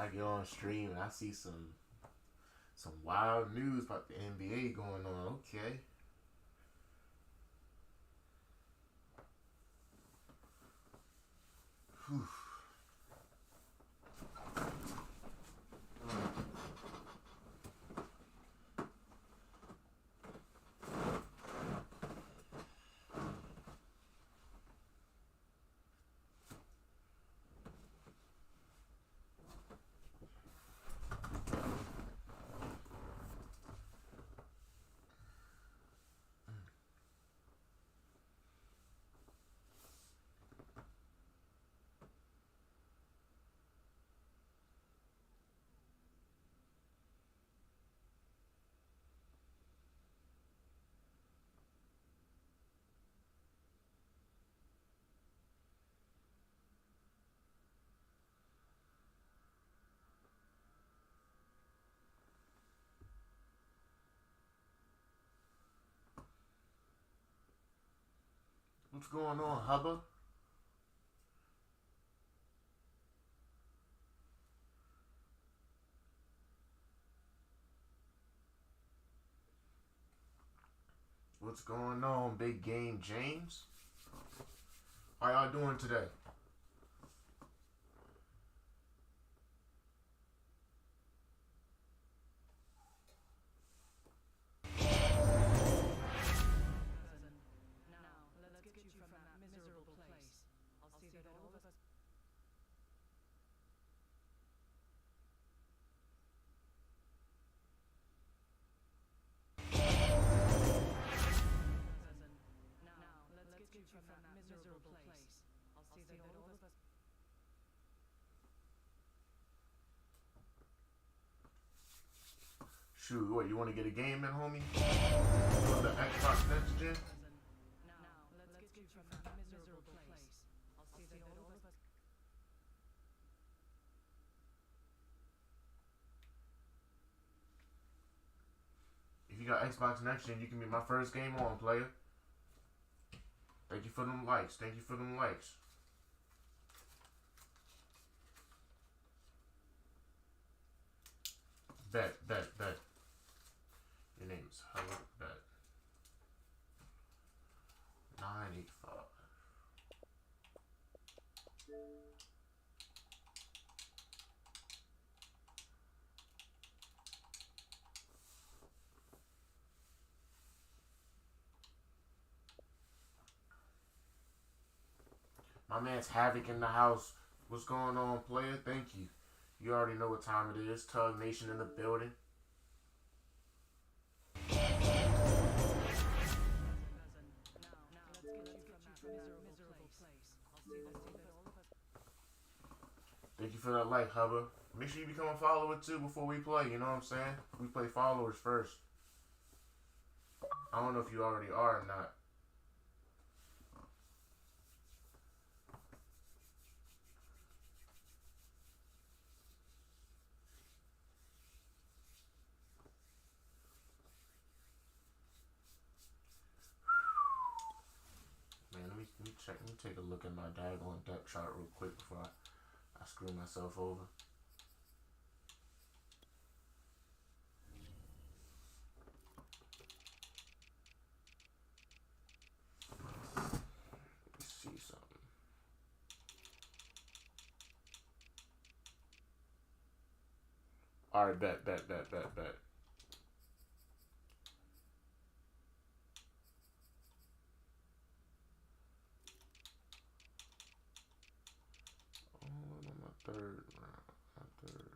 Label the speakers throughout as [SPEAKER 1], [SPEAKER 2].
[SPEAKER 1] I get on stream and I see some wild news about the NBA going on. Okay. Whew. What's going on, Hubba? What's going on, Big Game James? How y'all doing today? Shoot, what, you want to get a game in, homie? On the Xbox next gen? If you got Xbox next gen, you can be my first game on, player. Thank you for them likes. Thank you for them likes. Bet. Your name's Howard Bet. 985. My man's Havoc in the house. What's going on, player? Thank you. You already know what time it is. Tug Nation in the building. Thank you for that like, Hubba. Make sure you become a follower too before we play, you know what I'm saying? We play followers first. I don't know if you already are or not. Man, let me check. Let me take a look at my daggone depth chart real quick before I screw myself over. Let's see something. Alright, bet. Third round. Third.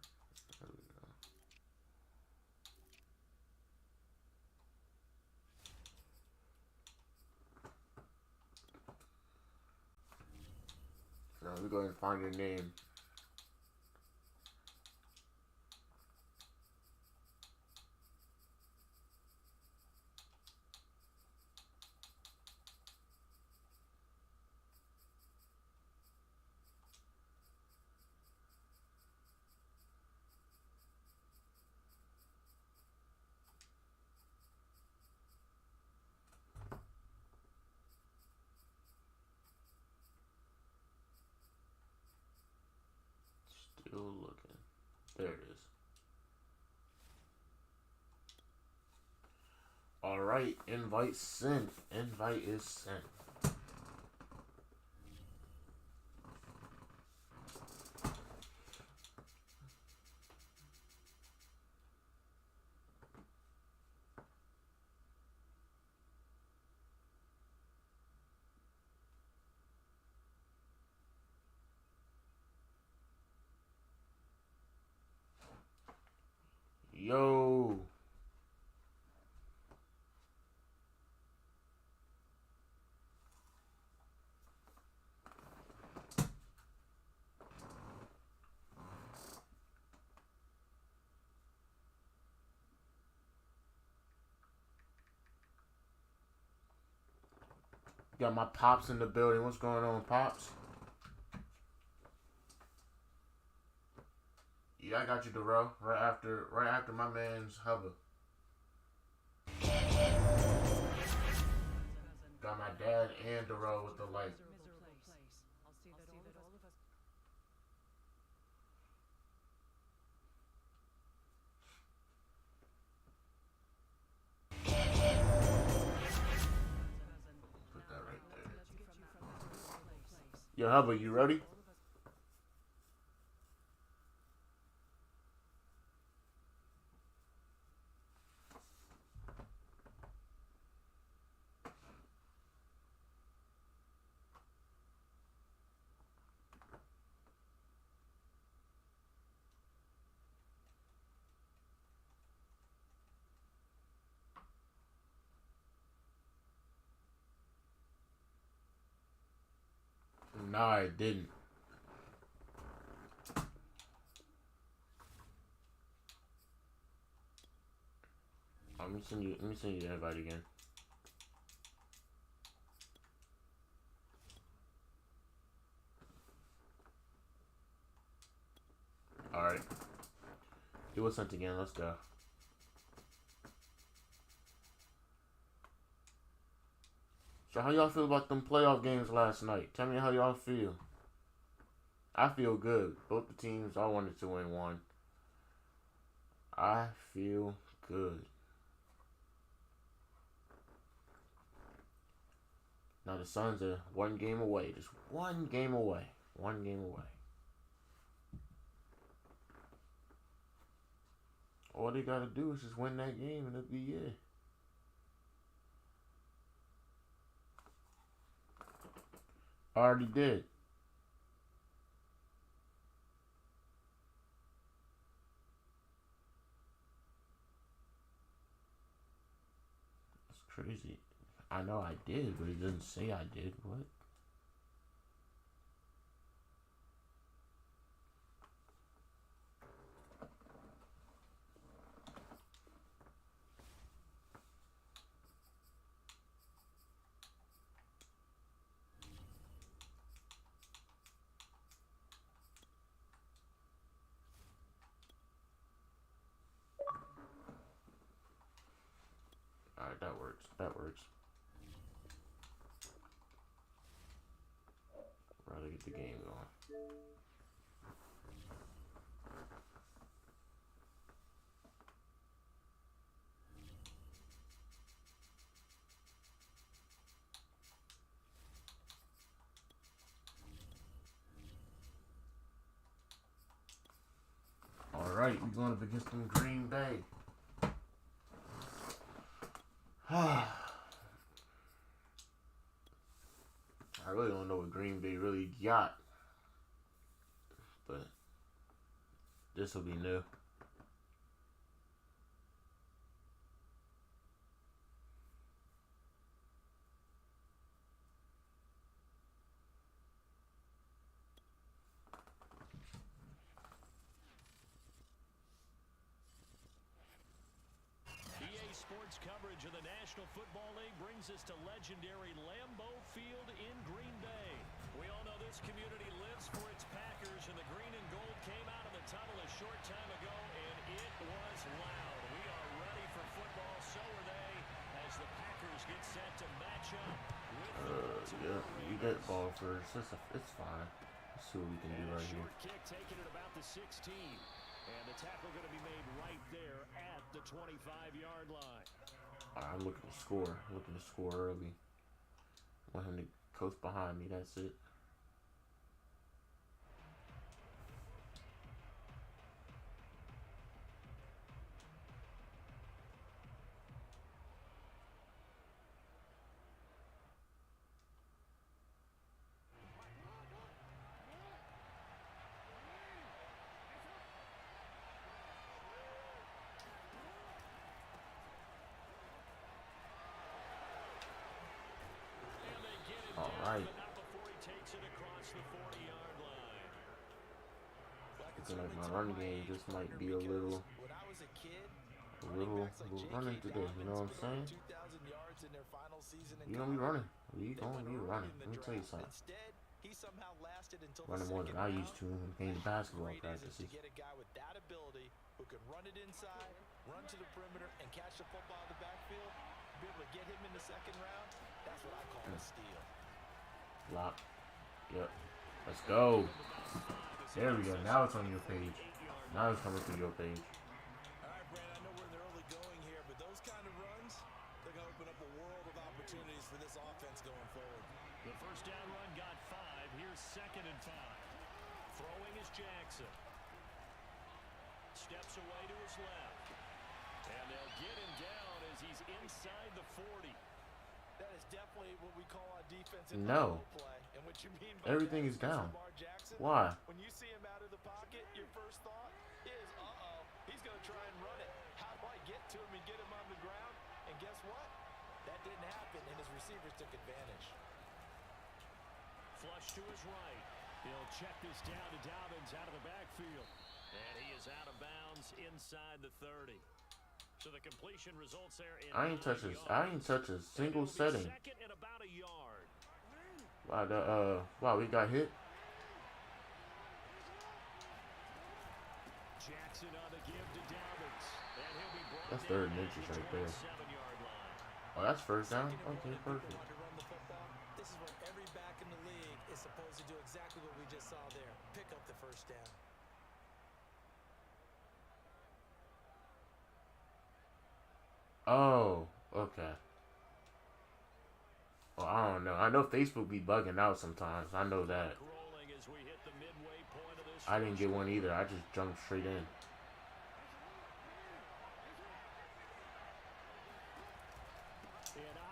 [SPEAKER 1] There we go. Now we go ahead and find your name. There it is. Alright, invite sent. Invite is sent. Yo. Got my pops in the building. What's going on, pops? Yeah, I got you, Darrell. Right after my man's Hubba. Got my dad and Darrell with the light. Put that right there. Yo, Hubba, you ready? Nah, I didn't. Let me send you the invite again. Alright. Do it sent again, let's go. So how y'all feel about them playoff games last night? Tell me how y'all feel. I feel good. Both the teams I wanted to win won. I feel good. Now the Suns are one game away. Just one game away. One game away. All they gotta do is just win that game and it'll be it. I already did. That's crazy. I know I did, but it doesn't say I did. What? Alright, that works. That works. Rather get the game going. Alright, we're going up against them Green Bay. I really don't know what Green Bay really got. But this will be new.
[SPEAKER 2] Sports coverage of the National Football League brings us to legendary Lambeau Field in Green Bay. We all know this community lives for its Packers, and the green and gold came out of the tunnel a short time ago, and it was loud. We are ready for football, so are they, as the Packers get set to match up with the
[SPEAKER 1] yeah, you get ball first. It's fine. Let's see what we can do right here.
[SPEAKER 2] Short kick taken at about the 16. And the tackle going to be made right there at the 25-yard line.
[SPEAKER 1] I'm looking to score. I'm looking to score early. Want him to coast behind me. That's it. All right. It's like my running game just might be a little running today. You know what I'm saying? We gonna be running. We gonna be running. Let me tell you something. Running more than I used to when it came to basketball practices.
[SPEAKER 3] Get a guy with that ability who can run it inside, run to the perimeter, and catch the football in the backfield. Be able to get him in the second round. That's what I call a steal.
[SPEAKER 1] Lock. Yep. Let's go. There we go. Now it's on your page. Now it's coming through your page.
[SPEAKER 3] All right, Brandon, I know we're in the early going here, but those kind of runs, they're going to open up a world of opportunities for this offense going forward.
[SPEAKER 2] The first down run got 5. Here's 2nd and 5. Throwing is Jackson. Steps away to his left. And they'll get him down as he's inside the 40.
[SPEAKER 3] That is definitely what we call on defense.
[SPEAKER 1] No.
[SPEAKER 3] Play. And what you mean by
[SPEAKER 1] Everything is down. Why?
[SPEAKER 3] When you see him out of the pocket, your first thought is, he's going to try and run it. How do I get to him and get him on the ground? And guess what? That didn't happen, and his receivers took advantage.
[SPEAKER 2] Flush to his right. He'll check this down to Dobbins out of the backfield. And he is out of bounds inside the 30. So the completion results there in
[SPEAKER 1] I ain't touch a single setting.
[SPEAKER 2] Second and about a yard.
[SPEAKER 1] Wow, we got hit.
[SPEAKER 2] Jackson on the give to Dobbins. And he'll be brought
[SPEAKER 1] That's
[SPEAKER 2] down
[SPEAKER 1] 3rd and inches
[SPEAKER 2] at the
[SPEAKER 1] right there.
[SPEAKER 2] 27-yard line.
[SPEAKER 1] Oh, that's first down? Okay, perfect.
[SPEAKER 3] This is where every back in the league is supposed to do exactly what we just saw there. Pick up the first down.
[SPEAKER 1] Oh, okay. Well, I don't know. I know Facebook be bugging out sometimes. I know that. I didn't get one either. I just jumped straight in.
[SPEAKER 2] An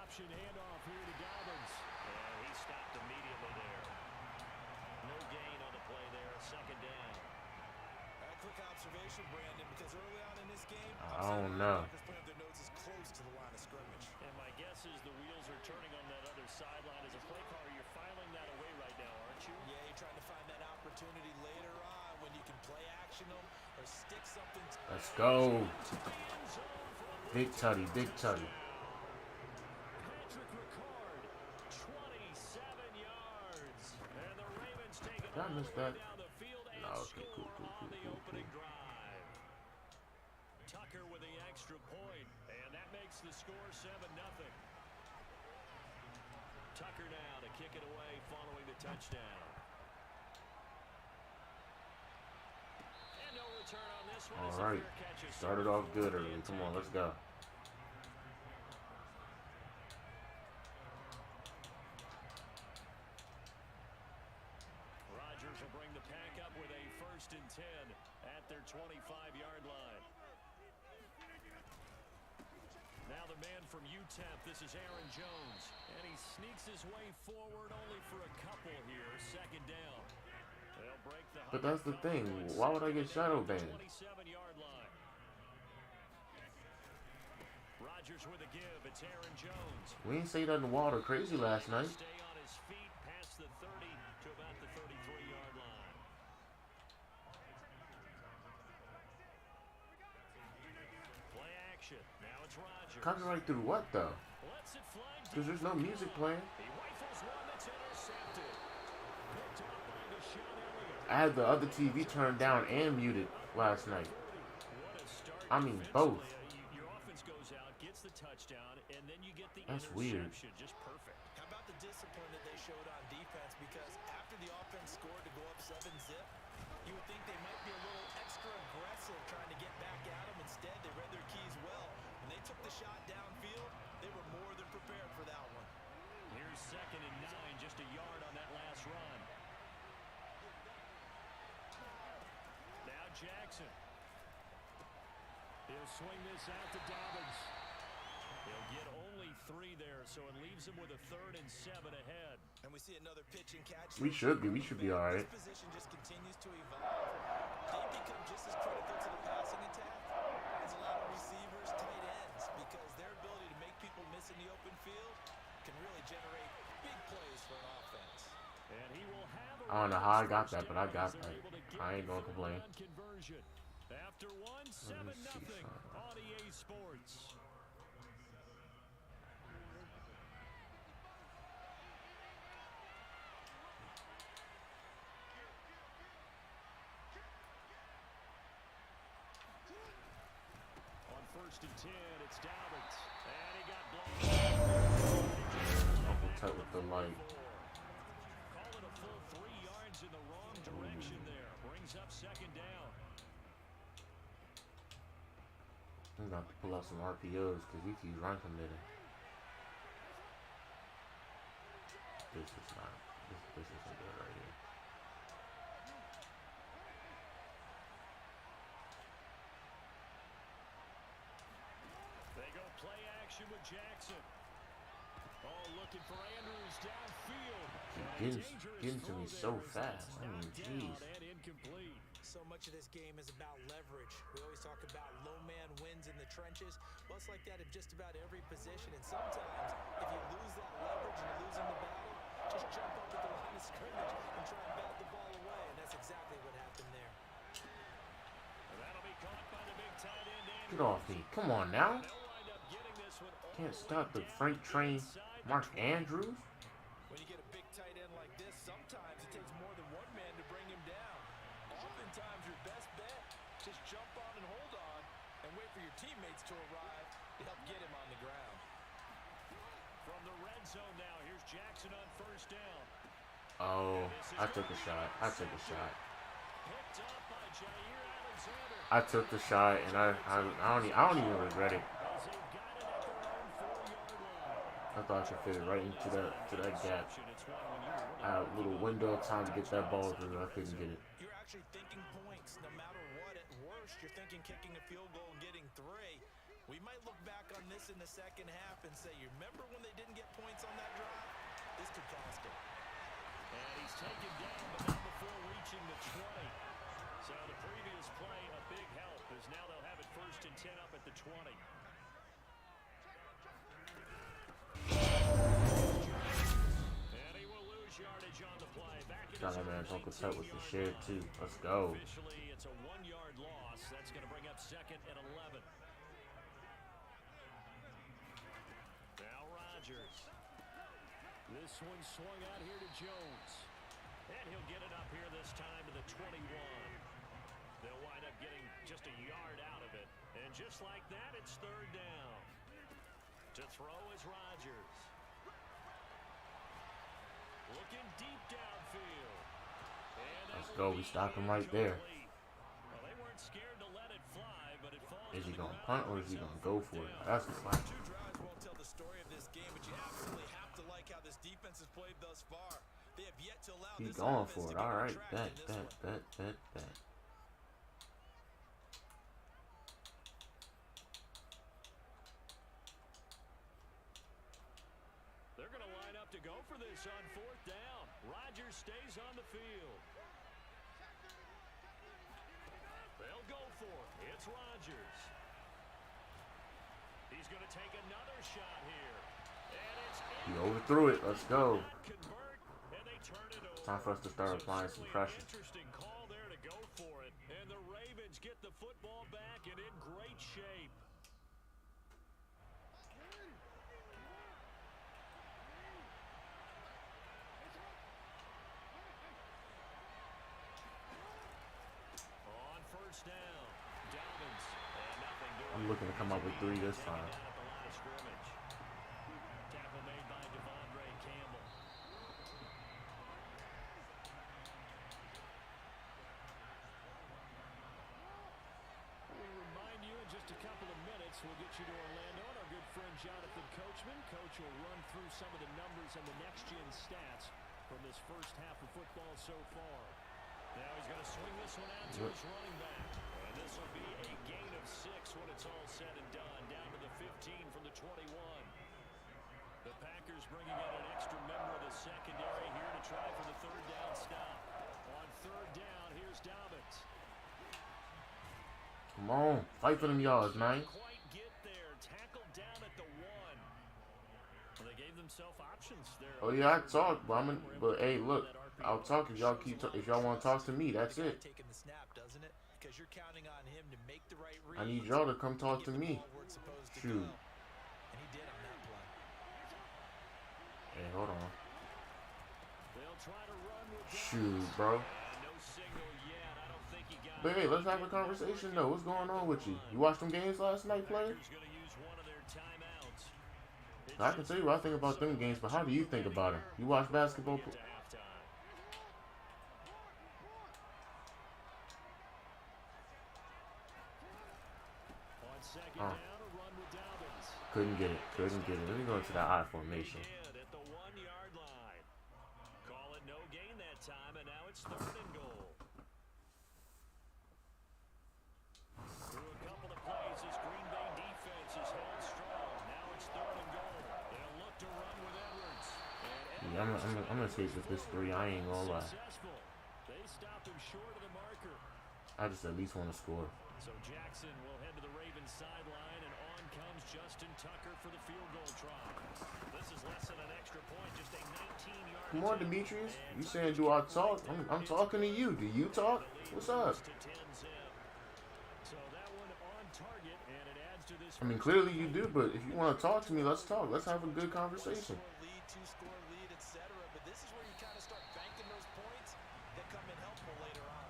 [SPEAKER 2] option handoff here to Dobbins. And he stopped immediately there. No gain on the play there. 2nd down.
[SPEAKER 3] A quick observation, Brandon, because early on in this game,
[SPEAKER 1] I don't know.
[SPEAKER 3] putting their noses close to the line of scrimmage.
[SPEAKER 2] And my guess is the wheels are turning on that other sideline. As a play caller, you're filing that away right now, aren't you?
[SPEAKER 3] Yeah, you're trying to find that opportunity later on when you can play action them or stick something.
[SPEAKER 1] Let's go. Big tutty, big tutty.
[SPEAKER 2] Patrick Ricard, 27 yards. And the Ravens take it
[SPEAKER 1] Did I miss that?
[SPEAKER 2] down the field and
[SPEAKER 1] No, okay,
[SPEAKER 2] score
[SPEAKER 1] cool.
[SPEAKER 2] on the opening drive. Tucker with the extra point, and that makes the score 7-0. Tucker now to kick it away following the touchdown. And no return on this one.
[SPEAKER 1] All right. Started off good early. Come on, let's go.
[SPEAKER 2] Rodgers will bring the pack up with a 1st and 10 at their 25-yard line. Now the man from UTEP, this is Aaron Jones. And he sneaks his way forward only for a couple here. 2nd down. They'll break the
[SPEAKER 1] But that's the thing. Why would I get shadow banned?
[SPEAKER 2] 27-yard line. Rodgers with a give. It's Aaron Jones.
[SPEAKER 1] We ain't say nothing wild or crazy last night.
[SPEAKER 2] Stay on his feet past the 30 to about the 33-yard line. Play action. Now it's Rodgers.
[SPEAKER 1] Copyright through what though?
[SPEAKER 2] Lets it fly
[SPEAKER 1] Because there's no music playing.
[SPEAKER 2] He rifles one that's intercepted. Picked up by Deshaun Elliott.
[SPEAKER 1] I had the other TV turned down and muted last night.
[SPEAKER 2] What a start
[SPEAKER 1] I mean, both.
[SPEAKER 2] Your offense goes out, gets the touchdown, and then you get the
[SPEAKER 1] That's
[SPEAKER 2] interception.
[SPEAKER 1] weird.
[SPEAKER 2] Just perfect.
[SPEAKER 3] How about the discipline that they showed on defense, because after the offense scored to go up 7-zip, you would think they might be a little extra aggressive trying to get back at them. Instead, they read their keys well. When they took the shot downfield, they were more than prepared for that one.
[SPEAKER 2] Here's 2nd and 9, just a yard on that last run. Now Jackson. He'll swing this out to Dobbins. He'll get only 3 there, so it leaves him with a 3rd and 7 ahead.
[SPEAKER 3] And we see another pitch and catch.
[SPEAKER 1] We should be all right.
[SPEAKER 3] This position just continues to evolve. They become just as critical to the passing attack as a lot of receivers, tight ends, because their ability to make people miss in the open field can really generate big plays for an offense.
[SPEAKER 2] And he will have
[SPEAKER 1] I don't know how I got that, but I got that. I ain't gonna complain.
[SPEAKER 2] After 7-0 on EA Sports. On 1st and 10, it's Dobbins. And he got blown.
[SPEAKER 1] Uncle Tut with the light.
[SPEAKER 2] Call it a full 3 yards in the wrong direction there. Brings up 2nd down.
[SPEAKER 1] I'm about to pull out some RPOs because he keeps run committing. This is not. This isn't good right here.
[SPEAKER 2] They go play action with Jackson. Oh, looking for Andrews downfield.
[SPEAKER 1] Getting to me so fast. I mean, jeez.
[SPEAKER 3] So much of this game is about leverage. We always talk about low man wins in the trenches. Well, it's like that in just about every position. And sometimes, if you lose that leverage and you're losing the battle, just jump up at the line of scrimmage and try and bat the ball away. And that's exactly what happened there.
[SPEAKER 2] That'll be caught by the big tight end.
[SPEAKER 1] Get off me. Come on now. Can't stop the freight train. Mark Andrews.
[SPEAKER 3] When you get a big tight end like this, sometimes it takes more than one man to bring him down. Oftentimes, your best bet, just jump on and hold on and wait for your teammates to arrive to help get him on the ground.
[SPEAKER 2] From the red zone now, here's Jackson on 1st down.
[SPEAKER 1] Oh, I took a shot.
[SPEAKER 2] Picked up by Jair Alexander.
[SPEAKER 1] I took the shot, and I don't even regret it. I thought I could fit it right into that gap. I had a little window of time to get that ball through. I couldn't get it.
[SPEAKER 3] You're actually thinking points, no matter what. At worst, you're thinking kicking a field goal and getting 3. We might look back on this in the second half and say, you remember when they didn't get points on that drive? This could cost them.
[SPEAKER 2] And he's taken down, but not before reaching the 20. So the previous play, a big help, as now they'll have it 1st and 10 up at the 20. And he will lose yardage on the play. Back in
[SPEAKER 1] Got my man Uncle Tut with the share too. Let's go.
[SPEAKER 2] Officially, it's a 1-yard loss. That's going to bring up 2nd and 11. Now Rodgers. This one swung out here to Jones. And he'll get it up here this time to the 21. They'll wind up getting just a yard out of it. And just like that, it's 3rd down. To throw is Rodgers. Looking deep downfield.
[SPEAKER 1] Let's go. We stop him right there.
[SPEAKER 2] Well, they weren't scared to let it fly, but it falls.
[SPEAKER 1] Is he going to punt or is he going to go for it? That's the slap.
[SPEAKER 3] 2 drives won't tell the story of this game, but you absolutely have to like how this defense has played thus far. They have yet to allow
[SPEAKER 1] He's
[SPEAKER 3] this
[SPEAKER 1] going
[SPEAKER 3] offense
[SPEAKER 1] for
[SPEAKER 3] to
[SPEAKER 1] it.
[SPEAKER 3] get
[SPEAKER 1] All
[SPEAKER 3] on
[SPEAKER 1] right.
[SPEAKER 3] track in this one.
[SPEAKER 1] Bet.
[SPEAKER 2] They're going to line up to go for this on 4th down. Rodgers stays on the field. They'll go for it. It's Rodgers. He's going to take another shot here. And it's
[SPEAKER 1] He overthrew it. Let's go.
[SPEAKER 2] convert, and they turn it over.
[SPEAKER 1] Time for us to start applying some pressure.
[SPEAKER 2] Interesting call there to go for it. And the Ravens get the football back and in great shape. On 1st down, Dobbins. And nothing doing.
[SPEAKER 1] I'm looking to come up with 3 this time.
[SPEAKER 2] Tackle made by Devondre Campbell. What's will get you to Orlando, and our good friend Jonathan Coachman. Coach will run through some of the numbers and the next-gen stats from this first half of football so far. Now he's going to swing this one out to his running back. And this will be a gain of 6 when it's all said and done. Down to the 15 from the 21. The Packers bringing in an extra member of the secondary here to try for the third down stop. On third down, here's Dobbins.
[SPEAKER 1] Come on, fight for them yards, man.
[SPEAKER 2] Quite get there. Tackled down at the 1. Well, they gave themselves options there.
[SPEAKER 1] Oh yeah, I talk, but hey, look, I'll talk if y'all if y'all want to talk to me. That's it.
[SPEAKER 3] Taking the snap, doesn't it? Because you're counting on him to make the right read.
[SPEAKER 1] I need y'all to come talk to me. Shoot.
[SPEAKER 3] And he did on that play.
[SPEAKER 1] Hey, hold on.
[SPEAKER 2] They'll try to run with
[SPEAKER 1] Shoot, bro.
[SPEAKER 2] no signal yet. I don't think he got
[SPEAKER 1] But hey, let's have a conversation though. What's going on with you? You watched them games last night, player?
[SPEAKER 2] Packers gonna use one of their timeouts.
[SPEAKER 1] I can tell you what I think about them games, but how do you think about them? You watch basketball?
[SPEAKER 2] To halftime. On second down, a run with Dobbins.
[SPEAKER 1] Couldn't get it. Couldn't get it. Let me go into that I formation.
[SPEAKER 2] At the 1-yard line. Call it no gain that time, and now it's third and goal. Through a couple of plays, this Green Bay defense is held strong. Now it's third and goal. They'll look to run with Edwards.
[SPEAKER 1] Yeah, I'm gonna take with this 3. I ain't gonna lie.
[SPEAKER 2] Successful. They stop him short of the marker.
[SPEAKER 1] I just at least want to score.
[SPEAKER 2] So Jackson will head to the Ravens sideline, and on comes Justin Tucker for the field goal try. This is less than an extra point, just a 19-yard.
[SPEAKER 1] Come on, Demetrius. You saying do I talk? I'm talking to you. Do you talk? What's up?
[SPEAKER 2] So that one on target, and it adds to this.
[SPEAKER 1] I mean, clearly you do, but if you want to talk to me, let's talk. Let's have a good conversation.
[SPEAKER 3] Lead, 2-score lead, etc. But this is where you kind of start banking those points that come in helpful later on.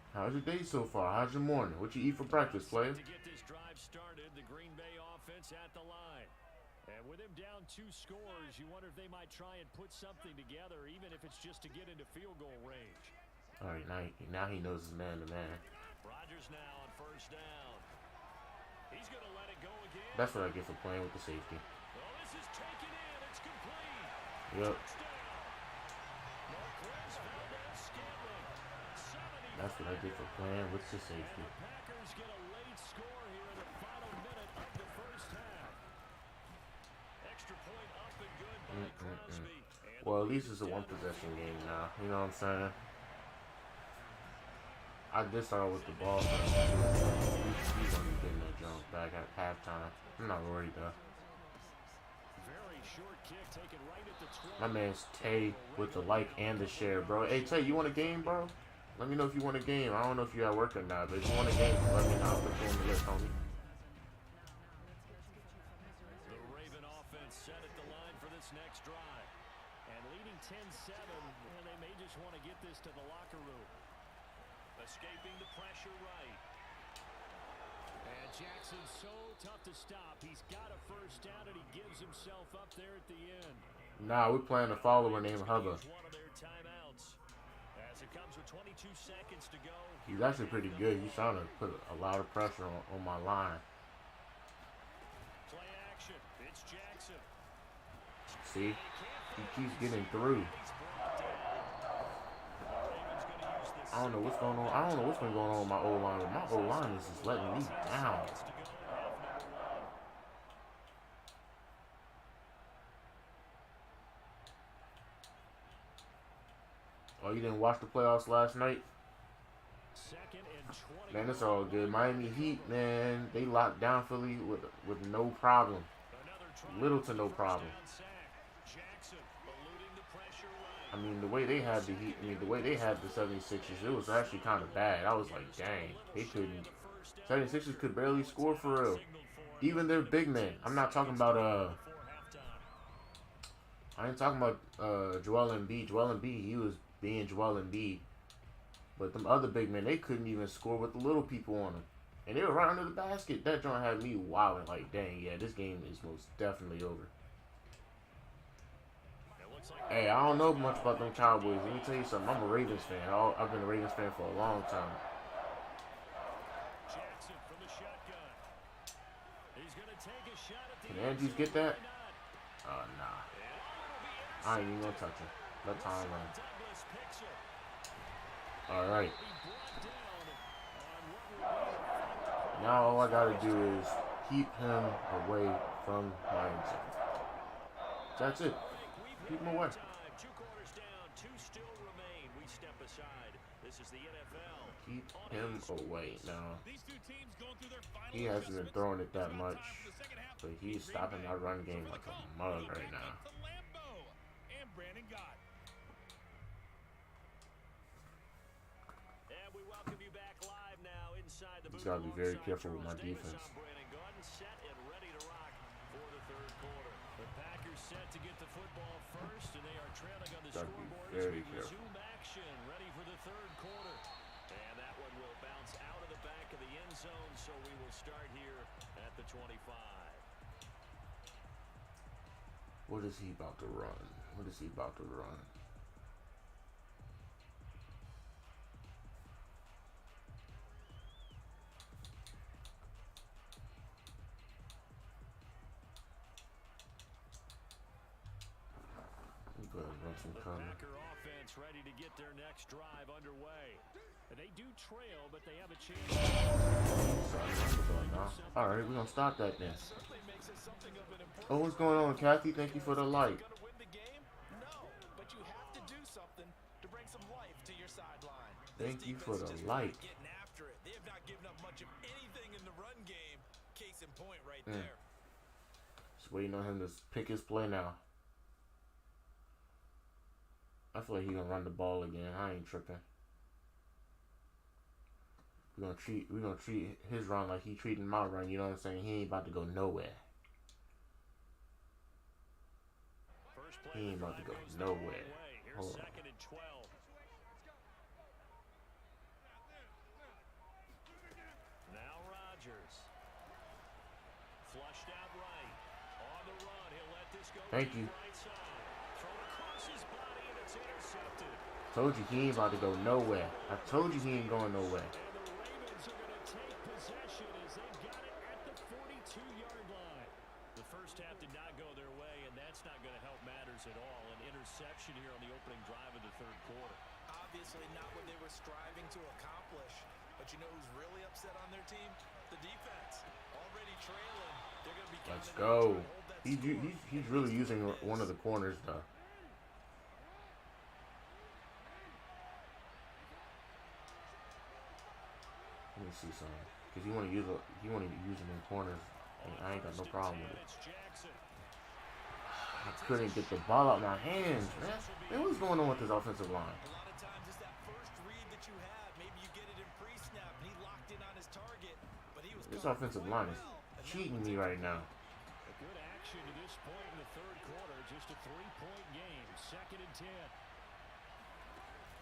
[SPEAKER 1] How's your day so far? How's your morning? What you eat for breakfast, player?
[SPEAKER 2] To get this drive started, the Green Bay offense at the line. And with him down 2 scores, you wonder if they might try and put something together, even if it's just to get into field goal range.
[SPEAKER 1] All right, now he knows his man to man.
[SPEAKER 2] Rodgers now on first down. He's going to let it go again.
[SPEAKER 1] That's what I get for playing with the safety.
[SPEAKER 2] Well, this is taken in. It's complete.
[SPEAKER 1] Yep.
[SPEAKER 2] Marquez Valdez-Scantling. 70.
[SPEAKER 1] That's what I get for playing with the safety.
[SPEAKER 2] The Packers get a late score here in the final minute of the first half. Extra point up and good by Crosby. And
[SPEAKER 1] Well, at least it's a 1-possession game now. You know what I'm saying? I did start with the ball. He's gonna be getting that jump back at halftime. I'm not worried though.
[SPEAKER 2] very short kick taken right at the 12.
[SPEAKER 1] My man's Tay with the like and the share, bro. Hey Tay, you want a game, bro? Let me know if you want a game. I don't know if you're at work or not, but if you want a game, let me know. I'll put you on the list, homie.
[SPEAKER 2] The Raven offense set at the line for this next drive. And leading 10-7, and they may just want to get this to the locker room. Escaping the pressure right. And Jackson's so tough to stop. He's got a first down, and he gives himself up there at the end.
[SPEAKER 1] Nah, we're playing a follower named Hubba.
[SPEAKER 2] One of their timeouts. As it comes with 22 seconds to go.
[SPEAKER 1] He's actually pretty good. He's trying to put a lot of pressure on my line.
[SPEAKER 2] Play action. It's Jackson.
[SPEAKER 1] See? He keeps getting through. I don't know what's going on. I don't know what's been going on with my O-line. My O-line is just letting me down. Oh, you didn't watch the playoffs last night? Man, it's all good. Miami Heat, man, they locked down Philly with no problem. Little to no problem. I mean, the way they had the Heat, the way they had the 76ers, it was actually kind of bad. I was like, dang, they couldn't. 76ers could barely score for real. Even their big men. I'm not talking about, I ain't talking about Joel Embiid. Joel Embiid, he was being Joel Embiid. But them other big men, they couldn't even score with the little people on them. And they were right under the basket. That joint had me wilding like, dang, yeah, this game is most definitely over.
[SPEAKER 2] It
[SPEAKER 1] Hey, I don't know much about them Cowboys. Let me tell you something. I'm a Ravens fan. I've been a Ravens fan for a long time.
[SPEAKER 2] Jackson from the shotgun. He's going to take a shot at the
[SPEAKER 1] Can Andrews get that? Nah.
[SPEAKER 2] And
[SPEAKER 1] I ain't even gonna touch him. Let time run.
[SPEAKER 2] Douglas picks it.
[SPEAKER 1] Alright.
[SPEAKER 2] Be brought down on what will be
[SPEAKER 1] Now all I gotta do is keep him away from my end zone. That's it. Keep him away.
[SPEAKER 2] 2 quarters down, 2 still remain. We step aside. This is the NFL.
[SPEAKER 1] Keep him away now.
[SPEAKER 4] These two teams going through their final
[SPEAKER 1] He hasn't been
[SPEAKER 4] adjustments.
[SPEAKER 1] throwing it that
[SPEAKER 4] It's about
[SPEAKER 1] much,
[SPEAKER 4] time for the second half
[SPEAKER 1] but
[SPEAKER 4] to
[SPEAKER 1] he's
[SPEAKER 4] Green
[SPEAKER 1] stopping
[SPEAKER 4] Bay.
[SPEAKER 1] our run game
[SPEAKER 4] So for
[SPEAKER 1] like
[SPEAKER 4] the
[SPEAKER 1] a
[SPEAKER 4] call,
[SPEAKER 1] mug
[SPEAKER 4] we'll
[SPEAKER 1] right
[SPEAKER 4] kick
[SPEAKER 1] now.
[SPEAKER 4] it to Lambeau and Brandon Gott.
[SPEAKER 2] And we welcome you back live now inside the
[SPEAKER 1] He's
[SPEAKER 2] booth
[SPEAKER 1] gotta be very
[SPEAKER 2] alongside
[SPEAKER 1] careful with my
[SPEAKER 2] Charles Davis.
[SPEAKER 1] defense.
[SPEAKER 2] I'm Brandon Gaudin, set and ready to rock for the 3rd quarter. The Packers set to get the football first, and they are trailing on the
[SPEAKER 1] Gotta be
[SPEAKER 2] scoreboard as
[SPEAKER 1] very
[SPEAKER 2] we
[SPEAKER 1] careful.
[SPEAKER 2] resume action, ready for the 3rd quarter. And that one will bounce out of the back of the end zone, so we will start here at the 25.
[SPEAKER 1] What is he about to run? What is he about to run? He better run some
[SPEAKER 2] The
[SPEAKER 1] cover.
[SPEAKER 2] Packer offense ready to get their next drive underway. And they do trail, but they have a chance.
[SPEAKER 1] Alright, we're gonna stop that then.
[SPEAKER 3] Certainly makes it something of an important
[SPEAKER 1] Oh, what's going on, Kathy? Thank you for the light.
[SPEAKER 3] Gonna win the game? No, but you have to do something to bring some life to your sideline.
[SPEAKER 1] Thank you for the
[SPEAKER 3] Defense is just
[SPEAKER 1] light.
[SPEAKER 3] really getting after it. They have not given up much of anything in the run game. Case in point right
[SPEAKER 1] Mm.
[SPEAKER 3] there.
[SPEAKER 1] Just waiting on him to pick his play now. I feel like he's gonna run the ball again. I ain't tripping. We're gonna treat his run like he treating my run, you know what I'm saying? He ain't about to go nowhere.
[SPEAKER 2] First play
[SPEAKER 1] He ain't
[SPEAKER 2] of the
[SPEAKER 1] about to
[SPEAKER 2] drive
[SPEAKER 1] go
[SPEAKER 2] goes the wrong
[SPEAKER 1] nowhere.
[SPEAKER 2] way. Here's
[SPEAKER 1] Hold on.
[SPEAKER 2] 2nd and 12. Now Rodgers. Flushed out right. On the run, he'll let this go
[SPEAKER 1] Thank
[SPEAKER 2] to the
[SPEAKER 1] you.
[SPEAKER 2] right side. Thrown across his body, and it's intercepted.
[SPEAKER 1] Told you he ain't about to go nowhere. I told you he ain't going nowhere.
[SPEAKER 2] And the Ravens are going to take possession as they've got it at the 42-yard line. The first half did not go their way, and that's not going to help matters at all. An interception here on the opening drive of the 3rd quarter.
[SPEAKER 3] Obviously not what they were striving to accomplish. But you know who's really upset on their team? The defense. Already trailing. They're going to be
[SPEAKER 1] Let's
[SPEAKER 3] counting on
[SPEAKER 1] go.
[SPEAKER 3] to hold that
[SPEAKER 1] He's
[SPEAKER 3] score.
[SPEAKER 1] he's really using one of the corners though. Let me see something. Cause you want to use them in corners. And I ain't got no problem with it.
[SPEAKER 2] It's Jackson.
[SPEAKER 1] I couldn't get the ball out my hands, man. Man, what's going on with this offensive line?
[SPEAKER 3] A lot of times it's that first read that you have. Maybe you get it in pre-snap and he locked in on his target. But he was
[SPEAKER 1] This
[SPEAKER 3] covered
[SPEAKER 1] offensive
[SPEAKER 3] quite
[SPEAKER 1] line is
[SPEAKER 3] well. And that
[SPEAKER 1] cheating
[SPEAKER 3] one's
[SPEAKER 1] me right now.
[SPEAKER 2] A good action to this point in the 3rd quarter. Just a 3-point game. 2nd and 10.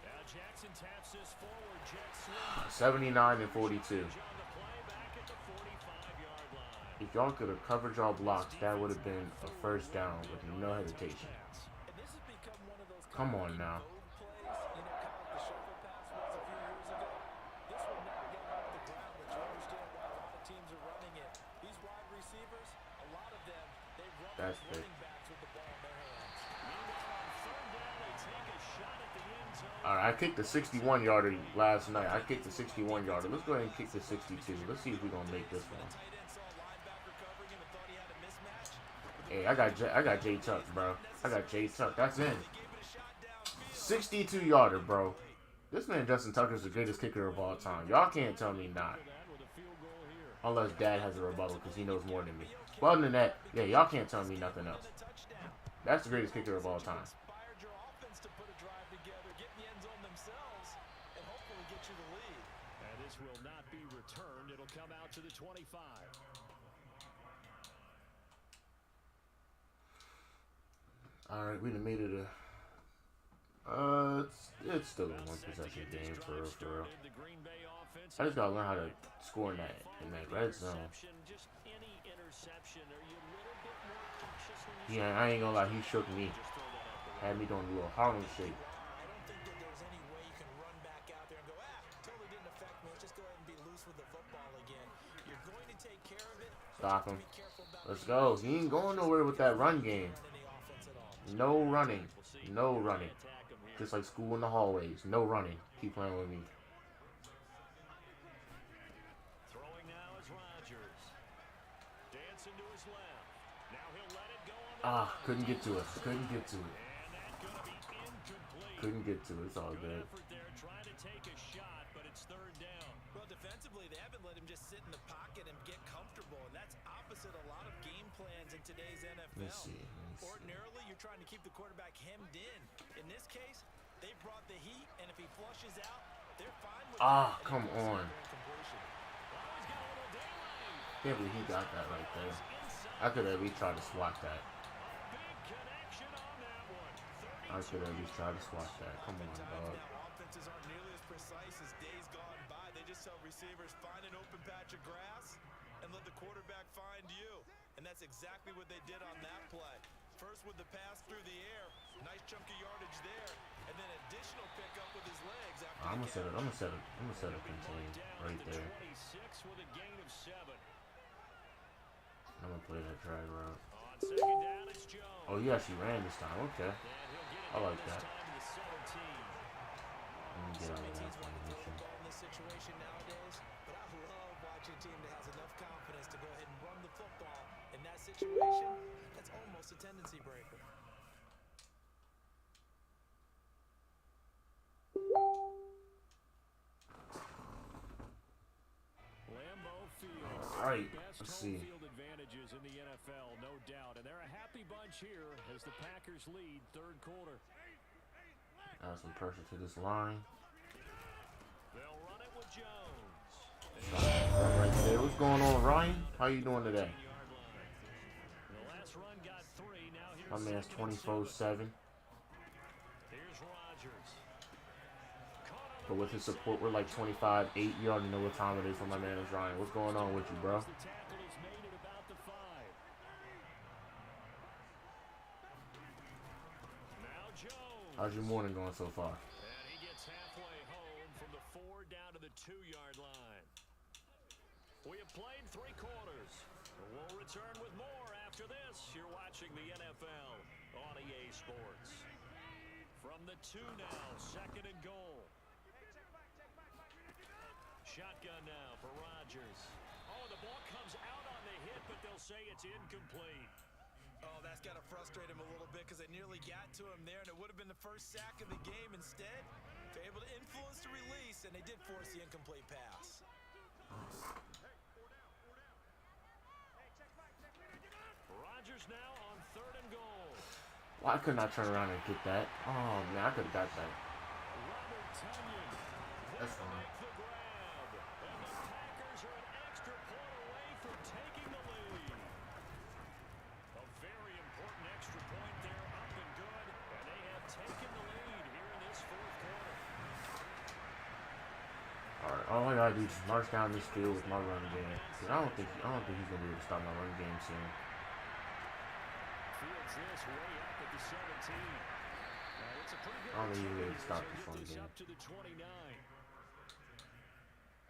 [SPEAKER 2] Now Jackson taps this forward. Jet swing.
[SPEAKER 1] 79 and 42.
[SPEAKER 2] On the play back at the 45-yard line.
[SPEAKER 1] If y'all could have covered y'all blocks, that would have been a first down with no hesitation.
[SPEAKER 3] And this has become one of those
[SPEAKER 1] Come
[SPEAKER 3] kind
[SPEAKER 1] on
[SPEAKER 3] of
[SPEAKER 1] now.
[SPEAKER 3] vogue plays, you know, kind of like the shuffle pass was a few years ago. This one now getting off the ground, but you understand why a lot of teams are running it. These wide receivers, a lot of them, they run
[SPEAKER 1] That's
[SPEAKER 3] those
[SPEAKER 1] it.
[SPEAKER 3] running backs with the ball in their hands.
[SPEAKER 2] Meanwhile, on 3rd down, they take a shot at the end zone.
[SPEAKER 1] Alright, I kicked the 61-yarder last night. I kicked the 61-yarder. Let's go ahead and kick the 62. Let's see if we're gonna make this one.
[SPEAKER 3] Tight end saw a linebacker covering him and thought he had a mismatch.
[SPEAKER 1] Hey, I got J Tuck, bro. I got J Tuck. That's in.
[SPEAKER 3] He gave it a shot downfield.
[SPEAKER 1] 62-yarder, bro. This man Justin Tucker is the greatest kicker of all time. Y'all can't tell me not.
[SPEAKER 2] That with a field goal here.
[SPEAKER 1] Unless Dad has a rebuttal because he knows more than me. But other than that, yeah, y'all can't tell me nothing else.
[SPEAKER 3] Touchdown.
[SPEAKER 1] That's the greatest kicker of all time.
[SPEAKER 3] Inspired your offense to put a drive together, get in the end zone themselves, and hopefully get you the lead.
[SPEAKER 2] And this will not be returned. It'll come out to the 25.
[SPEAKER 1] Alright, we done made it a... it's still a one-possession game, for real. I just gotta learn how to score in that red zone. Yeah, I ain't gonna lie, he shook me. Had me doing a little Harlem shake.
[SPEAKER 3] I don't think that there's any way you can run back out there and go, totally didn't affect me. Let's just go ahead and be loose with the football again. You're going to take care of it.
[SPEAKER 1] Stop him. Let's go. He ain't going nowhere with that run game. No running. No running. Just like school in the hallways. No running. Keep playing with me.
[SPEAKER 2] Throwing now is Rodgers. Dancing to his left. Now he'll let it go on the
[SPEAKER 1] Couldn't get to it. Couldn't get to it.
[SPEAKER 2] and that's going to be incomplete.
[SPEAKER 1] Couldn't get to it. It's all good.
[SPEAKER 2] Effort there trying to take a shot, but it's third down.
[SPEAKER 3] Well, defensively, they haven't let him just sit in the pocket and get comfortable, and that's opposite a lot of game plans in today's NFL.
[SPEAKER 1] Let's see.
[SPEAKER 3] Ordinarily, you're trying to keep the quarterback hemmed in. In this case, they brought the heat, and if he flushes out, they're fine with that.
[SPEAKER 1] Come on.
[SPEAKER 2] Oh, he's got a little daylight.
[SPEAKER 1] Can't believe he got that right there. I could have at least tried to swat that.
[SPEAKER 2] Big connection on that one.
[SPEAKER 1] I could have at least tried to swat that. Come on, dog.
[SPEAKER 3] Now, offenses aren't nearly as precise as days gone by. They just tell receivers, find an open patch of grass and let the quarterback find you. And that's exactly what they did on that play. First with the pass through the air, nice chunk of yardage there, and then additional pickup with his legs after
[SPEAKER 1] I'm
[SPEAKER 3] the
[SPEAKER 1] gonna
[SPEAKER 3] catch.
[SPEAKER 1] set a contain right there.
[SPEAKER 2] 26 with a gain of 7.
[SPEAKER 1] I'm gonna play that drag route.
[SPEAKER 2] On second down, it's Jones.
[SPEAKER 1] Oh, he actually ran this time. Okay.
[SPEAKER 2] And he'll get it
[SPEAKER 1] I like
[SPEAKER 2] this
[SPEAKER 1] that.
[SPEAKER 2] time to the 17.
[SPEAKER 1] Let me get
[SPEAKER 3] So
[SPEAKER 1] out
[SPEAKER 3] many
[SPEAKER 1] of that
[SPEAKER 3] teams want to throw the
[SPEAKER 1] formation.
[SPEAKER 3] ball in this situation nowadays, but I love watching a team that has enough confidence to go ahead and run the football. In that situation, that's almost a tendency breaker.
[SPEAKER 2] Lambeau Field.
[SPEAKER 1] All right,
[SPEAKER 2] Best
[SPEAKER 1] let's
[SPEAKER 2] home
[SPEAKER 1] see.
[SPEAKER 2] field advantages in the NFL, no doubt. And they're a happy bunch here as the Packers lead third quarter.
[SPEAKER 1] Add some pressure to this line.
[SPEAKER 2] They'll run it with Jones.
[SPEAKER 1] Right there. What's going on, Ryan? How you doing today?
[SPEAKER 2] 10-yard line. The last run got 3. Now here's
[SPEAKER 1] My man's
[SPEAKER 2] 2nd and 7.
[SPEAKER 1] 24/7.
[SPEAKER 2] Here's Rodgers.
[SPEAKER 1] But with his support, we're like 25-8. You already know what time it is when my man is Ryan. What's going on with you, bro?
[SPEAKER 2] The tackle is made at about the 5. Now Jones.
[SPEAKER 1] How's your morning going so far?
[SPEAKER 2] And he gets halfway home from the 4 down to the 2-yard line. We have played 3 quarters. We'll return with more after this. You're watching the NFL on EA Sports. From the 2 now, 2nd and goal. Shotgun now for Rodgers. Oh, the ball comes out on the hit, but they'll say it's incomplete.
[SPEAKER 3] Oh, that's got to frustrate him a little bit because they nearly got to him there, and it would have been the first sack of the game. Instead, they're able to influence the release, and they did force the incomplete pass.
[SPEAKER 2] Rodgers now on 3rd and goal.
[SPEAKER 1] Why couldn't I turn around and get that? Oh, man, I could have got that.
[SPEAKER 2] Robert Tonyan.
[SPEAKER 1] That's fine.
[SPEAKER 2] Make the grab. And the Packers are an extra point away from taking the lead. A very important extra point there, up and good. And they have taken the lead here in this 4th quarter.
[SPEAKER 1] Alright, all I gotta do is march down this field with my run game. 'Cause I don't think he's gonna be able to stop my run game soon.
[SPEAKER 2] Fields this way up at the 17. It's a pretty good
[SPEAKER 1] I don't think he's
[SPEAKER 2] return
[SPEAKER 1] able to
[SPEAKER 2] here,
[SPEAKER 1] stop
[SPEAKER 2] so
[SPEAKER 1] this
[SPEAKER 2] get
[SPEAKER 1] run
[SPEAKER 2] this
[SPEAKER 1] game.
[SPEAKER 2] up to the 29.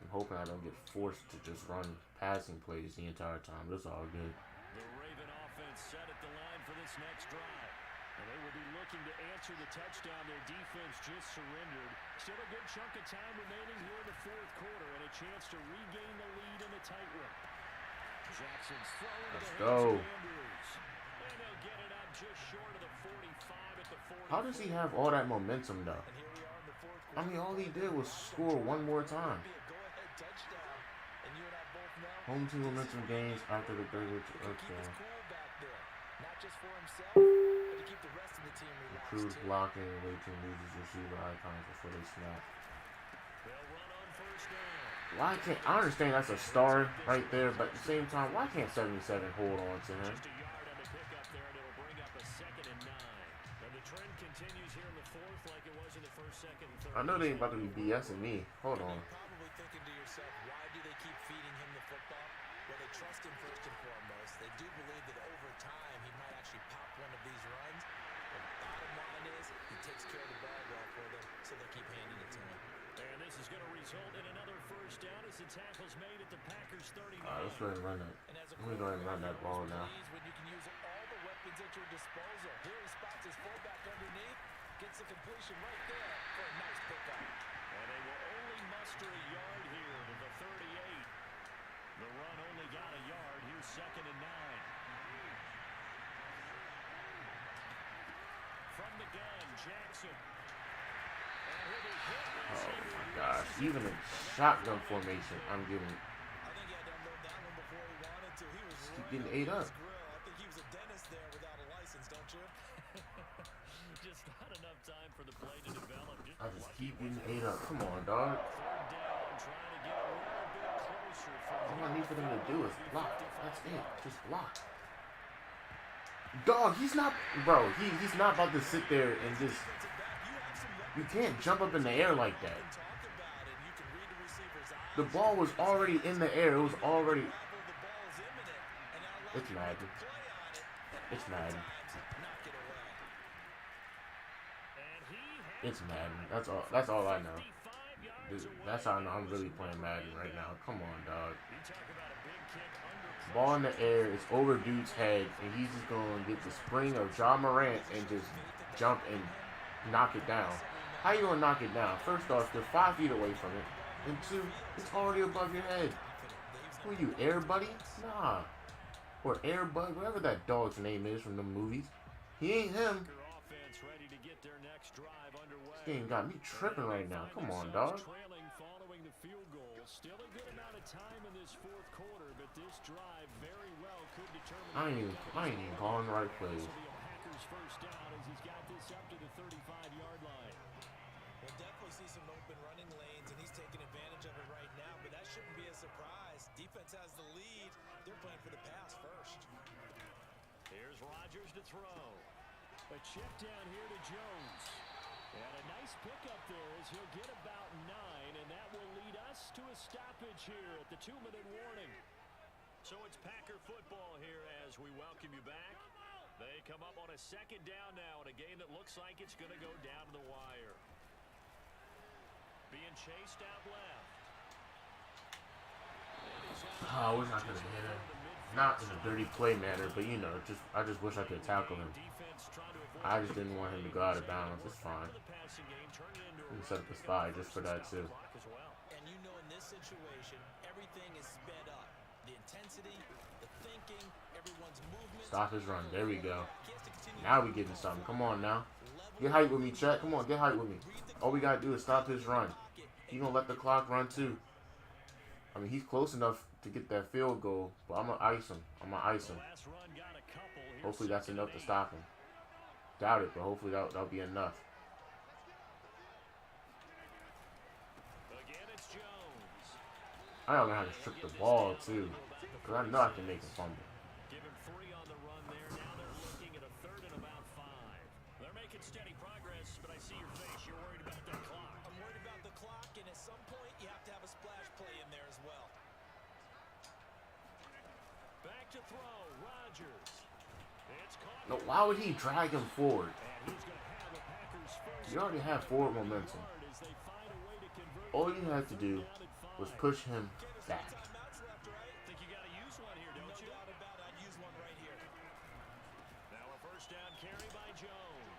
[SPEAKER 1] I'm hoping I don't get forced to just run passing plays the entire time. That's all good.
[SPEAKER 2] The Raven offense set at the line for this next drive. And they will be looking to answer the touchdown their defense just surrendered. Still a good chunk of time remaining here in the 4th quarter and a chance to regain the lead in the tight one. Jackson's throwing
[SPEAKER 1] Let's
[SPEAKER 2] to the
[SPEAKER 1] go.
[SPEAKER 2] hands of Andrews. And they'll get it up just short of the 45 at the 40.
[SPEAKER 1] How does he have all that momentum, though?
[SPEAKER 3] And here we are in the 4th
[SPEAKER 1] I
[SPEAKER 3] quarter.
[SPEAKER 1] mean, all he did was score one more time.
[SPEAKER 3] Be a go-ahead touchdown, and you and I both know
[SPEAKER 1] Home team momentum gains after the third.
[SPEAKER 3] he can keep
[SPEAKER 1] Okay.
[SPEAKER 3] his cool back there, not just for himself, but to keep the rest of the team relaxed
[SPEAKER 1] Improves
[SPEAKER 3] too.
[SPEAKER 1] blocking, wait to loses receiver icons before they snap.
[SPEAKER 2] They'll run on 1st down.
[SPEAKER 1] Why can't I understand that's a star right there, but at the same time, why can't 77 hold on to him?
[SPEAKER 2] Just a yard on the pickup there, and it'll bring up a 2nd and 9. And the trend continues here in the 4th like it was in the 1st, 2nd, and 3rd.
[SPEAKER 1] I know they ain't about to be BSing me. Hold on.
[SPEAKER 3] You're probably thinking to yourself, why do they keep feeding him the football? Well, they trust him first and foremost. They do believe that over time he might actually pop one of these runs. But bottom line line is, he takes care of the ball well for them, so they keep handing it to him.
[SPEAKER 2] And this is going to result in another first down as the tackle's made at the Packers 39.
[SPEAKER 1] All right, let's go ahead and run that.
[SPEAKER 3] And as a
[SPEAKER 1] Let me go ahead and run that ball now.
[SPEAKER 3] when you can use all the weapons at your disposal. Here he spots his fullback underneath, gets the completion right there for a nice pickup.
[SPEAKER 2] And they will only muster a yard here to the 38. The run only got a yard. Here's 2nd and 9. From the gun, Jackson. And he'll be hit.
[SPEAKER 1] Oh my gosh! Even in shotgun formation, I'm giving.
[SPEAKER 3] I think he had to unload that one before he wanted to. He was
[SPEAKER 1] Keep
[SPEAKER 3] right
[SPEAKER 1] getting
[SPEAKER 3] on
[SPEAKER 1] ate up.
[SPEAKER 3] his grill. I think he was a dentist there without a license, don't you?
[SPEAKER 2] Just not enough time for the play to develop.
[SPEAKER 1] I just keep getting ate up. Come on, dog.
[SPEAKER 2] 3rd down, trying to get a little bit closer.
[SPEAKER 1] All I need for them to do is block. That's it. Just block. Dog, he's not, bro. He's not about to sit there and just. You can't jump up in the air like that. The ball was already in the air. It was already. It's Madden. It's Madden. It's Madden. That's all I know. That's how I know I'm really playing Madden right now. Come on, dog. Ball in the air, it's over dude's head, and he's just going to get the spring of John Morant and just jump and knock it down. How you going to knock it down? First off, you're 5 feet away from it. And 2, it's already above your head. Who are you, Air Buddy? Nah. Or Air Bud, whatever that dog's name is from the movies. He ain't him. This game got me tripping right now. Come on, dog.
[SPEAKER 2] Still a good amount of time in this 4th quarter, but this drive very well could determine.
[SPEAKER 1] I ain't even calling the right plays.
[SPEAKER 2] Packers first down as he's got this up to the 35-yard line.
[SPEAKER 3] We'll definitely see some open running lanes, and he's taking advantage of it right now, but that shouldn't be a surprise. Defense has the lead. They're playing for the pass first.
[SPEAKER 2] Here's Rodgers to throw. A check down here to Jones. And a nice pickup there as he'll get about 9, and that will lead us to a stoppage here at the 2-minute warning. So it's Packer football here as we welcome you back. They come up on a 2nd down now in a game that looks like it's going to go down to the wire. Being chased out left.
[SPEAKER 1] Oh, we're not going to hit him. Not in a dirty play manner, but you know, I just wish I could tackle him. I just didn't want him to go out of bounds. It's fine. We can set up a spy just for that too.
[SPEAKER 3] And you know, in this situation, everything is sped up. The intensity, the thinking, everyone's movement.
[SPEAKER 1] Stop his run. There we go. Now we getting something. Come on now. Get hype with me, Chet. Come on, get hype with me. All we gotta do is stop his run. He gonna let the clock run too. I mean, he's close enough to get that field goal, but I'm gonna ice him. Hopefully that's enough to stop him. Doubt it, but hopefully that'll be enough. I don't know how to strip the ball too, because I know I can make a fumble.
[SPEAKER 2] Give him 3 on the run there. Now they're looking at a 3rd and about 5. They're making steady progress, but I see your face. You're worried about that clock.
[SPEAKER 3] I'm worried about the clock, and at some point you have to have a splash play in there as well.
[SPEAKER 2] Back to throw, Rodgers. It's caught.
[SPEAKER 1] No, why would he drag him forward?
[SPEAKER 2] And he's going to have a Packers first.
[SPEAKER 1] You already have forward momentum.
[SPEAKER 2] As they find a way to convert.
[SPEAKER 1] All you had to do was push him back.
[SPEAKER 2] Think you got to use one here, don't you?
[SPEAKER 3] No doubt about it. I'd use one right here.
[SPEAKER 2] Now a first down carry by Jones.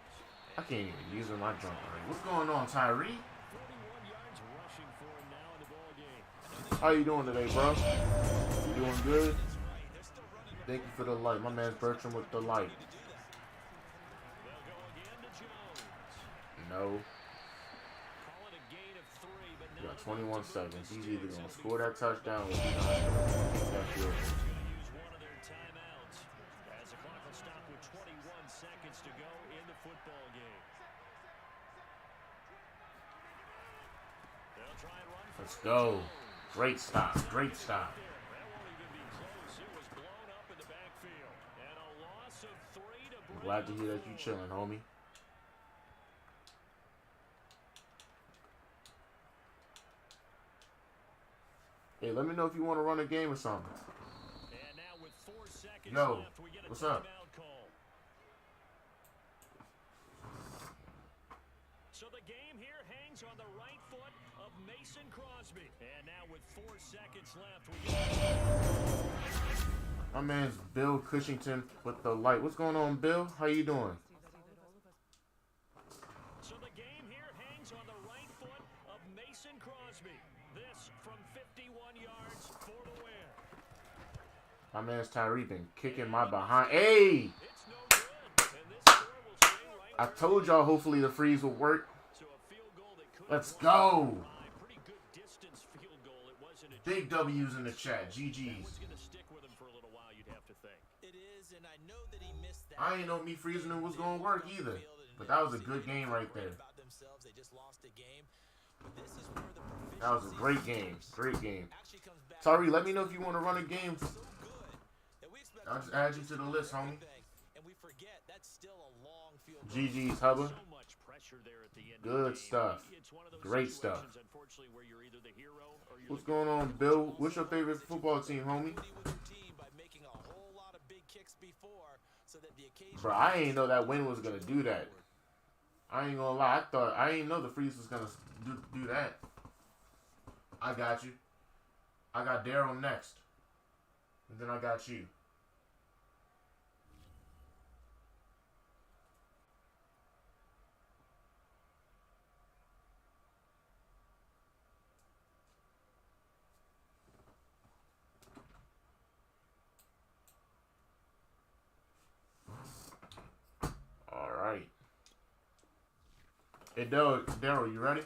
[SPEAKER 1] I can't even use my jump right. What's going on, Tyree?
[SPEAKER 2] 41 yards rushing for him now in the ball game.
[SPEAKER 1] How you doing today, bro? You doing good? Thank you for the light. My man's Bertram with the light.
[SPEAKER 2] They'll go again to Jones.
[SPEAKER 1] No.
[SPEAKER 2] Call it a gain of 3, but
[SPEAKER 1] We
[SPEAKER 2] now
[SPEAKER 1] got 21 seconds. He's either going to score that touchdown or he's not going to get that field.
[SPEAKER 2] going to use one of their timeouts as the clock will stop with 21 seconds to go in the football game. They'll try and run for
[SPEAKER 1] Let's go. Great stop. Great stop.
[SPEAKER 2] that won't even be close. It was blown up in the backfield. And a loss of 3 to
[SPEAKER 1] I'm
[SPEAKER 2] bring
[SPEAKER 1] glad to
[SPEAKER 2] up
[SPEAKER 1] hear that you chilling, homie. Hey, let me know if you want to run a game or something.
[SPEAKER 2] And now with 4 seconds
[SPEAKER 1] Yo,
[SPEAKER 2] left, we get a
[SPEAKER 1] what's up?
[SPEAKER 2] timeout call. hangs on the right foot of Mason Crosby. And now with 4 seconds left,
[SPEAKER 1] my man's Bill Cushington with the light. What's going on, Bill? How you doing?
[SPEAKER 2] So the game here hangs on the right foot of Mason Crosby. This from 51 yards for the win.
[SPEAKER 1] My man's Tyree been kicking my behind. Hey!
[SPEAKER 2] It's no good. And this score will stay right
[SPEAKER 1] I
[SPEAKER 2] where
[SPEAKER 1] told y'all hopefully the freeze will work.
[SPEAKER 2] So a field goal that could
[SPEAKER 1] Let's
[SPEAKER 2] have
[SPEAKER 1] go!
[SPEAKER 2] pretty good distance field goal. It wasn't a
[SPEAKER 1] Big W's in the chat. GG's.
[SPEAKER 2] It's going to stick with him for a little while, you'd have to think.
[SPEAKER 3] It is, and I know that he missed that.
[SPEAKER 1] I ain't know me freezing it was going to work either. But that was a good game right there.
[SPEAKER 3] About themselves, they just lost a game. But this is where the
[SPEAKER 1] That was a great game.
[SPEAKER 3] proficiency
[SPEAKER 1] Great game.
[SPEAKER 3] actually comes back.
[SPEAKER 1] Tyree, let me know if you want to run a game.
[SPEAKER 3] So good that we expect
[SPEAKER 1] I'll just add you to the list, homie.
[SPEAKER 3] and we forget that's still a long field goal.
[SPEAKER 1] GG's, Hubba.
[SPEAKER 2] So much pressure there at the end
[SPEAKER 1] Good
[SPEAKER 2] of the game.
[SPEAKER 1] stuff.
[SPEAKER 2] It's one of those
[SPEAKER 1] Great stuff.
[SPEAKER 2] situations, unfortunately, where you're either the hero or you're
[SPEAKER 1] What's going on, Bill? What's your favorite football team, homie?
[SPEAKER 3] With your team by making a whole lot of big kicks before, so that the occasion.
[SPEAKER 1] Bro, I ain't know that wind was going to do that. I ain't gonna lie. I ain't know the freeze was gonna do that. I got you. I got Daryl next, and then I got you. All right. Hey, Daryl, you ready?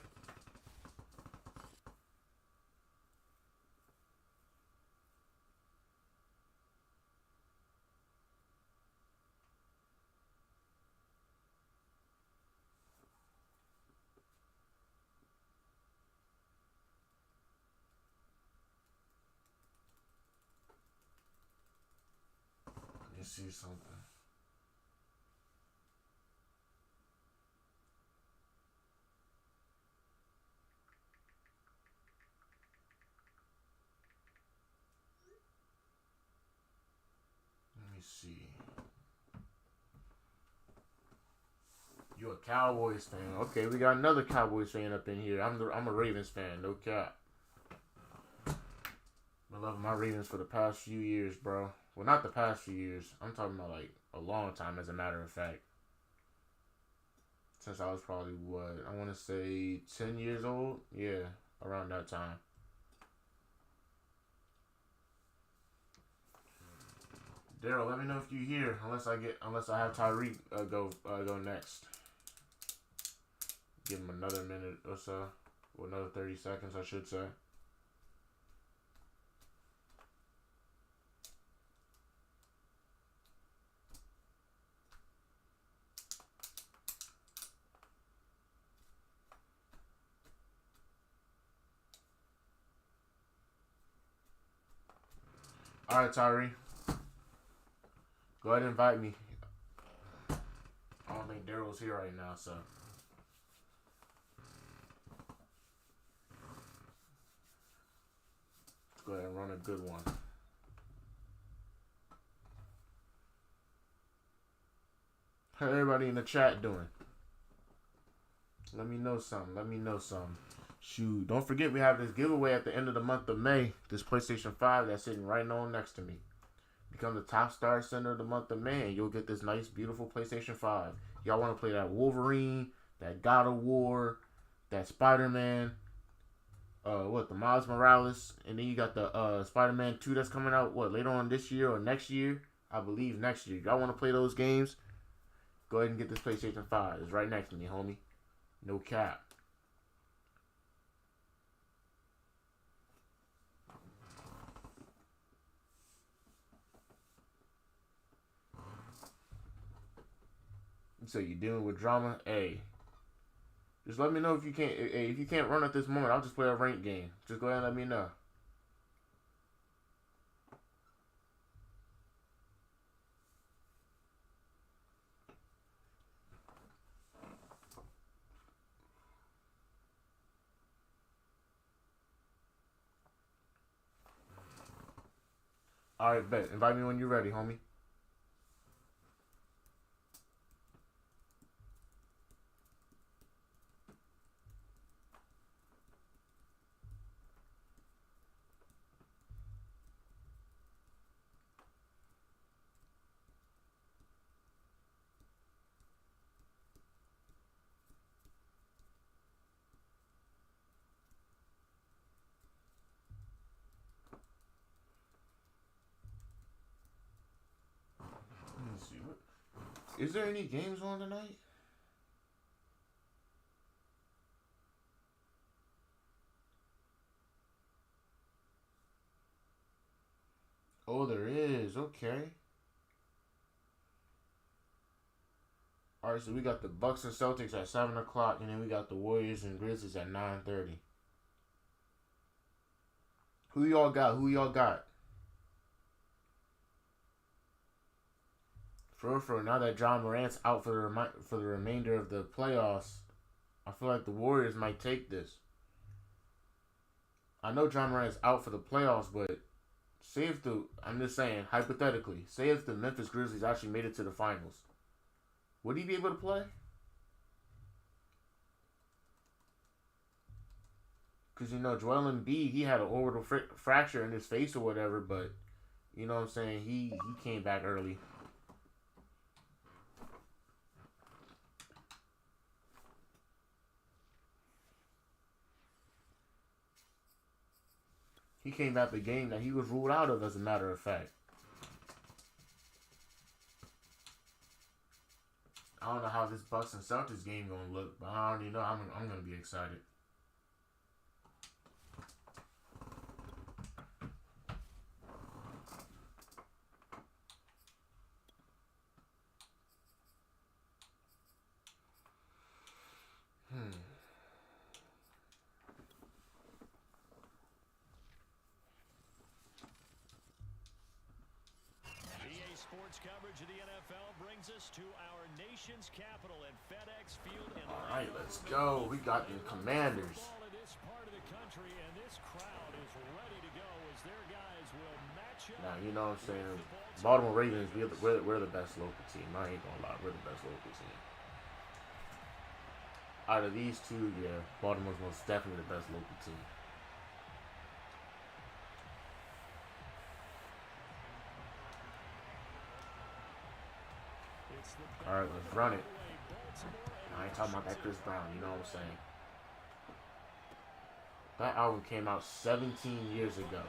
[SPEAKER 1] Let me see something. Let me see. You a Cowboys fan? Okay, we got another Cowboys fan up in here. I'm a Ravens fan, no cap. I love my Ravens for the past few years, bro. Well, not the past few years. I'm talking about like a long time, as a matter of fact. Since I was probably what, I want to say 10 years old. Yeah, around that time. Daryl, let me know if you here. Unless I have Tyreek go next. Give him another minute or so, or another 30 seconds, I should say. All right, Tyree. Go ahead and invite me. I don't think Daryl's here right now, so. Let's go ahead and run a good one. How everybody in the chat doing? Let me know something. Let me know something. Shoot, don't forget we have this giveaway at the end of the month of May. This PlayStation 5 that's sitting right on next to me. Become the top star center of the month of May, and you'll get this nice, beautiful PlayStation 5. Y'all want to play that Wolverine, that God of War, that Spider-Man, the Miles Morales, and then you got the Spider-Man 2 that's coming out, later on this year or next year? I believe next year. Y'all want to play those games? Go ahead and get this PlayStation 5. It's right next to me, homie. No cap. So you dealing with drama? Hey, just let me know if you can't. Hey, if you can't run at this moment, I'll just play a ranked game. Just go ahead and let me know. All right, bet. Invite me when you're ready, homie. Is there any games on tonight? Oh, there is. Okay. All right, so we got the Bucks and Celtics at 7 o'clock, and then we got the Warriors and Grizzlies at 9:30. Who y'all got? Who y'all got? For now that John Morant's out for the remainder of the playoffs, I feel like the Warriors might take this. I know John Morant's out for the playoffs, but say if I'm just saying, hypothetically, say if the Memphis Grizzlies actually made it to the finals, would he be able to play? Because, Joel Embiid, he had an orbital fracture in his face or whatever, but, you know what I'm saying, he came back early. He came back the game that he was ruled out of, as a matter of fact. I don't know how this Bucks and Celtics game gonna look, but I already know I'm gonna be excited.
[SPEAKER 2] Sports coverage of the NFL brings us to our nation's capital at FedEx Field in
[SPEAKER 1] All right, let's go. We got the Commanders.
[SPEAKER 2] in this part of the country, and this crowd is ready to go as their guys will match up.
[SPEAKER 1] Now, you know what I'm saying? Baltimore Ravens, we're the best local team. I ain't gonna lie, we're the best local team. Out of these two, yeah, Baltimore's most definitely the best local team. All right, let's run it. I ain't talking about that Chris Brown, you know what I'm saying? That album came out 17 years ago.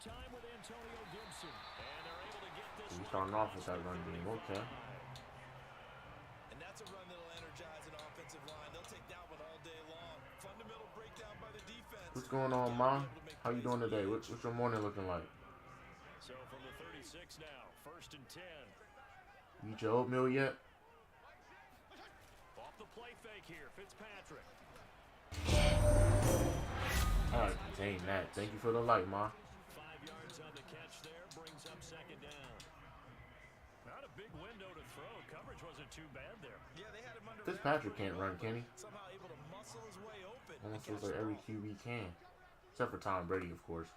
[SPEAKER 2] Time with Antonio Gibson, and they're able to get this.
[SPEAKER 1] He's starting off with that run game, okay.
[SPEAKER 3] And that's a run that'll energize an offensive line. They'll take that one all day long. Fundamental breakdown by the defense.
[SPEAKER 1] What's going on, Ma? How you doing today? What's your morning looking like?
[SPEAKER 2] So from the 36 now, 1st and 10.
[SPEAKER 1] You eat your oatmeal yet?
[SPEAKER 2] Off the play fake here, Fitzpatrick.
[SPEAKER 1] Alright, contain that. Thank you for the light, Ma.
[SPEAKER 2] 5 yards on the catch there, brings up 2nd down. Not a big window to throw. Coverage wasn't too bad there.
[SPEAKER 3] Yeah, they had him under
[SPEAKER 1] Fitzpatrick can't run, can he?
[SPEAKER 3] somehow able to muscle his way open.
[SPEAKER 1] Almost looks like every QB can. Except for Tom Brady, of course.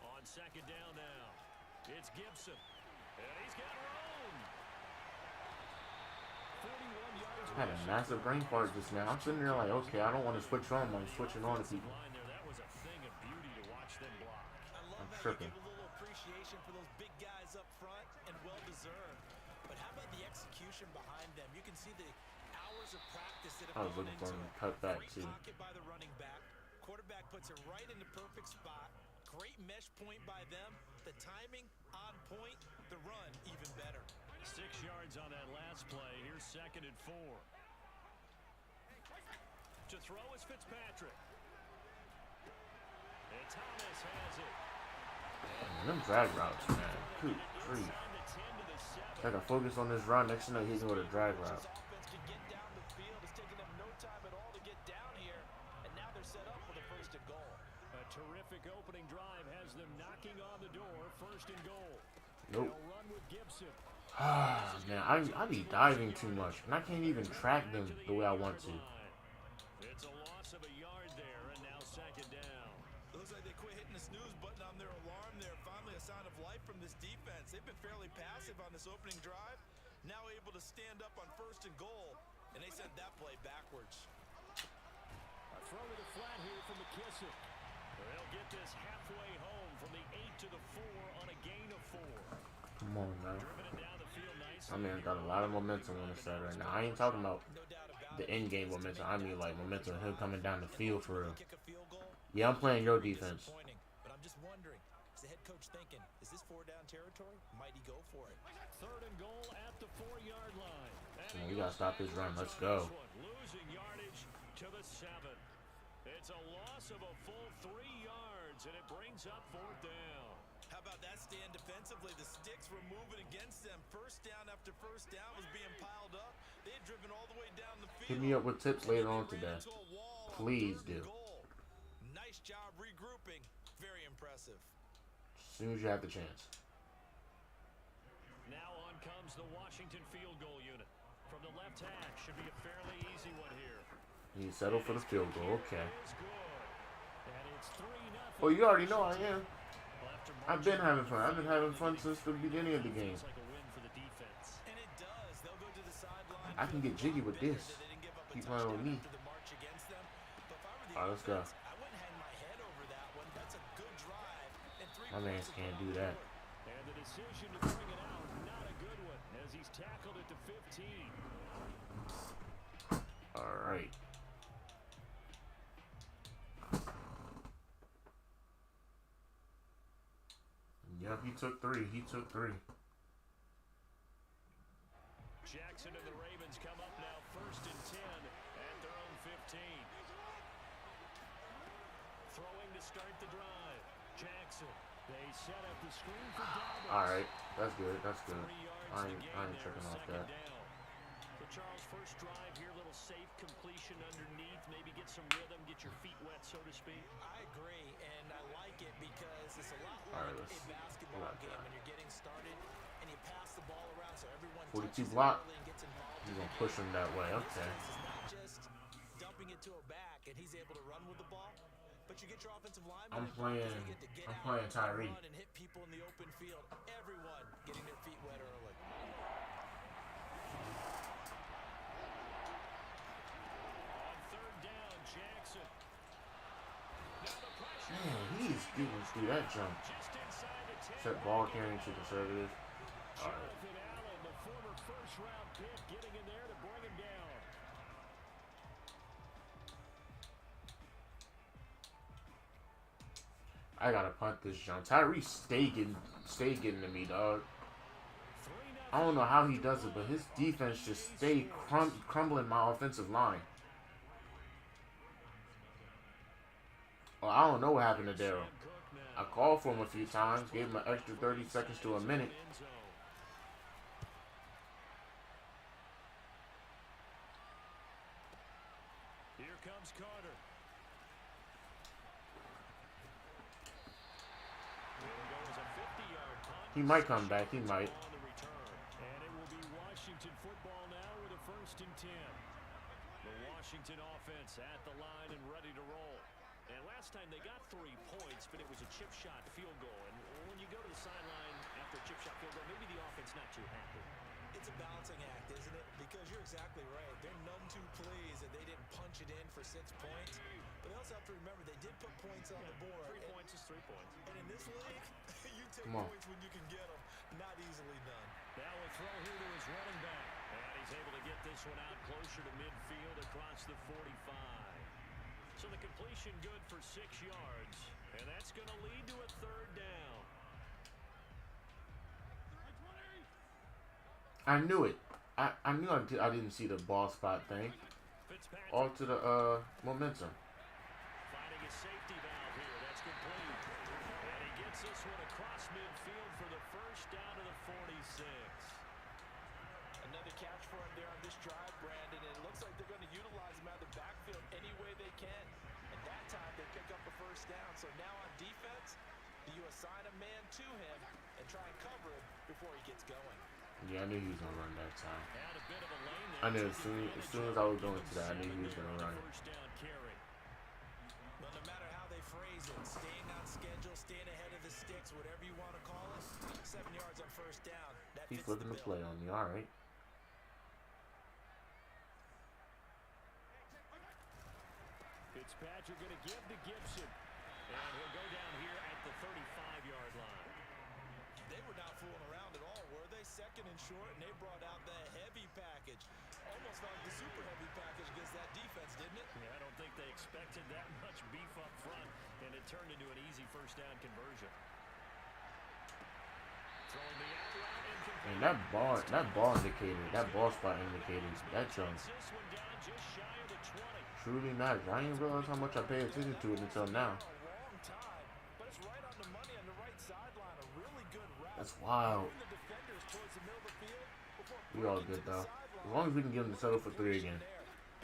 [SPEAKER 2] On 2nd down now, it's Gibson. And he's got room. 41 yards.
[SPEAKER 1] I had a massive brain fart just now. I'm sitting there like, okay, I don't want to switch on. I'm switching on to people.
[SPEAKER 2] That was a thing of beauty to watch them block.
[SPEAKER 3] I love how
[SPEAKER 1] tripping.
[SPEAKER 3] you give a little appreciation for those big guys up front, and well-deserved. But how about the execution behind them? You can see the hours of practice that
[SPEAKER 1] I
[SPEAKER 3] have
[SPEAKER 1] was
[SPEAKER 3] gone
[SPEAKER 1] looking for
[SPEAKER 3] into
[SPEAKER 1] him
[SPEAKER 3] it.
[SPEAKER 1] to cut back,
[SPEAKER 3] Great
[SPEAKER 1] too.
[SPEAKER 3] pocket by the running back. Quarterback puts it right in the perfect spot. Great mesh point by them. The timing on point. The run even better.
[SPEAKER 2] 6 yards on that last play. Here's 2nd and 4. To throw is Fitzpatrick. And Thomas has it.
[SPEAKER 1] Man, them drag routes, man. Good grief. I gotta focus on this run. Next thing I know, he's going to drag route.
[SPEAKER 3] This offense can get down the field. It's taken them no time at all to get down here. And now they're set up for the 1st and goal.
[SPEAKER 2] A terrific opening drive has them knocking on the door. 1st and goal.
[SPEAKER 1] Nope.
[SPEAKER 2] They'll run with Gibson.
[SPEAKER 1] Man, I be diving too much, and I can't even track them the way I want to.
[SPEAKER 2] It's a loss of a yard there, and now 2nd down.
[SPEAKER 3] Looks like they quit hitting the snooze button on their alarm there. Finally a sign of life from this defense. They've been fairly passive on this opening drive. Now able to stand up on 1st and goal. And they sent that play backwards.
[SPEAKER 2] A throw to the flat here from McKissick. They'll get this halfway home from the 8 to the 4 on a gain of 4.
[SPEAKER 1] Come on, man.
[SPEAKER 2] Driven it down the field nicely.
[SPEAKER 1] I mean, got a lot of momentum on the side right now. I ain't talking about the in-game momentum. I mean, like, momentum of him coming down the field for real. Yeah, I'm playing your defense.
[SPEAKER 3] But I'm just wondering, is the head coach thinking, is this 4-down territory? Might he go for it?
[SPEAKER 2] 3rd and goal at the 4-yard line.
[SPEAKER 1] Man, we gotta stop this run. Let's go.
[SPEAKER 2] Losing yardage to the 7. It's a loss of a full 3 yards, and it brings up 4th down.
[SPEAKER 3] How about that stand defensively? The sticks were moving against them. First down after first down was being piled up. They had driven all the way down the field.
[SPEAKER 1] Hit me up with tips later on today. Please do.
[SPEAKER 3] Nice job regrouping. Very impressive.
[SPEAKER 1] As soon as you have the chance.
[SPEAKER 2] Now on comes the Washington field goal unit. From the left hash, should be a fairly easy one here.
[SPEAKER 1] He settled for the field goal. Okay.
[SPEAKER 2] It's good. And it's 3-0.
[SPEAKER 1] Well, you already know I am. I've been having fun. I've been having fun since the beginning of the game.
[SPEAKER 2] Feels like a win for the defense.
[SPEAKER 3] And it does. They'll go to the sideline.
[SPEAKER 1] I can get jiggy with this. Keep playing with me. Alright, let's go.
[SPEAKER 3] I wouldn't hang my head over that one. That's a good drive. And 3
[SPEAKER 1] My man
[SPEAKER 3] points
[SPEAKER 1] can't
[SPEAKER 3] above
[SPEAKER 1] do
[SPEAKER 3] the
[SPEAKER 1] that.
[SPEAKER 3] board.
[SPEAKER 2] And the decision to bring it out, not a good one, as he's tackled it to 15.
[SPEAKER 1] Alright. Yep, he took 3. He took 3.
[SPEAKER 2] Jackson and the Ravens come up now 1st and 10 at their own 15. Throwing to start the drive. Jackson. They set up the screen for Dallas.
[SPEAKER 1] Alright, that's good. That's good.
[SPEAKER 2] 3 yards
[SPEAKER 1] I
[SPEAKER 2] to
[SPEAKER 1] ain't
[SPEAKER 2] gain
[SPEAKER 1] checking
[SPEAKER 2] there,
[SPEAKER 1] off
[SPEAKER 2] 2nd
[SPEAKER 1] that.
[SPEAKER 2] down. So Charles, first drive here, little safe completion underneath. Maybe get some rhythm, get your feet wet, so to speak.
[SPEAKER 3] I agree, and I like it because it's a lot
[SPEAKER 1] Alright,
[SPEAKER 3] like
[SPEAKER 1] let's
[SPEAKER 3] a basketball
[SPEAKER 1] like
[SPEAKER 3] game
[SPEAKER 1] that.
[SPEAKER 3] when you're getting started and you pass the ball around so everyone
[SPEAKER 1] 42
[SPEAKER 3] touches it
[SPEAKER 1] block.
[SPEAKER 3] early and gets involved.
[SPEAKER 1] He's gonna push him that way. Okay.
[SPEAKER 3] This is not just dumping it to a back and he's able to run with the ball, but you get your offensive linemen.
[SPEAKER 1] I'm
[SPEAKER 3] involved
[SPEAKER 1] playing-
[SPEAKER 3] as they get to get
[SPEAKER 1] I'm
[SPEAKER 3] out
[SPEAKER 1] playing
[SPEAKER 3] and
[SPEAKER 1] Tyree.
[SPEAKER 3] run and hit people in the open field. Everyone getting their feet wet early.
[SPEAKER 2] On 3rd down, Jackson. Now the pressure.
[SPEAKER 1] Man, he's getting through that jump.
[SPEAKER 2] Just inside the 10.
[SPEAKER 1] Set ball carrying to conservative. Alright.
[SPEAKER 2] Jonathan Allen, the former first-round pick, getting in there to bring him down.
[SPEAKER 1] I gotta punt this jump. Tyree stay getting to me, dog.
[SPEAKER 2] 3-0.
[SPEAKER 1] I don't know how he does it, but his defense just stay crumbling my offensive line. Well, I don't know what happened to Darryl. I called for him a few times, gave him an extra 30 seconds to a minute.
[SPEAKER 2] Here comes Carter. There goes a 50-yard punt.
[SPEAKER 1] He might come back. He might.
[SPEAKER 2] On the return. And it will be Washington football now with a 1st and 10. The Washington offense at the line and ready to roll. And last time they got 3 points, but it was a chip shot field goal. And when you go to the sideline after a chip shot field goal, maybe the offense not too happy.
[SPEAKER 3] It's a balancing act, isn't it? Because you're exactly right. They're none too pleased that they didn't punch it in for 6 points. But they also have to remember they did put points on the board.
[SPEAKER 2] 3 points is 3 points.
[SPEAKER 3] And in this league, you take
[SPEAKER 1] Come on.
[SPEAKER 3] points when you can get them. Not easily done.
[SPEAKER 2] Now a throw here to his running back. And he's able to get this one out closer to midfield across the 45. So the completion good for 6 yards. And that's going to lead to a 3rd down.
[SPEAKER 1] I knew it. I knew I didn't see the ball spot thing.
[SPEAKER 2] Fitzpatrick
[SPEAKER 1] All to the momentum.
[SPEAKER 2] finding a safety valve here. That's complete. And he gets this one across midfield for the 1st down to the 46.
[SPEAKER 3] Another catch for him there on this drive, Brandon. And it looks like they're going to utilize him out of the backfield any way they can. And that time they pick up the 1st down. So now on defense, do you assign a man to him and try and cover him before he gets going?
[SPEAKER 1] Yeah, I knew he was gonna run that time.
[SPEAKER 2] Out a bit of a lane there.
[SPEAKER 1] I knew as soon as I was going to that, I knew he was gonna run it.
[SPEAKER 2] 1st down carry.
[SPEAKER 3] Well, no matter how they phrase it, staying on schedule, staying ahead of the sticks, whatever you want to call it, 7 yards on 1st down. That
[SPEAKER 1] He's
[SPEAKER 3] fits
[SPEAKER 1] flipping the
[SPEAKER 3] bill.
[SPEAKER 1] play on me. All right.
[SPEAKER 2] Fitzpatrick going to give to Gibson. And he'll go down here at the 35-yard line.
[SPEAKER 3] They were not fooling around at all, were they? Second and short, and they brought out the heavy package. Almost felt like the super heavy package against that defense, didn't it?
[SPEAKER 2] Yeah, I don't think they expected that much beef up front, and it turned into an easy first down conversion. Throwing the out route incomplete.
[SPEAKER 1] And that ball indicator, that ball spot indicator, that jump.
[SPEAKER 2] This one down just shy of the 20.
[SPEAKER 1] Truly nice. I didn't realize how much I paid attention to it until now.
[SPEAKER 3] A long time, but it's right on the money on the right sideline. A really good route.
[SPEAKER 1] That's wild.
[SPEAKER 3] Moving the defenders towards the middle of the field before
[SPEAKER 1] We all
[SPEAKER 3] breaking
[SPEAKER 1] good
[SPEAKER 3] to the
[SPEAKER 1] though.
[SPEAKER 3] sideline.
[SPEAKER 1] As long as we can get him to settle for 3 again.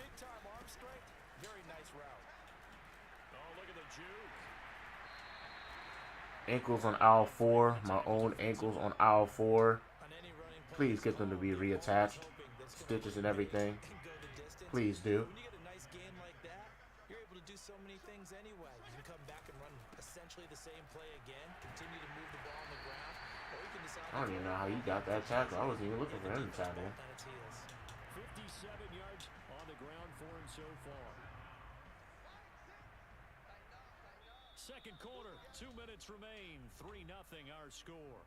[SPEAKER 3] Big time arm strength. Very nice route.
[SPEAKER 2] Oh, look at the juke.
[SPEAKER 1] Ankles on aisle 4. My own ankles on aisle 4.
[SPEAKER 3] On any running play,
[SPEAKER 1] Please get them to be reattached. Stitches and everything.
[SPEAKER 3] can go the distance.
[SPEAKER 1] Please do.
[SPEAKER 3] When you get a nice game like that, you're able to do so many things anyway. You can come back and run essentially the same play again, continue to move the ball on the ground, or you can decide
[SPEAKER 1] I don't even know how you got that tackle. I wasn't even looking for him to tackle.
[SPEAKER 3] on its heels.
[SPEAKER 2] 57 yards on the ground for him so far. Second quarter, 2 minutes remain. 3-0 our score.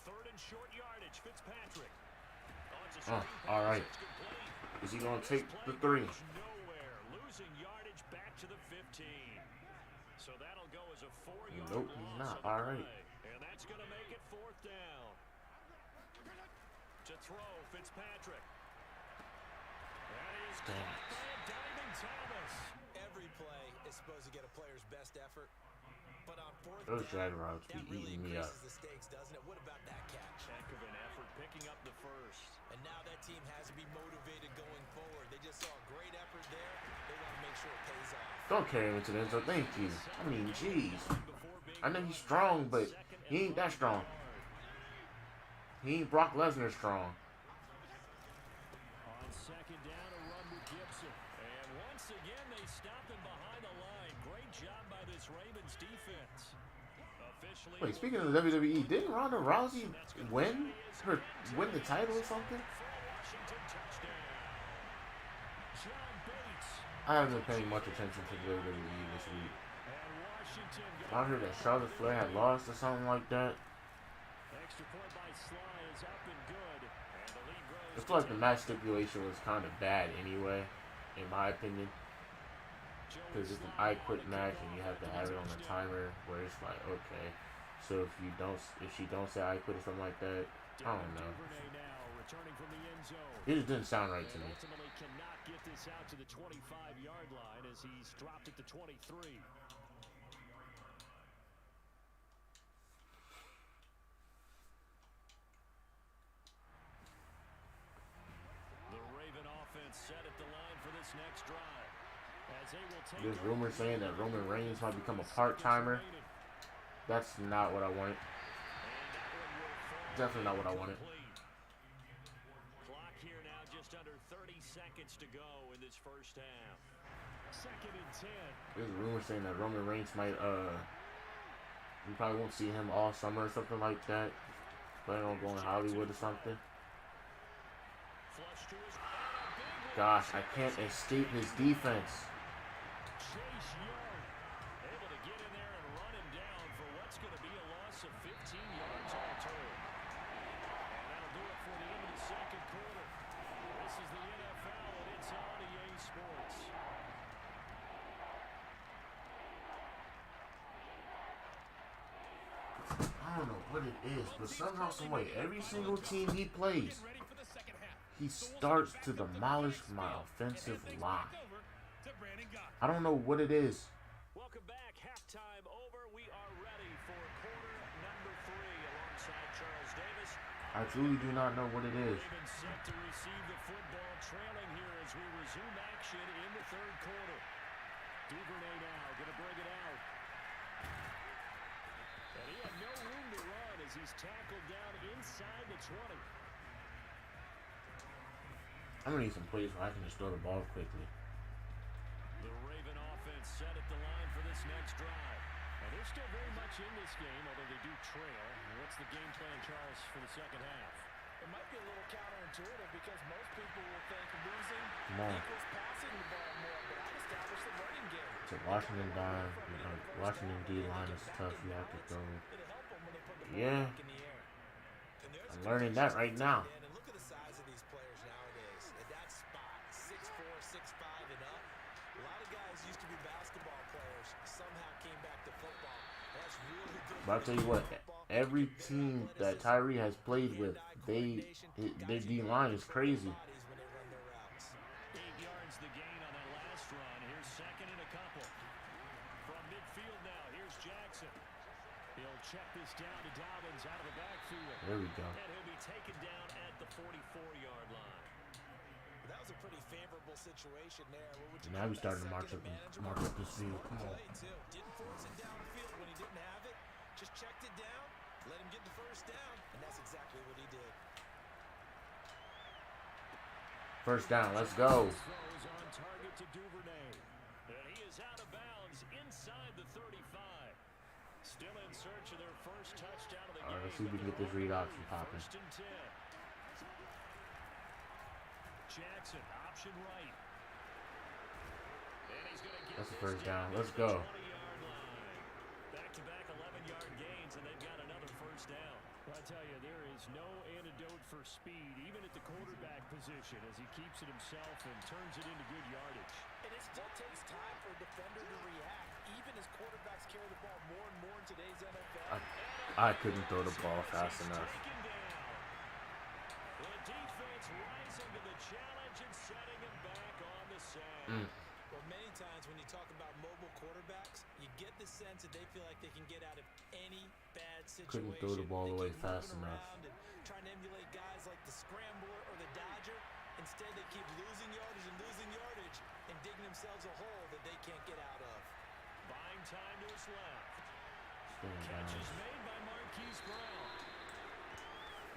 [SPEAKER 2] Third and short yardage, Fitzpatrick. Oh, it's a screen pass.
[SPEAKER 1] All right.
[SPEAKER 2] It's complete.
[SPEAKER 1] Is he going to take
[SPEAKER 2] This
[SPEAKER 1] the
[SPEAKER 2] play
[SPEAKER 1] 3?
[SPEAKER 2] goes nowhere, losing yardage back to the 15. So that'll go as a 4-yard
[SPEAKER 1] Nope, he's
[SPEAKER 2] loss
[SPEAKER 1] not.
[SPEAKER 2] on the
[SPEAKER 1] All right.
[SPEAKER 2] play. And that's going to make it 4th down. To throw, Fitzpatrick. That is
[SPEAKER 1] Damn
[SPEAKER 2] caught
[SPEAKER 1] it.
[SPEAKER 2] by a diving Thomas.
[SPEAKER 3] Every play is supposed to get a player's best effort, but on 4th
[SPEAKER 1] Those
[SPEAKER 3] down,
[SPEAKER 1] drag routes be
[SPEAKER 3] that really
[SPEAKER 1] eating me up.
[SPEAKER 3] increases the stakes, doesn't it? What about that catch?
[SPEAKER 2] Heck of an effort picking up the first.
[SPEAKER 3] And now that team has to be motivated going forward. They just saw a great effort there. They want to make sure it pays off.
[SPEAKER 1] Don't carry him into the end zone. Thank you. I mean, jeez. I know he's strong, but he ain't that strong. He ain't Brock Lesnar strong.
[SPEAKER 2] On second down, a run with Gibson. And once again, they stop him behind the line. Great job by this Ravens defense. Officially,
[SPEAKER 1] Wait, speaking of the WWE, didn't Ronda Rousey win the title or something?
[SPEAKER 2] for a Washington touchdown. John Bates.
[SPEAKER 1] I haven't been paying much attention to the WWE this week.
[SPEAKER 2] And Washington
[SPEAKER 1] I heard that Charlotte Flair had lost or something like that.
[SPEAKER 2] extra point by Sly is up and good. And the lead
[SPEAKER 1] I
[SPEAKER 2] grows
[SPEAKER 1] feel like the match stipulation was kind of bad anyway, in my opinion. Because it's an I Quit match and you have to have it on a timer where it's like, okay, so if she don't say I quit or something like that, I don't know.
[SPEAKER 2] now returning from the end zone.
[SPEAKER 1] It just didn't sound right to me.
[SPEAKER 2] Ultimately cannot get this out to the 25-yard line as he's dropped at the 23. The Raven offense set at the line for this next drive. As they will take
[SPEAKER 1] There's rumors saying that Roman Reigns might become a part-timer. That's not what I wanted. Definitely not what I wanted.
[SPEAKER 2] Clock here now just under 30 seconds to go in this first half. Second and 10.
[SPEAKER 1] There's rumors saying that Roman Reigns might, we probably won't see him all summer or something like that. Planning on going to Hollywood or something.
[SPEAKER 2] Flush to his and a big one.
[SPEAKER 1] Gosh, I can't escape his defense.
[SPEAKER 2] Chase Young able to get in there and run him down for what's going to be a loss of 15 yards all told. And that'll do it for the end of the second quarter. This is the NFL and it's on EA Sports.
[SPEAKER 1] I don't know what it is, but somehow, someway, every single team he plays,
[SPEAKER 4] Ready for the second half.
[SPEAKER 1] he starts to demolish my offensive line.
[SPEAKER 4] Over to Brandon Gott.
[SPEAKER 1] I don't know what it is.
[SPEAKER 2] Welcome back. Halftime over. We are ready for quarter number 3 alongside Charles Davis.
[SPEAKER 1] I truly do not know what it is.
[SPEAKER 2] Ravens set to receive the football, trailing here as we resume action in the third quarter. Duvernay now going to bring it out. And he had no room to run as he's tackled down inside the 20.
[SPEAKER 1] I'm gonna need some plays where I can just throw the ball quickly.
[SPEAKER 2] The Raven offense set at the line for this next drive. And this they're still very much in this game, although they do trail. What's the game plan, Charles, for the second half?
[SPEAKER 3] It might be a little counterintuitive because most people will think losing equals passing the ball more, but I'd establish the running game.
[SPEAKER 1] So Washington Washington D line is tough. You have to throw.
[SPEAKER 3] It'll help them when they put the ball
[SPEAKER 1] Yeah,
[SPEAKER 3] back in the air. And there's
[SPEAKER 1] I'm
[SPEAKER 3] a
[SPEAKER 1] learning that right now.
[SPEAKER 3] And look at the size of these players nowadays. At that spot, 6'4", 6'5", and up. A lot of guys used to be basketball players, somehow came back to football. That's really good.
[SPEAKER 1] But I'll tell you what, every team that Tyree has played with, their D line is crazy.
[SPEAKER 2] 8 yards the gain on that last run. Here's second and a couple. From midfield now, here's Jackson. He'll check this down to Dobbins out of the backfield.
[SPEAKER 1] There we go.
[SPEAKER 2] And he'll be taken down at the 44-yard line.
[SPEAKER 3] That was a pretty favorable situation there.
[SPEAKER 1] Now we started to march up this field. Come on.
[SPEAKER 3] Didn't force it downfield when he didn't have it. Just checked it down, let him get the first down, and that's exactly what he did.
[SPEAKER 1] First down, let's go.
[SPEAKER 2] Throws on target to Duvernay. And he is out of bounds inside the 35. Still in search of their first touchdown of the game.
[SPEAKER 1] All right, let's see if we can get this read option popping.
[SPEAKER 2] First and 10. Jackson, option right. And he's going to get
[SPEAKER 1] That's the
[SPEAKER 2] this
[SPEAKER 1] first down.
[SPEAKER 2] down
[SPEAKER 1] Let's
[SPEAKER 2] at the
[SPEAKER 1] go.
[SPEAKER 2] 20-yard line. Back-to-back 11-yard gains, and they've got another first down. I tell you, there is no antidote for speed, even at the quarterback position, as he keeps it himself and turns it into good yardage.
[SPEAKER 3] And it still takes time for a defender to react, even as quarterbacks carry the ball more and more in today's NFL.
[SPEAKER 1] I couldn't throw the ball fast enough.
[SPEAKER 2] The defense rising to the challenge and setting him back on the sand.
[SPEAKER 3] Well, many times when you talk about mobile quarterbacks, you get the sense that they feel like they can get out of any bad situation.
[SPEAKER 1] Couldn't throw the ball away fast enough.
[SPEAKER 3] And trying to emulate guys like the Scrambler or the Dodger. Instead, they keep losing yardage and digging themselves a hole that they can't get out of.
[SPEAKER 2] Buying time to his left.
[SPEAKER 1] Catch
[SPEAKER 2] is made by Marquise Brown.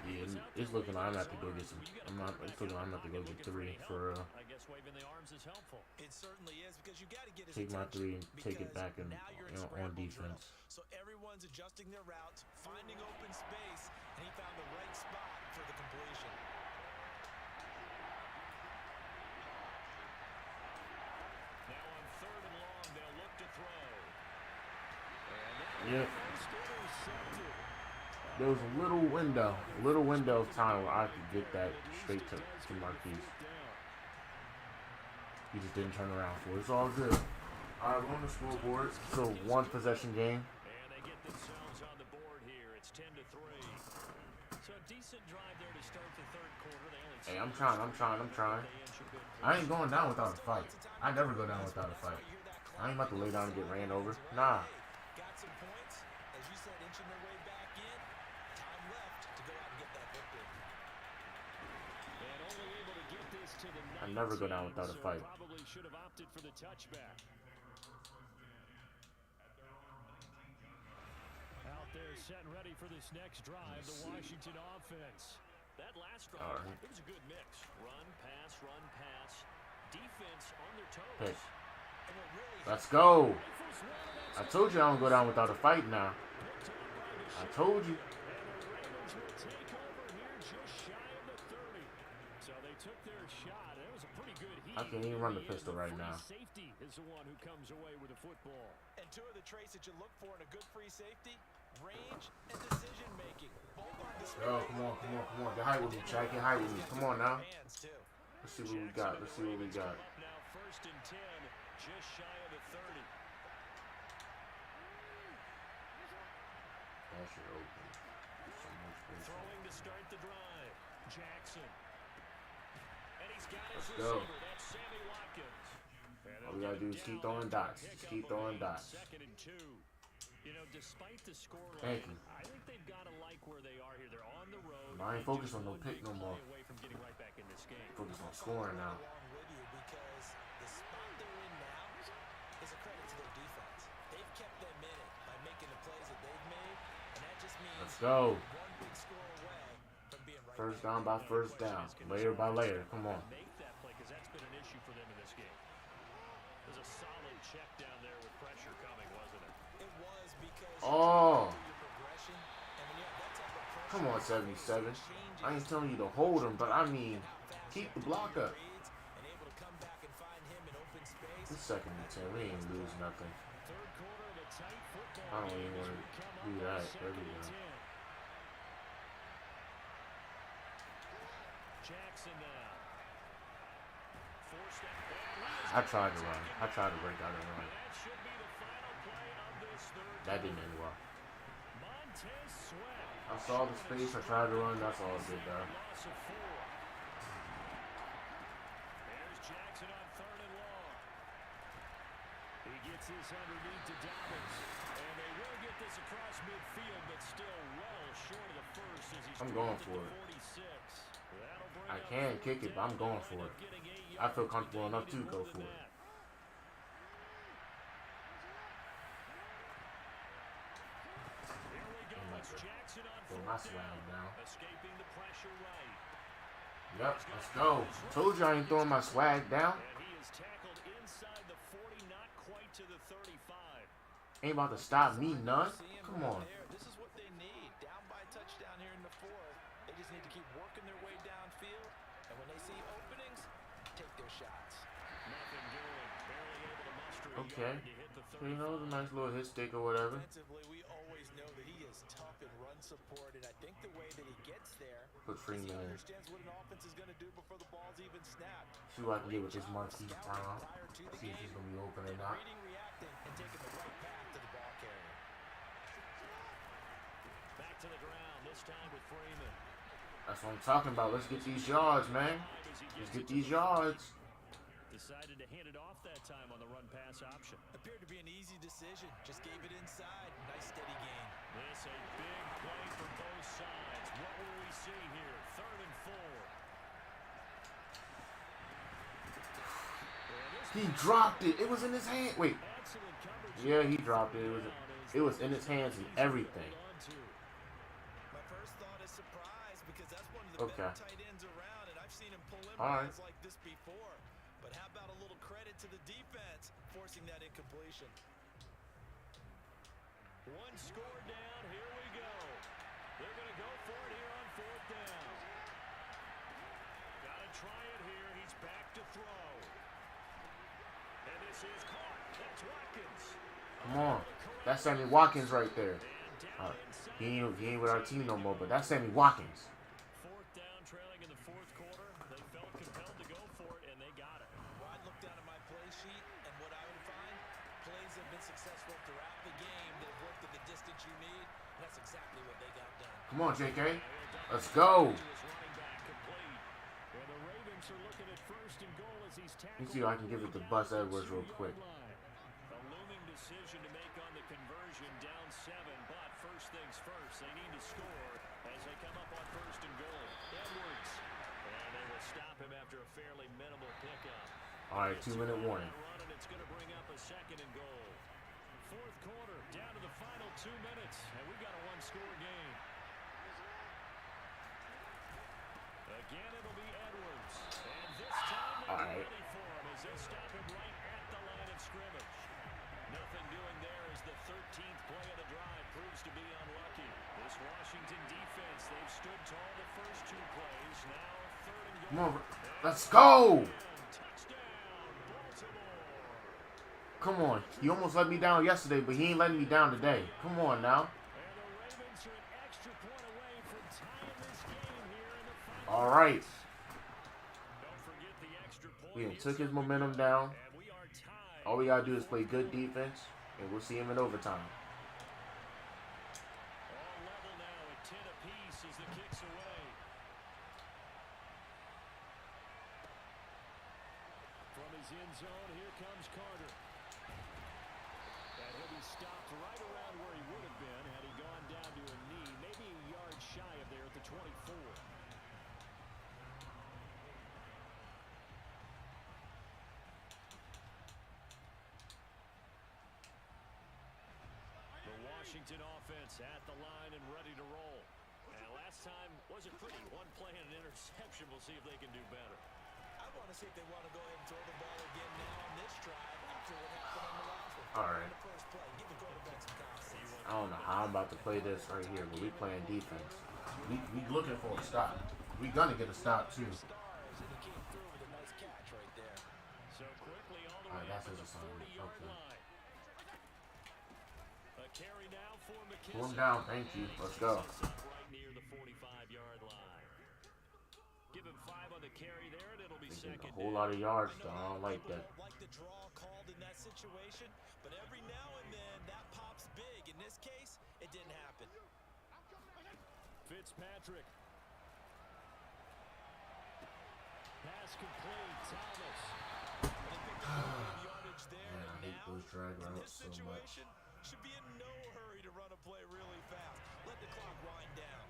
[SPEAKER 1] Yeah, it's looking like I'm gonna have to go get some. It's looking like I'm gonna have to go get 3 for real.
[SPEAKER 2] I guess waving the arms is helpful.
[SPEAKER 3] It certainly is because you got to get his
[SPEAKER 1] Take my 3 and
[SPEAKER 3] attention
[SPEAKER 1] take it back
[SPEAKER 3] because
[SPEAKER 1] and
[SPEAKER 3] now you're in
[SPEAKER 1] on
[SPEAKER 3] scramble
[SPEAKER 1] defense.
[SPEAKER 3] drill. So everyone's adjusting their routes, finding open space, and he found the right spot for the completion.
[SPEAKER 2] Now on 3rd and long, they'll look to throw.
[SPEAKER 1] Yep. There was a little window of time where I could get that straight to Marquise. He just didn't turn around for it. It's all good. All right, we're on the scoreboard. It's a 1 possession game.
[SPEAKER 2] And they get themselves on the board here. It's 10-3. So a decent drive there to start the 3rd quarter. They only
[SPEAKER 1] Hey, I'm trying. I ain't going down without a fight. I never go down without a fight. I ain't about to lay down and get ran over. Nah.
[SPEAKER 3] Got some points, as you said, inching their way back in. Time left to go out and get that victory.
[SPEAKER 2] And only able to get this to the 19,
[SPEAKER 1] I never go down without a fight.
[SPEAKER 2] Probably should have opted for the touchback. Out there setting ready for this next drive, the Washington offense. That last drive, it was a good mix. Run, pass, defense on their toes.
[SPEAKER 1] Hey. Let's go. I told you I don't go down without a fight now. I told you. I can't even run the pistol right now.
[SPEAKER 2] Safety is the one who comes away with the football.
[SPEAKER 3] And 2 of the traits that you look for in a good free safety, range and decision making.
[SPEAKER 1] Yo, come on. Get high with me, Chad. Get high with me. Come on now. Let's see what we got.
[SPEAKER 2] Now 1st and 10, just shy of the 30.
[SPEAKER 1] That should open. So much space.
[SPEAKER 2] Throwing to start the drive. Jackson. And he's got his
[SPEAKER 1] Let's go.
[SPEAKER 2] receiver. That's Sammy Watkins.
[SPEAKER 1] All we gotta do is keep throwing dots. Just keep throwing dots.
[SPEAKER 2] 2nd and 2. You know, despite the scoreline,
[SPEAKER 1] Thank you.
[SPEAKER 2] I think they've got to like where they are here. They're on the road.
[SPEAKER 1] I ain't focused on no pick no more.
[SPEAKER 2] Away from getting right back in this game.
[SPEAKER 1] Focus on scoring now.
[SPEAKER 3] Along with you because the spot they're in now is a credit to their defense. They've kept them in it by making the plays that they've made, and that just means
[SPEAKER 1] Let's go.
[SPEAKER 3] 1 big score away from being right
[SPEAKER 1] First
[SPEAKER 3] back.
[SPEAKER 1] down by first down. Layer by layer. Come on.
[SPEAKER 2] Make that play because that's been an issue for them in this game. There's a solid check down there with pressure coming, wasn't it?
[SPEAKER 3] It was because
[SPEAKER 1] 177. I ain't telling you to hold him, but I mean, keep the block up. This second and 10, we ain't lose nothing. I don't even want to do that. There we go. I tried to run. I tried to break out and run. That didn't end well. I saw the space. I tried to run. That's all it did, though.
[SPEAKER 2] Gets this underneath to Dobbins, and they will get this across midfield, but still well short of the first as he's
[SPEAKER 1] I'm going for it. I can kick it, but I'm going for it. I feel comfortable enough to go for it. Throw my swag down. Yep, let's go. Told you I ain't throwing my swag down. Ain't about to stop me none. Come on.
[SPEAKER 3] This is what they need. Down by a touchdown here in the fourth. They just need to keep working their way downfield. And when they see openings, take their shots.
[SPEAKER 2] Nothing doing. Barely able to muster a
[SPEAKER 1] Okay.
[SPEAKER 2] yard to hit the
[SPEAKER 1] So, you know, a nice little hit stick or whatever.
[SPEAKER 3] Defensively, we always know that he is tough in run support, and I think the way that he gets there,
[SPEAKER 1] Put Freeman
[SPEAKER 3] he
[SPEAKER 1] in.
[SPEAKER 3] understands what an offense is going to do before the ball's even snapped.
[SPEAKER 1] See what I can get with this Marquise Brown. See if he's gonna be open or not.
[SPEAKER 3] Reading, reacting, and taking the right path to the ball carrier.
[SPEAKER 2] back to the ground, this time with Freeman.
[SPEAKER 1] That's what I'm talking about. Let's get these yards, man. Let's get these yards.
[SPEAKER 2] Decided to hand it off that time on the run pass option.
[SPEAKER 3] Appeared to be an easy decision. Just gave it inside. Nice steady gain.
[SPEAKER 2] This a big play for both sides. What will we see here? 3rd and 4.
[SPEAKER 1] He dropped it. It was in his hand. Wait. Yeah, he dropped it. It was in his hands and everything.
[SPEAKER 3] My first thought is surprise because that's one of the better tight ends around, and I've seen him pull in balls like this before. But how about a little credit to the defense forcing that incompletion?
[SPEAKER 2] One score down. Here we go. They're going to go for it here on 4th down. Got to try it here. He's back to throw. And this is caught. That's Watkins.
[SPEAKER 1] Come on. That's Sammy Watkins right there. He ain't with our team no more, but that's Sammy Watkins.
[SPEAKER 2] 4th down, trailing in the 4th quarter. They felt compelled to go for it, and they got it.
[SPEAKER 3] Well, I'd look down at my play sheet, and what I would find, plays have been successful throughout the game that have worked at the distance you need, and that's exactly what they got done.
[SPEAKER 1] Come on, JK. Let's go. Let me see if I can give it to Bus Edwards real quick.
[SPEAKER 2] A looming decision to make on the conversion, down 7, but first things first, they need to score as they come up on 1st and goal. Edwards, and they will stop him after a fairly minimal pickup.
[SPEAKER 1] All right, 2-minute warning.
[SPEAKER 2] It's going to bring up a 2nd and goal. 4th quarter, down to the final 2 minutes, and we've got a 1-score game. Again, it'll be Edwards, and this time they're ready for him as they stop him right at the line of scrimmage. Nothing doing there as the 13th play of the drive proves to be unlucky. This Washington defense, they've stood tall the first 2 plays. Now 3rd and goal.
[SPEAKER 1] Come on, let's go. Come on. He almost let me down yesterday, but he ain't letting me down today. Come on now. All right. We took his momentum down. All we got to do is play good defense, and we'll see him in overtime.
[SPEAKER 2] All level now at 10 apiece as the kicks away. From his end zone, here comes Carter. And he'll be stopped right around where he would have been had he gone down to a knee, maybe a yard shy of there at the 24. Washington offense at the line and ready to roll. And last time wasn't pretty. 1 play and an interception. We'll see if they can do better.
[SPEAKER 3] I want to see if they want to go ahead and throw the ball again now on this drive after what happened on the last one.
[SPEAKER 1] All right.
[SPEAKER 3] The first play, give the quarterback some confidence.
[SPEAKER 1] I don't know how I'm about to play this right here, but we playing defense. We looking for a stop. We gonna get a stop too. Alright, that's his assignment. Okay. Pull him down, thank you. Let's go.
[SPEAKER 2] Right near the 45-yard line. Give him 5 on the carry there, and it'll be second.
[SPEAKER 1] A whole lot of yards, though. I don't like that.
[SPEAKER 3] Like the draw called in that situation, but every now and then that pops big. In this case, it didn't happen.
[SPEAKER 2] Fitzpatrick. Pass complete. Thomas.
[SPEAKER 3] Yardage there.
[SPEAKER 1] Man, I hate those drag routes so much.
[SPEAKER 3] Should be in no hurry to run a play really fast. Let the clock wind down.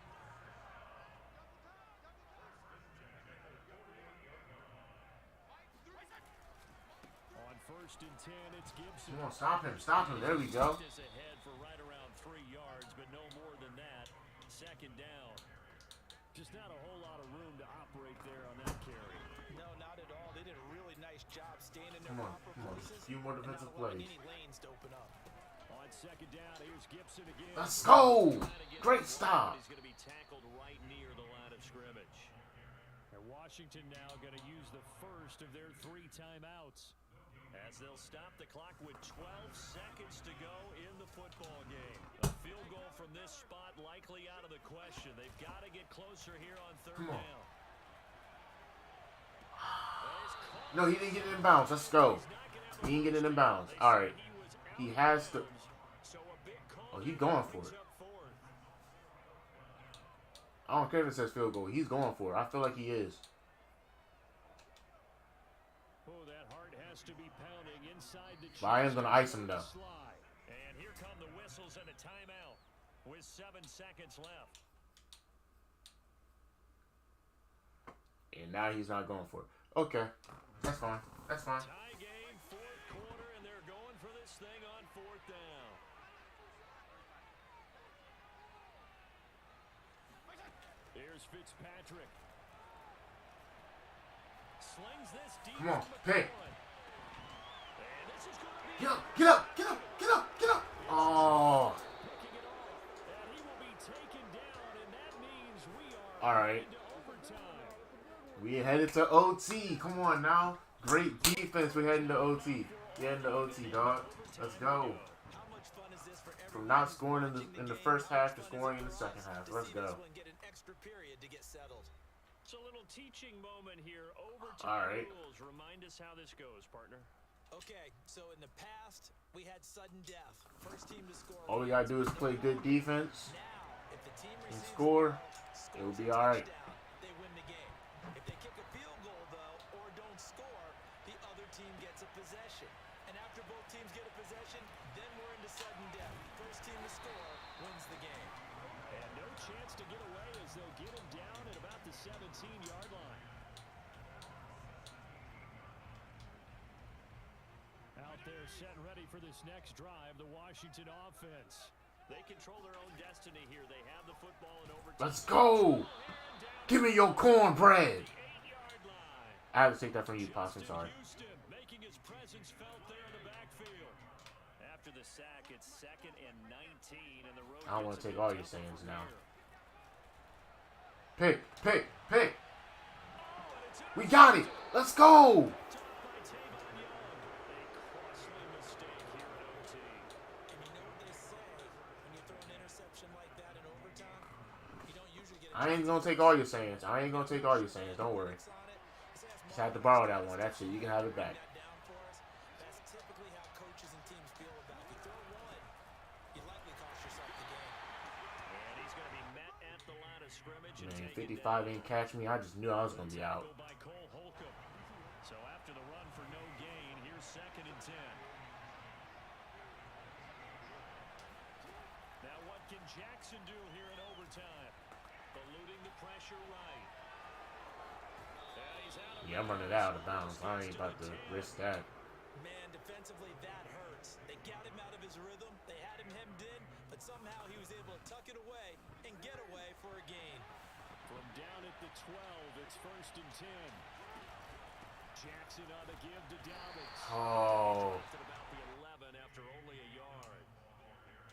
[SPEAKER 2] On 1st and 10, it's Gibson.
[SPEAKER 1] Come on, stop him. Stop him. There we go.
[SPEAKER 2] Is ahead for right around 3 yards, but no more than that. 2nd down. Just not a whole lot of room to operate there on that carry.
[SPEAKER 3] No, not at all. They did a really nice job staying in their
[SPEAKER 1] Come on,
[SPEAKER 3] proper
[SPEAKER 1] come on.
[SPEAKER 3] places.
[SPEAKER 1] A few more defensive plays.
[SPEAKER 3] Any lanes to open up.
[SPEAKER 2] On 2nd down, here's Gibson again.
[SPEAKER 1] Let's go. Great stop.
[SPEAKER 2] He's going to be tackled right near the line of scrimmage. And Washington now going to use the first of their 3 timeouts, as they'll stop the clock with 12 seconds to go in the football game. A field goal from this spot likely out of the question. They've got to get closer here on 3rd down.
[SPEAKER 1] No, he didn't get it in bounds. Let's go. He didn't get it in bounds. All right. He has to. Oh, he's going for it. I don't care if it says field goal. He's going for it. I feel like he is.
[SPEAKER 2] Oh, that heart has to be pounding inside the.
[SPEAKER 1] But I am gonna ice him though.
[SPEAKER 2] And here come the whistles and a timeout with 7 seconds left.
[SPEAKER 1] And now he's not going for it. Okay, that's fine. That's fine.
[SPEAKER 2] Tie game, 4th quarter, and they're going for this thing on 4th down. Here's Fitzpatrick. Slings this deep.
[SPEAKER 1] Come on, pick.
[SPEAKER 2] And this is going to be
[SPEAKER 1] Get up, get up, get up, get up, get up. Oh.
[SPEAKER 2] picking it off. And he will be taken down, and that means we are
[SPEAKER 1] All right.
[SPEAKER 2] into overtime.
[SPEAKER 1] We headed to OT. Come on now. Great defense. We're heading to OT. We're heading to OT, dog. Let's go.
[SPEAKER 3] How much fun is this for
[SPEAKER 1] From not scoring in the first half to scoring in the second half. Let's go.
[SPEAKER 3] Get an extra period to get settled.
[SPEAKER 2] It's a little teaching moment here. Overtime
[SPEAKER 1] All right.
[SPEAKER 2] rules. Remind us how this goes, partner.
[SPEAKER 3] Okay, so in the past, we had sudden death. First team to score.
[SPEAKER 1] All we gotta do is play good defense
[SPEAKER 3] Now, if the team
[SPEAKER 1] and
[SPEAKER 3] receives
[SPEAKER 1] score.
[SPEAKER 3] the ball,
[SPEAKER 1] It'll
[SPEAKER 3] scores
[SPEAKER 1] be
[SPEAKER 3] a
[SPEAKER 1] all right.
[SPEAKER 3] touchdown, they win the game. If they kick a field goal, though, or don't score, the other team gets a possession. And after both teams get a possession, then we're into sudden death. First team to score wins the game.
[SPEAKER 2] And no chance to get away as they'll get him down at about the 17-yard line. Out there set and ready for this next drive, the Washington offense. They control their own destiny here. They have the football in overtime.
[SPEAKER 1] Let's go. Give me your cornbread.
[SPEAKER 2] 8-yard line.
[SPEAKER 1] I have to take that from you, Pops. I'm sorry.
[SPEAKER 2] Houston making his presence felt there in the backfield. After the sack, it's 2nd and 19, and the road.
[SPEAKER 1] I don't want to
[SPEAKER 2] gets a
[SPEAKER 1] take all
[SPEAKER 2] bit
[SPEAKER 1] your
[SPEAKER 2] tougher
[SPEAKER 1] sayings
[SPEAKER 2] from
[SPEAKER 1] now.
[SPEAKER 2] here.
[SPEAKER 1] Pick, pick, pick. We got it. Let's go. I ain't gonna take all your sayings. I ain't gonna take all your sayings. Don't worry. Just had to borrow that one. That's it. You can have it back.
[SPEAKER 3] That's typically how coaches and teams feel about it. If you throw one, you likely cost yourself the game.
[SPEAKER 2] And he's going to be met at the line of scrimmage.
[SPEAKER 1] Man, 55 ain't catch me. I just knew I was gonna be out.
[SPEAKER 2] By Cole Holcomb. So after the run for no gain, here's 2nd and 10. Now what can Jackson do here in overtime? Eluding the pressure right.
[SPEAKER 1] Yeah, I'm running out of bounds. I ain't about to risk that.
[SPEAKER 3] Man, defensively, that hurts. They got him out of his rhythm. They had him hemmed in, but somehow he was able to tuck it away and get away for a gain.
[SPEAKER 2] From down at the 12, it's 1st and 10. Jackson on the give to Dobbins.
[SPEAKER 1] Oh.
[SPEAKER 2] At about the 11 after only a yard.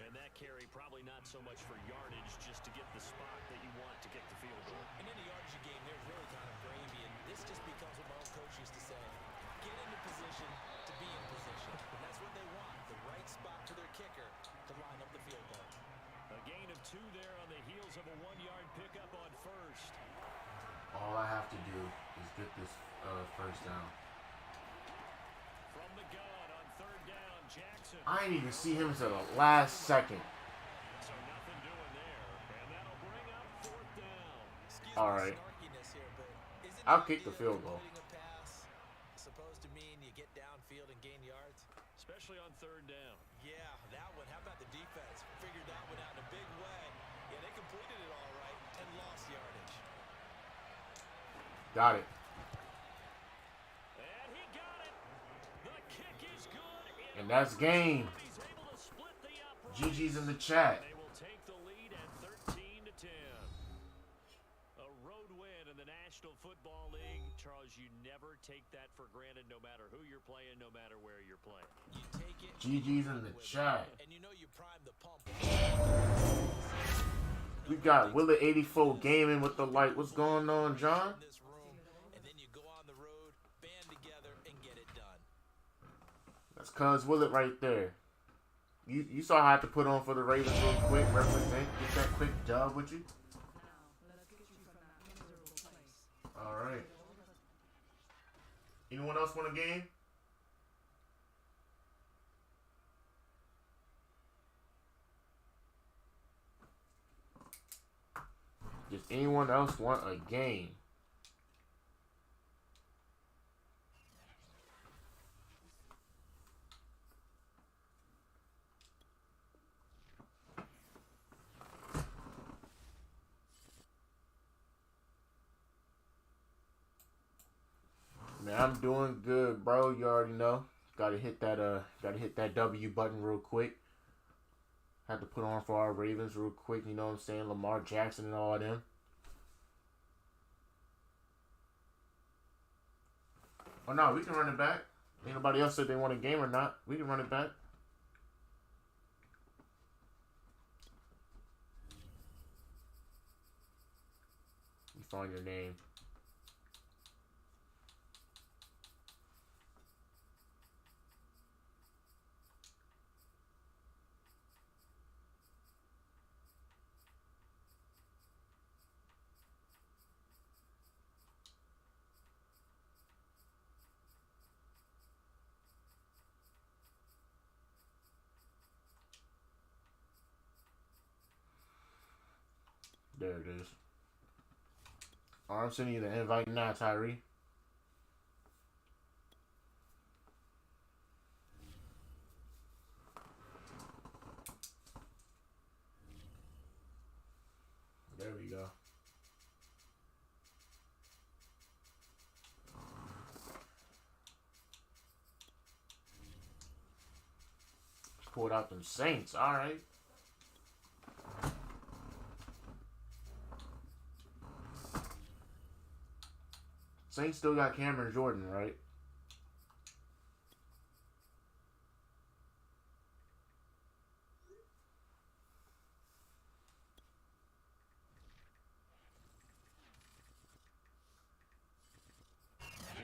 [SPEAKER 2] And that carry, probably not so much for yardage, just to get the spot that you want to get the field goal.
[SPEAKER 3] In any yardage game, they're really kind of gravy, and this just becomes what my old coach used to say: get into position to be in position. And that's what they want, the right spot for their kicker to line up the field goal.
[SPEAKER 2] A gain of 2 there on the heels of a 1-yard pickup on first.
[SPEAKER 1] All I have to do is get this first down.
[SPEAKER 2] From the gun on 3rd down, Jackson.
[SPEAKER 1] I didn't even see him until the last second.
[SPEAKER 2] So nothing doing there, and that'll bring up 4th down.
[SPEAKER 3] Excuse
[SPEAKER 1] All
[SPEAKER 3] my
[SPEAKER 1] right.
[SPEAKER 3] snarkiness here, but isn't
[SPEAKER 1] I'll
[SPEAKER 3] the
[SPEAKER 1] kick the
[SPEAKER 3] idea
[SPEAKER 1] field
[SPEAKER 3] of
[SPEAKER 1] goal.
[SPEAKER 3] completing a pass supposed to mean you get downfield and gain yards?
[SPEAKER 2] Especially on 3rd down.
[SPEAKER 3] Yeah, that one. How about the defense? Figured that one out in a big way. Yeah, they completed it all right and lost yardage.
[SPEAKER 1] Got it.
[SPEAKER 2] And he got it. The kick is good.
[SPEAKER 1] And that's game.
[SPEAKER 2] He's able to split the upright.
[SPEAKER 1] GG's in the chat.
[SPEAKER 2] They will take the lead at 13-10. A road win in the National Football League. Charles, you never take that for granted, no matter who you're playing, no matter where you're playing.
[SPEAKER 3] You take it.
[SPEAKER 1] GG's in the chat.
[SPEAKER 3] And you know you primed the pump.
[SPEAKER 1] We got Willet84 gaming with the light. What's going on, John?
[SPEAKER 3] In this room, and then you go on the road, band together, and get it done.
[SPEAKER 1] That's cuz Willet right there. You saw how I had to put on for the Ravens real quick, represent, get that quick dub with you. Alright. Anyone else want a game? Does anyone else want a game? Man, I'm doing good, bro. You already know. Gotta hit that W button real quick. Had to put on for our Ravens real quick, you know what I'm saying? Lamar Jackson and all of them. Oh no, we can run it back. Anybody else said they want a game or not? We can run it back. You find your name. There it is. I'm sending you the invite now, Tyree. There we go. Pulled out them Saints. All right. Saints still got Cameron Jordan, right?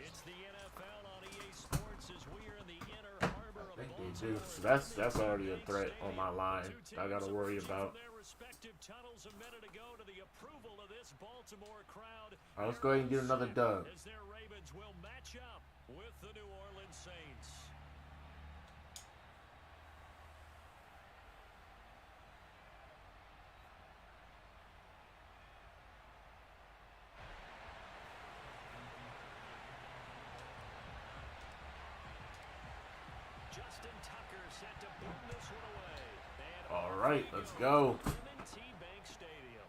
[SPEAKER 2] It's the NFL on EA Sports as we are in the inner harbor of
[SPEAKER 1] I think they
[SPEAKER 2] Baltimore.
[SPEAKER 1] do. So that's already a threat on my line I gotta worry about.
[SPEAKER 2] Their respective tunnels a minute ago to the approval of this Baltimore crowd.
[SPEAKER 1] All right, let's go ahead and get another dub.
[SPEAKER 2] As their Ravens will match up with the New Orleans Saints. Justin Tucker set to boom this one away. And
[SPEAKER 1] All right, let's go.
[SPEAKER 2] M&T Bank Stadium.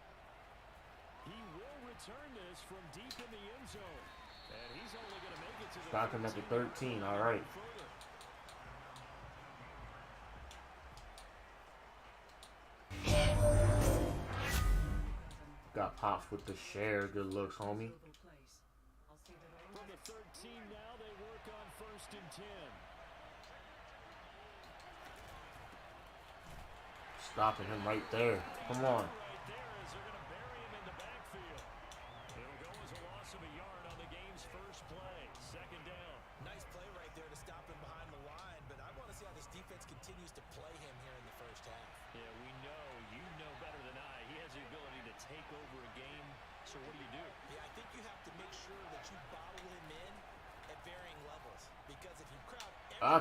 [SPEAKER 2] He will return this from deep in the end zone. And he's only going to make it to the
[SPEAKER 1] Got him at the 13. All right. Got pops with the share. Good looks, homie.
[SPEAKER 2] From the 13 now, they work on 1st and 10.
[SPEAKER 1] Stopping him right there. Come on.
[SPEAKER 2] Right there as they're going to bury him in the backfield. It'll go as a loss of a yard on the game's first play. Second down.
[SPEAKER 3] Nice play right there to stop him behind the line, but I want to see how this defense continues to play him here in the first half.
[SPEAKER 2] Yeah, we know. You know better than I. He has the ability to take over a game. So what do?
[SPEAKER 3] Yeah, I think you have to make sure that you bottle him in at varying levels. Because if you crowd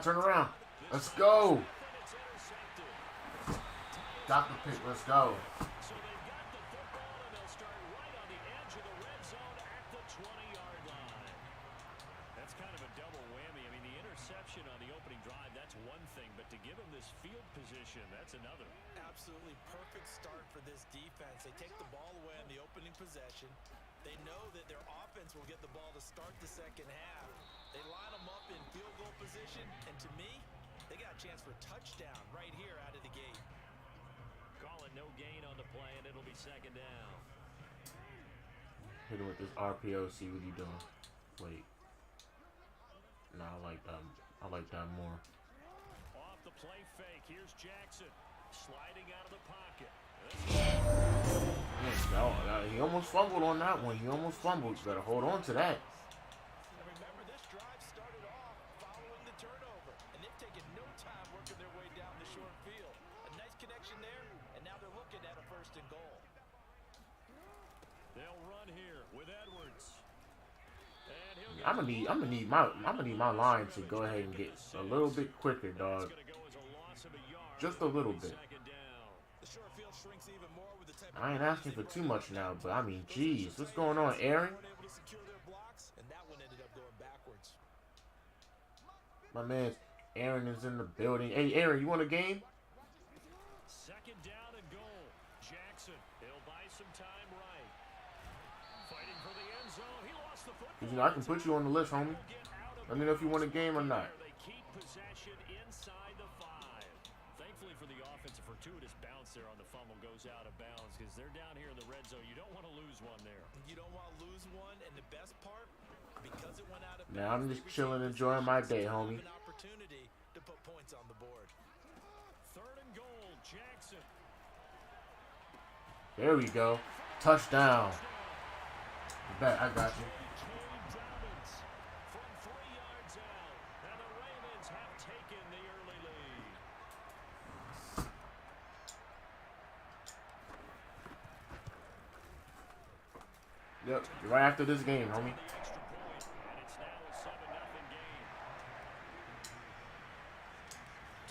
[SPEAKER 1] Turn around. Let's go.
[SPEAKER 2] It's intercepted.
[SPEAKER 1] Got the pick. Let's go.
[SPEAKER 2] So they've got the football, and they'll start right on the edge of the red zone at the 20-yard line. That's kind of a double whammy. I mean, the interception on the opening drive, that's one thing. But to give them this field position, that's another.
[SPEAKER 3] absolutely perfect start for this defense. They take the ball away on the opening possession. They know that their offense will get the ball to start the second half. They line them up in field goal position, and to me, they got a chance for a touchdown right here out of the gate.
[SPEAKER 2] Call it no gain on the play, and it'll be second down.
[SPEAKER 1] Hit him with this RPO, see what he doing. Wait. No, I like that. I like that more.
[SPEAKER 2] Off the play fake, here's Jackson. Sliding out of the pocket.
[SPEAKER 1] He almost fumbled on that one. He almost fumbled. You better hold on to that.
[SPEAKER 3] And remember, this drive started off following the turnover, and they've taken no time working their way down the short field. A nice connection there, and now they're looking at a first and goal.
[SPEAKER 2] They'll run here with Edwards. And he'll get
[SPEAKER 1] I'm gonna need my line to go ahead and get a little bit quicker, dog. Just a little bit.
[SPEAKER 3] The short field shrinks even more with the type of
[SPEAKER 1] I ain't asking for too much now, but I mean, geez, what's going on, Aaron?
[SPEAKER 3] weren't able to secure their blocks, and that one ended up going backwards.
[SPEAKER 1] My man, Aaron is in the building. Hey, Aaron, you want a game?
[SPEAKER 2] Second down and goal. Jackson, he'll buy some time right. Fighting for the end zone. He lost the football.
[SPEAKER 1] You know, I can put you on the list, homie. Let me know if you want a game or not.
[SPEAKER 2] They keep possession inside the 5. Thankfully for the offense, a fortuitous bounce there on the fumble goes out of bounds because they're down here in the red zone. You don't want to lose one there.
[SPEAKER 3] You don't want to lose one, and the best part, because it went out of
[SPEAKER 1] Now I'm
[SPEAKER 3] bounds,
[SPEAKER 1] just
[SPEAKER 3] they
[SPEAKER 1] chilling,
[SPEAKER 3] received
[SPEAKER 1] enjoying my
[SPEAKER 3] possession,
[SPEAKER 1] day,
[SPEAKER 3] so they have
[SPEAKER 1] homie.
[SPEAKER 3] an opportunity to put points on the board.
[SPEAKER 2] Third and goal, Jackson.
[SPEAKER 1] There we go. Touchdown. You bet, I got you.
[SPEAKER 2] From 3 yards out, and the Ravens have taken the early lead.
[SPEAKER 1] Yep, right after this game, homie.
[SPEAKER 2] The extra point, and it's now a 7-0 game.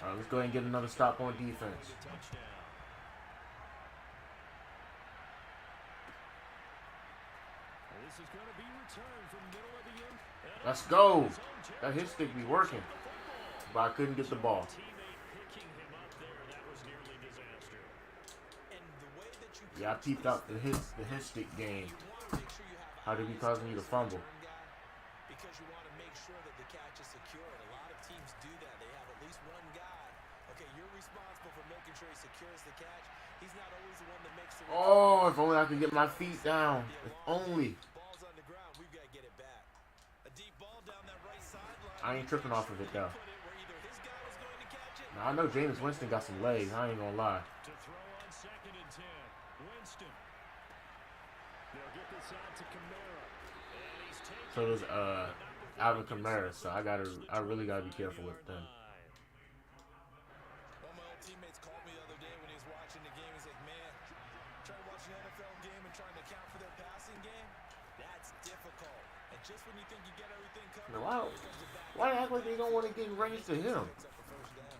[SPEAKER 1] All right, let's go ahead and get another stop on defense.
[SPEAKER 2] Touchdown. This is going to be returned from middle of the end.
[SPEAKER 1] Let's go. That hit stick be working, but I couldn't get the ball.
[SPEAKER 2] Teammate picking him up there. That was nearly disaster.
[SPEAKER 3] And the way that you
[SPEAKER 1] Yeah, I peeped out the hit stick game.
[SPEAKER 3] you want to make sure you have
[SPEAKER 1] How did he cause me to fumble?
[SPEAKER 3] because you want to make sure that the catch is secured. A lot of teams do that. They have at least one guy. Okay, you're responsible for making sure he secures the catch. He's not always the one that makes the
[SPEAKER 1] Oh, if only I could get my feet down. If only.
[SPEAKER 3] ball's on the ground. We've got to get it back. A deep ball down that right sideline.
[SPEAKER 1] I ain't tripping off of it, though.
[SPEAKER 3] Put it where either his guy was going to catch it.
[SPEAKER 1] Now, I know Jameis Winston got some legs. I ain't gonna lie.
[SPEAKER 2] To throw on 2nd and 10. Winston. They'll get this out to Kamara. And he's taken
[SPEAKER 1] So does Alvin Kamara. So I really gotta be careful with them.
[SPEAKER 3] One of my old teammates called me the other day when he was watching the game. He's like, man, trying to watch an NFL game and trying to account for their passing game, that's difficult. And just when you think you get everything covered,
[SPEAKER 1] Now, why
[SPEAKER 3] here comes a back.
[SPEAKER 1] why act like they don't want to get raised to him?
[SPEAKER 3] Picks up a first down.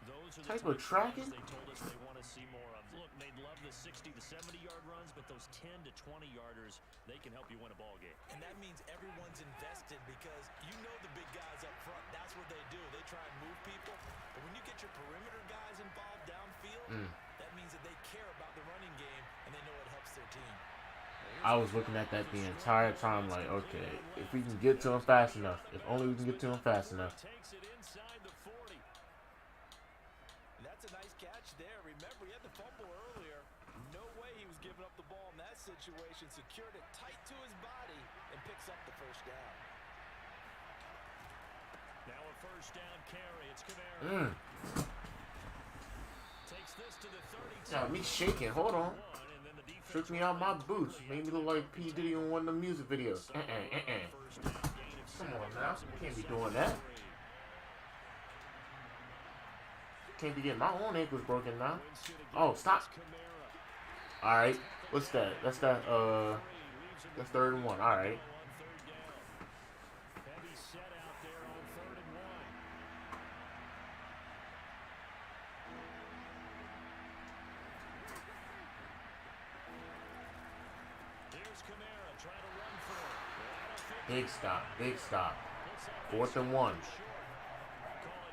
[SPEAKER 2] Those are the
[SPEAKER 1] Type of tracking?
[SPEAKER 2] They told us they want to see more of. Look, they'd love the 60 to 70-yard runs, but those 10 to 20-yarders, they can help you win a ball game.
[SPEAKER 3] And that means everyone's invested because you know the big guys up front. That's what they do. They try and move people. But when you get your perimeter guys involved downfield, that means that they care about the running game and they know it helps their team.
[SPEAKER 1] I was looking at that the entire time like, okay, if we can get to him fast enough. If only we can get to him fast enough.
[SPEAKER 2] Takes it inside the 40.
[SPEAKER 3] And that's a nice catch there. Remember, he had the fumble earlier. No way he was giving up the ball in that situation. Secured it tight to his body and picks up the first down.
[SPEAKER 2] Now a first down carry. It's Kamara. Takes this to the 32.
[SPEAKER 1] Got me shaking. Hold on.
[SPEAKER 2] And then the defense
[SPEAKER 1] Shook me out my boots. Made me look like P. Diddy in one of the music videos. Come on now. Can't be doing that. Can't be getting my own ankles broken now. Oh, stop. Alright. What's that? That's that, that's 3rd and 1. Alright.
[SPEAKER 2] Heavy set out there on 3rd and 1. Here's Kamara trying to run for it.
[SPEAKER 1] Big stop. Big stop. 4th and 1.
[SPEAKER 2] Calling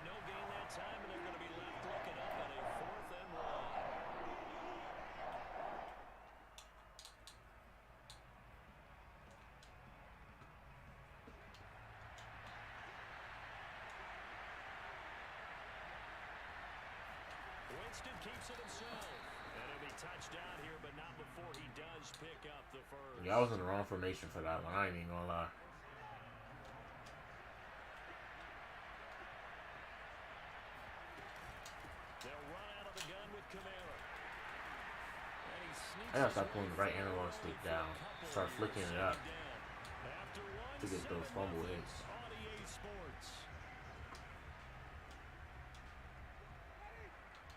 [SPEAKER 2] no gain that time, and they're going to be left looking up at a 4th and 1. Winston keeps it himself. And he'll be touched down here, but not before he does pick up the first.
[SPEAKER 1] Yeah, I was in the wrong formation for that one. I ain't even gonna lie.
[SPEAKER 2] They'll run out of the gun with Kamara. And he sneaks
[SPEAKER 1] I gotta start pulling the right analog stick down. Start flicking it up to get those fumble hits.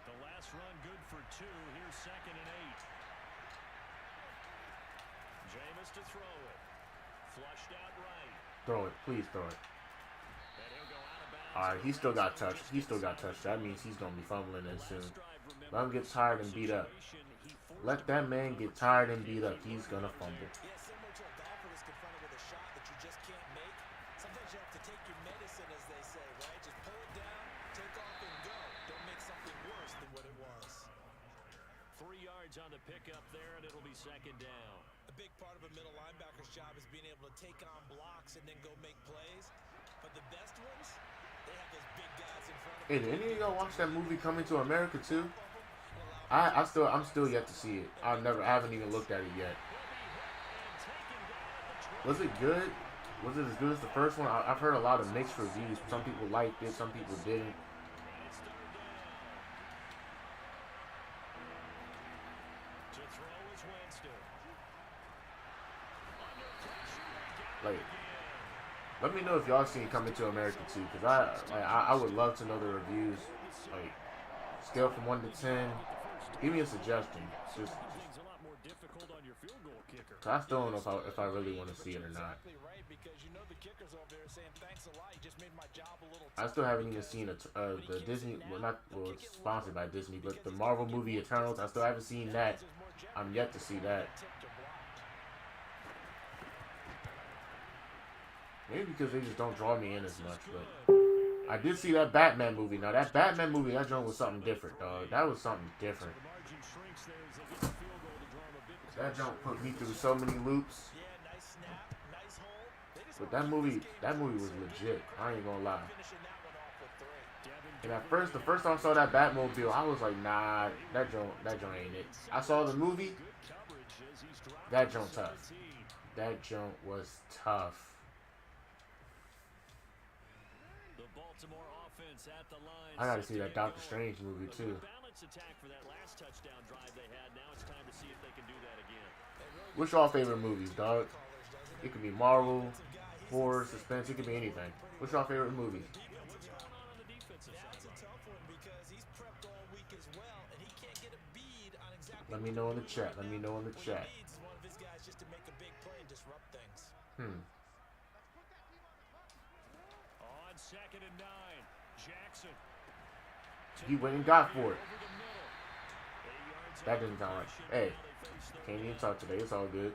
[SPEAKER 2] The last run good for 2. Here's 2nd and 8. Jameis to throw it. Flushed out right.
[SPEAKER 1] Throw it. Please throw it.
[SPEAKER 2] And he'll go out of bounds.
[SPEAKER 1] Alright, he still got touched. He still got touched. That means he's gonna be fumbling it soon. Let him get tired and beat up. Let that man get tired and beat up. He's gonna fumble.
[SPEAKER 3] Yeah, similar to a golfer that's confronted with a shot that you just can't make. Sometimes you have to take your medicine, as they say, right? Just pull it down, take off, and go. Don't make something worse than what it was.
[SPEAKER 2] 3 yards on the pickup there, and it'll be 2nd down.
[SPEAKER 3] A big part of a middle linebacker's job is being able to take on blocks and then go make plays. But the best ones, they have those big guys in front of them.
[SPEAKER 1] Hey, did any of y'all watch that movie Coming to America too? I'm still yet to see it. I haven't even looked at it yet. Was it good? Was it as good as the first one? I've heard a lot of mixed reviews. Some people liked it, some people didn't.
[SPEAKER 2] To throw is Winston.
[SPEAKER 1] Like, let me know if y'all seen Coming to America too, because I would love to know the reviews. Like, scale from 1 to 10. Give me a suggestion. Just
[SPEAKER 2] Things a lot more difficult on your field goal kicker.
[SPEAKER 1] I still don't know if I really want to see it or not.
[SPEAKER 3] Exactly right, because you know the kicker's over there saying thanks a lot. You just made my job a little
[SPEAKER 1] I still haven't even seen the Disney, it's sponsored by Disney, but the Marvel movie Eternals. I still haven't seen that. I'm yet to see that. Maybe because they just don't draw me in as much, but I did see that Batman movie. Now that Batman movie, that joint was something different, dog. That was something different.
[SPEAKER 2] The margin shrinks there as they get the field goal to draw them a bit
[SPEAKER 1] That joint put me through so many loops.
[SPEAKER 3] Yeah, nice snap, nice hole.
[SPEAKER 1] But that movie was legit. I ain't gonna lie.
[SPEAKER 3] Finishing that one off with 3.
[SPEAKER 1] And at first, the first time I saw that Batmobile, I was like, nah, that joint ain't it. I saw the movie. That joint tough. That joint was tough. I gotta see that Doctor Strange movie too. What's your favorite movies, dog? It could be Marvel, horror, suspense. It could be anything. What's your favorite movie?
[SPEAKER 3] That's a tough one because he's prepped all week as well, and he can't get a bead on exactly.
[SPEAKER 1] Let me know in the chat. Let me know in the chat.
[SPEAKER 3] He needs one of his guys just to make a big play and disrupt things.
[SPEAKER 2] On 2nd and 9, Jackson.
[SPEAKER 1] He went and got for it. That didn't sound right. Hey, can't even talk today. It's all good.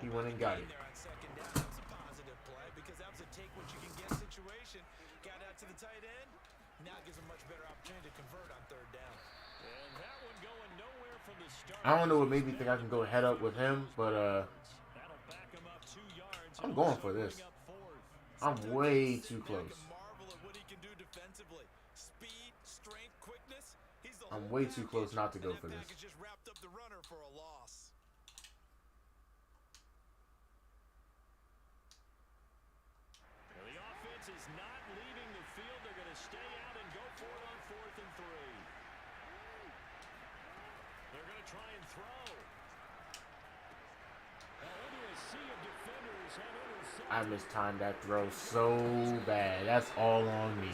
[SPEAKER 1] He went and got it.
[SPEAKER 3] There on 2nd down, that's a positive play because that was a take what you can get situation. Got out to the tight end. Now gives a much better opportunity to convert on 3rd down.
[SPEAKER 2] And that one going nowhere from the start.
[SPEAKER 1] I don't know what made me think I can go head up with him, but
[SPEAKER 2] That'll back him up 2 yards.
[SPEAKER 1] I'm going for this. I'm way too close.
[SPEAKER 3] Marvel at what he can do defensively. Speed, strength, quickness. He's the
[SPEAKER 1] I'm
[SPEAKER 3] whole
[SPEAKER 1] way too close
[SPEAKER 3] package,
[SPEAKER 1] not to go
[SPEAKER 3] and
[SPEAKER 1] for
[SPEAKER 3] that
[SPEAKER 1] this.
[SPEAKER 3] package just wrapped up the runner for a loss.
[SPEAKER 2] The offense is not leaving the field. They're going to stay out and go for it on 4th and 3. try and throw. Under a sea of defenders have intercepted.
[SPEAKER 1] I mistimed that throw so bad. That's all on me.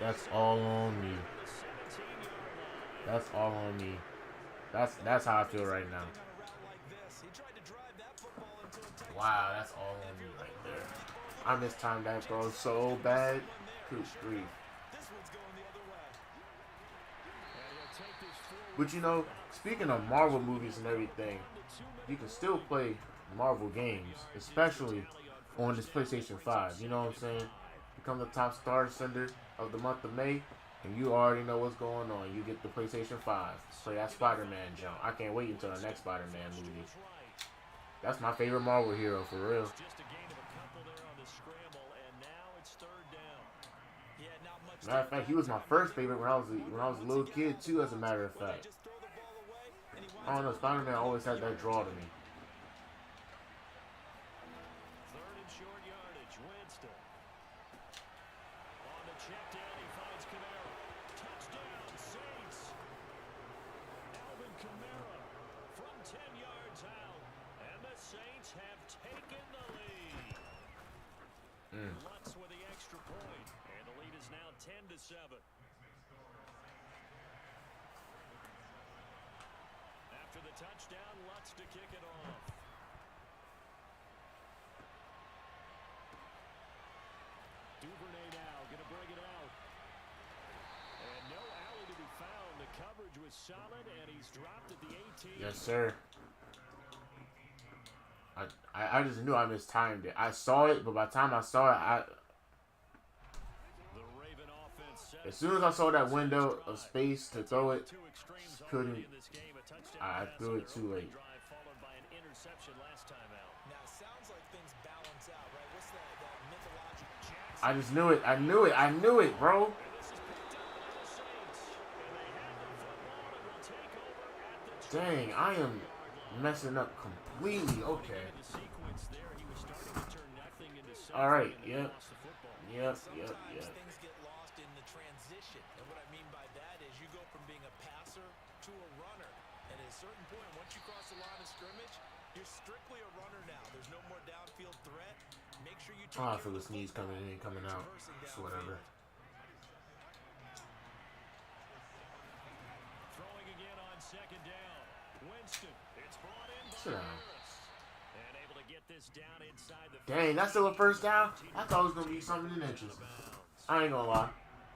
[SPEAKER 1] That's all on me. That's all on me. That's how I feel right now. Wow, that's all on me right there. I mistimed that throw so bad. Good grief. But you know, speaking of Marvel movies and everything, you can still play Marvel games, especially on this PlayStation 5. You know what I'm saying? Become the top star sender of the month of May, and you already know what's going on. You get the PlayStation 5. Play that Spider-Man jump. I can't wait until the next Spider-Man movie. That's my favorite Marvel hero, for real. Matter of fact, he was my first favorite when I was a little kid too. As a matter of fact, I don't know, Spider-Man always had that draw to me.
[SPEAKER 2] Third and short yardage, Winston. On the check down, he finds Kamara. Touchdown, Saints. Alvin Kamara from 10 yards out, and the Saints have taken the lead. Lutz with the extra point, and the lead is now 10-7. After the touchdown, Lutz to kick it off. Duvernay now going to bring it out. And no alley to be found. The coverage was solid, and he's dropped at the 18.
[SPEAKER 1] Yes, sir. I just knew I mistimed it. I saw it, but by the time I saw it, as soon as I saw that window of space to throw it, couldn't. I threw it too late. I just knew it. I knew it, bro. Dang, I am messing up completely. Okay. All right. Yep.
[SPEAKER 3] Things get lost in the transition, and what I mean by that is you go from being a passer to a runner, and at a certain point, once you cross the line of scrimmage, you're strictly a runner now. There's no more downfield threat. Make sure you take
[SPEAKER 1] I
[SPEAKER 3] care
[SPEAKER 1] feel
[SPEAKER 3] of
[SPEAKER 1] the sneeze coming in, coming out. It's whatever.
[SPEAKER 2] Throwing again on second down. Winston, it's brought in by
[SPEAKER 1] Sit down.
[SPEAKER 2] Harris. And able to get this down inside the
[SPEAKER 1] Dang, that's still a first down? I thought it was going to be something in inches. I ain't going to lie.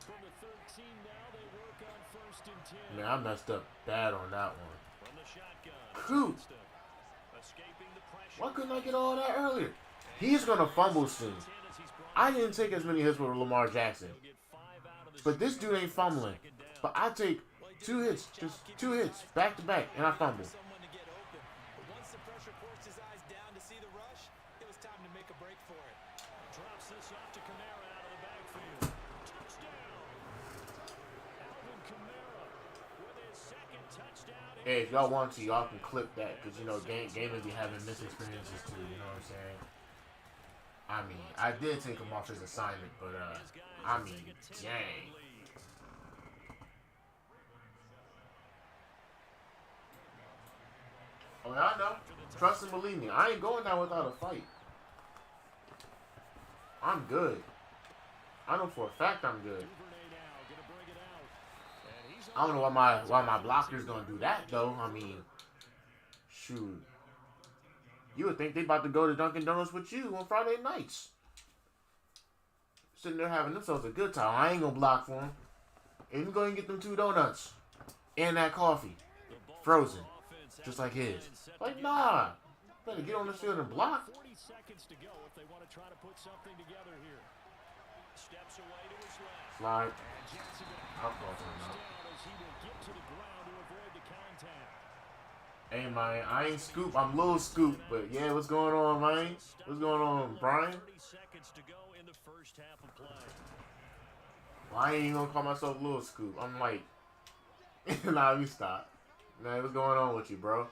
[SPEAKER 2] From the 13 now, they work on first and 10.
[SPEAKER 1] Man, I messed up bad on that one.
[SPEAKER 2] From the shotgun.
[SPEAKER 1] Coot.
[SPEAKER 2] Escaping the pressure.
[SPEAKER 1] Why couldn't I get all that earlier? He's going to fumble soon. I didn't take as many hits with Lamar Jackson. But this dude ain't fumbling. But I take 2 hits, just 2 hits, back to back, and I fumble.
[SPEAKER 3] someone to get open. But once the pressure forced his eyes down to see the rush, it was time to make a break for it.
[SPEAKER 2] Drops this off to Kamara out of the backfield. Touchdown. Alvin Kamara with his second touchdown.
[SPEAKER 1] Hey, if y'all want to, y'all can clip that. Because, you know, gamers be having missed experiences too, you know what I'm saying? I mean, I did take him off his assignment, but, I mean, dang. Oh, yeah, I know. Trust and believe me. I ain't going down without a fight. I'm good. I know for a fact I'm good. I don't know why my blocker's gonna do that though. I mean, shoot. You would think they about to go to Dunkin' Donuts with you on Friday nights. Sitting there having themselves a good time. I ain't gonna block for them. And you go and get them 2 donuts. And that coffee. Frozen. Just like his. Like, nah. Better get on the field and block.
[SPEAKER 2] 40 seconds to go if they want to try to put something together here. Steps away to his left.
[SPEAKER 1] Slide.
[SPEAKER 2] And Jackson
[SPEAKER 1] I'll call for him out.
[SPEAKER 2] as he will get to the ground to avoid the contact.
[SPEAKER 1] Hey, man. I ain't Scoop. I'm Lil Scoop. But, yeah, what's going on, man? What's going on, Brian?
[SPEAKER 2] 30 seconds to go in the first half of play.
[SPEAKER 1] Well, I ain't even gonna call myself Lil Scoop. I'm like, nah, let me stop. Man, what's going on with you, bro?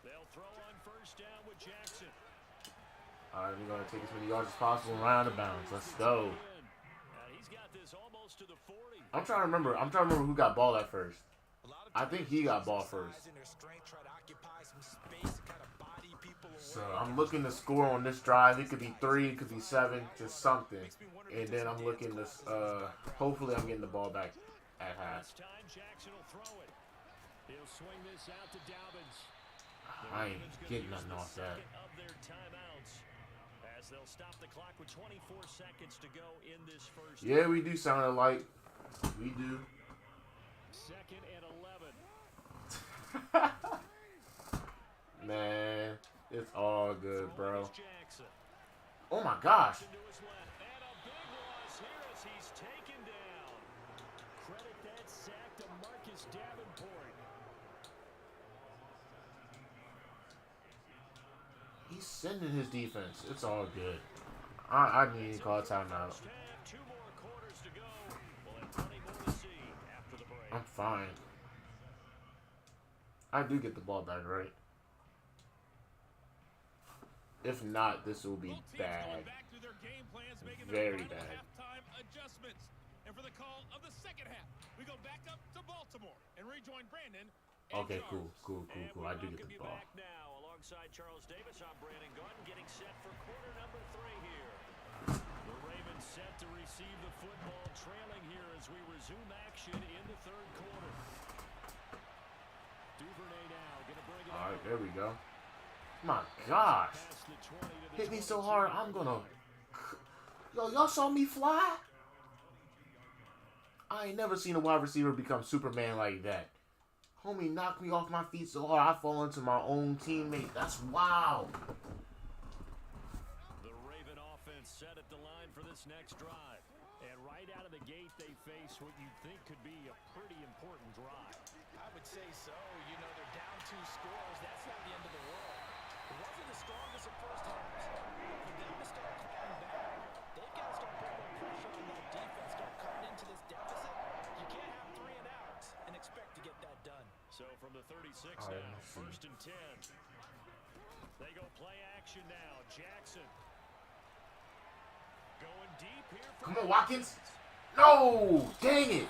[SPEAKER 2] They'll throw on first down with Jackson.
[SPEAKER 1] All right, we're gonna take as many yards as possible and round the bounds. Let's go.
[SPEAKER 2] He's got this almost to the 40.
[SPEAKER 1] I'm trying to remember who got ball at first.
[SPEAKER 3] A lot of
[SPEAKER 1] I think he got ball first. So I'm looking to score on this drive. It could be 3, it could be 7, just something. And then I'm looking to, hopefully I'm getting the ball back at half. I ain't getting nothing off that. Yeah, we do sound alike. We do.
[SPEAKER 2] Second and 11.
[SPEAKER 1] Man, it's all good, bro. Oh my gosh. He's sending his defense. It's all good. I need to call a timeout. I'm fine. I do get the ball back, right? If not, this will be bad. Very bad.
[SPEAKER 4] And for the call of the second half, we go back up to Baltimore and rejoin Brandon.
[SPEAKER 1] Okay, cool. I do get the ball.
[SPEAKER 2] Now, alongside Charles Davis, I'm Brandon Garden, getting set for quarter number 3 here. The Ravens set to receive the football, trailing here as we resume action in the third quarter. Duvernay now gonna bring it.
[SPEAKER 1] All right, there we go. My gosh. Hit me so hard, I'm gonna... Yo, y'all saw me fly? I ain't never seen a wide receiver become Superman like that. Homie knocked me off my feet so hard I fall into my own teammate. That's wild.
[SPEAKER 2] The Raven offense set at the line for this next drive. And right out of the gate, they face what you'd think could be a pretty important drive.
[SPEAKER 3] I would say so. You know, they're down 2 scores. That's not the end of the world. It wasn't the strongest of first halves. For them to start clawing back, they've got to start putting more pressure on that defense. Start cutting into this deficit. You can't have 3 and outs and expect to get that done.
[SPEAKER 2] So from the 36 now, first and 10. They go play action now. Jackson. Going deep here.
[SPEAKER 1] Come on, Watkins. No! Dang it.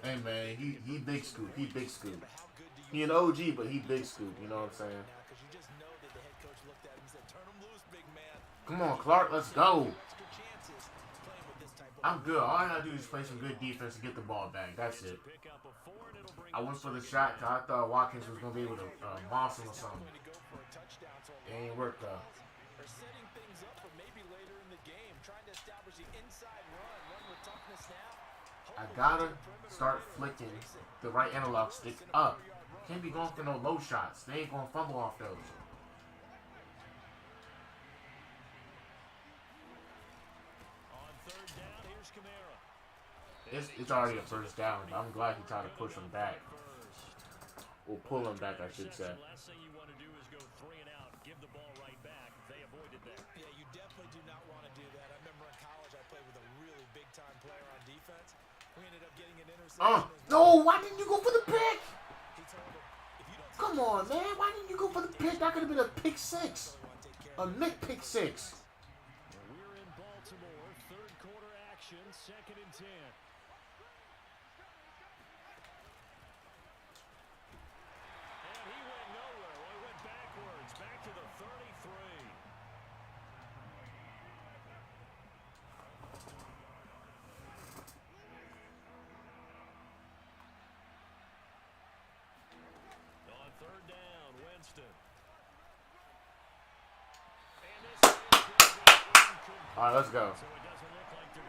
[SPEAKER 1] Hey man, he big scoop. He big scoop. He an OG, but he big scoop. You know what I'm saying? Come on, Clark. Let's go. I'm good. All I gotta do is play some good defense and get the ball back. That's it. I went for the shot because I thought Watkins was gonna be able to bounce him or something. It ain't worked though. I gotta start flicking the right analog stick up. Can't be going for no low shots. They ain't gonna fumble off those. It's already a first down, but I'm glad he tried to push him back. Or pull him back, I should say.
[SPEAKER 2] Last thing you want to do is go 3 and out, give the ball right back. They avoided that.
[SPEAKER 3] Yeah, you definitely do not want to do that. I remember in college I played with a really big-time player on defense. We ended up getting an interception.
[SPEAKER 1] No, why didn't you go for the pick? Come on, man. Why didn't you go for the pick? That could have been a pick 6. A Nick pick 6.
[SPEAKER 2] We're in Baltimore. Third quarter action. Second and 10. And he went nowhere. Well, he went backwards. Back to the 33. On third down, Winston.
[SPEAKER 1] All right, let's go.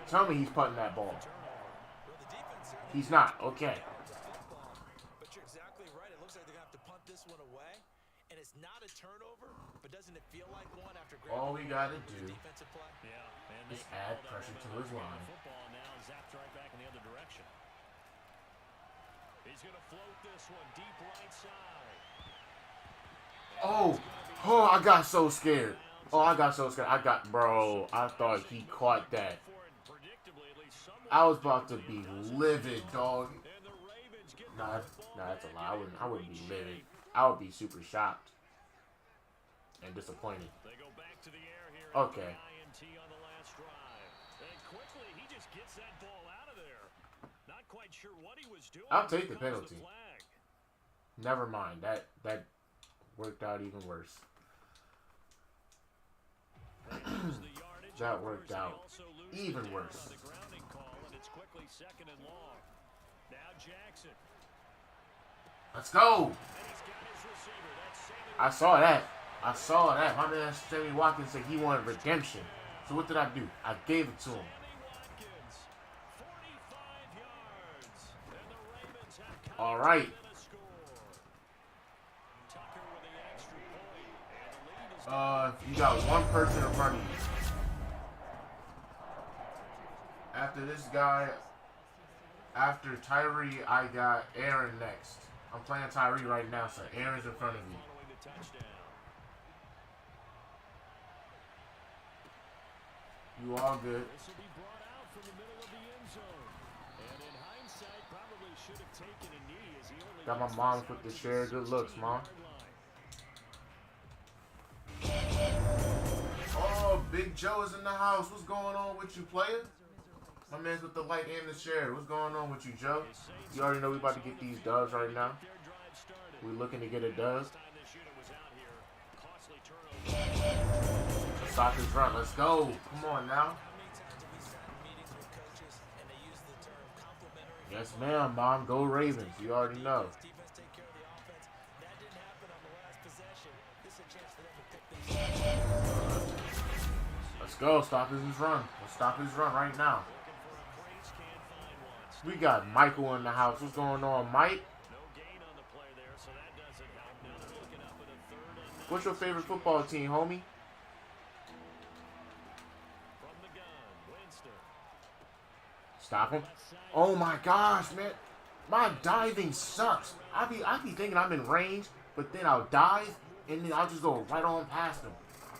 [SPEAKER 1] Tell me he's putting that ball. He's not. Okay.
[SPEAKER 3] But you're exactly right. It looks like they're going to have to punt this one away. And it's not a turnover, but doesn't it feel like one after
[SPEAKER 1] all we got to do
[SPEAKER 2] Yeah,
[SPEAKER 1] is add pressure to his line.
[SPEAKER 2] Football now zapped right back in the other direction. He's going to float this one deep right side.
[SPEAKER 1] Oh, I got so scared. Bro, I thought he caught that. I was about to be livid, dog. Nah, that's a lie. I wouldn't be livid. I would be super shocked. and disappointed.
[SPEAKER 2] They go back to the air here.
[SPEAKER 1] Okay.
[SPEAKER 2] INT on the last drive. And quickly, he just gets that ball out of there. Not quite sure what he was doing.
[SPEAKER 1] I'll take the
[SPEAKER 2] Here comes
[SPEAKER 1] penalty.
[SPEAKER 2] flag.
[SPEAKER 1] Never mind. That worked out even worse. That worked out even worse.
[SPEAKER 2] On the grounding call, and it's quickly second and long. Now Jackson.
[SPEAKER 1] Let's go.
[SPEAKER 2] And he's got his receiver. That's Sammy.
[SPEAKER 1] I saw that. I saw that. My man Sammy Watkins said he wanted redemption. So what did I do? I gave it to him.
[SPEAKER 2] Sammy Watkins, 45 yards. And the Ravens have
[SPEAKER 1] All right.
[SPEAKER 2] a score. Tucker with the extra point. And the lead is
[SPEAKER 1] You got one person in front of you. After this guy, after Tyree, I got Aaron next. I'm playing Tyree right now, so Aaron's in front of me.
[SPEAKER 2] following the touchdown.
[SPEAKER 1] You all good.
[SPEAKER 2] This will be brought out from the middle of the end zone. And in hindsight, probably should have taken a knee as he only
[SPEAKER 1] Got my
[SPEAKER 2] gets
[SPEAKER 1] mom
[SPEAKER 2] this
[SPEAKER 1] with
[SPEAKER 2] out
[SPEAKER 1] the
[SPEAKER 2] to
[SPEAKER 1] share. Good looks,
[SPEAKER 2] 16-yard
[SPEAKER 1] Mom.
[SPEAKER 2] line.
[SPEAKER 1] Oh, Big Joe is in the house. What's going on with you, player? My man's with the light and the share. What's going on with you, Joe? You already know we about to get these dubs right now. We looking to get a dub. Stop this run. Let's go. Come on now. Yes, ma'am, Mom. Go Ravens. You already know. Let's go. Stop his run. Let's stop his run right now. We got Michael in the house. What's going on, Mike? What's your favorite football team, homie? Stop him. Oh my gosh, man. My diving sucks. I be thinking I'm in range, but then I'll dive and then I'll just go right on past him.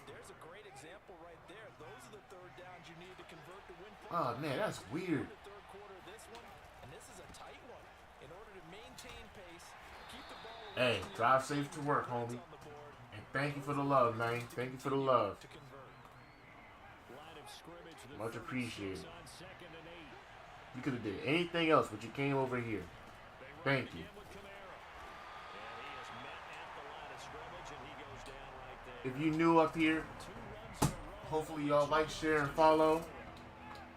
[SPEAKER 3] There's a great example right there. Those are the third downs you need to convert to win.
[SPEAKER 1] Oh man, that's weird.
[SPEAKER 3] The third quarter of this one, and this is a tight one. In order to maintain pace, keep the ball
[SPEAKER 1] Hey, drive safe to work, homie. And thank you for the love, man. Thank you for the love. Much appreciated. You could have did anything else, but you came over here. Thank you. If you new up here, hopefully y'all like, share, and follow.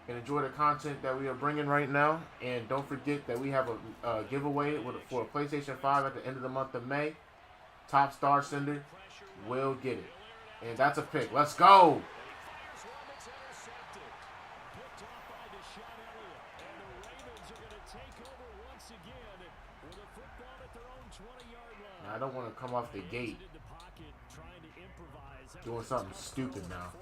[SPEAKER 1] And enjoy the content that we are bringing right now. And don't forget that we have a giveaway for a PlayStation 5 at the end of the month of May. Top star sender will get it. And that's a pick. Let's go. Now, I don't want to come off the gate doing something stupid now.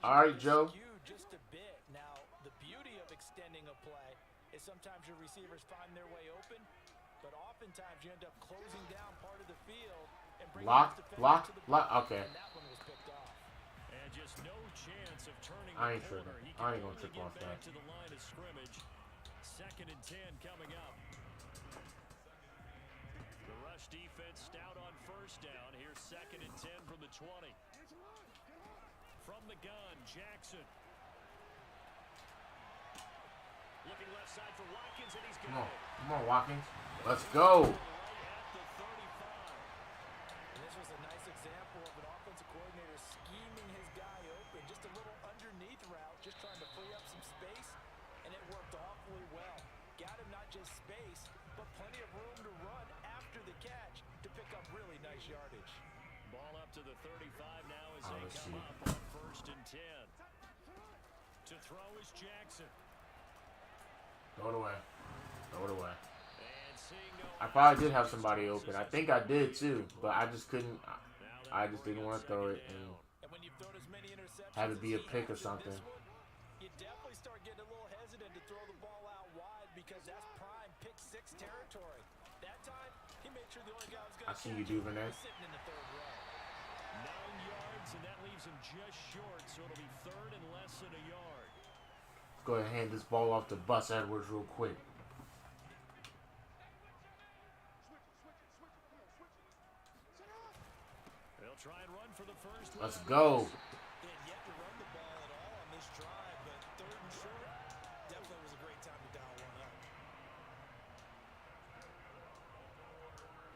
[SPEAKER 1] All right, Joe.
[SPEAKER 3] Just a bit. Now, the beauty of extending a play is sometimes your receivers find their way open, but oftentimes you end up closing down part of the field and bringing
[SPEAKER 1] Lock. Okay.
[SPEAKER 3] And that one was picked off.
[SPEAKER 2] And just no chance of turning
[SPEAKER 1] I ain't
[SPEAKER 2] the corner.
[SPEAKER 1] tripping.
[SPEAKER 2] He
[SPEAKER 1] I ain't
[SPEAKER 2] can
[SPEAKER 1] gonna
[SPEAKER 2] only
[SPEAKER 1] trip
[SPEAKER 2] get
[SPEAKER 1] off
[SPEAKER 2] back
[SPEAKER 1] that.
[SPEAKER 2] to the line of scrimmage. 2nd and 10 coming up. The rush defense stout on first down. Here's 2nd and 10 from the 20. From the gun, Jackson. Looking left side for Watkins, and he's got it.
[SPEAKER 1] Come on, Watkins. Let's go.
[SPEAKER 2] At the 35.
[SPEAKER 3] And this was a nice example of an offensive coordinator scheming his guy open. Just a little underneath route, just trying to free up some space, and it worked awfully well. Got him not just space, but plenty of room to run after the catch to pick up really nice yardage.
[SPEAKER 2] Ball up to the 35 now as they
[SPEAKER 1] let's
[SPEAKER 2] come
[SPEAKER 1] see.
[SPEAKER 2] up on 1st and 10. To throw is Jackson.
[SPEAKER 1] Throw it away. Throw it away.
[SPEAKER 2] And seeing no
[SPEAKER 1] I probably did have somebody open. I think I did too, but I just couldn't. I just didn't want to throw it and
[SPEAKER 3] And when you've thrown as many interceptions
[SPEAKER 1] have it be a
[SPEAKER 3] as he
[SPEAKER 1] pick or
[SPEAKER 3] has in
[SPEAKER 1] something.
[SPEAKER 3] this one, you definitely start getting a little hesitant to throw the ball out wide because that's prime pick 6 territory. That time, he made sure the only guy was going
[SPEAKER 1] I see you, Duvernay.
[SPEAKER 3] sitting in the third row.
[SPEAKER 2] 9 yards, and that leaves him just short, so it'll be 3rd and less than a yard.
[SPEAKER 1] Let's go ahead and hand this ball off to Bus Edwards real quick.
[SPEAKER 2] try and run for the first.
[SPEAKER 1] Let's go.
[SPEAKER 3] They had yet to run the ball at all on this drive, but third and short definitely was a great time to dial one up.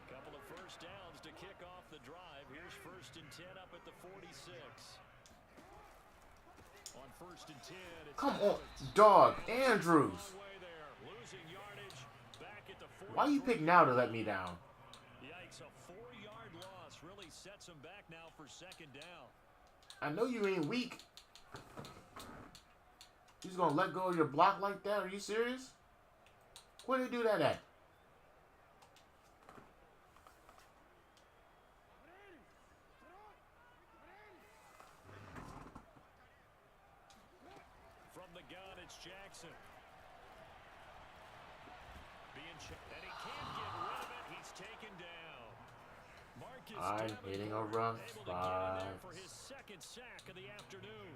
[SPEAKER 2] Couple of first downs to kick off the drive. Here's 1st and 10 up at the 46. On 1st and 10, it's
[SPEAKER 1] Come on, dog. Andrews.
[SPEAKER 2] long way there. Losing yardage back at the 43.
[SPEAKER 1] Why you pick now to let me down?
[SPEAKER 2] Yikes, a 4-yard loss really sets him back now for 2nd down.
[SPEAKER 1] I know you ain't weak. You just gonna let go of your block like that? Are you serious? Where they do that at?
[SPEAKER 2] From the gun, it's Jackson. And he can't get rid of it. He's taken down. Marcus
[SPEAKER 1] I'm
[SPEAKER 2] Davenport
[SPEAKER 1] hitting a rough
[SPEAKER 2] able to get in
[SPEAKER 1] spot.
[SPEAKER 2] there for his 2nd sack of the afternoon.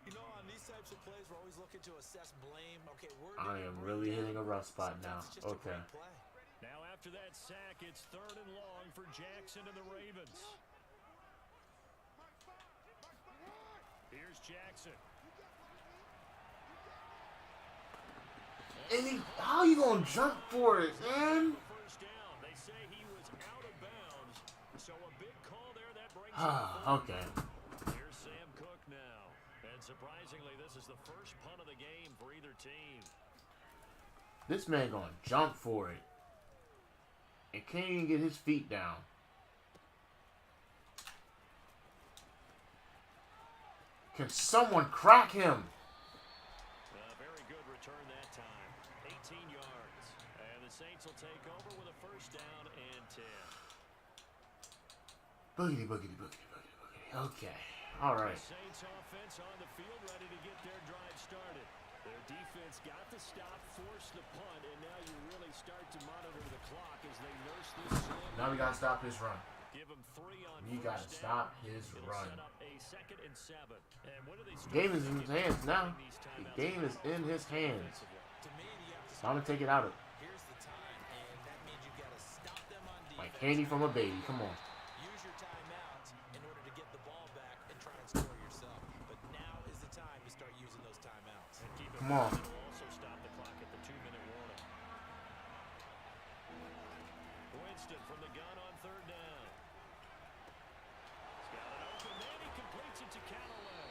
[SPEAKER 3] You know, on these types of plays, we're always looking to assess blame. Okay,
[SPEAKER 1] I am really hitting a rough spot now. Okay.
[SPEAKER 2] Now after that sack, it's 3rd and long for Jackson and the Ravens. Here's Jackson.
[SPEAKER 1] And how you gonna jump for it, man?
[SPEAKER 2] First down. They say he was out of bounds. So a big call there that brings him
[SPEAKER 1] Okay.
[SPEAKER 2] Here's Sam Cook now. And surprisingly, this is the first punt of the game for either team.
[SPEAKER 1] This man gonna jump for it. And can't even get his feet down. Can someone crack him?
[SPEAKER 2] Very good return that time. 18 yards. And the Saints will take over with a 1st down and 10.
[SPEAKER 1] Boogity, boogity, boogity, boogity, boogity. Okay. All right.
[SPEAKER 2] The Saints offense on the field ready to get their drive started. Their defense got the stop, forced the punt, and now you really start to monitor the clock as they nurse this slow.
[SPEAKER 1] Now we gotta stop his run.
[SPEAKER 2] Give him 3 on
[SPEAKER 1] You gotta
[SPEAKER 2] first
[SPEAKER 1] stop
[SPEAKER 2] down.
[SPEAKER 1] his
[SPEAKER 2] It'll
[SPEAKER 1] run.
[SPEAKER 2] set up a 2nd and 7. And when do they
[SPEAKER 1] The game is in his hands now.
[SPEAKER 2] these
[SPEAKER 1] The
[SPEAKER 2] timeouts
[SPEAKER 1] game is in his hands.
[SPEAKER 3] To me, you have to
[SPEAKER 1] So I'm gonna take it out of
[SPEAKER 3] here's the time, and that means you got to stop them on defense.
[SPEAKER 1] like candy from a baby. Come on.
[SPEAKER 3] Use your timeouts in order to get the ball back and try and score yourself. But now is the time to start using those timeouts.
[SPEAKER 2] And keep it
[SPEAKER 1] Come on.
[SPEAKER 2] moving. It'll also stop the clock at the 2-minute warning. Winston from the gun on 3rd down. He's got it open. Man, he completes it to Callaway.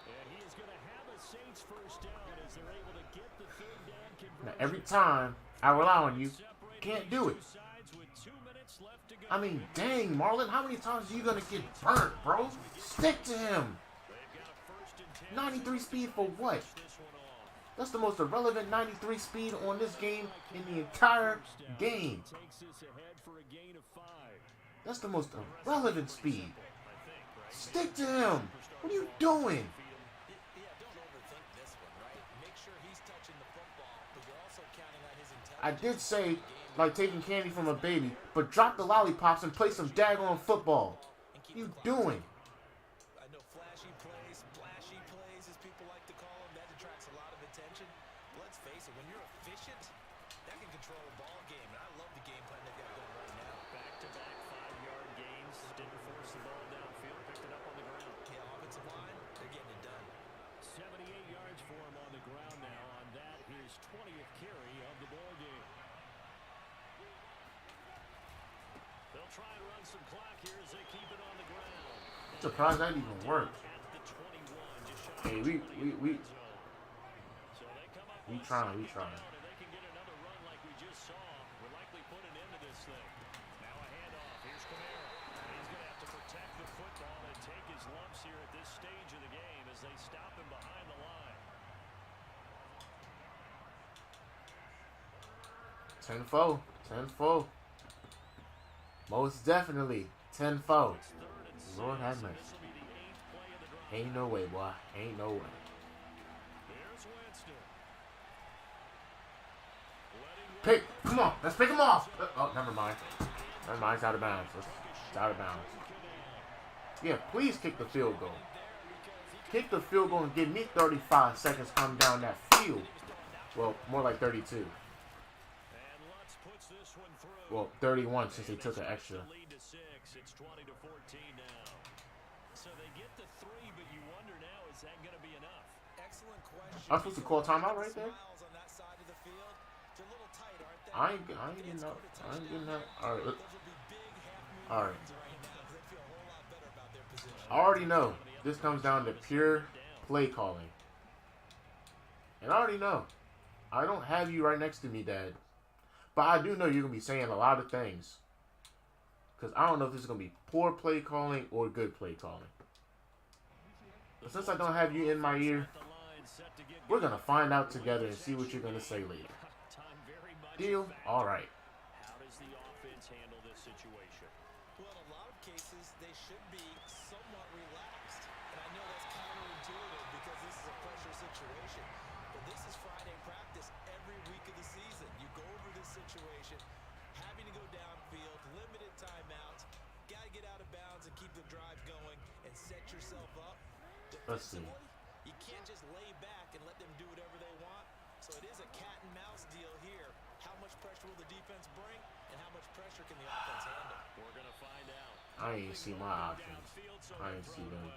[SPEAKER 2] And he is going to have a Saints 1st down as they're able to get the 3rd down conversion.
[SPEAKER 1] Now every time I rely on you,
[SPEAKER 2] Separate
[SPEAKER 1] can't
[SPEAKER 2] these
[SPEAKER 1] do it.
[SPEAKER 2] two sides with 2 minutes left to go.
[SPEAKER 1] I mean, dang, Marlon, how many times are you gonna get burnt, bro? Stick to him.
[SPEAKER 2] They've got a 1st and 10.
[SPEAKER 1] 93 speed for what?
[SPEAKER 2] This one off.
[SPEAKER 1] That's the most irrelevant 93 speed on this game in the entire game.
[SPEAKER 2] Takes this ahead for a gain of 5.
[SPEAKER 1] That's the most irrelevant speed.
[SPEAKER 2] I think, right?
[SPEAKER 1] Stick to him. What are you doing?
[SPEAKER 3] Yeah, don't overthink this one, right? Make sure he's touching the football, but you're also counting on his
[SPEAKER 1] I
[SPEAKER 3] intelligence.
[SPEAKER 1] did say, like taking candy from a baby, but drop the lollipops and play some daggone football.
[SPEAKER 3] And
[SPEAKER 1] What
[SPEAKER 3] keep
[SPEAKER 1] are you
[SPEAKER 3] the clock
[SPEAKER 1] doing?
[SPEAKER 3] I know flashy plays, as people like to call them, that attracts a lot of attention. But let's face it, when you're efficient, that can control a ball game. And I love the game plan they've got going right now.
[SPEAKER 2] Back-to-back 5-yard gains. Didn't force the ball downfield. Picked it up on the ground.
[SPEAKER 3] Yeah, offensive line, they're getting it done.
[SPEAKER 2] 78 yards for him on the ground now. On that, his 20th carry of the ball game. They'll try and run some clock here as they keep it on the ground.
[SPEAKER 1] I'm surprised that even worked.
[SPEAKER 2] At the 21, just shy
[SPEAKER 1] Hey,
[SPEAKER 2] of
[SPEAKER 1] we
[SPEAKER 2] 20
[SPEAKER 1] we
[SPEAKER 2] in the red zone. So they come up
[SPEAKER 1] we
[SPEAKER 2] on
[SPEAKER 1] trying, we
[SPEAKER 2] 2nd
[SPEAKER 1] trying.
[SPEAKER 2] down, and they can get another run like we just saw. We're likely put an end to this thing. Now a handoff. Here's Kamara. He's going to have to protect the football and take his lumps here at this stage of the game as they stop him behind the line.
[SPEAKER 1] 10-4. 10-4. Most definitely 10-4.
[SPEAKER 2] It's 3rd and
[SPEAKER 1] Lord
[SPEAKER 2] 6,
[SPEAKER 1] have
[SPEAKER 2] and
[SPEAKER 1] mercy.
[SPEAKER 2] this will be the 8th play of the drive.
[SPEAKER 1] Ain't no way, boy. Ain't no way.
[SPEAKER 2] Here's Winston. Letting
[SPEAKER 1] Pick. Come on. Let's pick him off. Oh, never mind. Never mind. It's out of bounds. It's out of bounds. Yeah, please kick the field goal. Kick the field goal and give me 35 seconds coming down that field. Well, more like 32.
[SPEAKER 2] And Lutz puts this one through.
[SPEAKER 1] Well, 31 since they took an extra.
[SPEAKER 2] Lead to 6. It's 20-14 now.
[SPEAKER 1] I was supposed to call timeout right there.
[SPEAKER 3] Smiles on that side of the field. They're a little tight, aren't they?
[SPEAKER 1] I ain't getting up. I ain't getting up. All right.
[SPEAKER 3] Those will be big half-moon
[SPEAKER 1] All right.
[SPEAKER 3] wins right now because they feel a whole lot better about their position.
[SPEAKER 1] I already know this comes down to pure play calling. And I already know. I don't have you right next to me, Dad. But I do know you're going to be saying a lot of things. Because I don't know if this is going to be poor play calling or good play calling. But since I don't have you in my ear, we're going to find out together and see what you're going to say later. Deal? All right.
[SPEAKER 2] How does the offense handle this situation?
[SPEAKER 3] Well, in a lot of cases, they should be somewhat relaxed. And I know that's counterintuitive because this is a pressure situation. But this is Friday practice every week of the season. You go over this situation, having to go downfield, limited timeouts, got to get out of bounds and keep the drive going and set yourself up.
[SPEAKER 1] Let's see.
[SPEAKER 3] Defensively, you can't just lay back and let them do whatever they want. So it is a cat and mouse deal here. How much pressure will the defense bring, and how much pressure can the offense handle?
[SPEAKER 2] We're going to find out.
[SPEAKER 1] I ain't see my options. I ain't see them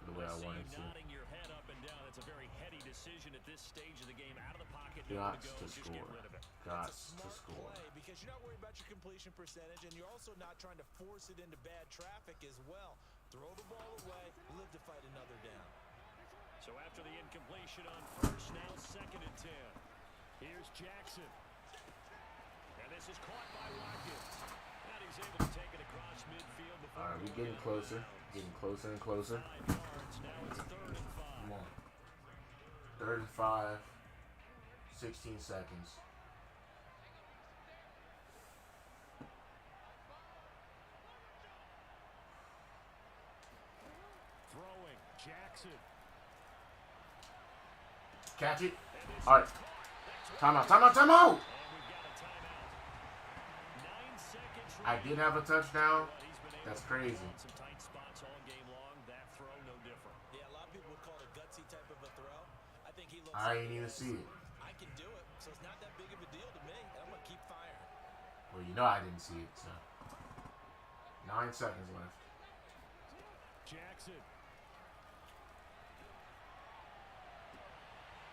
[SPEAKER 1] the way I wanted to.
[SPEAKER 2] Nodding your head up and down. It's a very heady decision at this stage of the game. Out of the pocket,
[SPEAKER 1] Got
[SPEAKER 2] to go,
[SPEAKER 1] to
[SPEAKER 2] just
[SPEAKER 1] score.
[SPEAKER 2] get rid of it.
[SPEAKER 1] Got
[SPEAKER 3] It's a
[SPEAKER 1] to
[SPEAKER 3] smart
[SPEAKER 1] score.
[SPEAKER 3] play because you're not worried about your completion percentage, and you're also not trying to force it into bad traffic as well. Throw the ball away, live to fight another down.
[SPEAKER 2] So after the incompletion on first, now 2nd and 10. Here's Jackson. And this is caught by Watkins. And he's able to take it across midfield before.
[SPEAKER 1] All right, we're getting closer. Getting closer and closer.
[SPEAKER 2] 5 yards. Now it's 3rd and 5.
[SPEAKER 1] Come on. 3rd and 5. 16 seconds.
[SPEAKER 2] Throwing. Jackson.
[SPEAKER 1] Catch it. All right. Timeout. Timeout. Timeout.
[SPEAKER 2] And we've got a timeout. 9 seconds.
[SPEAKER 1] I did have a touchdown.
[SPEAKER 2] But he's been able
[SPEAKER 1] That's
[SPEAKER 2] to
[SPEAKER 1] crazy.
[SPEAKER 2] find some tight spots all game long. That throw, no different.
[SPEAKER 3] Yeah, a lot of people would call it a gutsy type of a throw. I think he looks
[SPEAKER 1] I
[SPEAKER 3] like
[SPEAKER 1] ain't
[SPEAKER 3] he
[SPEAKER 1] even
[SPEAKER 3] has,
[SPEAKER 1] see it.
[SPEAKER 3] I can do it, so it's not that big of a deal to me. I'm going to keep firing.
[SPEAKER 1] Well, you know I didn't see it, so. 9 seconds left.
[SPEAKER 2] Jackson.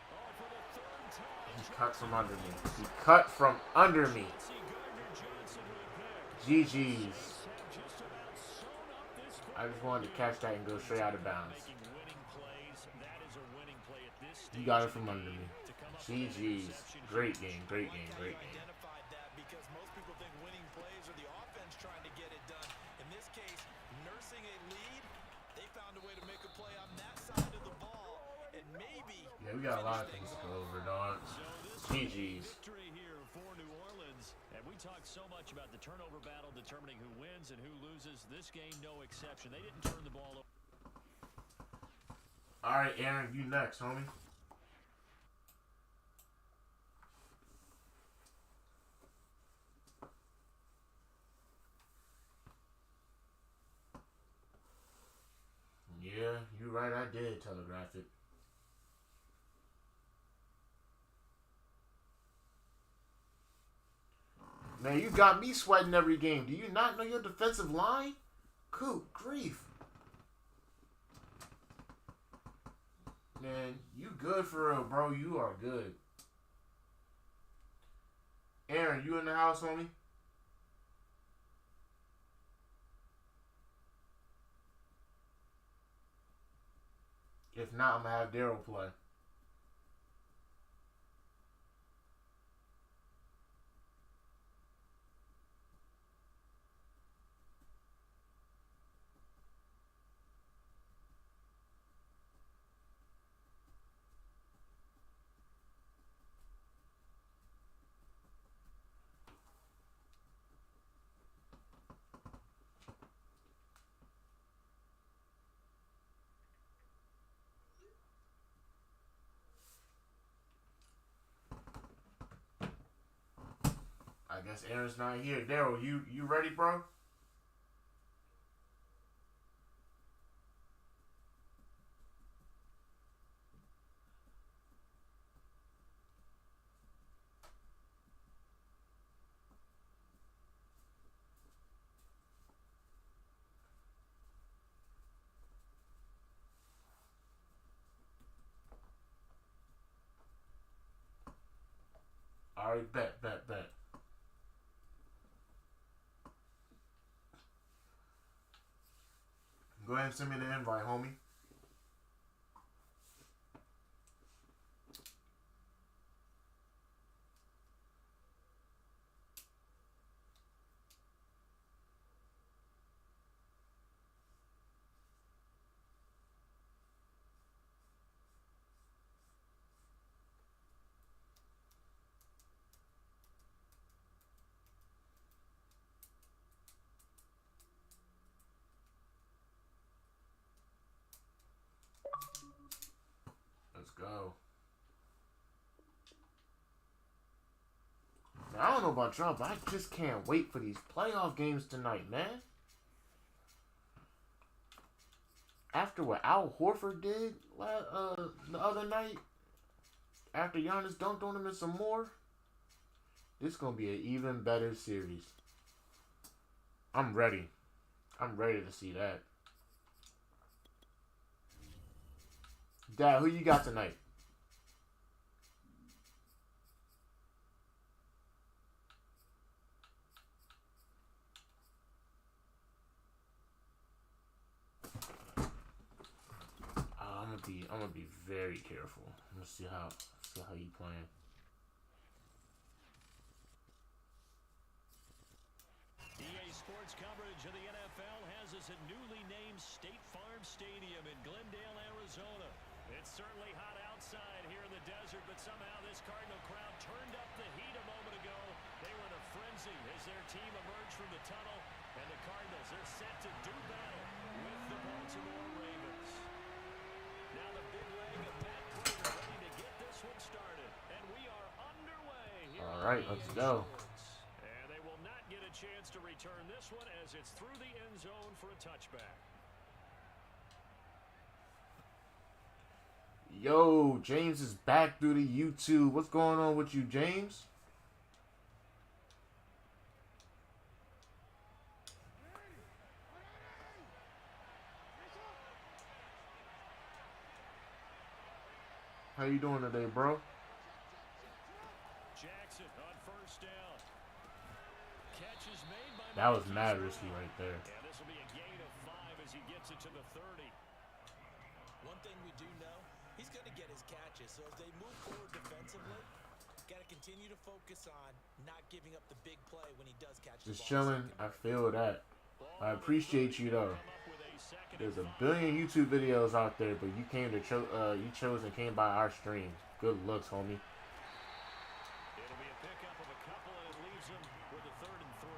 [SPEAKER 2] Oh, for the 3rd time.
[SPEAKER 1] He cut from under me. He cut from under me.
[SPEAKER 2] See Gardner Johnson with a pick.
[SPEAKER 1] GG's.
[SPEAKER 2] Have just about sewn up this
[SPEAKER 1] I just wanted to catch that and go straight out of bounds.
[SPEAKER 2] making winning plays. That is a winning play at this stage.
[SPEAKER 1] He got it from under me.
[SPEAKER 2] To come up with an
[SPEAKER 1] GG's.
[SPEAKER 2] interception
[SPEAKER 1] Great
[SPEAKER 2] here.
[SPEAKER 1] game. Great game.
[SPEAKER 3] Like how
[SPEAKER 1] Great
[SPEAKER 3] you
[SPEAKER 1] game.
[SPEAKER 3] identified that because most people think winning plays are the offense trying to get it done. In this case, nursing a lead, they found a way to make a play on that side of the ball and maybe
[SPEAKER 1] Yeah, we got a lot of things to go over, dog.
[SPEAKER 2] So this
[SPEAKER 1] GG's.
[SPEAKER 2] victory here for New Orleans. And we talked so much about the turnover battle determining who wins and who loses. This game, no exception. They didn't turn the ball over.
[SPEAKER 1] All right, Aaron, you next, homie. Yeah, you're right. I did telegraph it. Man, you got me sweating every game. Do you not know your defensive line? Good grief. Man, you good for real, bro. You are good. Aaron, you in the house, homie? If not, I'm going to have Daryl play. I guess Aaron's not here. Daryl, you ready, bro? Alright, bet. Go ahead and send me the invite, homie. Let's go. I don't know about y'all, but I just can't wait for these playoff games tonight, man. After what Al Horford did the other night, after Giannis dunked on him and some more, this is going to be an even better series. I'm ready. I'm ready to see that. Dad, who you got tonight? I'm gonna be very careful. I'm gonna see how you playing.
[SPEAKER 2] EA Sports coverage of the NFL has us at newly named State Farm Stadium in Glendale, Arizona. It's certainly hot outside here in the desert, but somehow this Cardinal crowd turned up the heat a moment ago. They were in a frenzy as their team emerged from the tunnel, and the Cardinals are set to do battle with the Baltimore Ravens. Now the big leg of Matt Prater ready to get this one started, and we are underway here.
[SPEAKER 1] All right, let's go.
[SPEAKER 2] And they will not get a chance to return this one as it's through the end zone for a touchback.
[SPEAKER 1] Yo, James is back through the YouTube. What's going on with you, James? How you doing today, bro?
[SPEAKER 2] Jackson on first down. Catch is made by
[SPEAKER 1] That was mad risky right there.
[SPEAKER 2] Yeah, this will be a gain of 5 as he gets it to the 30.
[SPEAKER 3] One thing we do know, he's going to get his catches. So as they move forward defensively, got to continue to focus on not giving up the big play when he does catch the
[SPEAKER 1] Just
[SPEAKER 3] ball.
[SPEAKER 1] chilling. I feel that. I appreciate you though. There's a billion YouTube videos out there, but you chose and came by our stream. Good looks, homie.
[SPEAKER 2] It'll be a pickup of a couple, and it leaves him with a 3rd and 3.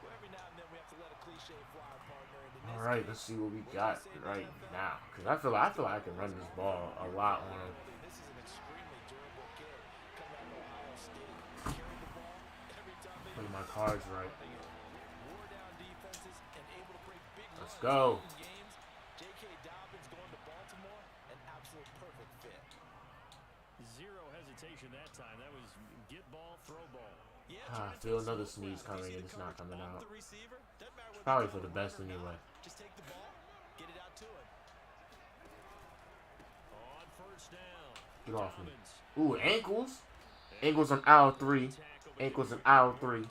[SPEAKER 3] Well, every now and then we have to let a cliche fly, partner. And in
[SPEAKER 1] All
[SPEAKER 3] this
[SPEAKER 1] right,
[SPEAKER 3] case,
[SPEAKER 1] let's see what we got right now. Cause I feel like I can run this ball a lot on him.
[SPEAKER 3] this is an extremely durable kid coming out of Ohio State. Carried the ball every time they
[SPEAKER 1] Put my cards right.
[SPEAKER 3] wore down defenses and able to break big
[SPEAKER 1] Let's
[SPEAKER 3] runs
[SPEAKER 1] go.
[SPEAKER 3] in games. J.K. Dobbins going to Baltimore, an absolute perfect fit.
[SPEAKER 2] Zero hesitation that time. That was get ball, throw ball.
[SPEAKER 3] Yeah,
[SPEAKER 1] I feel another sneeze coming and it's not coming out.
[SPEAKER 3] the receiver. Doesn't matter whether
[SPEAKER 1] Probably
[SPEAKER 3] you
[SPEAKER 1] for the
[SPEAKER 3] run
[SPEAKER 1] best
[SPEAKER 3] or not.
[SPEAKER 1] anyway.
[SPEAKER 3] Just take the ball, get it out to him.
[SPEAKER 2] On first down.
[SPEAKER 1] Get off me.
[SPEAKER 2] Dobbins.
[SPEAKER 1] Ooh, ankles. Ankles on aisle 3.
[SPEAKER 2] Tackle, but
[SPEAKER 1] Ankles on aisle 3.
[SPEAKER 2] down,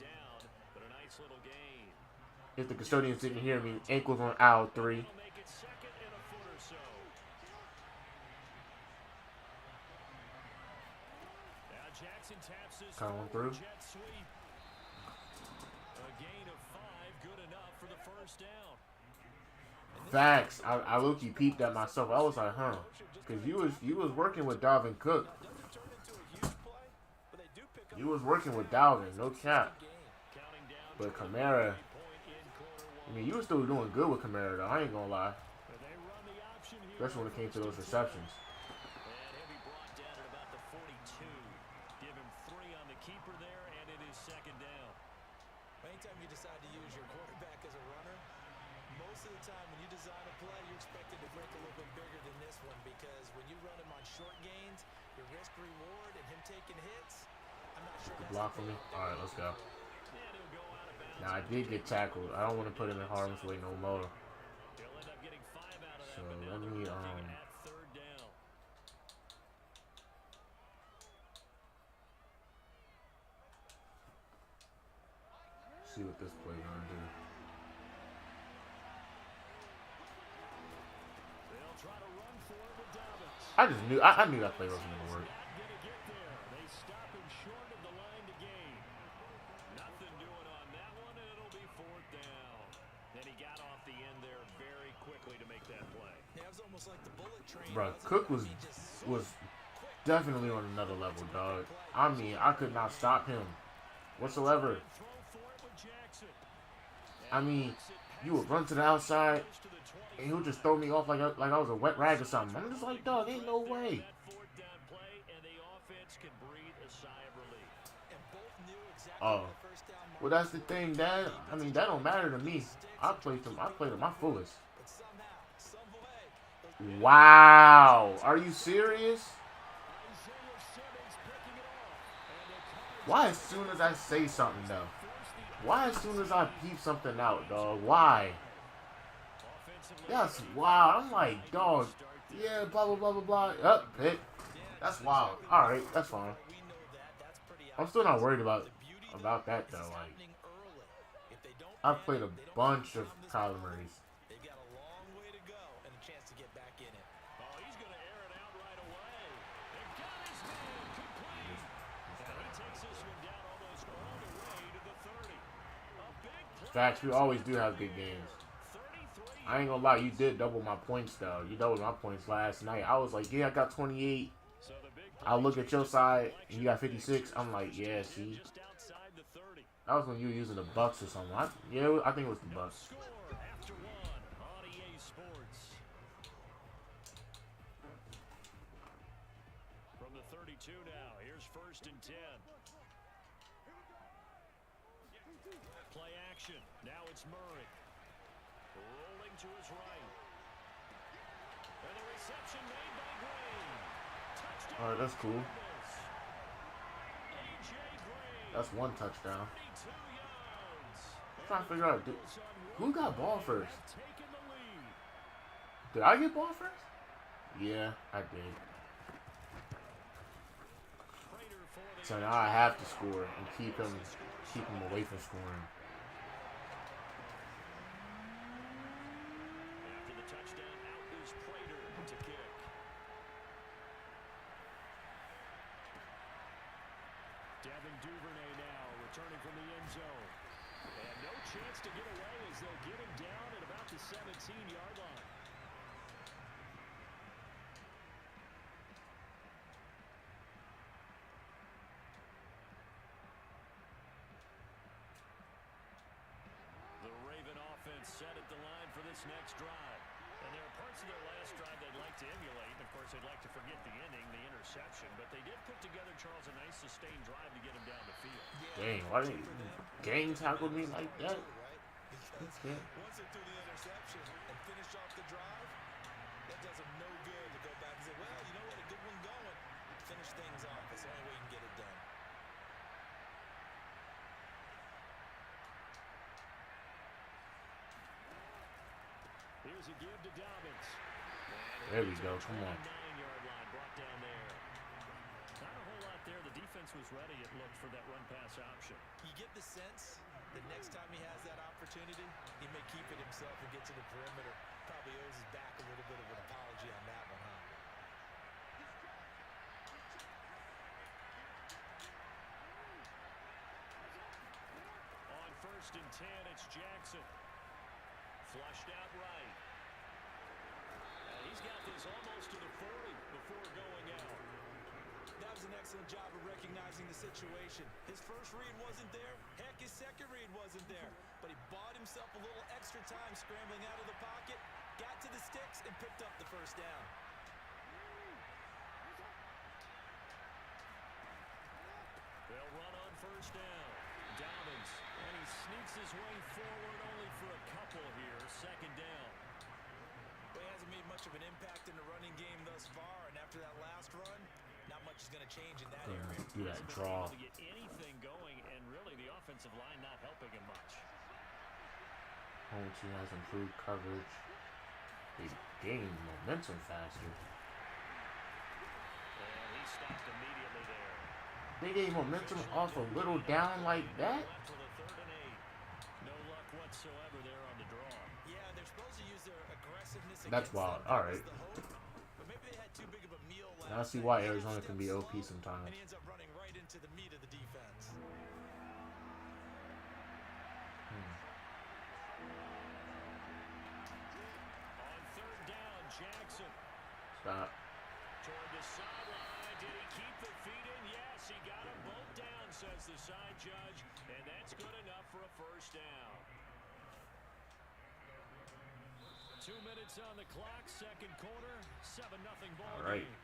[SPEAKER 2] but a nice little gain.
[SPEAKER 1] If the custodians didn't hear me, ankles on aisle 3.
[SPEAKER 2] That'll make it 2nd and a foot or so. Now Jackson taps this
[SPEAKER 1] Coming
[SPEAKER 2] forward
[SPEAKER 1] through.
[SPEAKER 2] jet sweep. A gain of 5, good enough for the first down.
[SPEAKER 1] Facts. I low-key peeped at myself. I was like, huh. Because you was working with Dalvin Cook.
[SPEAKER 3] Doesn't turn into a huge play, but they do pick up
[SPEAKER 1] You was working with Dalvin, no cap.
[SPEAKER 2] Counting down
[SPEAKER 1] But
[SPEAKER 2] to a
[SPEAKER 1] Kamara,
[SPEAKER 2] 3-point in quarter
[SPEAKER 1] I
[SPEAKER 2] one.
[SPEAKER 1] mean, you was still doing good with Kamara, though. I ain't gonna lie.
[SPEAKER 2] And they run the option here.
[SPEAKER 1] Especially when it came to those receptions.
[SPEAKER 2] And he'll be brought down at about the 42. Give him 3 on the keeper there, and it is 2nd down.
[SPEAKER 3] Anytime you decide to use your quarterback as a runner, most of the time when you design a play, you're expected to break a little bit bigger than this one because when you run him on short gains, your risk reward and him taking hits, I'm not sure
[SPEAKER 1] Good
[SPEAKER 3] that's
[SPEAKER 1] block for me. All right, let's go.
[SPEAKER 2] And he'll go out of bounds.
[SPEAKER 1] Now, I did get tackled. I don't want to put him in harm's way no more.
[SPEAKER 2] He'll end up getting 5 out of that,
[SPEAKER 1] So,
[SPEAKER 2] but now
[SPEAKER 1] let
[SPEAKER 2] they're
[SPEAKER 1] me,
[SPEAKER 2] looking at 3rd down.
[SPEAKER 1] see what this play gonna do.
[SPEAKER 2] They'll try to run for it with Dobbins.
[SPEAKER 1] I knew that play wasn't gonna work.
[SPEAKER 2] Not gonna get there. They stop him short of the line to gain. Nothing doing on that one, and it'll be 4th down. And he got off the end there very quickly to make that play.
[SPEAKER 3] Yeah, it was almost like the bullet train.
[SPEAKER 1] Bro, Cook was definitely on another level, dog. I mean, I could not stop him whatsoever. I mean, you would run to the outside, and he would just throw me off like I was a wet rag or something. I'm just like, dog, ain't no way. Oh, well, that's the thing, Dad. I mean, that don't matter to me. I played to my fullest. Wow, are you serious? Why as soon as I say something, though? Why as soon as I peep something out, dog? Why? That's wild. I'm like, dog, yeah, blah, blah, blah, blah, blah. Up, pick. That's wild. All right, that's fine. I'm still not worried about that, though. Like, I've played a bunch of Kyler Murray's. Facts, we always do have good games. I ain't gonna lie, you did double my points, though. You doubled my points last night. I was like, yeah, I got 28. I look at your side, and you got 56. I'm like, yeah, see? That was when you were using the Bucks or something. I think it was the Bucks.
[SPEAKER 2] From the 32 now, here's 1st and 10. Play action. Now it's Murray. Rolling to his right. And the reception made by Green. Touchdown.
[SPEAKER 1] All right, that's cool. That's one touchdown. I'm trying to figure out, who got ball first? Did I get ball first? Yeah, I did. So now I have to score and keep him away from scoring.
[SPEAKER 2] After the touchdown, out is Prater to kick. Devin Duvernay now returning from the end zone. And no chance to get away as they'll get him down at about the 17-yard line. The Raven offense set at the line for this next drive. And there are parts of their last drive they'd like to emulate. And, of course, they'd like to forget the inning, the interception. But they did put together, Charles, a nice sustained drive to get him down the field.
[SPEAKER 1] Dang, why didn't you gang tackle me like that? Okay.
[SPEAKER 3] Once they threw the interception and finished off the drive, that does them no good to go back and say, well, you know what, a good one going. Finish things off. That's the only way you can get it done.
[SPEAKER 2] Here's a give to Dobbins.
[SPEAKER 1] There we go. Come on.
[SPEAKER 2] 9-yard line brought down there. Not a whole lot there. The defense was ready, it looked, for that run-pass option.
[SPEAKER 3] You get the sense that next time he has that opportunity, he may keep it himself and get to the perimeter. Probably owes his back a little bit of an apology on that one, huh?
[SPEAKER 2] On 1st and 10, it's Jackson. Flushed out right. And he's got this almost to the 40 before going out.
[SPEAKER 3] That was an excellent job of recognizing the situation. His first read wasn't there. Heck, his second read wasn't there. But he bought himself a little extra time scrambling out of the pocket, got to the sticks, and picked up the 1st down.
[SPEAKER 2] They'll run on 1st down. Dobbins, and he sneaks his way forward only for a couple here. 2nd down.
[SPEAKER 3] Well, he hasn't made much of an impact in the running game thus far, and after that last run, not much is going to change in that area.
[SPEAKER 1] Do that draw.
[SPEAKER 2] To get anything going, and really the offensive line not helping him much.
[SPEAKER 1] Home team has improved coverage. They gain momentum faster.
[SPEAKER 2] And he stopped immediately there.
[SPEAKER 1] They gain momentum off a little down like that?
[SPEAKER 2] whatsoever there on the draw.
[SPEAKER 3] Yeah, they're supposed to use their aggressiveness
[SPEAKER 1] That's
[SPEAKER 3] against
[SPEAKER 1] wild.
[SPEAKER 3] them.
[SPEAKER 1] All
[SPEAKER 3] That was
[SPEAKER 1] right.
[SPEAKER 3] the hope. But maybe they had too big of a meal
[SPEAKER 1] Now I
[SPEAKER 3] last
[SPEAKER 1] see
[SPEAKER 3] night.
[SPEAKER 1] why
[SPEAKER 3] Half
[SPEAKER 1] Arizona can
[SPEAKER 3] step
[SPEAKER 1] be OP
[SPEAKER 3] slow,
[SPEAKER 1] sometimes.
[SPEAKER 3] and he ends up running right into the meat of the defense.
[SPEAKER 2] On third down, Jackson.
[SPEAKER 1] Stop.
[SPEAKER 2] Toward the sideline. Did he keep the feet in? Yes, he got them both down, says the side judge. And that's good enough for a first down. 2 minutes on the clock, second quarter, 7-0 ball
[SPEAKER 1] All right.
[SPEAKER 2] game.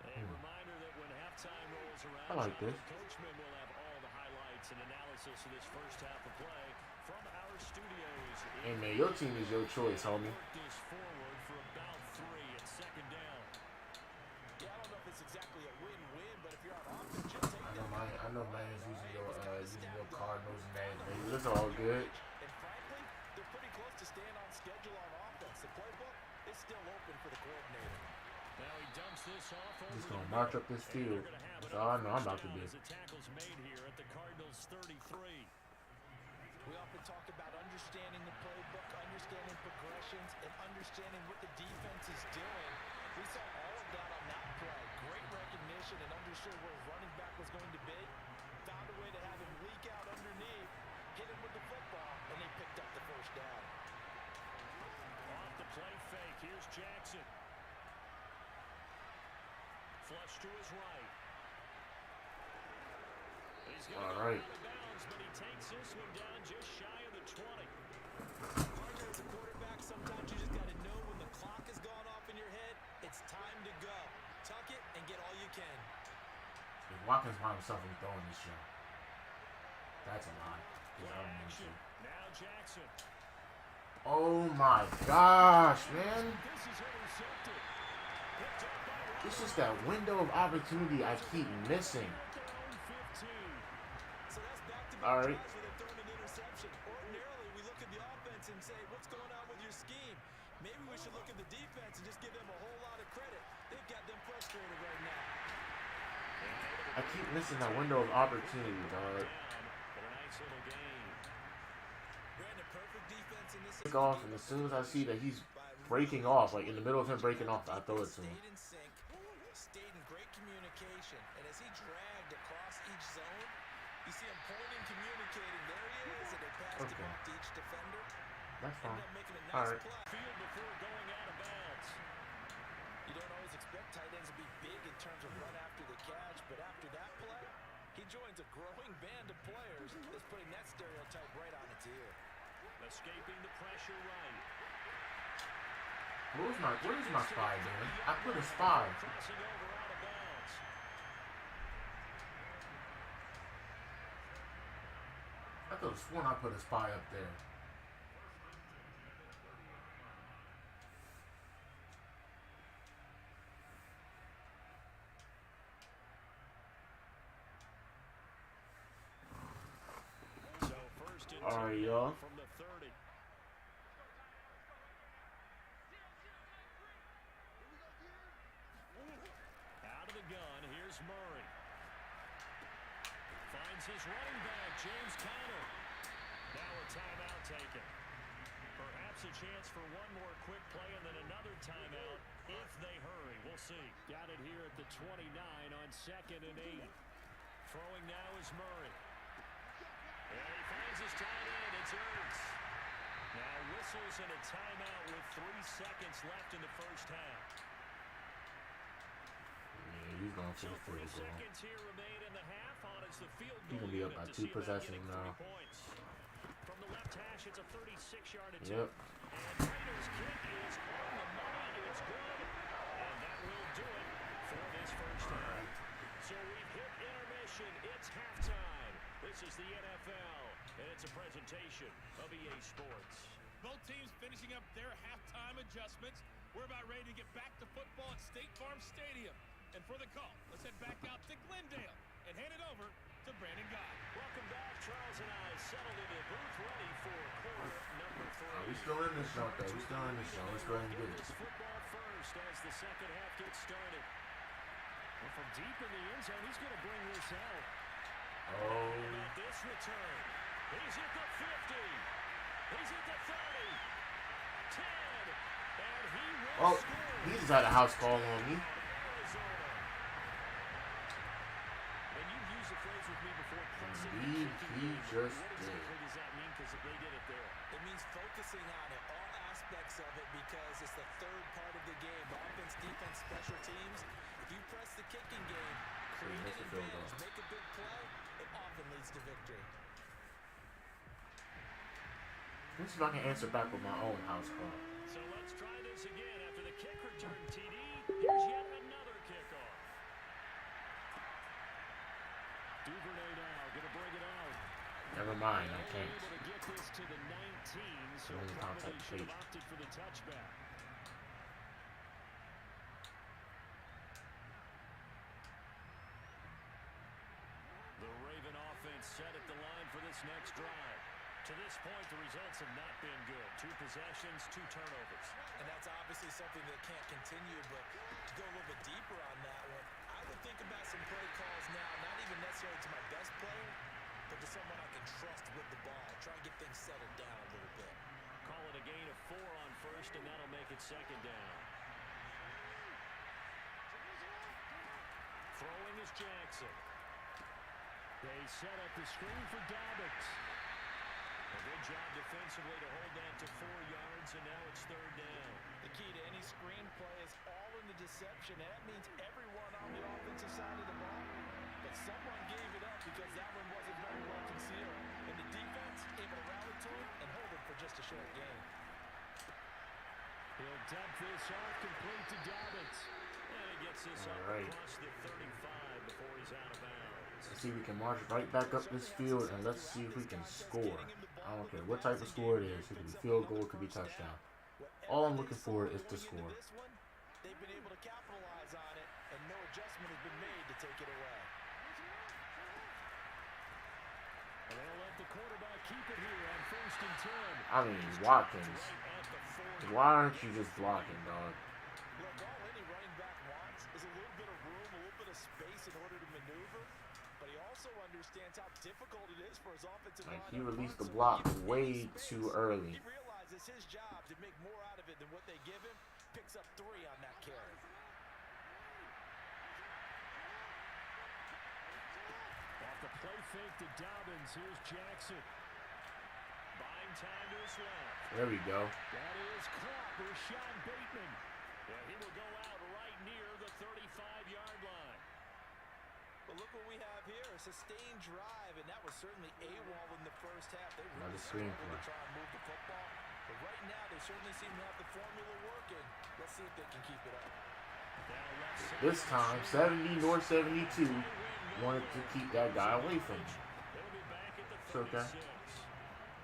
[SPEAKER 2] A reminder that when halftime rolls around,
[SPEAKER 1] I like this.
[SPEAKER 2] Coachman will have all the highlights and analysis of this first half of play from our studios.
[SPEAKER 1] Hey man, your team is your choice, homie.
[SPEAKER 2] Work this forward for about 3 at second down.
[SPEAKER 3] Yeah, I don't know if it's exactly a win-win, but if you're on offense, you'll take that.
[SPEAKER 1] I know man is using your Cardinals and that. It's all good.
[SPEAKER 3] And frankly, they're pretty close to staying on schedule on offense. The playbook is still open for the coordinator.
[SPEAKER 2] Now he dumps this off over
[SPEAKER 1] Just
[SPEAKER 2] the
[SPEAKER 1] gonna march up
[SPEAKER 2] middle,
[SPEAKER 1] this
[SPEAKER 2] and
[SPEAKER 1] field.
[SPEAKER 2] they're gonna have
[SPEAKER 1] That's
[SPEAKER 2] it
[SPEAKER 1] all I
[SPEAKER 2] on
[SPEAKER 1] know I'm
[SPEAKER 2] first
[SPEAKER 1] about to
[SPEAKER 2] down
[SPEAKER 1] do.
[SPEAKER 2] as the tackle's made here at the Cardinals' 33.
[SPEAKER 3] We often talk about understanding the playbook, understanding progressions, and understanding what the defense is doing. We saw all of that on that play. Great recognition and understood where his running back was going to be. Found a way to have him leak out underneath, hit him with the football, and they picked up the first down.
[SPEAKER 2] Off the play fake, here's Jackson. Flush to his right. He's going to go
[SPEAKER 1] Alright.
[SPEAKER 2] out of bounds, but he takes this one down just shy of the 20.
[SPEAKER 3] Partner, as a quarterback, sometimes you just got to know when the clock has gone off in your head, it's time to go. Tuck it and get all you can.
[SPEAKER 1] If Watkins by himself and throwing this show, that's a lie.
[SPEAKER 2] Action. Now Jackson.
[SPEAKER 1] Oh my gosh, man.
[SPEAKER 2] This is intercepted. Picked up by
[SPEAKER 1] It's just that window of opportunity I keep missing.
[SPEAKER 2] their own 15.
[SPEAKER 3] So that's back-to-back
[SPEAKER 1] All right.
[SPEAKER 3] drives where they've thrown an interception. Ordinarily, we look at the offense and say, what's going on with your scheme? Maybe we should look at the defense and just give them a whole lot of credit. They've got them frustrated right now.
[SPEAKER 1] I keep missing that window of opportunity, dog.
[SPEAKER 2] But a nice little gain.
[SPEAKER 3] Brandon, perfect defense in this
[SPEAKER 1] Pick off, and as soon as I see that he's breaking off, like in the middle of him breaking off, I throw it to him.
[SPEAKER 3] Stayed in sync, stayed in great communication, and as he dragged across each zone, you see him pointing, communicating. There he is, and they passed him
[SPEAKER 1] Okay.
[SPEAKER 3] off to each defender.
[SPEAKER 1] That's
[SPEAKER 3] Ended
[SPEAKER 1] fine.
[SPEAKER 3] up making a
[SPEAKER 1] All
[SPEAKER 3] nice
[SPEAKER 1] right.
[SPEAKER 3] play.
[SPEAKER 2] Field before going out of bounds.
[SPEAKER 3] You don't always expect tight ends to be big in terms of run after the catch, but after that play, he joins a growing band of players that's putting that stereotype right on its ear.
[SPEAKER 2] Escaping the pressure right.
[SPEAKER 1] Where's my spy doing? I put a spy.
[SPEAKER 2] Crossing over out of bounds.
[SPEAKER 1] I could have sworn I put a spy up there.
[SPEAKER 2] So first and
[SPEAKER 1] All right,
[SPEAKER 2] 10
[SPEAKER 1] y'all.
[SPEAKER 2] from the 30. Out of the gun, here's Murray. Finds his running back, James Conner. Now a timeout taken. Perhaps a chance for one more quick play and then another timeout if they hurry. We'll see. Got it here at the 29 on 2nd and 8. Throwing now is Murray. And he finds his tight end. It's Ertz. Now whistles and a timeout with 3 seconds left in the first half.
[SPEAKER 1] Yeah, he's going for
[SPEAKER 2] So
[SPEAKER 1] the
[SPEAKER 2] 3
[SPEAKER 1] field goal.
[SPEAKER 2] seconds here remain in the half on as the field
[SPEAKER 1] He
[SPEAKER 2] goal
[SPEAKER 1] gonna be up
[SPEAKER 2] unit
[SPEAKER 1] by
[SPEAKER 2] to
[SPEAKER 1] 2
[SPEAKER 2] see about
[SPEAKER 1] possessions
[SPEAKER 2] getting
[SPEAKER 1] now.
[SPEAKER 2] 3 points. From the left hash, it's a 36-yard attempt.
[SPEAKER 1] Yep.
[SPEAKER 2] And Raiders kick is on the money. It's good. And that will do it for this first half. So we've hit intermission. It's halftime. This is the NFL, and it's a presentation of EA Sports.
[SPEAKER 4] Both teams finishing up their halftime adjustments. We're about ready to get back to football at State Farm Stadium. And for the call, let's head back out to Glendale and hand it over to Brandon Guy.
[SPEAKER 2] Welcome back. Charles and I settled into the booth ready for quarter number 3.
[SPEAKER 1] We still in this show, though. We still in this show. Let's go ahead and get it.
[SPEAKER 2] This football first as the second half gets started. And from deep in the end zone, he's going to bring this out.
[SPEAKER 1] Oh.
[SPEAKER 2] And at this return, he's at the 50. He's at the 30. 10. And he will score.
[SPEAKER 1] He just had a house call on me.
[SPEAKER 2] Arizona. And you've used the phrase with me before.
[SPEAKER 1] Indeed, he just
[SPEAKER 2] What
[SPEAKER 1] did.
[SPEAKER 2] exactly does that mean? Because they did it there.
[SPEAKER 3] It means focusing on it, all aspects of it, because it's the third part of the game. Offense, defense, special teams. If you press the kicking game, create an advantage, make a big play, it often leads to victory.
[SPEAKER 1] Let's see if I can answer back with my own house call.
[SPEAKER 2] So let's try this again after the kick return, TD. Here's yet another kickoff. Duvernay now going to bring it out.
[SPEAKER 1] Never mind, I can't.
[SPEAKER 2] Able to get this to the 19, so
[SPEAKER 1] Only
[SPEAKER 2] probably
[SPEAKER 1] contact
[SPEAKER 2] should have
[SPEAKER 1] page.
[SPEAKER 2] opted for the touchback. The Raven offense set at the line for this next drive. To this point, the results have not been good. 2 possessions, 2 turnovers.
[SPEAKER 3] And that's obviously something that can't continue, but to go a little bit deeper on that one, I would think about some play calls now, not even necessarily to my best player, but to someone I can trust with the ball. Try and get things settled down a little bit.
[SPEAKER 2] Call it a gain of 4 on first, and that'll make it second down. Throwing is Jackson. They set up the screen for Dobbins. A good job defensively to hold that to 4 yards, and now it's third down.
[SPEAKER 3] The key to any screen play is all in the deception, and that means everyone on the offensive side of the ball. But someone gave it up because that one wasn't very well concealed. And the defense able to rally to it and hold it for just a short game.
[SPEAKER 2] He'll dump this off complete to Dobbins. And he gets this up across the 35 before he's out of bounds.
[SPEAKER 1] Let's see if we can march right back up this field, and let's see if we can score. I don't care what type of score it is. It could be field goal, it could be touchdown. All I'm looking for is to score.
[SPEAKER 3] They've been able to capitalize on it, and no adjustment has been made to take it away.
[SPEAKER 2] And they'll let the quarterback keep it here on 1st and 10.
[SPEAKER 1] I mean, Watkins. Why aren't you just blocking, dog?
[SPEAKER 3] Look, all any running back wants is a little bit of room, a little bit of space in order to maneuver. But he also understands how difficult it is for his offensive line.
[SPEAKER 1] Like, he released the block way too early.
[SPEAKER 3] He realizes his job to make more out of it than what they give him. Picks up 3 on that carry.
[SPEAKER 2] Off the play fake to Dobbins. Here's Jackson. Buying time to his left.
[SPEAKER 1] There we go.
[SPEAKER 2] That is caught. Rashawn Bateman. Yeah, he will go out right near the 35-yard line.
[SPEAKER 3] But look what we have here, a sustained drive, and that was certainly AWOL in the first half. They really struggled to try and move the football. But right now, they certainly seem to have the formula working. Let's see if they can keep it up.
[SPEAKER 1] This time, 70 North 72 wanted to keep that guy away from him. It's okay.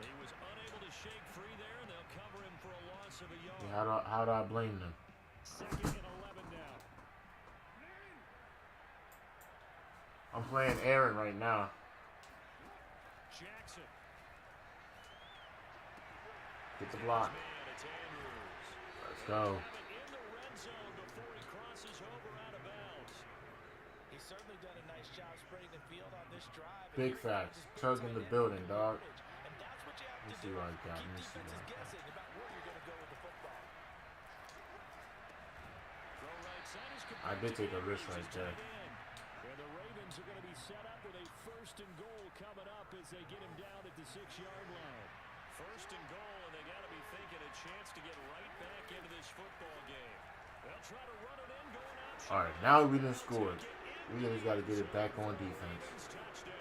[SPEAKER 2] He was unable to shake free there, and they'll cover him for a loss of a yard.
[SPEAKER 1] Yeah, how do I blame them?
[SPEAKER 2] 2nd and 11 now.
[SPEAKER 1] I'm playing Aaron right now.
[SPEAKER 2] Jackson.
[SPEAKER 1] Get the block.
[SPEAKER 2] It's Andrews.
[SPEAKER 1] Let's go.
[SPEAKER 2] In the red zone before he crosses over out of bounds.
[SPEAKER 3] He's certainly done a nice job spreading the field on this drive.
[SPEAKER 1] Big facts. Tug in the building, dog.
[SPEAKER 3] And that's what you have
[SPEAKER 1] Let me
[SPEAKER 3] to
[SPEAKER 1] see
[SPEAKER 3] do.
[SPEAKER 1] what I got. Let
[SPEAKER 3] Keep
[SPEAKER 1] me see what
[SPEAKER 3] defenses
[SPEAKER 1] I got.
[SPEAKER 3] guessing about where you're going to go with the football.
[SPEAKER 2] Throw right side is complete.
[SPEAKER 1] I did take a risk right there.
[SPEAKER 2] And the Ravens are going to be set up with a 1st and goal coming up as they get him down at the 6-yard line. 1st and goal, and they got to be thinking a chance to get right back into this football game. They'll try to run it in, going out.
[SPEAKER 1] All right, now we done scored. We just got to get it back on defense.
[SPEAKER 2] Touchdown.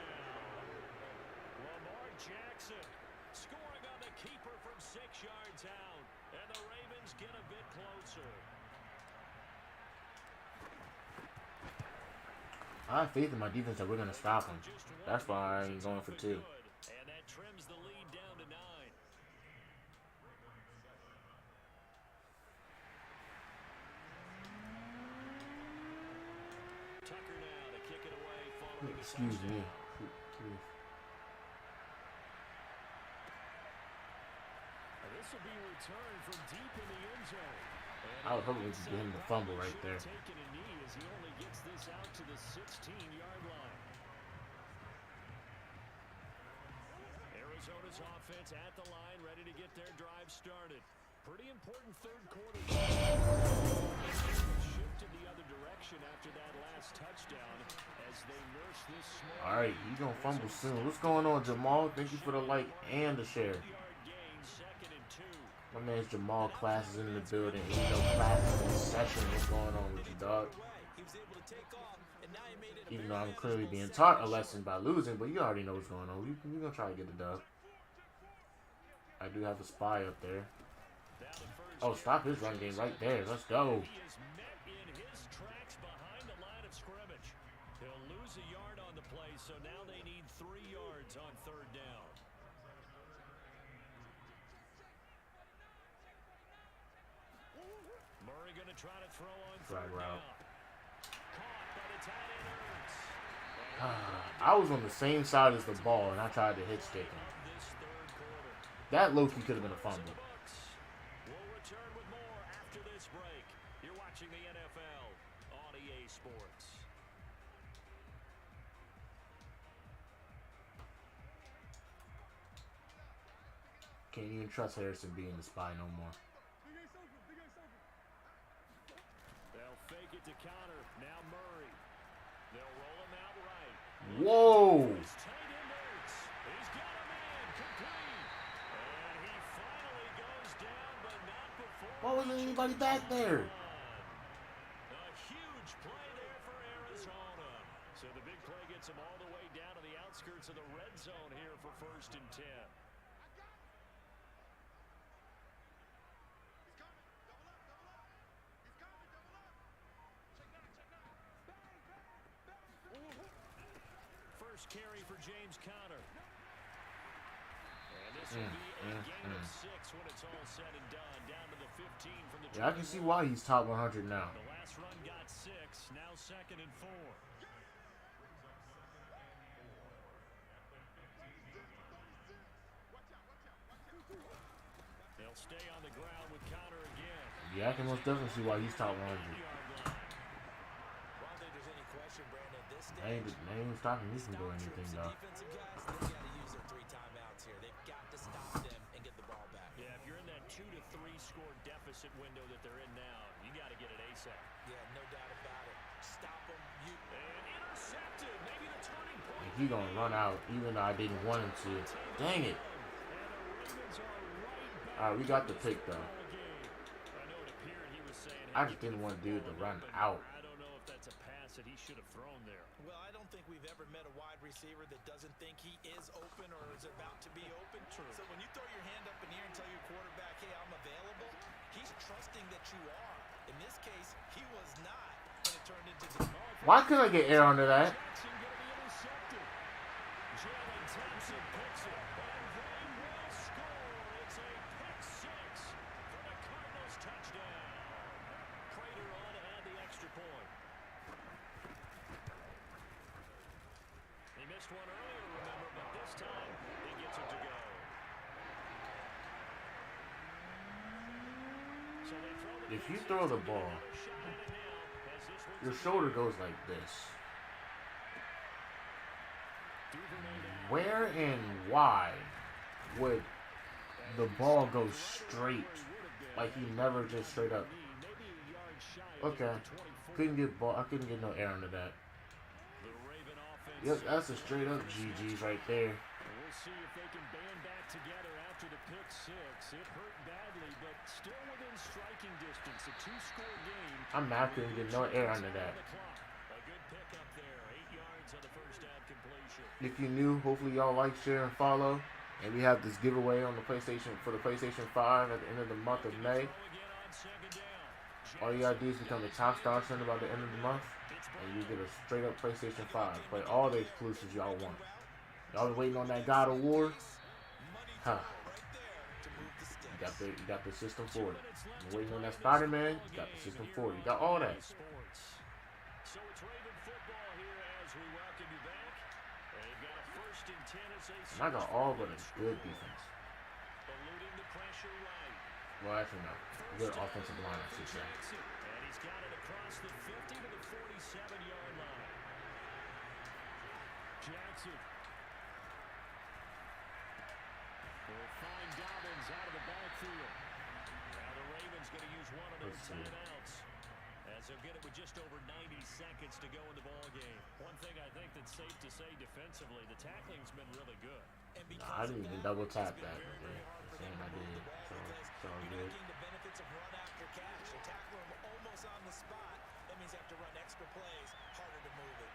[SPEAKER 2] Lamar Jackson scoring on the keeper from 6 yards out, and the Ravens get a bit closer.
[SPEAKER 1] I have faith in my defense that we're going to stop him. That's why I ain't going for 2.
[SPEAKER 2] And that trims the lead down to 9. Tucker now to kick it away following
[SPEAKER 1] Excuse me.
[SPEAKER 2] This will be returned from deep in the end zone.
[SPEAKER 1] I was hoping we could get him the fumble right there.
[SPEAKER 2] Taking a knee as he only gets this out to the 16-yard line. Arizona's offense at the line, ready to get their drive started. Pretty important third quarter. Shifted the other direction after that last touchdown as they nurse this small.
[SPEAKER 1] All right, he's gonna fumble soon. What's going on, Jamal? Thank you for the like and the share. My man's Jamal Class is in the building. You know, class is in session. What's going on with you, dog? Even though I'm clearly being taught a lesson by losing, but you already know what's going on. We're gonna try to get the dub. I do have a spy up there. Oh, stop his run game right there. Let's go.
[SPEAKER 2] He is met in his tracks behind the line of scrimmage. He'll lose a yard on the play, so now they need 3 yards on third down. Murray going to try to throw on
[SPEAKER 1] Drag
[SPEAKER 2] third
[SPEAKER 1] route.
[SPEAKER 2] down. Caught by the tight end Ertz.
[SPEAKER 1] I was on the same side as the ball, and I tried to hit stick him.
[SPEAKER 2] This third quarter.
[SPEAKER 1] That low-key could have been a fumble.
[SPEAKER 2] We'll return with more after this break. You're watching the NFL on EA Sports.
[SPEAKER 1] Can't even trust Harrison being the spy no more.
[SPEAKER 2] They'll fake it to counter. Now Murray. They'll roll him out right.
[SPEAKER 1] Whoa!
[SPEAKER 2] His tight end Ertz. He's got a man complete. And he finally goes down, but not before.
[SPEAKER 1] Why wasn't anybody back there?
[SPEAKER 2] A huge play there for Arizona. So the big play gets him all the way down to the outskirts of the red zone here for 1st and 10. First carry for James Conner. And this will be a gain of 6 when it's all said and done. Down to the 15 from the
[SPEAKER 1] Yeah, I can see why he's top 100 now.
[SPEAKER 2] The last run got 6. Now 2nd and 4. They'll stay on the ground with Conner again.
[SPEAKER 1] Yeah, I can most definitely see why he's top 100. I ain't even stopping me from doing anything, though.
[SPEAKER 3] Defensive guys, they got to use their 3 timeouts here. They've got to stop them and get the ball back.
[SPEAKER 2] Yeah, if you're in that 2 to 3 score deficit window that they're in now, you got to get it ASAP.
[SPEAKER 3] Yeah, no doubt about it. Stop them.
[SPEAKER 2] And intercepted. Maybe the turning point.
[SPEAKER 1] He gonna run out, even though I didn't want him to. Dang it!
[SPEAKER 2] And the Ravens are right back.
[SPEAKER 1] All right, we got the pick though.
[SPEAKER 2] I know it appeared he was saying.
[SPEAKER 1] I just didn't want dude to run out.
[SPEAKER 2] I don't know if that's a pass that he should have thrown there.
[SPEAKER 3] Well, I don't think we've ever met a wide receiver that doesn't think he is open or is about to be open. True. So when you throw your hand up in the air and tell your quarterback, hey, I'm available, he's trusting that you are. In this case, he was not. And it turned into the
[SPEAKER 1] Why couldn't I get air under that?
[SPEAKER 2] Jackson going to be intercepted. Jalen Thompson picks it, and they will score. It's a pick 6 for the Cardinals touchdown. Prater on to add the extra point. He missed one earlier, remember, but this time he gets it to go. So they throw the
[SPEAKER 1] If you throw the ball,
[SPEAKER 2] shot at it now as this one's
[SPEAKER 1] your shoulder goes like this. Where and why would the ball go straight? Like he never just straight up. Okay. Couldn't get ball. I couldn't get no air under that. Yep, that's a straight up GG's right there.
[SPEAKER 2] We'll see if they can band back together after the pick 6. It hurt badly, but still within striking distance. A 2-score game.
[SPEAKER 1] I'm mad I couldn't get no air under that.
[SPEAKER 2] A good pick up there. 8 yards on the first down completion.
[SPEAKER 1] If you're new, hopefully y'all like, share, and follow. And we have this giveaway on the PlayStation for the PlayStation 5 at the end of the month of May. All you gotta do is become a top star sender by the end of the month, and you get a straight up PlayStation 5. Play all the exclusives y'all want. Y'all been waiting on that God of War? Huh. You got the system for it. You're waiting on that Spider-Man? You got the system for it. You got all that.
[SPEAKER 2] So it's Raven football here as we welcome you back. They've got a 1st and 10 as they
[SPEAKER 1] And I got all but a good defense.
[SPEAKER 2] eluding the pressure right.
[SPEAKER 1] Well, actually, no. Good offensive line, I should say.
[SPEAKER 2] And he's got it across the 50 to the 47-yard line. Jackson will find Dobbins out of the backfield. Now the Ravens going to use one of their timeouts, as they'll get it with just over 90 seconds to go in the ball game. One thing I think that's safe to say defensively, the tackling's been really good.
[SPEAKER 1] Nah, I didn't even double tap that. Saying I did. So good.
[SPEAKER 3] The benefits of run after catch. They tackle him almost on the spot. That means they have to run extra plays, harder to move it.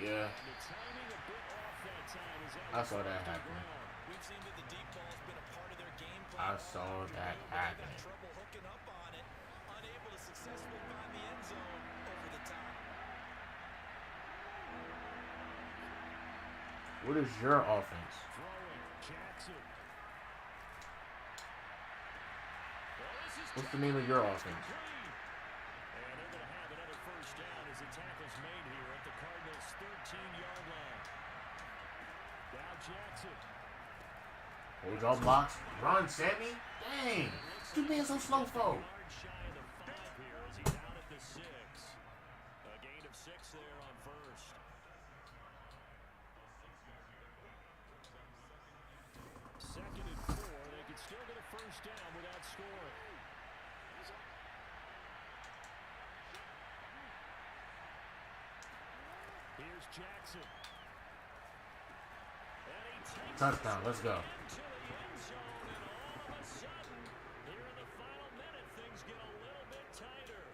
[SPEAKER 1] Yeah.
[SPEAKER 2] And the timing a bit off that time as
[SPEAKER 1] I saw that happen.
[SPEAKER 3] We've seen that the deep ball's been a part of their game plan.
[SPEAKER 1] I saw that happen.
[SPEAKER 3] They got trouble hooking up on it, unable to successfully find the end zone over the top.
[SPEAKER 1] What is your offense?
[SPEAKER 2] Throwing, Jackson.
[SPEAKER 1] What's the name of your offense?
[SPEAKER 2] And they're going to have another first down as the tackle's made here at the Cardinals' 13-yard line. Now Jackson.
[SPEAKER 1] Hold your blocks. Run, Sammy. Dang. You being so slow, for?
[SPEAKER 2] Yard shy of the 5 here as he's down at the 6. A gain of 6 there on first. Second and 4. They could still get a first down without scoring. Here's Jackson. And he takes
[SPEAKER 1] Touchdown. Let's go.
[SPEAKER 2] into the end zone, and all of a sudden, here in the final minute, things get a little bit tighter.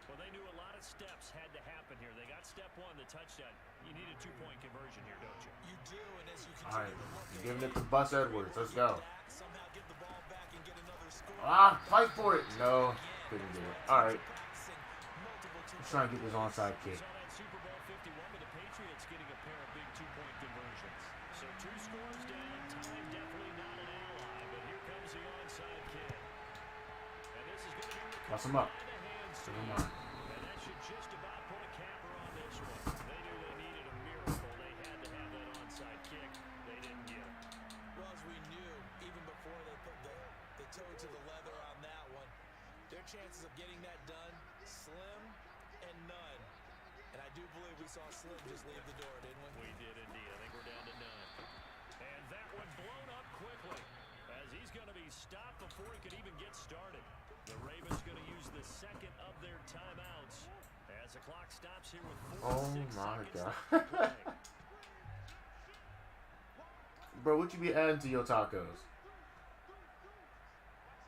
[SPEAKER 2] Well, they knew a lot of steps had to happen here. They got step 1, the touchdown. You need a 2-point conversion here, don't you?
[SPEAKER 3] You do, and as you
[SPEAKER 1] All right.
[SPEAKER 3] continue to look
[SPEAKER 1] Giving it to Bus Edwards. Let's go.
[SPEAKER 3] somehow give the ball back and get another score.
[SPEAKER 1] Ah, fight for it. No. Couldn't do it. All right.
[SPEAKER 3] Practicing multiple
[SPEAKER 1] Let's try and get this onside kick.
[SPEAKER 2] Saw that Super Bowl 51 with the Patriots getting a pair of big 2-point conversions. So 2 scores down, time definitely not an ally, but here comes the onside kick. And this is going to be
[SPEAKER 1] Toss him up.
[SPEAKER 2] by the hands.
[SPEAKER 1] Give him on.
[SPEAKER 2] And that should just about put a capper on this one. They knew they needed a miracle. They had to have that onside kick. They didn't get it.
[SPEAKER 3] Well, as we knew, even before they put the toe to the leather on that one, their chances of getting that done, slim and none. And I do believe we saw Slim just leave the door, didn't we?
[SPEAKER 2] We did indeed. I think we're down to none. And that one blown up quickly as he's going to be stopped before he could even get started. The Ravens going to use the second of their timeouts as the clock stops here with 46
[SPEAKER 1] Oh my
[SPEAKER 2] seconds
[SPEAKER 1] God.
[SPEAKER 2] left to play.
[SPEAKER 1] Bro, what you be adding to your tacos?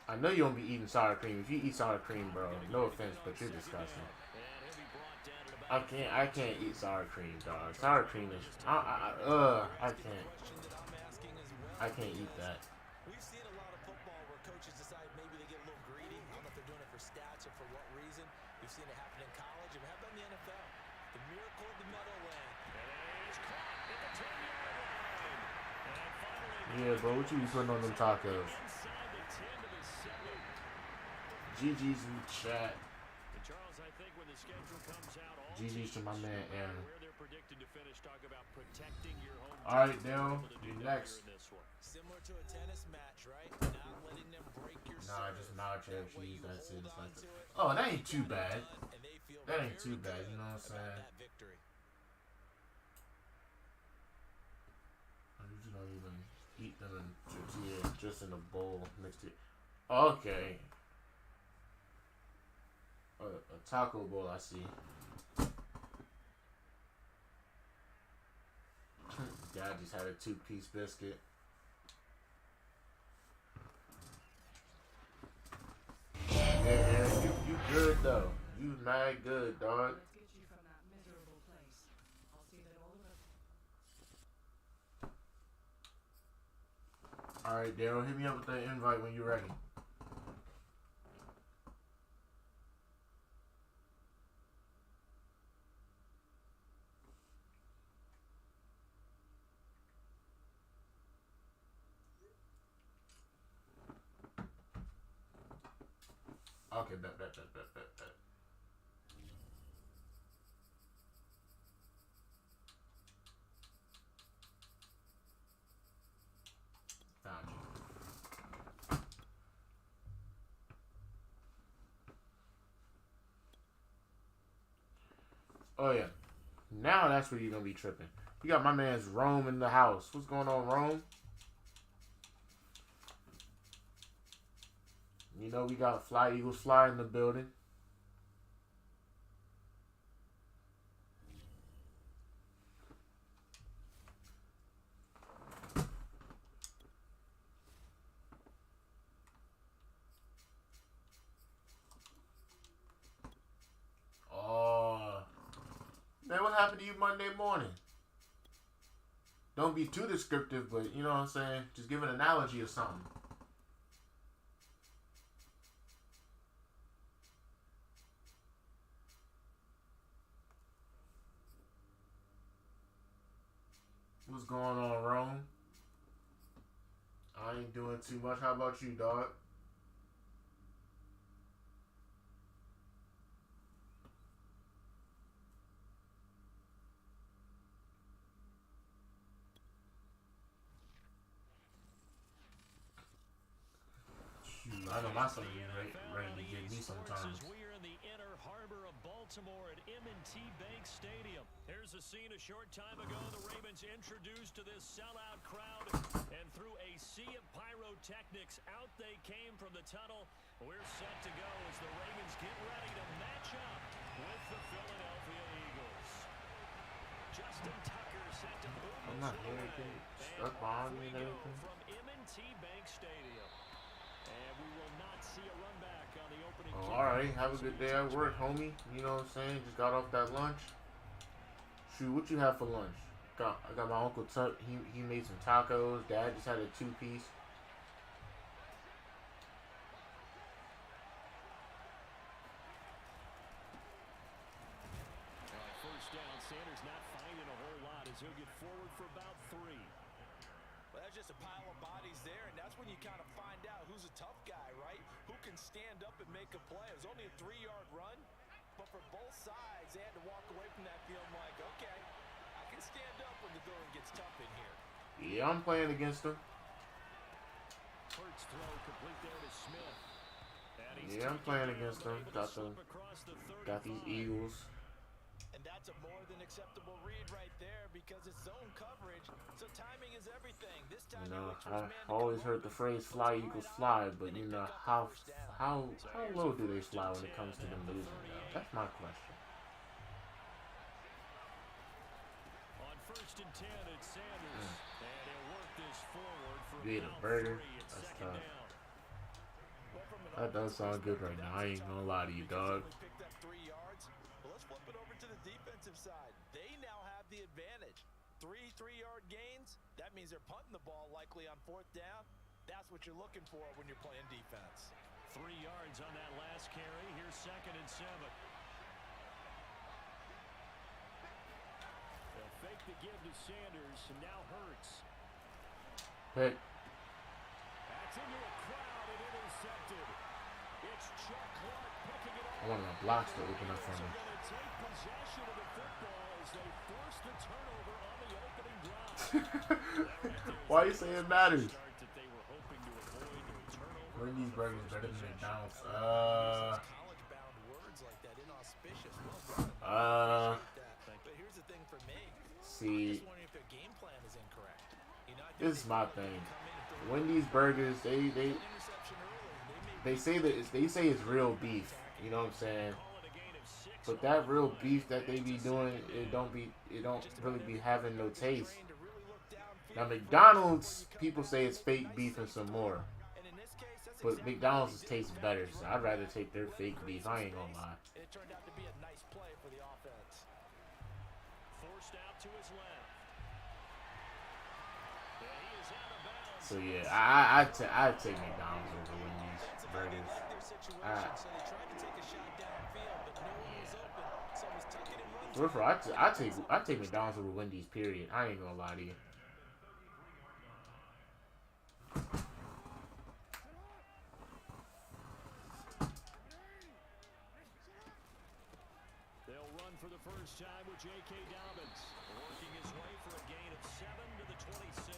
[SPEAKER 1] I know you don't be eating sour cream. If you eat sour cream, bro, no offense, but you're disgusting.
[SPEAKER 2] And he'll be brought down at about
[SPEAKER 1] I can't eat sour cream, dog. Sour cream is, I can't.
[SPEAKER 3] Question that I'm asking as well.
[SPEAKER 1] I can't eat that.
[SPEAKER 3] We've seen a lot of football where coaches decide maybe they get a little greedy. I don't know if they're doing it for stats or for what reason. We've seen it happen in college, and how about in the NFL? The miracle of the Meadowland.
[SPEAKER 2] And he's caught at the 10-yard line. And finally,
[SPEAKER 1] Yeah, bro, what you be putting on them tacos?
[SPEAKER 2] inside the 10 to the 7.
[SPEAKER 1] GG's in the chat.
[SPEAKER 2] And Charles, I think when the schedule comes out, all
[SPEAKER 1] GG's to my
[SPEAKER 2] teams,
[SPEAKER 1] man,
[SPEAKER 2] no matter
[SPEAKER 1] Aaron.
[SPEAKER 2] where they're predicted to finish, talk about protecting your home
[SPEAKER 1] All right,
[SPEAKER 2] team.
[SPEAKER 1] Dale,
[SPEAKER 2] Able to do
[SPEAKER 1] you
[SPEAKER 2] that
[SPEAKER 1] next.
[SPEAKER 2] here in this one.
[SPEAKER 3] Similar to a tennis match, right? Not letting them break your
[SPEAKER 1] Nah,
[SPEAKER 3] serve.
[SPEAKER 1] just nacho
[SPEAKER 3] That way
[SPEAKER 1] cheese.
[SPEAKER 3] you
[SPEAKER 1] That's it.
[SPEAKER 3] hold
[SPEAKER 1] It's
[SPEAKER 3] on
[SPEAKER 1] like,
[SPEAKER 3] to it.
[SPEAKER 1] oh, that ain't too bad.
[SPEAKER 3] And they feel
[SPEAKER 1] That ain't
[SPEAKER 3] very
[SPEAKER 1] too bad.
[SPEAKER 3] good
[SPEAKER 1] You know what I'm
[SPEAKER 3] about
[SPEAKER 1] saying?
[SPEAKER 3] that victory.
[SPEAKER 1] I usually don't even eat them in tortilla, just in a bowl mixed it. Okay. A taco bowl, I see. Dad just had a 2-piece biscuit. Yeah, you good though. You mad good, dog.
[SPEAKER 5] Let's get you from that miserable place. I'll see that all of us.
[SPEAKER 1] Alright, Daryl, hit me up with that invite when you're ready. Okay, bet. Found you. Oh, yeah. Now that's where you're going to be tripping. You got my man's Rome in the house. What's going on, Rome? You know we got Fly Eagles Fly in the building. Oh. Man, what happened to you Monday morning? Don't be too descriptive, but you know what I'm saying? Just give an analogy or something. What's going on, Rome? I ain't doing too much. How about you, dog? Shoot, I know my son is ready to get me sometimes.
[SPEAKER 2] We are in the inner harbor of Baltimore at M&T Bank Stadium. Here's a scene a short time ago. The Ravens introduced to this sellout crowd, and through a sea of pyrotechnics, out they came from the tunnel. We're set to go as the Ravens get ready to match up with the Philadelphia Eagles. Justin Tucker set to boom.
[SPEAKER 1] I'm not hearing anything stuck behind me and everything.
[SPEAKER 2] From M&T Bank Stadium. And we will not see a run back on the opening.
[SPEAKER 1] Oh, alright. Have a good day at work, homie. You know what I'm saying? Just got off that lunch. Shoot, what you have for lunch? I got my Uncle Tuck. He made some tacos. Dad just had a 2-piece.
[SPEAKER 2] First down, Sanders not finding a whole lot as he'll get forward for about 3.
[SPEAKER 3] Well, that's just a pile of bodies there, and that's when you kind of find out who's a tough guy, right? Who can stand up and make a play. It was only a 3-yard run, but for both sides, they had to walk away from that feeling like, okay, I can stand up when the going gets tough in here.
[SPEAKER 1] Yeah, I'm playing against him.
[SPEAKER 2] First throw complete there to Smith.
[SPEAKER 1] Yeah, I'm playing against them. Got these Eagles.
[SPEAKER 3] And that's a more than acceptable read right there because it's zone coverage, so timing is everything. This time
[SPEAKER 1] You know, I always heard the phrase "fly Eagles fly," but you know how low do they fly when it comes to them losing? That's my question.
[SPEAKER 2] On first and 10, it's Sanders, and he'll work this forward for
[SPEAKER 1] You ate a
[SPEAKER 2] about
[SPEAKER 1] burger?
[SPEAKER 2] 3. It's
[SPEAKER 1] That's
[SPEAKER 2] second
[SPEAKER 1] tough.
[SPEAKER 2] down.
[SPEAKER 1] That does sound good right now. I ain't gonna lie to you, dog.
[SPEAKER 3] Picked up 3 yards. Well, let's flip it over to the defensive side. They now have the advantage. 3 3-yard gains. That means they're punting the ball likely on 4th down. That's what you're looking for when you're playing defense.
[SPEAKER 2] 3 yards on that last carry. Here's 2nd and 7. They'll fake the give to Sanders, and now Hurts.
[SPEAKER 1] Pick.
[SPEAKER 2] That's into a crowd and intercepted. It's Chuck Clark picking it up.
[SPEAKER 1] I want my blocks to open up for me.
[SPEAKER 2] They're going to take possession of the football as they force the turnover on the opening drive.
[SPEAKER 1] Why you saying it matters?
[SPEAKER 2] Start that they were hoping to avoid turnover.
[SPEAKER 1] Wendy's burgers better than McDonald's.
[SPEAKER 3] College-bound words like that, inauspicious. Well done. But here's the thing for me.
[SPEAKER 1] See,
[SPEAKER 3] Just wondering if their game plan is incorrect. You know, I think
[SPEAKER 1] this is
[SPEAKER 3] they
[SPEAKER 1] my
[SPEAKER 3] come
[SPEAKER 1] thing.
[SPEAKER 3] in and throw
[SPEAKER 1] Wendy's burgers, they
[SPEAKER 3] interception early.
[SPEAKER 1] they say it's real beef. You know what I'm saying?
[SPEAKER 2] Call it a gain of 6
[SPEAKER 1] But that real beef that they be doing, it don't really be having no taste.
[SPEAKER 3] Trained to really look downfield.
[SPEAKER 1] Now McDonald's, people say it's fake beef and some more,
[SPEAKER 3] And in this case, that's
[SPEAKER 1] but
[SPEAKER 3] exactly
[SPEAKER 1] McDonald's
[SPEAKER 3] what they
[SPEAKER 1] tastes
[SPEAKER 3] did.
[SPEAKER 1] better. So I'd rather take their fake beef. I ain't gonna lie.
[SPEAKER 3] And it turned out to be a nice play for the offense.
[SPEAKER 2] Forced out to his left. And he is out of bounds.
[SPEAKER 1] So yeah, I'd take McDonald's over Wendy's burgers.
[SPEAKER 3] Like their situation, so they tried to take a shot downfield, but no one was open. So it was tuck it and run.
[SPEAKER 1] So I take McDonald's over Wendy's. Period. I ain't gonna lie to you.
[SPEAKER 2] They'll run for the first time with J.K. Dobbins, working his way for a gain of 7 to the 26.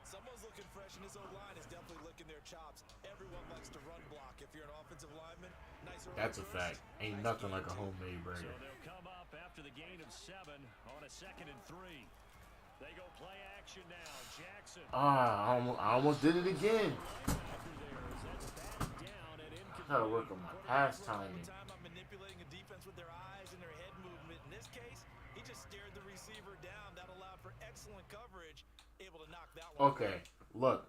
[SPEAKER 3] Someone's looking looking fresh, and his O-line is definitely licking their chops. Everyone likes to run block. If you're an offensive lineman, nice early
[SPEAKER 1] That's a
[SPEAKER 3] burst,
[SPEAKER 1] fact. Ain't
[SPEAKER 3] nice
[SPEAKER 1] nothing
[SPEAKER 3] gain
[SPEAKER 1] like a
[SPEAKER 3] too.
[SPEAKER 1] homemade
[SPEAKER 2] So
[SPEAKER 1] burger.
[SPEAKER 2] they'll come up after the gain of 7 on a 2nd and 3. They go play action now. Jackson.
[SPEAKER 1] Ah, I almost did it again.
[SPEAKER 2] Linebacker there as that's batted down and
[SPEAKER 1] I gotta work on my pass timing.
[SPEAKER 3] Time on manipulating a defense with their eyes and their head movement. In this case, he just stared the receiver down. That allowed for excellent coverage. Able to knock that one.
[SPEAKER 1] Okay, look.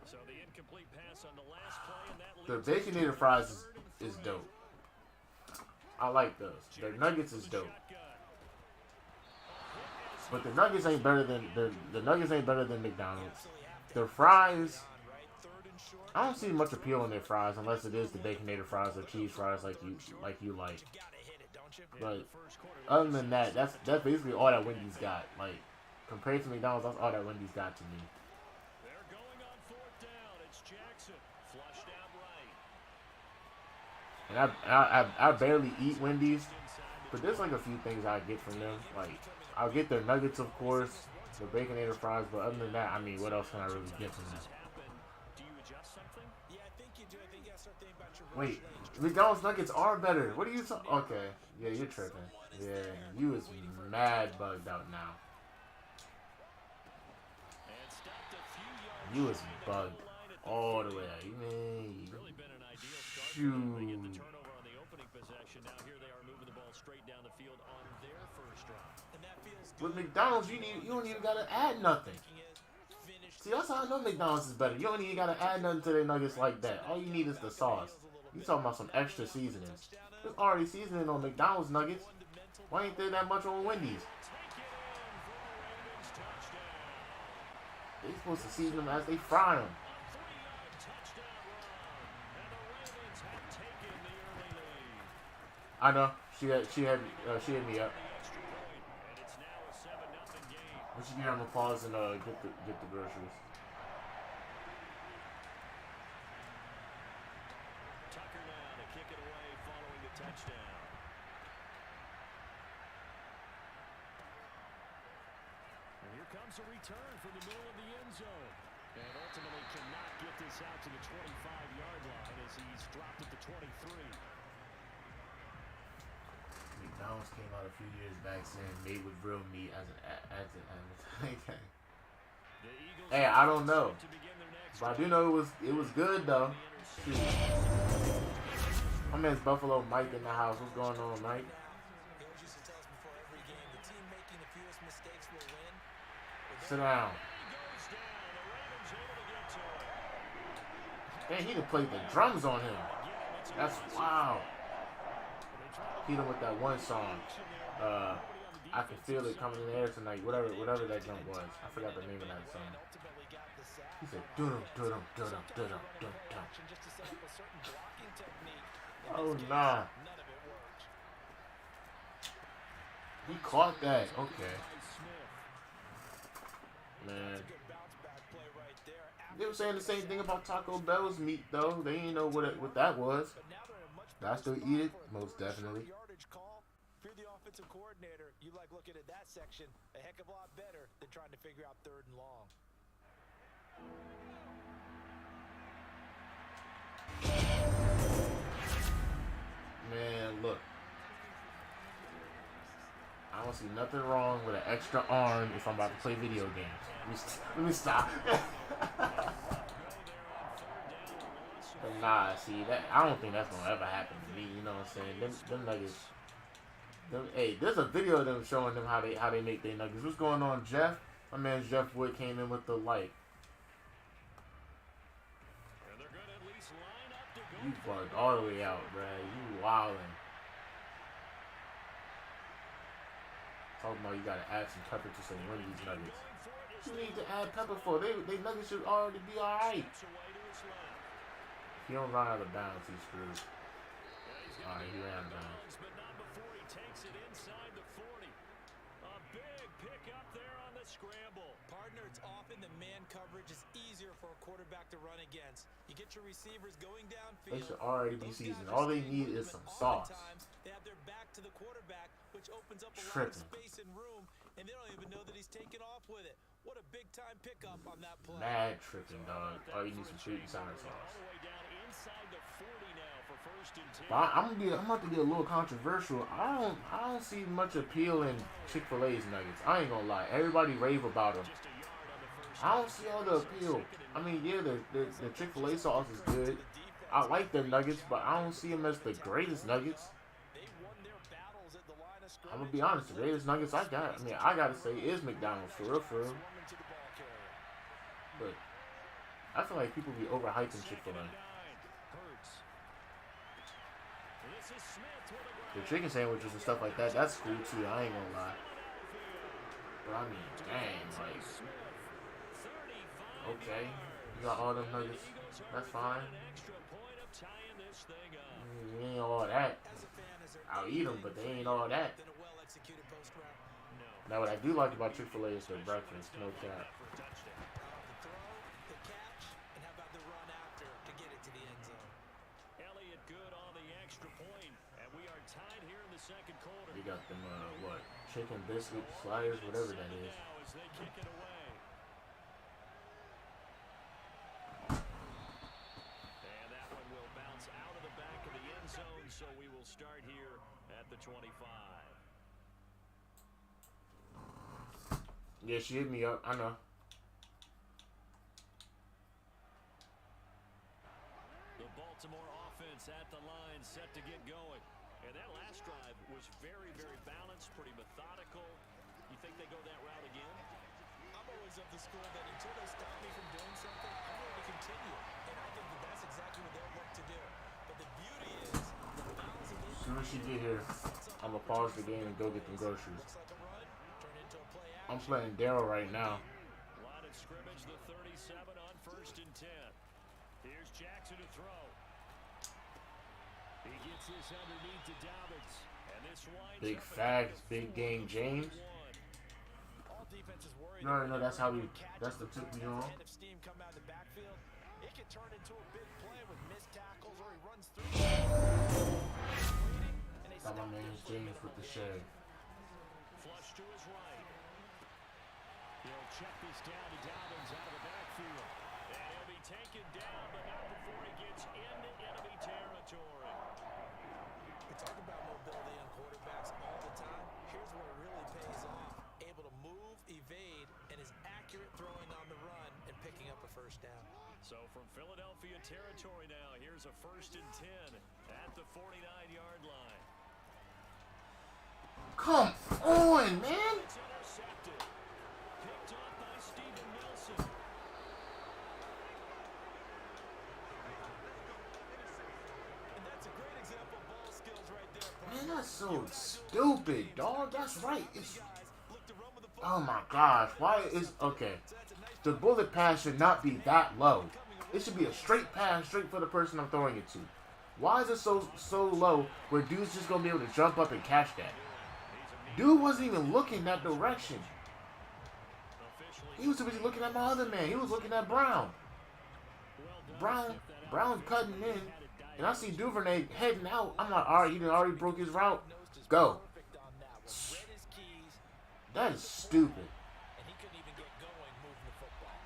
[SPEAKER 2] So the incomplete pass on the last play, and that
[SPEAKER 1] The
[SPEAKER 2] leads us to
[SPEAKER 1] Baconator fries
[SPEAKER 2] third and
[SPEAKER 1] is
[SPEAKER 2] 3.
[SPEAKER 1] dope. I like those. Their nuggets is dope. But the nuggets ain't better than the nuggets ain't better than McDonald's. Their fries, I don't see much appeal in their fries unless it is the Baconator fries or cheese fries like you like. But other than that, that's basically all that Wendy's got. Like compared to McDonald's, that's all that Wendy's got to me.
[SPEAKER 2] They're going on 4th down. It's Jackson. Flushed out right.
[SPEAKER 1] And I barely eat Wendy's, but there's like a few things I get from them. Like I'll get their nuggets, of course, the Baconator fries, but other than that, I mean, what else can I really get from them?
[SPEAKER 2] Do you adjust something?
[SPEAKER 3] Yeah, I think you do. I think you gotta start thinking about your
[SPEAKER 1] Wait, McDonald's nuggets are better. What are you talking? Okay, yeah, you're tripping. Yeah, you is mad bugged out now.
[SPEAKER 2] And stopped a few yards
[SPEAKER 1] You is
[SPEAKER 2] shy of the
[SPEAKER 1] bugged
[SPEAKER 2] goal line at the
[SPEAKER 1] all the
[SPEAKER 2] 30.
[SPEAKER 1] way out. You mean,
[SPEAKER 2] Really been an ideal start for them. They get the
[SPEAKER 1] shoot.
[SPEAKER 2] turnover on the opening possession. Now here they are moving the ball straight down the field on their first drive.
[SPEAKER 3] And that feels
[SPEAKER 1] With
[SPEAKER 3] good.
[SPEAKER 1] McDonald's, you don't even gotta add nothing.
[SPEAKER 3] Finished.
[SPEAKER 1] See, that's how I know McDonald's is better. You don't even gotta add nothing to their nuggets like that. All you need is the sauce. You talking about some extra seasonings? There's already seasoning on McDonald's nuggets. Why ain't there that much on Wendy's?
[SPEAKER 2] Take it in for a Ravens touchdown.
[SPEAKER 1] They supposed to season them as they fry them.
[SPEAKER 2] A 3-yard touchdown run. And the Ravens have taken the early lead.
[SPEAKER 1] I know. She hit me up.
[SPEAKER 2] The extra point, and it's now a 7-0 game.
[SPEAKER 1] We should give them applause and get the groceries.
[SPEAKER 2] Tucker now to kick it away following the touchdown. And here comes a return from the middle of the end zone. And ultimately cannot get this out to the 25-yard line as he's dropped it to 23.
[SPEAKER 1] McDonald's came out a few years back saying made with real meat as an advertising.
[SPEAKER 2] The Eagles
[SPEAKER 1] Hey, I don't know,
[SPEAKER 2] to begin their next
[SPEAKER 1] but I do know it was good though. Shoot. My man's Buffalo Mike in the house. What's going on, Mike?
[SPEAKER 3] He always used to tell us before every game, the team making the fewest mistakes will win.
[SPEAKER 1] Sit down.
[SPEAKER 2] goes down. The Ravens able to get to it.
[SPEAKER 1] Man, he done played the drums on him. That's wow. Hit him with that one song. I can feel it coming in the air tonight. Whatever that jump was. I forgot the name of that song.
[SPEAKER 3] Ultimately got the sack.
[SPEAKER 1] He said, dum dum dum dum dum dum dum.
[SPEAKER 3] Just to set up a certain blocking technique. In
[SPEAKER 1] Oh
[SPEAKER 3] this case,
[SPEAKER 1] nah.
[SPEAKER 3] none of it worked.
[SPEAKER 1] He caught that. Okay. Man.
[SPEAKER 3] Good bounce back play right there.
[SPEAKER 1] They were saying the same thing about Taco Bell's meat though. They didn't know what that was.
[SPEAKER 3] But now they're in a much
[SPEAKER 1] But I still
[SPEAKER 3] better
[SPEAKER 1] eat it,
[SPEAKER 3] spot for a
[SPEAKER 1] most
[SPEAKER 3] third
[SPEAKER 1] definitely.
[SPEAKER 3] short yardage call. If you're the offensive coordinator, you like looking at that section a heck of a lot better than trying to figure out 3rd and long.
[SPEAKER 1] Man, look. I don't see nothing wrong with an extra arm if I'm about to play video games. Let me stop. But nah, see that I don't think that's gonna ever happen to me. You know what I'm saying? Them nuggets. Hey, there's a video of them showing them how they make their nuggets. What's going on, Jeff? My man Jeff Wood came in with the light.
[SPEAKER 2] And they're going to at least line up to go
[SPEAKER 1] You
[SPEAKER 2] for
[SPEAKER 1] bugged all the way out, bruh. You wildin'. Talking about you gotta add some pepper to some Wendy's nuggets. What you need to add pepper for? They nuggets should already be alright.
[SPEAKER 2] Steps away to his left.
[SPEAKER 1] If he don't run out of bounds, he's screwed.
[SPEAKER 2] He's gonna
[SPEAKER 1] Alright, he
[SPEAKER 2] be
[SPEAKER 1] ran
[SPEAKER 2] out
[SPEAKER 1] out of
[SPEAKER 2] of
[SPEAKER 1] bounds.
[SPEAKER 2] bounds, but not before he takes it inside the 40. A big pick up there on the scramble.
[SPEAKER 3] Partner, it's often the man coverage is easier for a quarterback to run against. You get your receivers going downfield.
[SPEAKER 1] They should already be
[SPEAKER 3] Those guys
[SPEAKER 1] seasoned.
[SPEAKER 3] are
[SPEAKER 1] All they
[SPEAKER 3] staying
[SPEAKER 1] need
[SPEAKER 3] with
[SPEAKER 1] is
[SPEAKER 3] them.
[SPEAKER 1] some sauce.
[SPEAKER 3] Oftentimes, they have their back to the quarterback, which which opens up a lot of
[SPEAKER 1] Tripping.
[SPEAKER 3] space and room, and they don't even know that he's taken off with it. What a big-time pickup on that play.
[SPEAKER 1] Mad tripping, dog. Oh, you need some sweet and sour
[SPEAKER 2] All
[SPEAKER 1] sauce.
[SPEAKER 2] the way down inside the 40 now for 1st and 10.
[SPEAKER 1] But I'm about to get a little controversial. I don't see much appeal in Chick-fil-A's nuggets. I ain't gonna lie. Everybody rave about them.
[SPEAKER 2] Just a yard on the first.
[SPEAKER 1] I don't see all the appeal. I mean, yeah, the Chick-fil-A sauce is good. I like their nuggets, but I don't see them as the greatest nuggets.
[SPEAKER 3] They won their battles at the line of scrimmage.
[SPEAKER 1] I'm gonna be honest. The greatest nuggets I got, I mean, I gotta say, is McDonald's for real, for real.
[SPEAKER 3] Swarming to the ball carrier.
[SPEAKER 1] But I feel like people be overhyping Chick-fil-A.
[SPEAKER 2] Hurts. This is Smith with a
[SPEAKER 1] The chicken sandwiches and stuff like that, that's cool too. I ain't gonna lie. But I mean, dang, like, okay, you got all them nuggets. That's fine. You ain't all that.
[SPEAKER 3] As a fan, is there
[SPEAKER 1] I'll eat them, but they ain't all that.
[SPEAKER 3] than a well-executed post route?
[SPEAKER 1] Now, what I do like about Chick-fil-A is their breakfast. No cap.
[SPEAKER 3] The throw, the catch, and how about the run after to get it to the end zone?
[SPEAKER 2] Elliott good on the extra point, and we are tied here in the second quarter.
[SPEAKER 1] You got them, what? Chicken biscuit sliders, whatever that is.
[SPEAKER 2] Now as they kick it away. And that one will bounce out of the back of the end zone, so we will start here at the 25.
[SPEAKER 1] Yeah, she hit me up. I know.
[SPEAKER 2] The Baltimore offense at the line, set to get going. And that last drive was very, very balanced, pretty methodical. You think they go that route again?
[SPEAKER 3] I'm always of the school that until they stop me from doing something, I'm going to continue. And I think that that's exactly what they'll look to do. But the beauty is the balance of
[SPEAKER 1] As soon as she get here, I'm gonna pause the game and go get them groceries.
[SPEAKER 3] looks like a run, turn into a play action.
[SPEAKER 1] I'm playing Daryl right now.
[SPEAKER 2] Line of scrimmage, the 37 on 1st and 10. Here's Jackson to throw. He gets this underneath to Dobbins. And this winds
[SPEAKER 1] Big
[SPEAKER 2] up a
[SPEAKER 1] facts,
[SPEAKER 2] count of
[SPEAKER 1] big
[SPEAKER 2] 4
[SPEAKER 1] game,
[SPEAKER 2] to
[SPEAKER 1] James.
[SPEAKER 2] 41.
[SPEAKER 3] All defenses worried.
[SPEAKER 1] You already know that's how we.
[SPEAKER 3] Catch
[SPEAKER 1] That's the
[SPEAKER 3] the
[SPEAKER 1] tip
[SPEAKER 3] ball,
[SPEAKER 1] we on.
[SPEAKER 3] head of steam come out of the backfield. It can turn into a big play with missed tackles or he runs through. And they
[SPEAKER 1] Got my
[SPEAKER 3] stop
[SPEAKER 1] man
[SPEAKER 3] him for
[SPEAKER 1] James with the shave.
[SPEAKER 2] Flush to his right. He'll check this down to Dobbins out of the backfield. And he'll be taken down, but not before he gets into enemy territory.
[SPEAKER 3] We talk about mobility on quarterbacks all the time. Here's where it really pays off. Able to move, evade, and is accurate throwing on the run and picking up a first down.
[SPEAKER 2] So from Philadelphia territory now, here's a 1st and 10 at the 49-yard line.
[SPEAKER 1] Come on, man.
[SPEAKER 2] It's intercepted. Picked off by Steven Nelson.
[SPEAKER 3] And that's a great example of ball skills right there.
[SPEAKER 1] Man, that's so stupid, dog. That's right. It's,
[SPEAKER 3] Guys look to run with the football.
[SPEAKER 1] oh my gosh. Why is okay? The bullet pass should not be that low. It should be a straight pass, straight for the person I'm throwing it to. Why is it so low where dude's just gonna be able to jump up and catch that? Dude wasn't even looking that direction. He was too busy looking at my other man. He was looking at Brown. Brown's cutting in, and I see Duvernay heading out. I'm like, all right, he done already broke his route. Go.
[SPEAKER 3] Perfect on that one. Read his keys,
[SPEAKER 1] That is stupid.
[SPEAKER 3] and he couldn't even get going moving the football.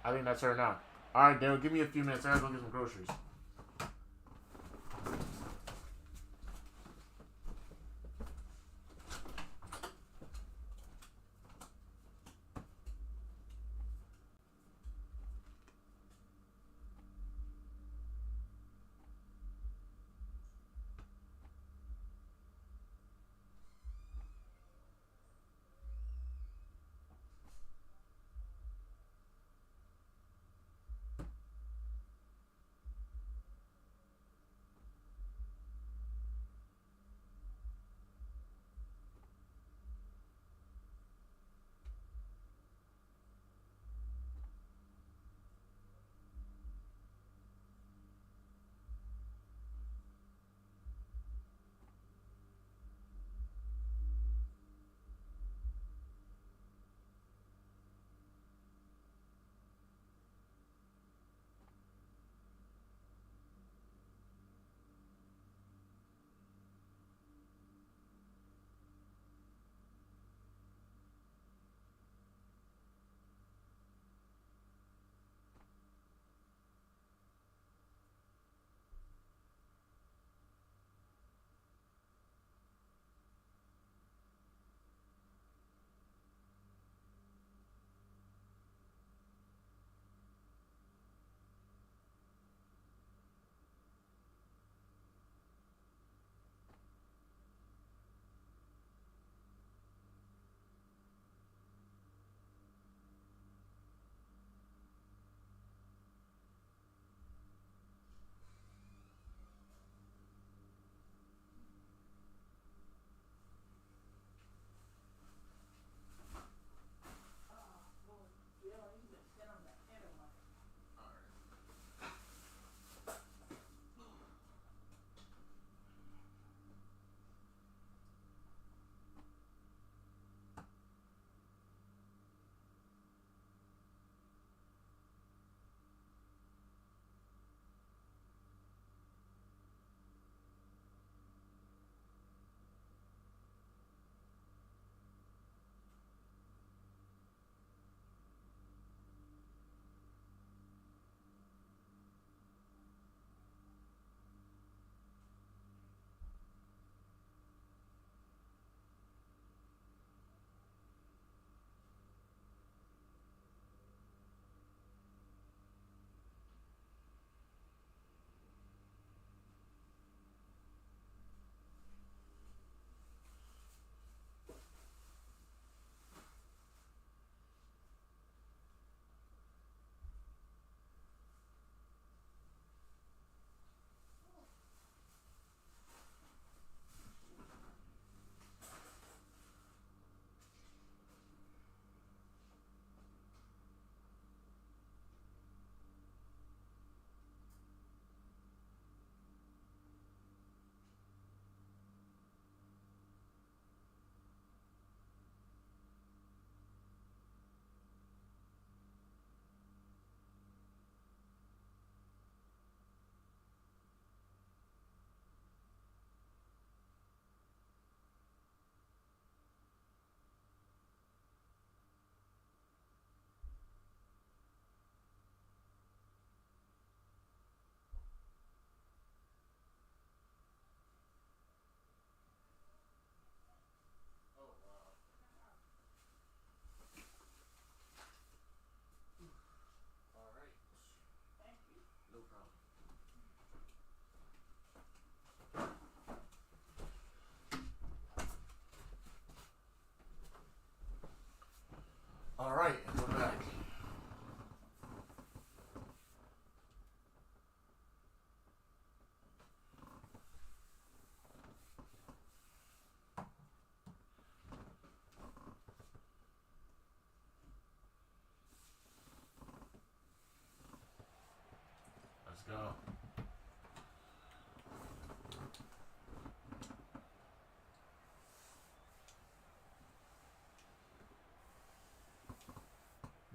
[SPEAKER 1] I think that's her now. All right, Daryl, give me a few minutes. I gotta go get some groceries.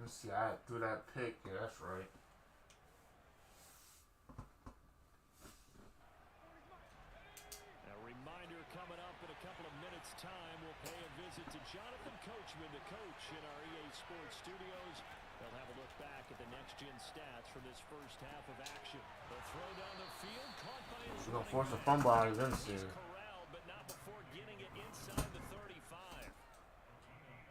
[SPEAKER 1] Let's see, I threw that pick. Yeah, that's right.
[SPEAKER 2] A reminder coming up in a couple of minutes' time. We'll pay a visit to Jonathan Coachman, the coach in our EA Sports studios. They'll have a look back at the next-gen stats from this first half of action. The throw down the field, caught by his
[SPEAKER 1] We're gonna force a fumble out of this
[SPEAKER 2] He's
[SPEAKER 1] here.
[SPEAKER 2] corralled, but not before getting it inside the 35.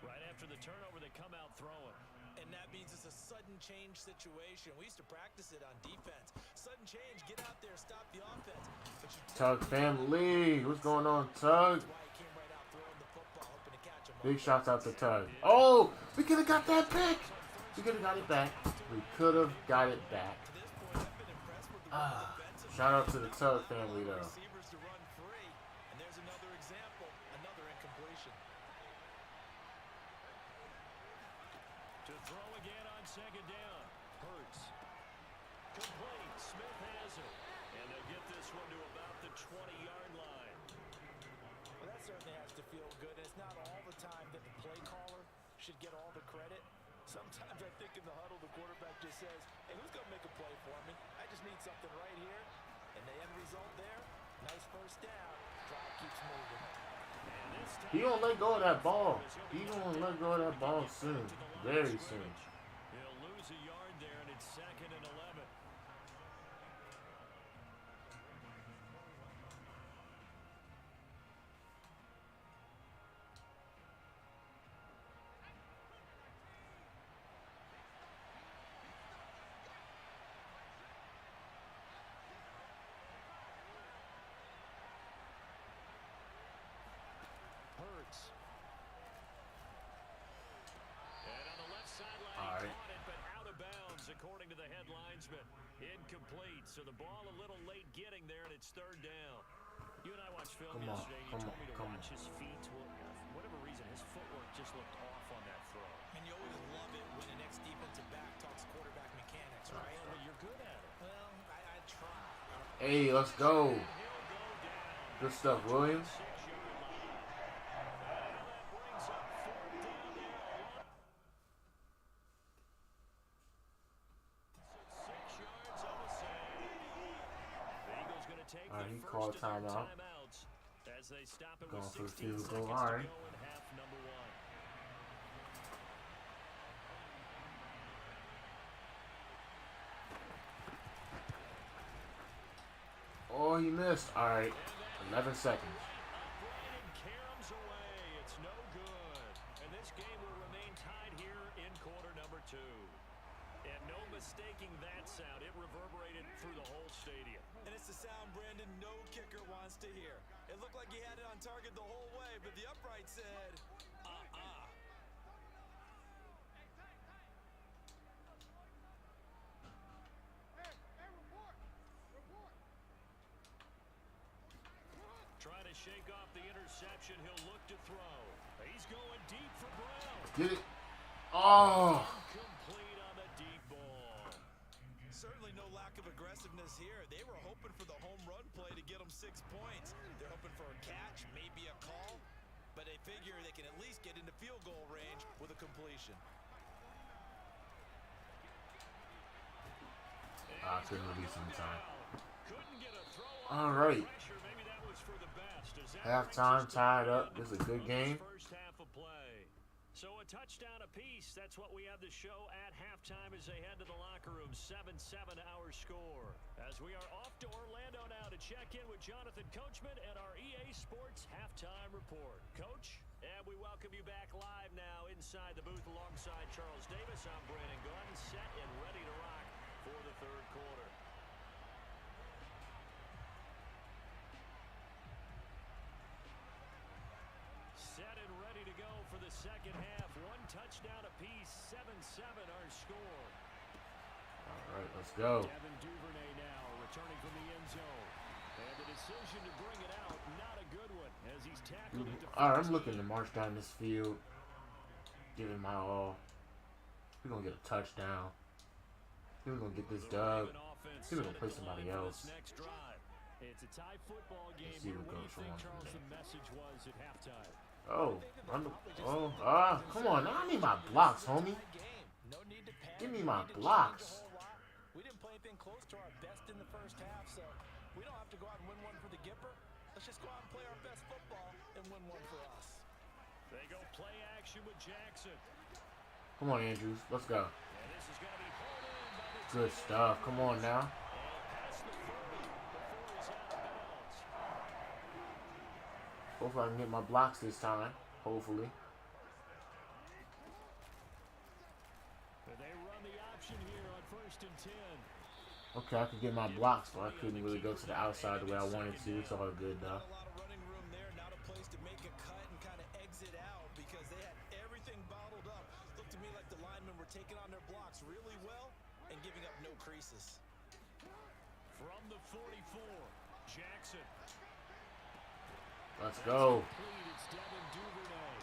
[SPEAKER 2] Right after the turnover, they come out throwing.
[SPEAKER 3] And that means it's a sudden change situation. We used to practice it on defense. Sudden change, get out there, stop the offense. But you
[SPEAKER 1] Tug family, what's going on, Tug?
[SPEAKER 3] that's why he came right out throwing the football, hoping to catch him.
[SPEAKER 1] Big shouts out to Tug. Oh, we could have got that pick. We could have got it back. We could have got it back.
[SPEAKER 3] To this point, I've been impressed with the defensive
[SPEAKER 1] Shout out to the Tug family, though.
[SPEAKER 3] receivers to run free. And there's another example, another incompletion.
[SPEAKER 2] To throw again on second down. Hurts. Complete. Smith has it. And they'll get this one to about the 20-yard line.
[SPEAKER 3] Well, that certainly has to feel good. And it's not all the time that the play caller should get all the credit. Sometimes I think in the huddle, the quarterback just says, hey, who's going to make a play for me? I just need something right here. And the end result there, nice first down. Drive keeps moving.
[SPEAKER 2] And this time,
[SPEAKER 1] He gonna let go of that ball. He gonna let go of that ball soon. Very soon.
[SPEAKER 2] he'll lose a yard there, and it's 2nd and 11. Hurts. And on the left sideline,
[SPEAKER 1] All
[SPEAKER 2] he
[SPEAKER 1] right.
[SPEAKER 2] caught it, but out of bounds, according to the head linesman. Incomplete, so the ball a little late getting there, and it's 3rd down. You and I watched film
[SPEAKER 1] Come on,
[SPEAKER 2] yesterday, and you
[SPEAKER 1] come
[SPEAKER 2] told
[SPEAKER 1] on,
[SPEAKER 2] me to
[SPEAKER 1] come
[SPEAKER 2] watch his feet. Well, for whatever reason, his footwork just looked off on that throw.
[SPEAKER 3] And you always love it when an ex-defensive back talks quarterback mechanics, right?
[SPEAKER 2] Well, you're good at it.
[SPEAKER 3] Well, I try.
[SPEAKER 1] Hey, let's go.
[SPEAKER 2] He'll go down.
[SPEAKER 1] Good stuff, Williams.
[SPEAKER 2] 6-yard line. And that brings up 4th down there. 6 yards on the save. The Eagles going to take
[SPEAKER 1] All right,
[SPEAKER 2] the
[SPEAKER 1] he
[SPEAKER 2] first
[SPEAKER 1] called
[SPEAKER 2] of their
[SPEAKER 1] timeout.
[SPEAKER 2] timeouts as they stop it
[SPEAKER 1] Going
[SPEAKER 2] with
[SPEAKER 1] for a
[SPEAKER 2] 16
[SPEAKER 1] field
[SPEAKER 2] seconds
[SPEAKER 1] goal.
[SPEAKER 2] to
[SPEAKER 1] All
[SPEAKER 2] go
[SPEAKER 1] right.
[SPEAKER 2] in half number 1.
[SPEAKER 1] Oh, he missed. All right. 11 seconds.
[SPEAKER 2] Upright and caroms away. It's no good. And this game will remain tied here in quarter number 2. And no mistaking that sound. It reverberated through the whole stadium.
[SPEAKER 3] And it's the sound Brandon no kicker wants to hear. It looked like he had it on target the whole way, but the upright said,
[SPEAKER 2] Trying to shake off the interception. He'll look to throw. He's going deep for Brown.
[SPEAKER 1] Get it. Oh.
[SPEAKER 2] Complete on the deep ball.
[SPEAKER 3] certainly no lack of aggressiveness here. They were hoping for the home run play to get them 6 points. They're hoping for a catch, maybe a call, but they figure they can at least get into field goal range with a completion.
[SPEAKER 1] I couldn't release him in time.
[SPEAKER 2] Couldn't get a throw
[SPEAKER 1] All
[SPEAKER 2] off
[SPEAKER 1] right.
[SPEAKER 2] pressure. Maybe that was for the best. As that
[SPEAKER 1] Halftime,
[SPEAKER 2] brings us
[SPEAKER 1] tied
[SPEAKER 2] to
[SPEAKER 1] up. This is a good
[SPEAKER 2] this
[SPEAKER 1] game.
[SPEAKER 2] First half of play. So a touchdown apiece. That's what we have to show at halftime as they head to the locker room. 7-7 our score. As we are off to Orlando now to check in with Jonathan Coachman and our EA Sports halftime report. Coach, and we welcome you back live now inside the booth alongside Charles Davis. I'm Brandon Gunn, set and ready to rock for the third quarter. Set and ready to go for the second half. One touchdown apiece, 7-7 our score.
[SPEAKER 1] All right, let's go.
[SPEAKER 2] Devin Duvernay now returning from the end zone. And the decision to bring it out, not a good one as he's tackled it.
[SPEAKER 1] All right, I'm looking to march down this field, give it my all. We're going to get a touchdown. We're going to get this dub. We're going to play somebody else.
[SPEAKER 2] It's a tie football game.
[SPEAKER 1] Let's see
[SPEAKER 2] Here.
[SPEAKER 1] what
[SPEAKER 2] What do you
[SPEAKER 1] Coach
[SPEAKER 2] think,
[SPEAKER 1] wants
[SPEAKER 2] Charles,
[SPEAKER 1] today.
[SPEAKER 2] the message was at halftime?
[SPEAKER 1] Oh, come on. Now I need my blocks, homie.
[SPEAKER 3] No need to panic.
[SPEAKER 1] Give me
[SPEAKER 3] no
[SPEAKER 1] my
[SPEAKER 3] need to change a
[SPEAKER 1] blocks.
[SPEAKER 3] whole lot. We didn't play anything close to our best in the first half, so we don't have to go out and win one for the Gipper. Let's just go out and play our best football and win one for us.
[SPEAKER 2] They go play action with Jackson.
[SPEAKER 1] Come on, Andrews. Let's go.
[SPEAKER 2] And this is going to be hauled in by the
[SPEAKER 1] Good
[SPEAKER 2] tight end.
[SPEAKER 1] stuff. Come on now.
[SPEAKER 2] And past the 40 before he's out of bounds.
[SPEAKER 1] Hopefully I can get my blocks this time. Hopefully.
[SPEAKER 2] And they run the option here on 1st and 10.
[SPEAKER 1] Okay, I could get my blocks, but I couldn't really go to the outside the way I wanted to. It's all good though.
[SPEAKER 3] Not a lot of running room there. Not a place to make a cut and kind of exit out because they had everything bottled up. Looked to me like the linemen were taking on their blocks really well and giving up no creases.
[SPEAKER 2] From the 44, Jackson.
[SPEAKER 1] Let's go.
[SPEAKER 2] Complete. It's Devin Duvernay.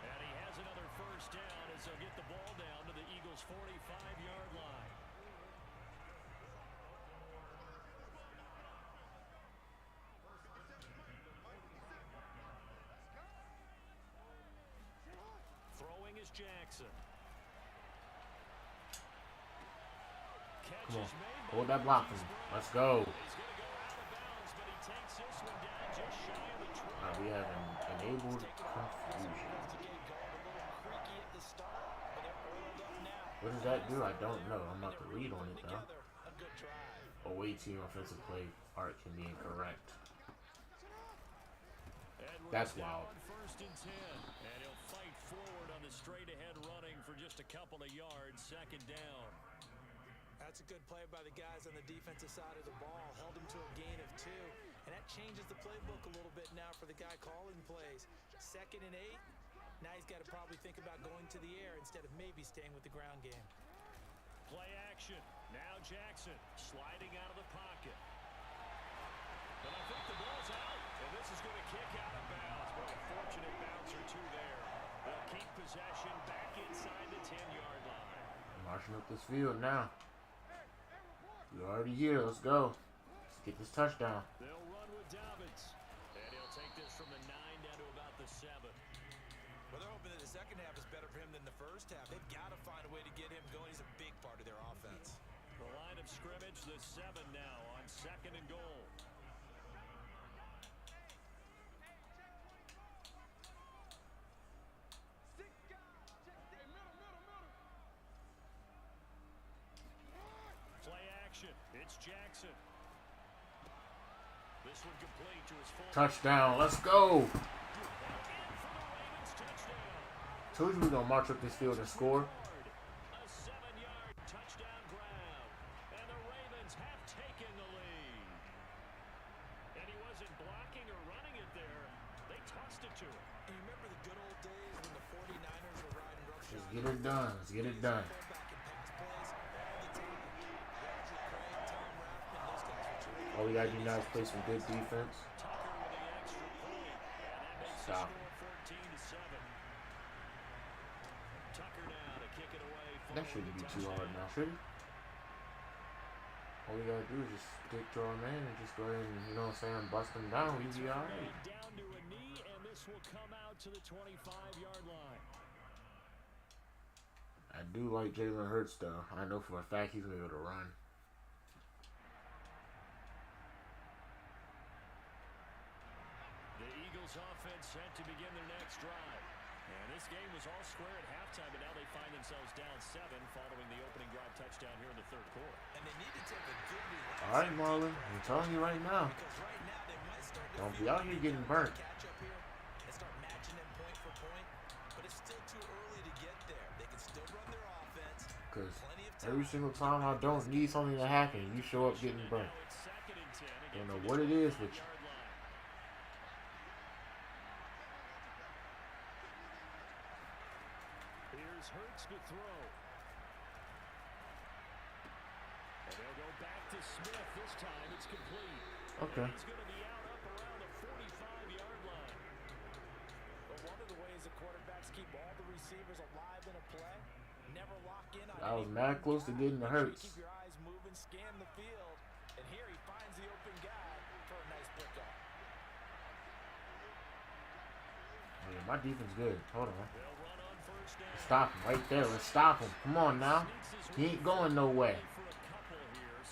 [SPEAKER 2] And he has another first down as they'll get the ball down to the Eagles' 45-yard line. Throwing is Jackson. Catch
[SPEAKER 1] Come on.
[SPEAKER 2] is made by
[SPEAKER 1] Hold that block for me. Let's go.
[SPEAKER 2] He's going to go out of bounds, but he takes this one down just shy of the 20.
[SPEAKER 1] Alright, we have enabled confusion. What does that do? I don't know. I'm about to read on it though. Away team offensive play art can be incorrect. That's wild.
[SPEAKER 2] On 1st and 10, and he'll fight forward on the straight-ahead running for just a couple of yards. 2nd down.
[SPEAKER 3] That's a good play by the guys on the defensive side of the ball. Held him to a gain of 2. And that changes the playbook a little bit now for the guy calling plays. 2nd and 8. Now he's got to probably think about going to the air instead of maybe staying with the ground game.
[SPEAKER 2] Play action. Now Jackson sliding out of the pocket. But I think the ball's out, and this is going to kick out of bounds. But a fortunate bounce or two there. They'll keep possession back inside the 10-yard line.
[SPEAKER 1] Marching up this field now. We're already here. Let's go. Let's get this touchdown.
[SPEAKER 2] They'll run with Dobbins. And he'll take this from the 9 down to about the 7.
[SPEAKER 3] Well, they're hoping that the second half is better for him than the first half. They've got to find a way to get him going. He's a big part of their offense.
[SPEAKER 2] The line of scrimmage, the 7 now on 2nd and goal. Play action. It's Jackson. This one complete to his full.
[SPEAKER 1] Touchdown. Let's go.
[SPEAKER 2] In for the Ravens touchdown.
[SPEAKER 1] Told you we're going to march up this field and score.
[SPEAKER 2] A 7-yard touchdown grab. And the Ravens have taken the lead. And he wasn't blocking or running it there. They tossed it to him.
[SPEAKER 3] And you remember the good old days when the 49ers were riding roughshod?
[SPEAKER 1] Just get it done. Let's get it done. All we got to do now is play some good defense.
[SPEAKER 2] Tucker with the extra point. And that makes the
[SPEAKER 1] Stop.
[SPEAKER 2] score 14-7. Tucker now to kick it away.
[SPEAKER 1] That shouldn't be too hard now, should it? All we got to do is just stick to our man and just go ahead and, you know what I'm saying, bust him down. We'll be all right.
[SPEAKER 2] Down to a knee, and this will come out to the 25-yard line.
[SPEAKER 1] I do like Jalen Hurts, though. I know for a fact he's going to be able to run.
[SPEAKER 2] The Eagles offense set to begin their next drive. And this game was all square at halftime, but now they find themselves down 7 following the opening drive touchdown here in the 3rd quarter.
[SPEAKER 3] And they need to take a good relax.
[SPEAKER 1] All right, Marlon. I'm telling you right now.
[SPEAKER 3] Because right now they might start to
[SPEAKER 1] Don't be
[SPEAKER 3] feel
[SPEAKER 1] out here getting burnt.
[SPEAKER 3] catch up here and start matching them point for point. But it's still too early to get there. They can still run their offense.
[SPEAKER 1] Because
[SPEAKER 3] Plenty of time.
[SPEAKER 1] every single time I don't need something to happen, you show up getting burnt.
[SPEAKER 2] Now it's 2nd and 10. again
[SPEAKER 1] Don't know
[SPEAKER 2] from
[SPEAKER 1] what
[SPEAKER 2] the
[SPEAKER 1] it is with you.
[SPEAKER 2] 25-yard line. Here's Hurts to throw. And they'll go back to Smith. This time it's complete.
[SPEAKER 1] Okay.
[SPEAKER 2] He's going to be out up around the 45-yard line.
[SPEAKER 3] But one of the ways the quarterbacks keep all the receivers alive in a play, never lock in on
[SPEAKER 1] I was
[SPEAKER 3] any
[SPEAKER 1] mad
[SPEAKER 3] one
[SPEAKER 1] close to
[SPEAKER 3] guy.
[SPEAKER 1] getting the
[SPEAKER 3] Make sure you
[SPEAKER 1] Hurts.
[SPEAKER 3] Keep your eyes moving, scan the field, and here he finds the open guy for a nice pickup.
[SPEAKER 1] Yeah, my defense good. Hold on.
[SPEAKER 2] They'll run on 1st down.
[SPEAKER 1] stop him right there. Let's stop him. Come on now. He ain't going nowhere.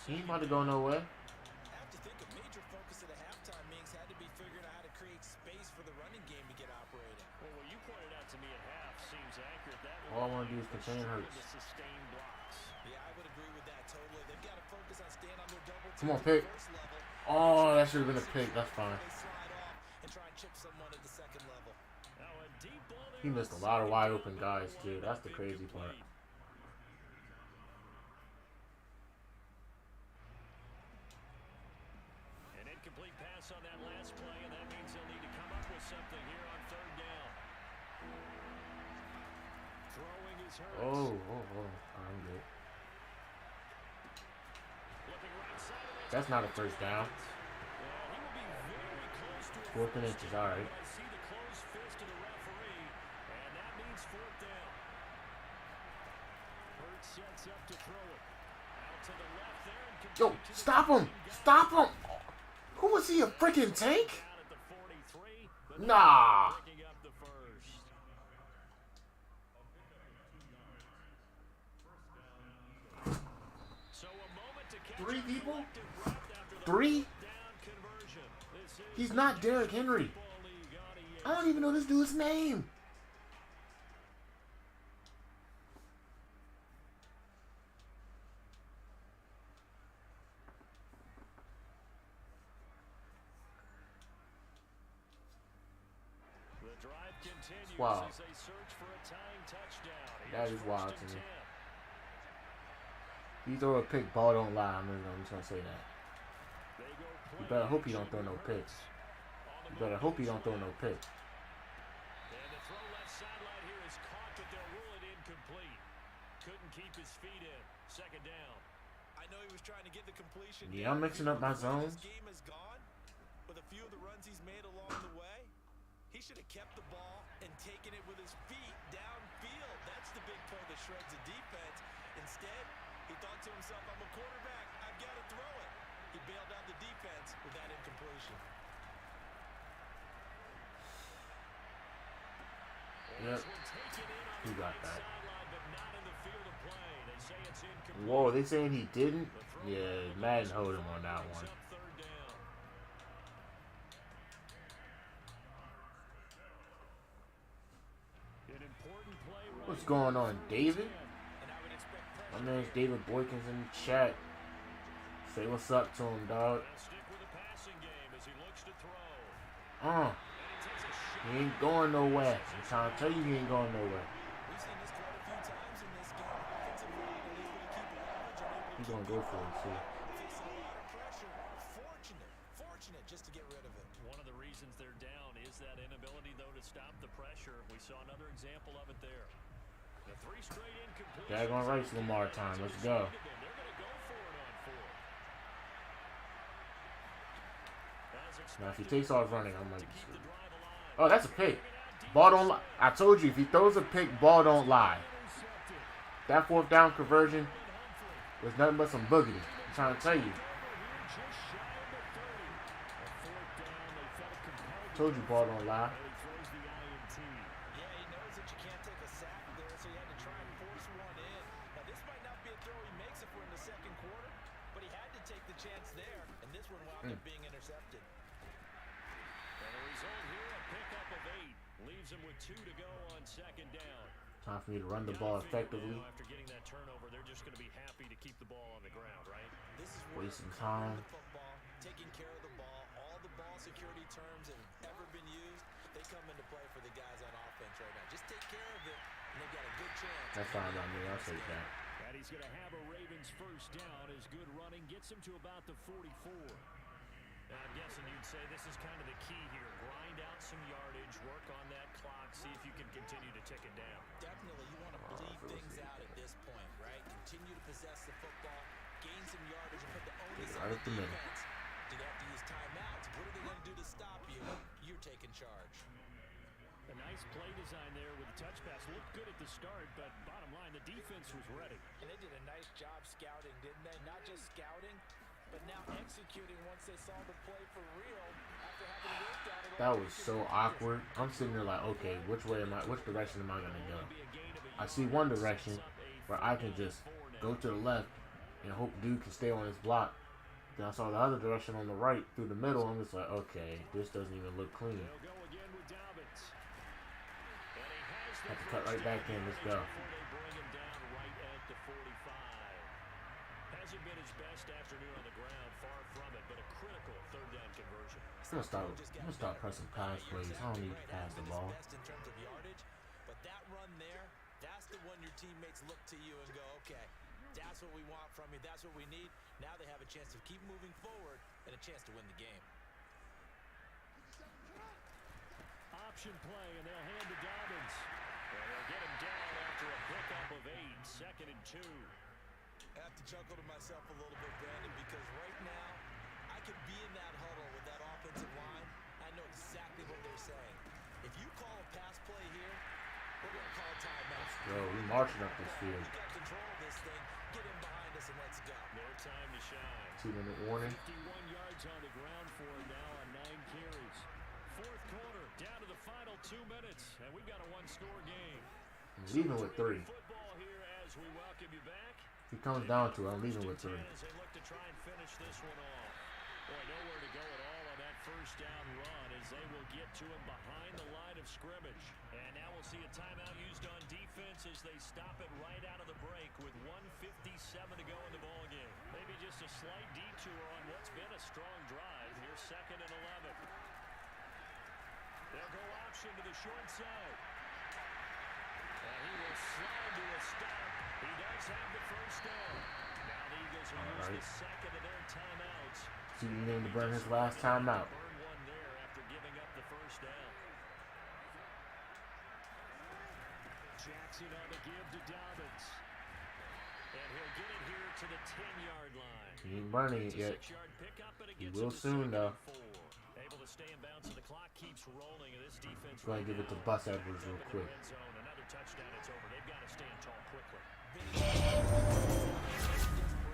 [SPEAKER 1] He ain't about to go nowhere.
[SPEAKER 3] I have to think a major focus of the halftime meetings had to be figuring out how to create space for the running game to get operating.
[SPEAKER 2] Well, what you pointed out to me at half seems accurate. That
[SPEAKER 1] All I want to do is contain Hurts.
[SPEAKER 2] sustain blocks.
[SPEAKER 3] Yeah, I would agree with that totally. They've got to focus on staying on their double
[SPEAKER 1] Come on,
[SPEAKER 3] team
[SPEAKER 1] pick.
[SPEAKER 3] at the first level.
[SPEAKER 1] Oh, that should have been a pick. That's fine.
[SPEAKER 3] They slide off and try and chip someone at the second level.
[SPEAKER 2] Now a deep ball there.
[SPEAKER 1] He missed a lot of wide open guys, too. That's the crazy part.
[SPEAKER 2] An incomplete pass on that last play, and that means they'll need to come up with something here on third down. Throwing his Hurts.
[SPEAKER 1] Oh. I'm good.
[SPEAKER 2] Looking right side of it.
[SPEAKER 1] That's not a first down.
[SPEAKER 2] Well, he will be very close to a
[SPEAKER 1] Fourth and
[SPEAKER 2] first
[SPEAKER 1] inches,
[SPEAKER 2] down,
[SPEAKER 1] all right.
[SPEAKER 2] but I see the closed fist of the referee, and that means fourth down. Hurts sets up to throw it. Out to the left there and
[SPEAKER 1] Yo,
[SPEAKER 2] complete to the
[SPEAKER 1] stop him.
[SPEAKER 2] guy.
[SPEAKER 1] Stop him. Who was he, a freaking tank?
[SPEAKER 2] Out at the 43, but
[SPEAKER 1] Nah.
[SPEAKER 2] picking up the first. So a moment to catch
[SPEAKER 1] Three
[SPEAKER 2] a
[SPEAKER 1] people?
[SPEAKER 2] collective breath after the
[SPEAKER 1] Three?
[SPEAKER 2] fourth down conversion. This is
[SPEAKER 1] He's
[SPEAKER 2] the
[SPEAKER 1] not Derrick
[SPEAKER 2] National
[SPEAKER 1] Henry.
[SPEAKER 2] Football League on
[SPEAKER 1] I don't even know this dude's name.
[SPEAKER 2] The drive continues
[SPEAKER 1] Wow.
[SPEAKER 2] as they search for a tying touchdown.
[SPEAKER 1] That
[SPEAKER 2] Here's
[SPEAKER 1] is wild
[SPEAKER 2] first
[SPEAKER 1] to
[SPEAKER 2] and
[SPEAKER 1] me.
[SPEAKER 2] 10.
[SPEAKER 1] He throw a pick, ball don't lie. I'm just gonna say that.
[SPEAKER 2] They go
[SPEAKER 1] You
[SPEAKER 2] play
[SPEAKER 1] better hope he
[SPEAKER 2] action
[SPEAKER 1] don't throw no
[SPEAKER 2] with
[SPEAKER 1] picks.
[SPEAKER 2] Hurts. On the
[SPEAKER 1] You better
[SPEAKER 2] move
[SPEAKER 1] hope he
[SPEAKER 2] to
[SPEAKER 1] don't throw
[SPEAKER 2] his
[SPEAKER 1] no
[SPEAKER 2] left.
[SPEAKER 1] picks.
[SPEAKER 2] And the throw left sideline here is caught, but they'll rule it incomplete. Couldn't keep his feet in. Second down.
[SPEAKER 3] I know he was trying to get the completion.
[SPEAKER 1] Yeah, I'm mixing up my zones.
[SPEAKER 3] This game is gone. With a few of the runs he's made along the way, he should have kept the ball and taken it with his feet downfield. That's the big play that shreds the defense. Instead, he thought to himself, I'm a quarterback. I've got to throw it. He bailed out the defense with that incompletion.
[SPEAKER 1] Yep.
[SPEAKER 2] This one taken in on
[SPEAKER 1] He
[SPEAKER 2] the
[SPEAKER 1] got
[SPEAKER 2] right
[SPEAKER 1] that.
[SPEAKER 2] sideline, but not in the field of play. They say it's incomplete.
[SPEAKER 1] Whoa, they saying he didn't?
[SPEAKER 2] The throw
[SPEAKER 1] Yeah,
[SPEAKER 2] left
[SPEAKER 1] Madden
[SPEAKER 2] to
[SPEAKER 1] hold
[SPEAKER 2] his
[SPEAKER 1] him on
[SPEAKER 2] right
[SPEAKER 1] that
[SPEAKER 2] brings
[SPEAKER 1] one.
[SPEAKER 2] up third down. An important play right
[SPEAKER 1] What's
[SPEAKER 2] here
[SPEAKER 1] going on,
[SPEAKER 2] for
[SPEAKER 1] David?
[SPEAKER 2] 10.
[SPEAKER 3] And I would expect
[SPEAKER 1] My
[SPEAKER 3] pressure.
[SPEAKER 1] man's David Boykins in the chat. Say what's up to him, dog.
[SPEAKER 2] They'll stick with the passing game as he looks to throw.
[SPEAKER 1] Uh,
[SPEAKER 2] And he takes a shot.
[SPEAKER 1] he ain't going nowhere. I'm trying to tell you he ain't going nowhere.
[SPEAKER 3] We've seen this quite a few times in this game. Offensive line unable to keep leverage, unable to
[SPEAKER 1] He's
[SPEAKER 3] keep
[SPEAKER 1] gonna go for it, too.
[SPEAKER 3] facing a lot of pressure. Fortunate just to get rid of it.
[SPEAKER 2] One of the reasons they're down is that inability, though, to stop the pressure. We saw another example of it there. The three straight incompletions.
[SPEAKER 1] Daggone rights, Lamar time. Let's go.
[SPEAKER 2] They're going to go for it on fourth. As
[SPEAKER 1] Now, if he
[SPEAKER 2] expected,
[SPEAKER 1] takes off running, I might
[SPEAKER 2] to
[SPEAKER 1] be
[SPEAKER 2] keep the
[SPEAKER 1] screwed.
[SPEAKER 2] drive alive.
[SPEAKER 1] Oh, that's a pick. Ball don't lie. I told you, if he throws a pick, ball don't lie.
[SPEAKER 2] Intercepted.
[SPEAKER 1] That fourth down conversion was nothing but some boogity. I'm trying to tell you.
[SPEAKER 2] Just shy of the 30. A fourth down, they felt compelled to
[SPEAKER 1] Told you, ball don't lie.
[SPEAKER 2] and he throws the INT.
[SPEAKER 3] Yeah, he knows that you can't take a sack there, so he had to try and force one in. Now, this might not be a throw he makes if we're in the second quarter, but he had to take the chance there, and this one wound up being intercepted.
[SPEAKER 2] And the result here, a pickup of 8. Leaves him with 2 to go on second down.
[SPEAKER 1] Time for me to run the
[SPEAKER 2] Gotta
[SPEAKER 1] ball
[SPEAKER 2] figure
[SPEAKER 1] effectively.
[SPEAKER 2] now, after getting that turnover, they're just going to be happy to keep the ball on the ground, right?
[SPEAKER 3] This is where
[SPEAKER 1] Wasting time.
[SPEAKER 3] the football, taking care of the ball, all the ball security terms have ever been used, they come into play for the guys on offense right now. Just take care of it, and they've got a good chance.
[SPEAKER 1] That's fine by me. I'll take that.
[SPEAKER 2] And he's going to have a Ravens first down. His good running gets him to about the 44. Now, I'm guessing you'd say this is kind of the key here. Grind out some yardage, work on that clock, see if you can continue to tick it down.
[SPEAKER 3] Definitely, you want to bleed things out at this point, right? Continue to possess the football, gain some yardage, and put the onus
[SPEAKER 1] Right
[SPEAKER 3] on
[SPEAKER 1] at
[SPEAKER 3] the
[SPEAKER 1] the middle.
[SPEAKER 3] defense. Do they have to use timeouts? What are they going to do to stop you? You're taking charge.
[SPEAKER 2] A nice play design there with the touch pass. Looked good at the start, but bottom line, the defense was ready.
[SPEAKER 3] And they did a nice job scouting, didn't they? Not just scouting, but now executing once they saw the play for real after having worked at it.
[SPEAKER 1] That
[SPEAKER 3] all
[SPEAKER 1] was
[SPEAKER 3] week
[SPEAKER 1] so
[SPEAKER 3] in practice.
[SPEAKER 1] awkward. I'm sitting there like, okay, which direction am I gonna go?
[SPEAKER 2] Be a gain of a
[SPEAKER 1] I see one direction where I can just go to the left and hope dude can stay on his block. Then I saw the other direction on the right through the middle. I'm just like, okay, this doesn't even look clean.
[SPEAKER 2] They'll go again with Dobbins. And he has the
[SPEAKER 1] Have to cut right
[SPEAKER 2] first
[SPEAKER 1] back in. Let's go.
[SPEAKER 2] before they bring him down right at the 45. Hasn't been his best afternoon on the ground, far from it, but a critical third down conversion.
[SPEAKER 1] I'm gonna start pressing pass plays. I don't need to pass the ball.
[SPEAKER 3] In terms of yardage, but that run there, that's the one your teammates look to you and go, okay, that's what we want from you. That's what we need. Now they have a chance to keep moving forward and a chance to win the game.
[SPEAKER 2] Option play, and they'll hand to Dobbins. And they'll get him down after a pickup of 8, 2nd and 2.
[SPEAKER 3] I have to chuckle to myself a little bit, Brandon, because right now I could be in that huddle with that offensive line. I know exactly what they're saying. If you call a pass play here, we're going to call a timeout.
[SPEAKER 1] Yo, we marching up this field.
[SPEAKER 3] We got control of this thing. Get in behind us and let's go.
[SPEAKER 2] Their time to shine.
[SPEAKER 1] 2-minute warning.
[SPEAKER 2] 51 yards on the ground for him now on 9 carries. Fourth quarter, down to the final 2 minutes, and we've got a one-score game.
[SPEAKER 1] I'm leaving with 3.
[SPEAKER 2] Football here as we welcome you back.
[SPEAKER 1] If it comes down to it, I'm leaving with 3.
[SPEAKER 2] As they look to try and finish this one off. Boy, nowhere to go at all on that first down run as they will get to him behind the line of scrimmage. And now we'll see a timeout used on defense as they stop it right out of the break with 1:57 to go in the ballgame. Maybe just a slight detour on what's been a strong drive. Here's 2nd and 11. They'll go option to the short side. And he will slide to a stop. He does have the first down. Now the Eagles will use the second of their timeouts.
[SPEAKER 1] See, he named to burn his last timeout.
[SPEAKER 2] Burn one there after giving up the first down. Jackson on the give to Dobbins. And he'll get it here to the 10-yard line.
[SPEAKER 1] He ain't burning it yet.
[SPEAKER 2] 6-yard pickup, and it
[SPEAKER 1] He
[SPEAKER 2] gets
[SPEAKER 1] will
[SPEAKER 2] him to
[SPEAKER 1] soon,
[SPEAKER 2] 2nd
[SPEAKER 1] though.
[SPEAKER 2] and 4. Able to stay in bounds, and the clock keeps rolling. And this defense
[SPEAKER 1] Go ahead and give it to Bus Edwards real quick.
[SPEAKER 2] Another touchdown, it's over. They've got to stand tall quickly.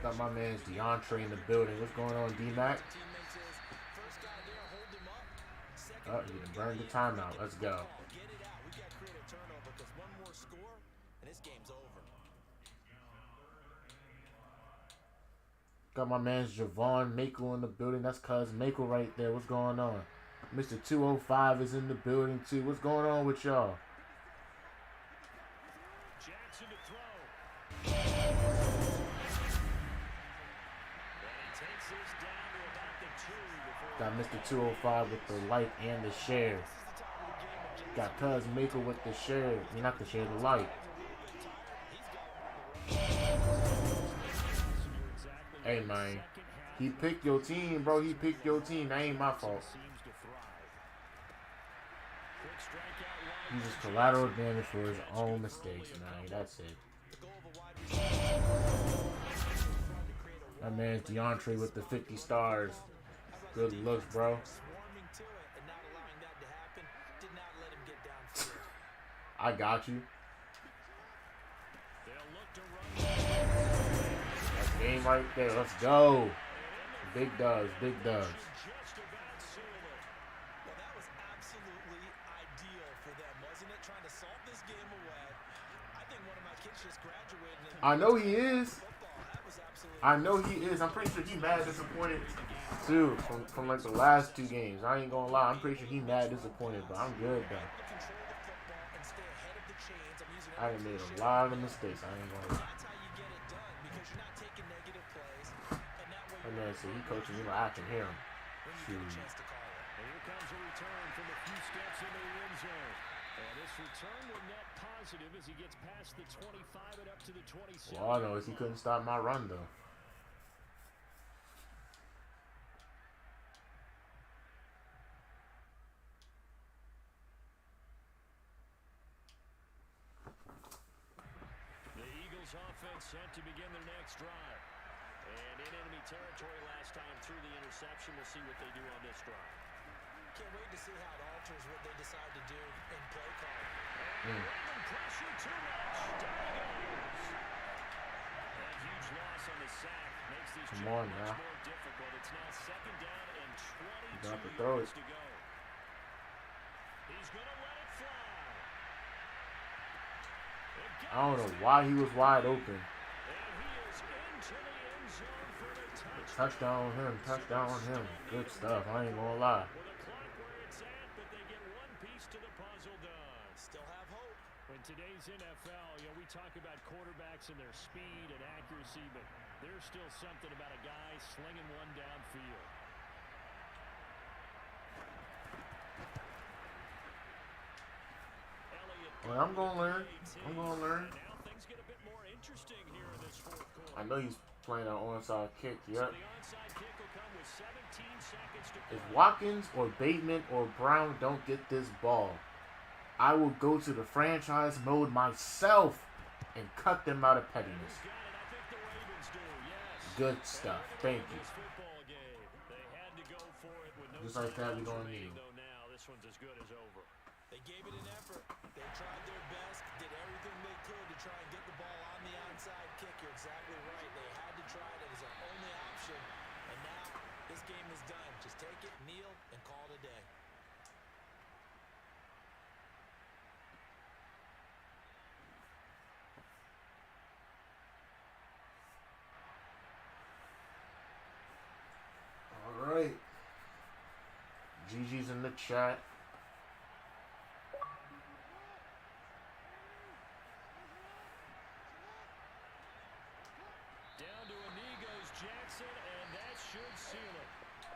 [SPEAKER 1] Got my man's DeAndre in the building. What's going on, D-Mac?
[SPEAKER 3] Teammates is first guy there, hold him up. Second,
[SPEAKER 1] Oh, he done burned the timeout. Let's go.
[SPEAKER 3] get it out. We got to create a turnover because one more score and this game's over.
[SPEAKER 1] Got my man's Javon Makel in the building. That's cuz Makel right there. What's going on? Mr. 205 is in the building too. What's going on with y'all?
[SPEAKER 2] Jackson to throw. And he takes this down to about the 2 before
[SPEAKER 1] Got Mr. 205 with the like and the share. Got cuz Makel with the share. Not the share, the like. Hey man, he picked your team, bro. He picked your team. That ain't my fault. He's just collateral damage for his own mistakes, man. That's it. That man's DeAndre with the 50 stars. Good looks, bro.
[SPEAKER 3] Swarming to it and not allowing that to happen did not let him get downfield.
[SPEAKER 1] I got you.
[SPEAKER 2] they'll look to run.
[SPEAKER 1] That's game right there. Let's go. Big dubs, big dubs.
[SPEAKER 2] Just about seal it.
[SPEAKER 3] Well, that was absolutely ideal for them, wasn't it? Trying to salt this game away. I think one of my kids just graduated in
[SPEAKER 1] I know he is.
[SPEAKER 3] football. That was absolutely
[SPEAKER 1] I know he is. I'm pretty sure he mad disappointed too from like the last 2 games. I ain't gonna lie. I'm pretty sure he mad disappointed, but I'm good though.
[SPEAKER 3] control the football and stay ahead of the chains. I'm using
[SPEAKER 1] I done made a lot of mistakes. I ain't gonna lie.
[SPEAKER 3] That's how you get it done because you're not taking negative plays. And that way
[SPEAKER 1] That man said he coaching me like I can hear him.
[SPEAKER 3] when you get a
[SPEAKER 1] Shoot.
[SPEAKER 3] chance to call it.
[SPEAKER 2] And here comes a return from a few steps into the end zone. And this return will net positive as he gets past the 25 and up to the 27.
[SPEAKER 1] All I know is he couldn't stop my run though.
[SPEAKER 2] The Eagles offense set to begin their next drive. And in enemy territory last time through the interception. We'll see what they do on this drive.
[SPEAKER 3] Can't wait to see how it alters what they decide to do in play call.
[SPEAKER 2] Random pressure too much. Down he goes. That huge loss on the sack makes this
[SPEAKER 1] Come
[SPEAKER 2] job
[SPEAKER 1] on
[SPEAKER 2] much
[SPEAKER 1] now.
[SPEAKER 2] more difficult. It's now 2nd down and
[SPEAKER 1] You
[SPEAKER 2] 22
[SPEAKER 1] got to throw
[SPEAKER 2] yards
[SPEAKER 1] it.
[SPEAKER 2] to go. He's going to let it fly. It
[SPEAKER 1] I don't know why he was wide open.
[SPEAKER 2] And he is into the end zone for the
[SPEAKER 1] Touchdown on him. Touchdown on him. Good stuff. I ain't gonna lie.
[SPEAKER 2] With a clock where it's at, but they get one piece to the puzzle done.
[SPEAKER 3] Still have hope.
[SPEAKER 2] In today's NFL, we talk about quarterbacks and their speed and accuracy, but there's still something about a guy slinging one downfield.
[SPEAKER 1] Well, I'm gonna learn. I'm gonna learn.
[SPEAKER 2] And now things get a bit more interesting here in this fourth quarter.
[SPEAKER 1] I know he's playing an onside kick.
[SPEAKER 2] So
[SPEAKER 1] Yep.
[SPEAKER 2] the onside kick will come with 17 seconds to
[SPEAKER 1] If
[SPEAKER 2] play.
[SPEAKER 1] Watkins or Bateman or Brown don't get this ball, I will go to the franchise mode myself and cut them out of pettiness.
[SPEAKER 2] Who's got it? I think the Ravens do, yes.
[SPEAKER 1] Good stuff. Thank you.
[SPEAKER 2] This football game, they had to go for it with no
[SPEAKER 1] Just like that, we
[SPEAKER 2] timeouts
[SPEAKER 1] gonna
[SPEAKER 2] remaining,
[SPEAKER 1] need.
[SPEAKER 2] though now this one's as good as over.
[SPEAKER 3] They gave it an effort. They tried their best, did everything they could to try and get the ball on the onside kick. You're exactly right. They had to try it. It was their only option. And now this game is done. Just take it, kneel, and call it a day.
[SPEAKER 1] All right. Gigi's in the chat.
[SPEAKER 2] Down to a knee goes Jackson, and that should seal it.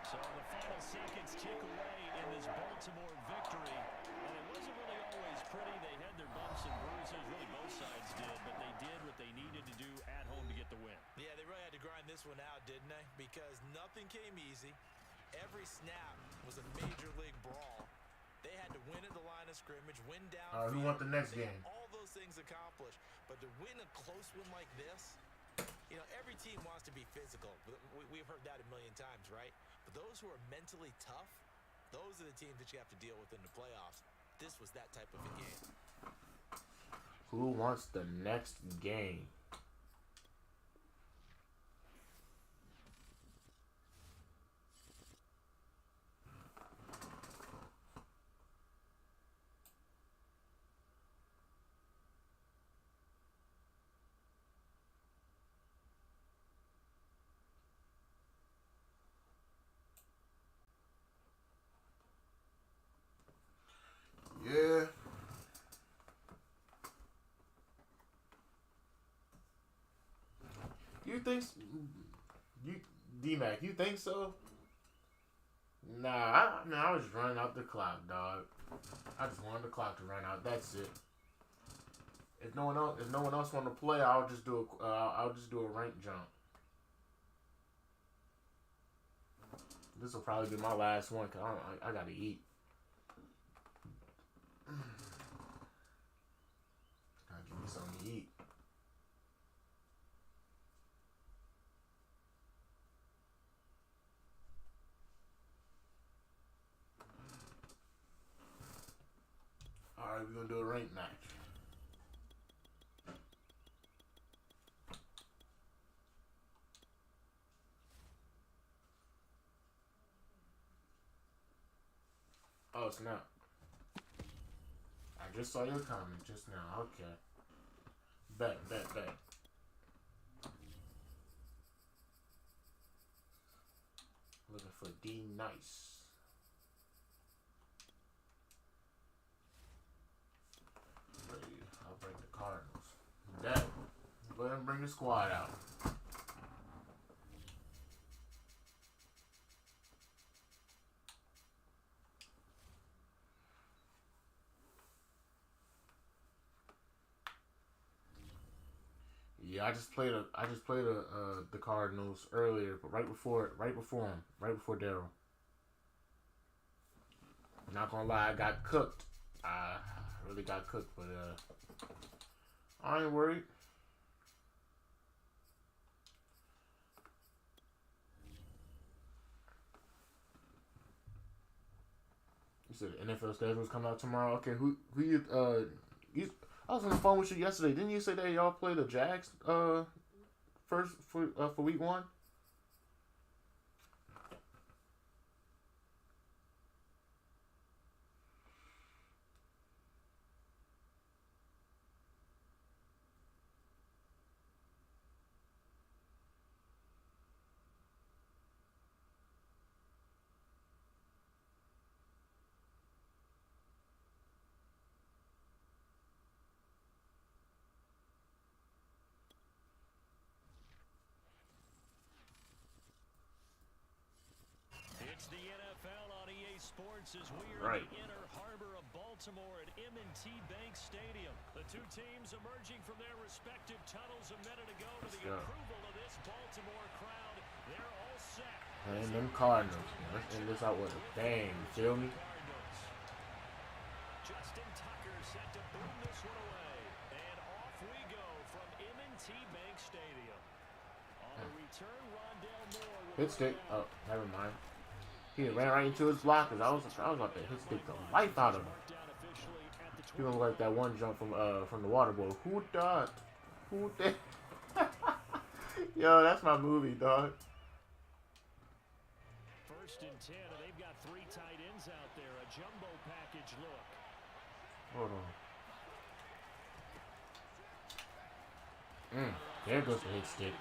[SPEAKER 2] So the final seconds tick away in this Baltimore victory. And it wasn't really always pretty. They had their bumps and bruises. Really, both sides did. But they did what they needed to do at home to get the win.
[SPEAKER 3] Yeah, they really had to grind this one out, didn't they? Because nothing came easy. Every snap was a major league brawl. They had to win at the line of scrimmage, win down.
[SPEAKER 1] All right, who want the next
[SPEAKER 3] They had
[SPEAKER 1] game?
[SPEAKER 3] all those things accomplished. But to win a close one like this, every team wants to be physical. We've heard that a million times, right? But those who are mentally tough, those are the teams that you have to deal with in the playoffs. This was that type of a game.
[SPEAKER 1] Who wants the next game? Yeah. You think D-Mac, you think so? Nah, I was running out the clock, dog. I just wanted the clock to run out. That's it. If no one else want to play, I'll just do a rank jump. This will probably be my last one because I gotta eat. Gotta give me something to eat. Alright, we're gonna do a rank match. Oh, snap. I just saw your comment just now. Okay. Bet. Looking for D Nice. I'll bring the Cardinals. That. Go ahead and bring the squad out. Yeah, I just played the Cardinals earlier, but right before Daryl. Not gonna lie, I got cooked. I really got cooked, but I ain't worried. You said the NFL schedule's coming out tomorrow. Okay, who you I was on the phone with you yesterday. Didn't you say that y'all play the Jags first for week 1?
[SPEAKER 2] It's the NFL on EA Sports as we are
[SPEAKER 1] Right.
[SPEAKER 2] in the inner harbor of Baltimore at M&T Bank Stadium. The two teams emerging from their respective tunnels a minute ago to
[SPEAKER 1] Let's
[SPEAKER 2] the
[SPEAKER 1] go.
[SPEAKER 2] approval of this Baltimore crowd. They're all set.
[SPEAKER 1] And them Cardinals. Let's end this out with a bang. You feel me?
[SPEAKER 2] Cardinals. Justin Tucker set to boom this one away. And off we go from M&T Bank Stadium. On the return, Rondell Moore will
[SPEAKER 1] Hit stick. Oh, never mind. He ran right into his blockers. I was about to hit stick the life out of him.
[SPEAKER 2] marked down officially at the
[SPEAKER 1] He don't like that one jump from the water boy. Who that? Who that? Yo, that's my movie, dog.
[SPEAKER 2] 1st and 10, and they've got 3 tight ends out there. A jumbo package look.
[SPEAKER 1] Hold on. There goes the hit stick.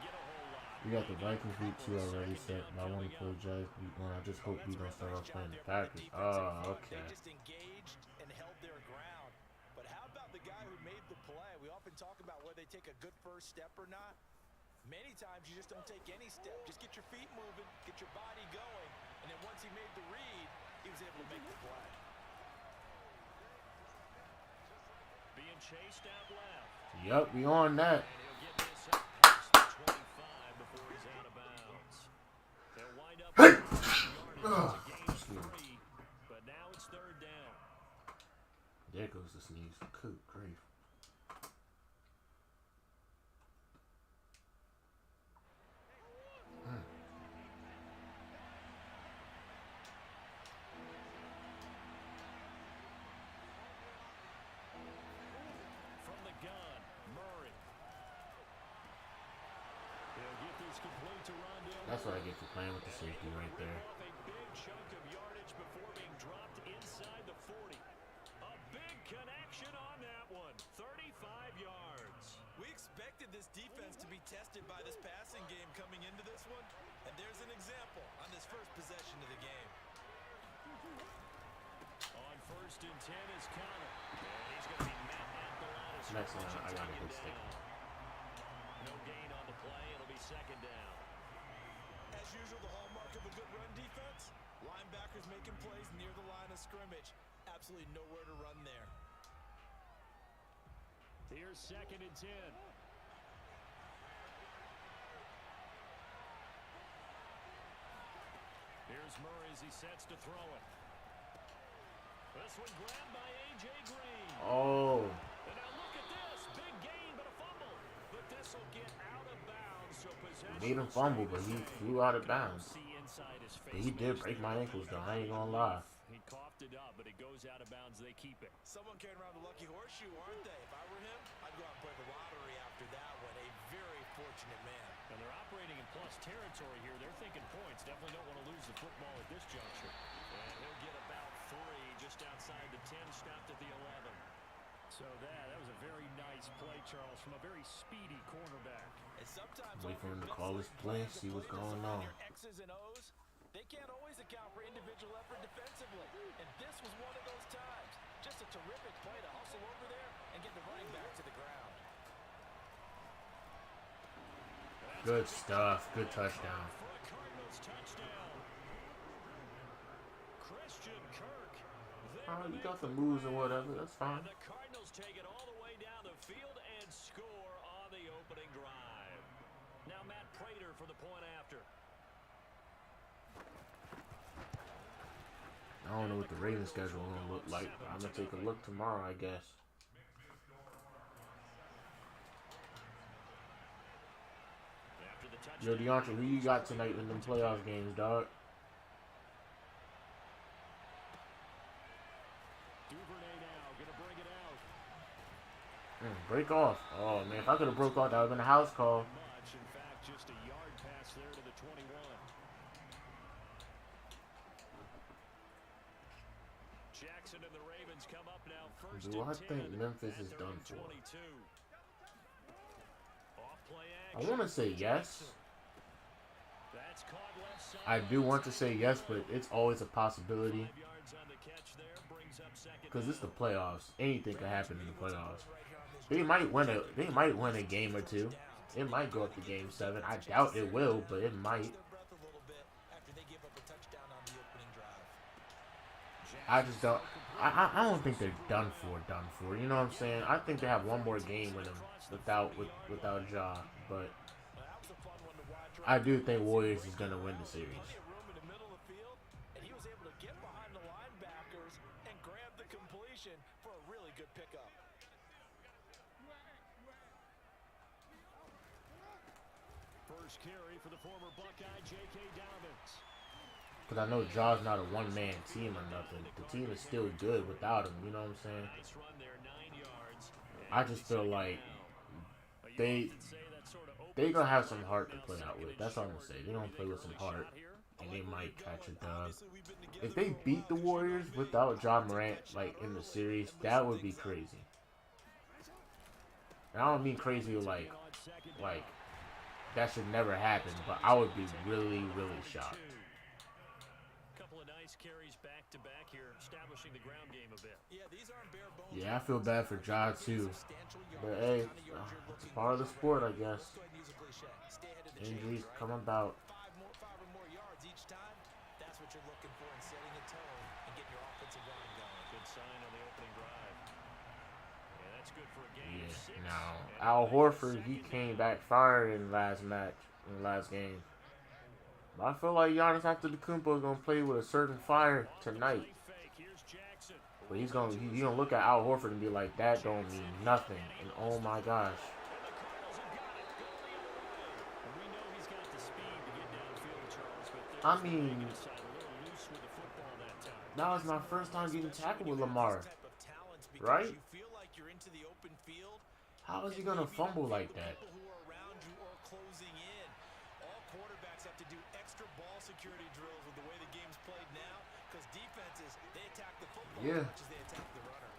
[SPEAKER 1] We got the Vikings week 2 already set, but I want to play Jags week 1. I just hope we don't start off playing the Packers. Oh, okay.
[SPEAKER 3] They just engaged and held their ground. But how about the guy who made the play? We often talk about whether they take a good first step or not. Many times you just don't take any step. Just get your feet moving, get your body going, and then once he made the read, he was able to make the play.
[SPEAKER 2] Being chased out left.
[SPEAKER 1] Yup, we on that.
[SPEAKER 2] And he'll get this up past the 25 before he's out of bounds. They'll wind up with yardage to gain 3, but now it's 3rd down.
[SPEAKER 1] There goes the sneeze. Good grief.
[SPEAKER 2] From the gun, Murray. He'll get this complete to Rondell.
[SPEAKER 1] That's what I get for playing with the safety right there.
[SPEAKER 2] Off a big chunk of yardage before being dropped inside the 40. A big connection on that one. 35 yards.
[SPEAKER 3] We expected this defense to be tested by this passing game coming into this one, and there's an example on this first possession of the game.
[SPEAKER 2] On 1st and 10 is Connor. And he's going to be met at the line of
[SPEAKER 1] Next
[SPEAKER 2] scrimmage
[SPEAKER 1] one, I
[SPEAKER 2] and
[SPEAKER 1] got a
[SPEAKER 2] taken
[SPEAKER 1] good stick.
[SPEAKER 2] down. No gain on the play. It'll be 2nd down.
[SPEAKER 3] As usual, the hallmark of a good run defense, linebackers making plays near the line of scrimmage. Absolutely nowhere to run there.
[SPEAKER 2] Here's 2nd and 10. Here's Murray as he sets to throw it. This one grabbed by A.J. Green.
[SPEAKER 1] Oh,
[SPEAKER 2] And now look at this. Big gain, but a fumble. But this will get out of bounds, so possession.
[SPEAKER 1] made him fumble, but he flew out of bounds.
[SPEAKER 2] See inside his
[SPEAKER 1] But he did break my ankles, though. I ain't gonna lie.
[SPEAKER 2] He coughed it up, but it goes out of bounds. They keep it.
[SPEAKER 3] Someone carrying around the lucky horseshoe, aren't they? If I were him, I'd go out and play the lottery after that one. A very fortunate man.
[SPEAKER 2] And they're operating in plus territory here. They're thinking points. Definitely don't want to lose the football at this juncture. And he'll get about 3 just outside the 10, stopped at the 11. So that was a very nice play, Charles, from a very speedy cornerback.
[SPEAKER 3] And sometimes
[SPEAKER 1] Wait for him to call his play, see what's going on.
[SPEAKER 3] Your X's and O's, they can't always account for individual effort defensively. And this was one of those times. Just a terrific play to hustle over there and get the running back to the ground.
[SPEAKER 1] Good stuff. Good touchdown.
[SPEAKER 2] For a Cardinals touchdown. Christian Kirk.
[SPEAKER 1] Oh, you got the moves or whatever. That's fine.
[SPEAKER 2] And the Cardinals take it all the way down the field and score on the opening drive. Now Matt Prater for the point after.
[SPEAKER 1] I don't know what the Ravens schedule is gonna look like, but I'm gonna take a look tomorrow, I guess.
[SPEAKER 2] After the touchdown.
[SPEAKER 1] Yo, DeAndre, who you got tonight in them playoff games, dog?
[SPEAKER 2] Duvernay now gonna bring it out.
[SPEAKER 1] Break off. Oh, man, if I could have broke off, that would have been a house call.
[SPEAKER 2] Much, in fact, just a yard pass there to the 21. Jackson and the Ravens come up now first
[SPEAKER 1] Do I
[SPEAKER 2] and 10,
[SPEAKER 1] think Memphis
[SPEAKER 2] and
[SPEAKER 1] is
[SPEAKER 2] they're
[SPEAKER 1] done
[SPEAKER 2] in
[SPEAKER 1] for?
[SPEAKER 2] 22. Off play
[SPEAKER 1] I
[SPEAKER 2] action.
[SPEAKER 1] want to say yes.
[SPEAKER 2] That's caught left side.
[SPEAKER 1] I do want to say yes, but it's always a possibility.
[SPEAKER 2] 5 yards on the catch there, brings up 2nd
[SPEAKER 1] Because it's the
[SPEAKER 2] down.
[SPEAKER 1] playoffs. Anything can happen in the playoffs. They might win a game or two. It might go up to game 7. I doubt it will, but it might.
[SPEAKER 3] Their breath a little bit after they give up a touchdown on the
[SPEAKER 1] I just don't. I don't think they're done for. Done for. You know what I'm saying? I think they have one more game with them without Ja, but
[SPEAKER 3] That was a fun one to watch
[SPEAKER 1] I
[SPEAKER 3] right
[SPEAKER 1] do
[SPEAKER 3] there.
[SPEAKER 1] think
[SPEAKER 3] Nice
[SPEAKER 1] Warriors is
[SPEAKER 3] break
[SPEAKER 1] gonna win the
[SPEAKER 3] around,
[SPEAKER 1] series.
[SPEAKER 3] plenty of room in the middle of the field, and he was able to get behind the linebackers and grab the completion for a really good pickup.
[SPEAKER 2] First carry for the former Buckeye, J.K. Dobbins.
[SPEAKER 1] Because I know Ja's not a one-man team or nothing. The team is still good without him. You know what I'm saying?
[SPEAKER 2] Nice run there, 9 yards.
[SPEAKER 1] I just feel like
[SPEAKER 2] You
[SPEAKER 1] they
[SPEAKER 2] often say that sort of
[SPEAKER 1] they
[SPEAKER 2] opens
[SPEAKER 1] gonna
[SPEAKER 2] the
[SPEAKER 1] have some
[SPEAKER 2] drive.
[SPEAKER 1] heart to
[SPEAKER 2] Now
[SPEAKER 1] play out
[SPEAKER 2] second
[SPEAKER 1] with.
[SPEAKER 2] and
[SPEAKER 1] That's all I'm
[SPEAKER 2] short.
[SPEAKER 1] gonna say. They
[SPEAKER 2] Do
[SPEAKER 1] gonna
[SPEAKER 2] you
[SPEAKER 1] play
[SPEAKER 2] think
[SPEAKER 1] with some
[SPEAKER 2] early
[SPEAKER 1] heart,
[SPEAKER 2] shot here?
[SPEAKER 1] and they might catch a dub.
[SPEAKER 3] Obviously, we've been together
[SPEAKER 1] If they
[SPEAKER 3] for a
[SPEAKER 1] beat the
[SPEAKER 3] while, 'cause you know
[SPEAKER 1] Warriors
[SPEAKER 3] me.
[SPEAKER 1] without Ja
[SPEAKER 3] I like to
[SPEAKER 1] Morant
[SPEAKER 3] catch
[SPEAKER 1] like
[SPEAKER 3] out
[SPEAKER 1] in the
[SPEAKER 3] early
[SPEAKER 1] series,
[SPEAKER 3] and
[SPEAKER 1] that
[SPEAKER 3] loosen
[SPEAKER 1] would be
[SPEAKER 3] things up.
[SPEAKER 1] crazy. And I don't mean crazy like
[SPEAKER 2] On second down.
[SPEAKER 1] like that should never happen, but I would be really shocked.
[SPEAKER 2] Couple of nice carries back to back here, establishing the ground game a bit.
[SPEAKER 3] Yeah, these aren't bare bones.
[SPEAKER 1] Yeah, I feel bad for Ja too. But hey, it's part of the sport, I guess.
[SPEAKER 3] Let's go ahead and use a cliche. Stay ahead of the
[SPEAKER 1] Injuries
[SPEAKER 3] chains, right?
[SPEAKER 1] come about.
[SPEAKER 3] Five or more yards each time. That's what you're looking for in setting a tone and getting your offensive line going.
[SPEAKER 2] Good sign on the opening drive. Yeah, that's good for a game of
[SPEAKER 1] Yeah.
[SPEAKER 2] 6.
[SPEAKER 1] Now
[SPEAKER 2] And
[SPEAKER 1] Al
[SPEAKER 2] now
[SPEAKER 1] Horford, he
[SPEAKER 2] second
[SPEAKER 1] came
[SPEAKER 2] down.
[SPEAKER 1] back fired in the last match, in the last game. But I feel like Giannis Antetokounmpo is gonna play with a certain fire
[SPEAKER 2] Off the
[SPEAKER 1] tonight.
[SPEAKER 2] play fake, here's Jackson.
[SPEAKER 1] But he's gonna look at Al Horford and be like, that don't mean nothing. And oh my gosh.
[SPEAKER 2] And the Cardinals have got it. Going the other way. And we know he's got the speed to get downfield, Charles, but
[SPEAKER 1] I
[SPEAKER 2] there's the
[SPEAKER 1] mean,
[SPEAKER 2] negative side, a little loose with the football that time.
[SPEAKER 1] that was my first time getting tackled with Lamar.
[SPEAKER 3] These type of talents because
[SPEAKER 1] Right?
[SPEAKER 3] you feel like you're into the open field.
[SPEAKER 1] How is he gonna fumble like that?
[SPEAKER 3] People who are around you or closing in. All quarterbacks have to do extra ball security drills with the way the game's played now, because defenses, they attack the football
[SPEAKER 1] Yeah.
[SPEAKER 3] as much as they attack the runner.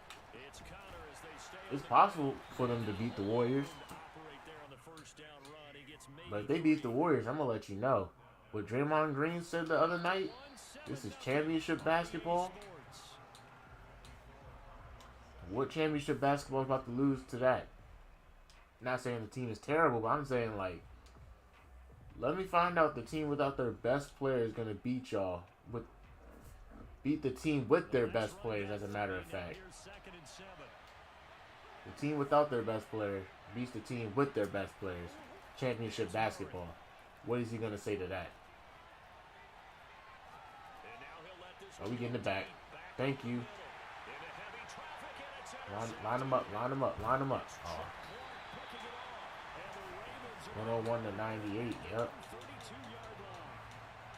[SPEAKER 2] It's Connor as they stay
[SPEAKER 1] It's
[SPEAKER 2] on the
[SPEAKER 1] possible for them to beat the Warriors.
[SPEAKER 2] operate there on the first down run. He gets made
[SPEAKER 1] But if they beat the Warriors, I'm gonna let you know. What Draymond Green said the other night, this is championship basketball. What championship basketball is about to lose to that? Not saying the team is terrible, but I'm saying like, let me find out the team without their best player is gonna beat y'all. Beat the team with their best players, as a matter of fact.
[SPEAKER 2] Here's second and 7.
[SPEAKER 1] The team without their best player beats the team with their best players. Championship basketball. What is he gonna say to that?
[SPEAKER 2] And now he'll let this
[SPEAKER 1] Are we getting it back? Thank you.
[SPEAKER 2] into heavy traffic, and it's
[SPEAKER 1] Line them up. Line them up. Line them up. Oh.
[SPEAKER 2] picking it off. And the Ravens are
[SPEAKER 1] 101 to 98. Yep.
[SPEAKER 2] 32-yard line.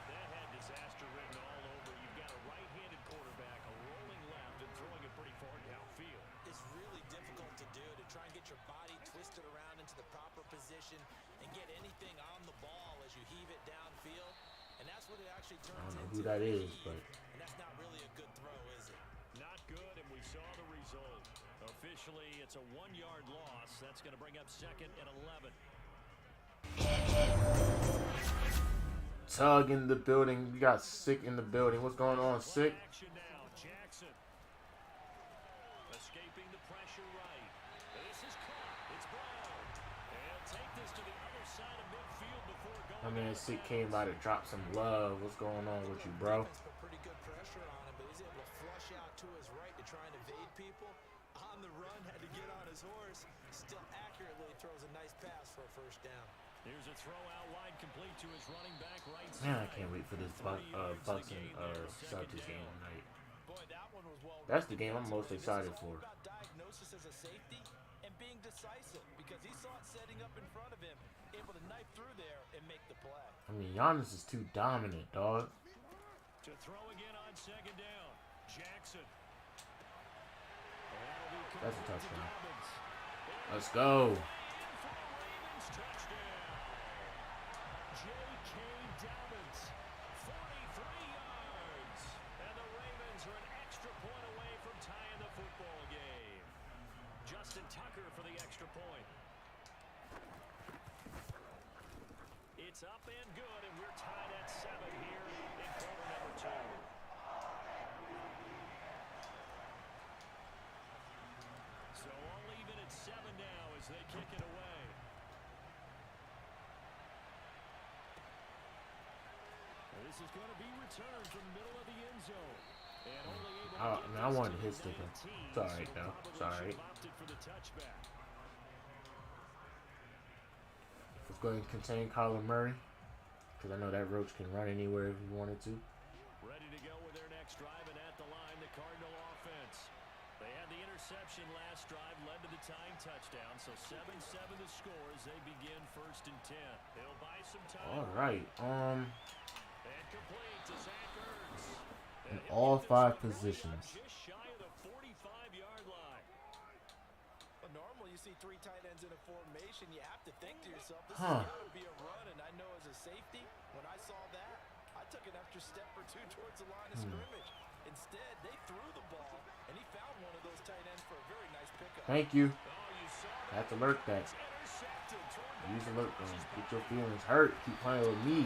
[SPEAKER 2] That had disaster written all over. You've got a right-handed quarterback, a rolling left, and throwing it pretty far downfield.
[SPEAKER 3] It's really difficult to do, to try and get your body twisted around into the proper position and get anything on the ball as you heave it downfield. And that's what it actually turns
[SPEAKER 1] I don't know
[SPEAKER 3] into.
[SPEAKER 1] who that is,
[SPEAKER 3] heave.
[SPEAKER 1] but
[SPEAKER 3] And that's not really a good throw, is it?
[SPEAKER 2] Not good, and we saw the result. Officially, it's a 1-yard loss. That's going to bring up second and 11.
[SPEAKER 1] Tug in the building. We got Sick in the building. What's going on, Sick?
[SPEAKER 2] Action now. Jackson. Escaping the pressure right. This is caught. It's Brown. And take this to the other side of midfield before going.
[SPEAKER 1] I mean, Sick came by to drop some love. What's going on with you, bro?
[SPEAKER 3] Defense put pretty good pressure on him, but he's able to flush out to his right to try and evade people. On the run, had to get on his horse. Still accurately throws a nice pass for a first down.
[SPEAKER 2] Here's a throw out wide, complete to his running back right side.
[SPEAKER 1] Man, I can't wait for this Bucks and Celtics game tonight.
[SPEAKER 3] Boy, that one was well.
[SPEAKER 1] That's the game I'm most excited for.
[SPEAKER 3] About diagnosis as a safety and being decisive, because he saw it setting up in front of him, able to knife through there and make the play.
[SPEAKER 1] I mean, Giannis is too dominant, dog.
[SPEAKER 2] To throw again on second down. Jackson.
[SPEAKER 1] That's a touchdown. Let's go.
[SPEAKER 2] J.K. Dobbins, 43 yards. And the Ravens are an extra point away from tying the football game. Justin Tucker for the extra point. It's up and good, and we're tied at 7 here in quarter number 2. So all even at 7 now as they kick it away. This is going to be returned from the middle of the end zone. And only able
[SPEAKER 1] I wanted to hit stick him. It's alright though. It's alright. Let's go ahead and contain Kyler Murray. Because I know that Roach can run anywhere if he wanted to.
[SPEAKER 2] Ready to go with their next drive, and at the line, the Cardinal offense. They had the interception last drive, led to the tying touchdown. So 7-7 the score as they begin 1st and 10. They'll buy some time.
[SPEAKER 1] All right.
[SPEAKER 2] And complete to Zach Ertz.
[SPEAKER 1] In all 5 positions.
[SPEAKER 2] Just shy of the 45-yard line.
[SPEAKER 3] Well, normally you see 3 tight ends in a formation, you have to think to yourself, this
[SPEAKER 1] Huh.
[SPEAKER 3] is going to be a run. And I know as a safety, when I saw that, I took an extra step or 2 towards the line of scrimmage. Instead, they threw the ball, and he found one of those tight ends for a very nice pickup.
[SPEAKER 1] Thank you.
[SPEAKER 2] Oh, you saw
[SPEAKER 1] I
[SPEAKER 2] that.
[SPEAKER 1] have to alert that.
[SPEAKER 2] Intercepted toward
[SPEAKER 1] Use alert them. Get your feelings hurt. Keep playing with me.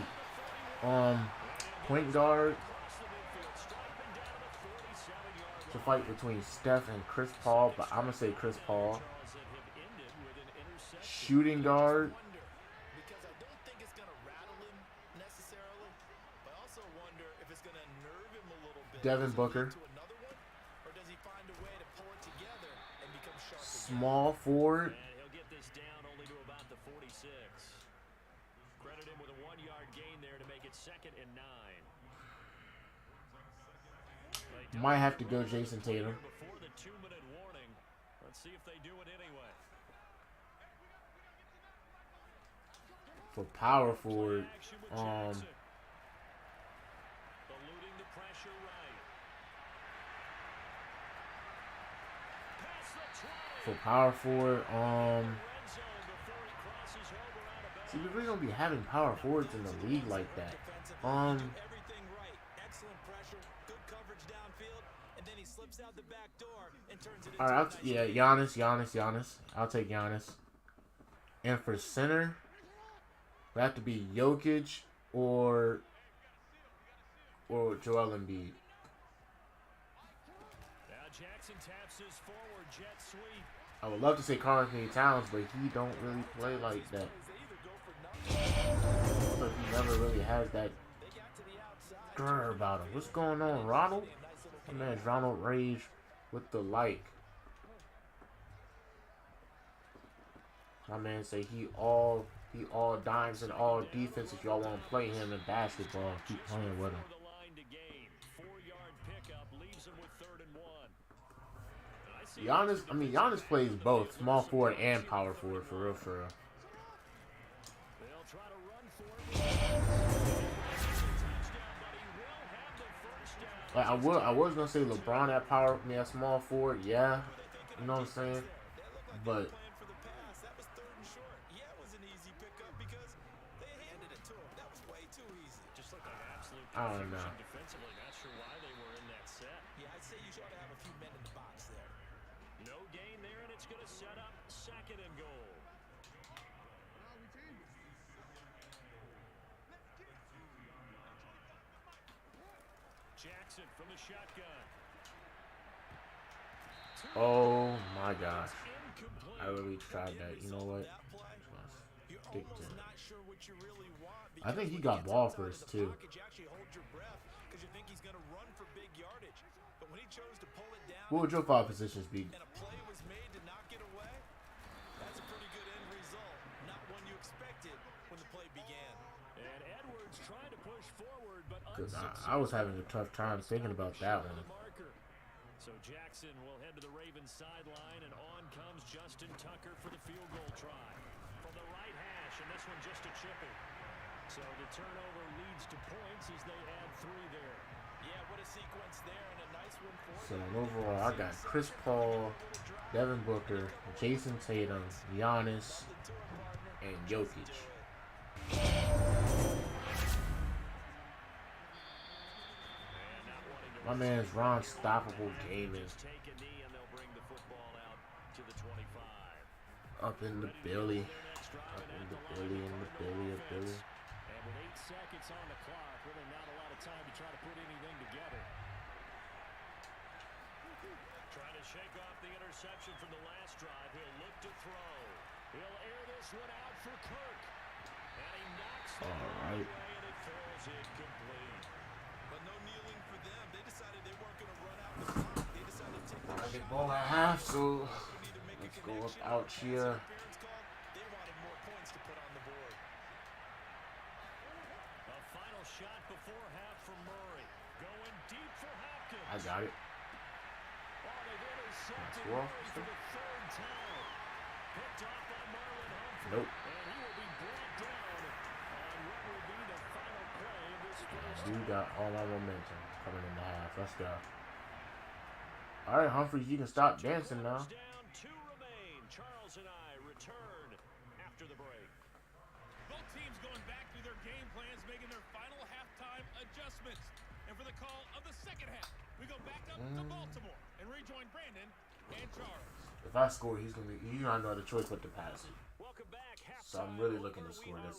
[SPEAKER 1] Point guard.
[SPEAKER 2] across the midfield, striping down to the 47-yard
[SPEAKER 1] It's a fight between Steph and Chris Paul, but I'm gonna say Chris Paul.
[SPEAKER 2] Charles that have ended with an interception.
[SPEAKER 1] Shooting guard.
[SPEAKER 3] Wonder, because I don't think it's going to rattle him necessarily, but I also wonder if it's going to nerve him a little bit.
[SPEAKER 1] Devin
[SPEAKER 3] Does he
[SPEAKER 1] Booker.
[SPEAKER 3] lead to another one, or does he find a way to pull it together and become sharp again?
[SPEAKER 1] Small forward.
[SPEAKER 2] And he'll get this down only to about the 46. Credit him with a 1-yard gain there to make it 2nd and 9.
[SPEAKER 1] Might have to go Jason Tatum.
[SPEAKER 2] Before the 2-minute warning. Let's see if they do it anyway.
[SPEAKER 1] For power forward.
[SPEAKER 2] Action with Jackson. Eluding the pressure right. Past the 20.
[SPEAKER 1] For power forward.
[SPEAKER 2] Red zone before he crosses over out of
[SPEAKER 1] See,
[SPEAKER 2] bounds.
[SPEAKER 1] we really don't be having power forwards in the league like that.
[SPEAKER 3] Everything right. Excellent pressure, good coverage downfield, and then he slips out the back door and turns it into
[SPEAKER 1] All right,
[SPEAKER 3] a nice
[SPEAKER 1] Giannis. I'll take Giannis. And for center, we have to be Jokic or Joel Embiid.
[SPEAKER 2] Now Jackson taps his forward jet sweep.
[SPEAKER 1] I would love to say Karl Anthony Towns, but he don't really play like that. So he never really has that grr about him. What's going on, Ronald? My man's Ronald Rage with the like. My man say he all dimes and all defense. If y'all want to play him in basketball, keep playing with him.
[SPEAKER 2] The line to gain. 4-yard pickup leaves him with 3rd and 1.
[SPEAKER 1] Giannis plays both small forward and power forward for real.
[SPEAKER 2] They'll try to run for it. Touchdown, but he will have the 1st down.
[SPEAKER 1] Like I was gonna say LeBron at power, at small forward, yeah. You know what I'm saying? But
[SPEAKER 3] for the pass. That was 3rd and short. Yeah, it was an easy pickup because they handed it to him. That was way too easy.
[SPEAKER 2] Just looked like absolute
[SPEAKER 1] I don't know.
[SPEAKER 2] confusion defensively. Not sure why they were in that set.
[SPEAKER 3] Yeah, I'd say you should have a few men in the box there.
[SPEAKER 2] No gain there, and it's going to set up 2nd and goal. Jackson from the shotgun.
[SPEAKER 1] oh my gosh,
[SPEAKER 2] Incomplete.
[SPEAKER 1] I really tried that. You know what?
[SPEAKER 3] That play, you're
[SPEAKER 1] Stick to
[SPEAKER 3] almost
[SPEAKER 1] it.
[SPEAKER 3] not sure what you really want.
[SPEAKER 1] I think he
[SPEAKER 3] because
[SPEAKER 1] got
[SPEAKER 3] when
[SPEAKER 1] ball
[SPEAKER 3] gets outside
[SPEAKER 1] first,
[SPEAKER 3] of the
[SPEAKER 1] too.
[SPEAKER 3] pocket, you actually hold your breath because you think he's going to run for big yardage. But when he chose to pull it down
[SPEAKER 1] What would your 5 positions be?
[SPEAKER 3] and a play was made to knock it away, that's a pretty good end result. Not one you expected when the play began.
[SPEAKER 2] And Edwards trying to push forward, but
[SPEAKER 1] Because I was having a tough time thinking about that one.
[SPEAKER 2] So Jackson will head to the Ravens sideline, and on comes Justin Tucker for the field goal try. From the right hash, and this one just a chipping. So the turnover leads to points as they add 3 there.
[SPEAKER 3] Yeah, what a sequence there and a nice one for
[SPEAKER 1] So
[SPEAKER 3] them.
[SPEAKER 1] overall, I got Chris Paul, Devin Booker, Jason Tatum, Giannis, and Jokic. My man's Ron Stoppable Gaming
[SPEAKER 2] Take a knee, and they'll bring the football out to the 25.
[SPEAKER 1] up in the Billy.
[SPEAKER 2] Up
[SPEAKER 1] In the Billy, in the Billy, a Billy.
[SPEAKER 2] And with 8 seconds on the clock, really not a lot of time to try to put anything together. Trying to shake off the interception from the last drive. He'll look to throw. He'll air this one out for Kirk. And he knocks the ball
[SPEAKER 1] Alright.
[SPEAKER 2] away, and it falls incomplete.
[SPEAKER 3] But no kneeling for them. They decided they weren't going to run out the clock.
[SPEAKER 1] they ball at half, so let's go up out here.
[SPEAKER 3] They wanted more points to put on the board.
[SPEAKER 2] A final shot before half from Murray. Going deep for Hopkins.
[SPEAKER 1] I got it.
[SPEAKER 2] Oh, they've intercepted
[SPEAKER 1] Well,
[SPEAKER 2] Murray for the third time. Picked off by Marlon Humphrey.
[SPEAKER 1] Nope.
[SPEAKER 2] And he will be brought down on what will be the final play of this first.
[SPEAKER 1] Dude got all our momentum coming in the half. Let's go. All right, Humphreys, you can stop dancing now.
[SPEAKER 2] Down, 2 remain. Charles and I return after the break.
[SPEAKER 4] Both teams going back through their game plans, making their final halftime adjustments. And for the call of the second half, we go back up to Baltimore and rejoin Brandon and Charles.
[SPEAKER 1] If I score, he's not no other choice but to pass it.
[SPEAKER 2] Welcome back.
[SPEAKER 1] So I'm really looking to score this.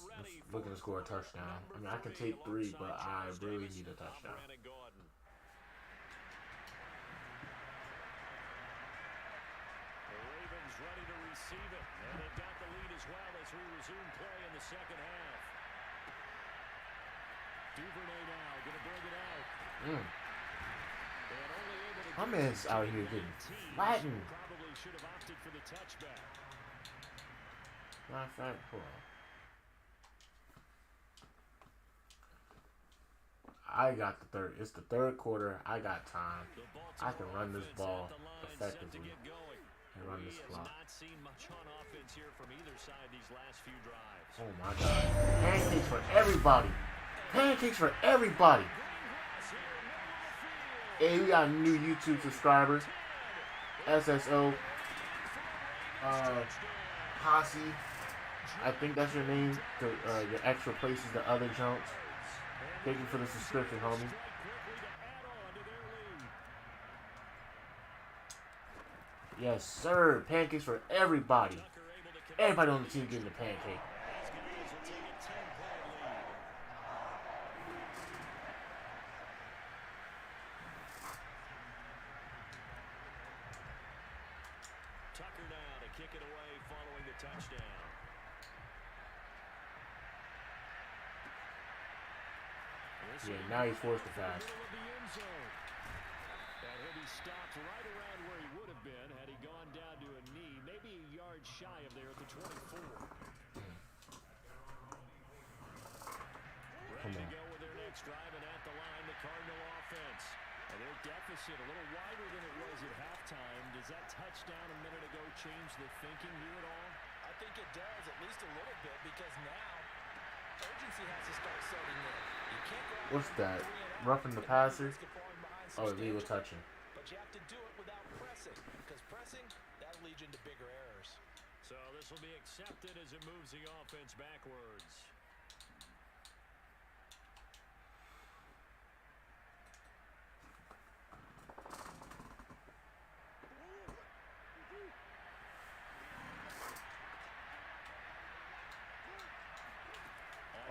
[SPEAKER 1] Looking to score a touchdown. I mean, I can take 3, but I really need a touchdown.
[SPEAKER 2] Ready to receive it, and they've got the lead as well as we resume play in the second half. Duvernay now going to bring it out. And only able to
[SPEAKER 1] My man's out here getting flattened.
[SPEAKER 2] probably should have opted for the touchback.
[SPEAKER 1] Matter of fact, hold on. I got the third. It's the third quarter. I got time. I can run this ball effectively and run this clock.
[SPEAKER 2] Not seen much on offense here from either side these last few drives.
[SPEAKER 1] Oh my God! Pancakes for everybody. Pancakes for everybody. Hey, we got new YouTube subscribers. SSO. Posse. I think that's your name. Your extra places, the other jumps. Thank you for the subscription, homie. Yes, sir. Pancakes for everybody. Everybody on the team getting a pancake.
[SPEAKER 2] Tucker now to kick it away following the touchdown.
[SPEAKER 1] Yeah, now he's forced to pass.
[SPEAKER 2] And he'll be stopped right around where he would have been had he gone down to a knee, maybe a yard shy of there at the 24. Ready to go with their next drive, and at the line, the Cardinal offense. And their deficit a little wider than it was at halftime. Does that touchdown a minute ago change the thinking here at all?
[SPEAKER 3] I think it does, at least a little bit, because now urgency has to start setting in. You can't go out
[SPEAKER 1] What's that? Roughing the passer? Oh, illegal touching.
[SPEAKER 3] But you have to do it without pressing, because pressing, that'll lead you into bigger errors.
[SPEAKER 2] So this will be accepted as it moves the offense backwards.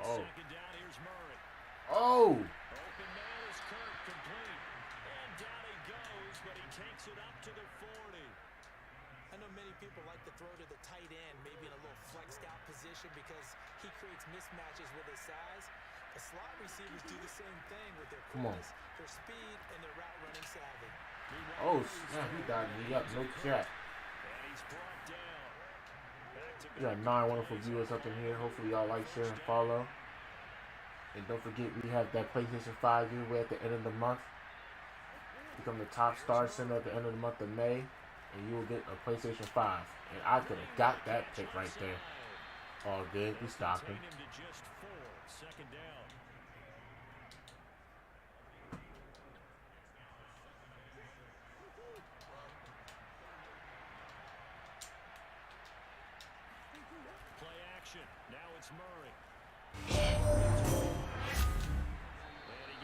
[SPEAKER 1] Oh.
[SPEAKER 2] Second down, here's Murray.
[SPEAKER 1] Oh!
[SPEAKER 2] Open man is Kirk, complete. And down he goes, but he takes it up to the 40.
[SPEAKER 3] I know many people like to throw to the tight end, maybe in a little flexed out position because he creates mismatches with his size. The slot receivers do the same thing with their quickness, their speed, and their route running savvy.
[SPEAKER 1] Oh, snap. He got me up. No chat.
[SPEAKER 2] And he's brought down. Back to
[SPEAKER 1] We got 9 wonderful viewers up in here. Hopefully y'all like, share, and follow. And don't forget, we have that PlayStation 5 giveaway at the end of the month. Become the top star sender at the end of the month of May, and you will get a PlayStation 5. And I could have got that pick right there. All good. We stopped him.
[SPEAKER 2] Contain him to just 4. Second down. Play action. Now it's Murray.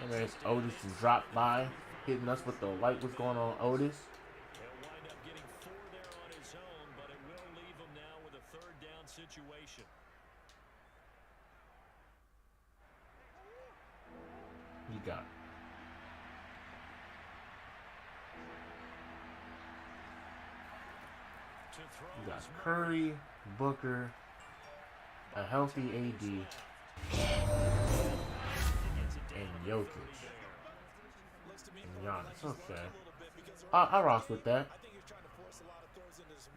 [SPEAKER 1] And then Otis just dropped by, hitting us with the light. What's going on, Otis?
[SPEAKER 2] He'll wind up getting 4 there on his own, but it will leave him now with a third down situation.
[SPEAKER 1] You got it.
[SPEAKER 2] To throw
[SPEAKER 1] You got
[SPEAKER 2] is
[SPEAKER 1] Curry, Booker, a healthy AD, and Jokic.
[SPEAKER 3] Looks to me
[SPEAKER 1] And
[SPEAKER 3] from
[SPEAKER 1] Giannis.
[SPEAKER 3] like he's
[SPEAKER 1] Okay.
[SPEAKER 3] a little bit because
[SPEAKER 1] I rock with that.
[SPEAKER 3] I think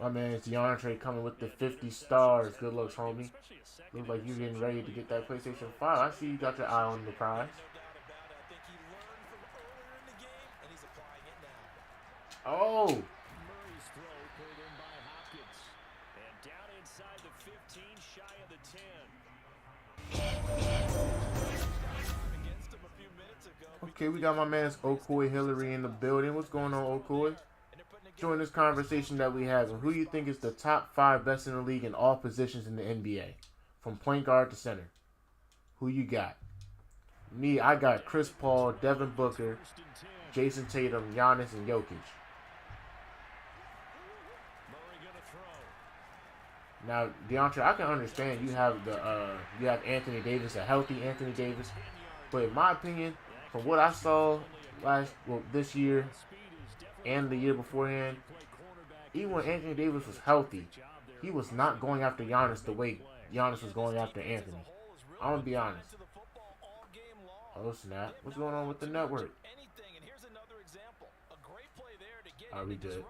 [SPEAKER 1] My man, it's DeAndre coming with the 50 stars. Good looks, homie. Looks like you're getting ready to get that PlayStation 5. I see you got your eye on the prize.
[SPEAKER 3] No doubt about it. I think he learned from earlier in the game, and he's applying it now.
[SPEAKER 1] Oh!
[SPEAKER 2] Murray's throw pulled in by Hopkins. And down inside the 15, shy of the 10.
[SPEAKER 3] Against him a few minutes ago.
[SPEAKER 1] Okay, we got my man's Okoi Hillary in the building. What's going on, Okoi? Join this conversation that we have. And who you think is the top 5 best in the league in all positions in the NBA? From point guard to center. Who you got? Me, I got Chris Paul, Devin Booker, Jason Tatum, Giannis, and Jokic.
[SPEAKER 2] Murray gonna throw.
[SPEAKER 1] Now, DeAndre, I can understand you have Anthony Davis, a healthy Anthony Davis. But in my opinion, from what I saw this year and the year beforehand, even when Anthony Davis was healthy, he was not going after Giannis the way Giannis was going after Anthony. I'm gonna be honest. Oh snap! What's going on with the network? Are we good?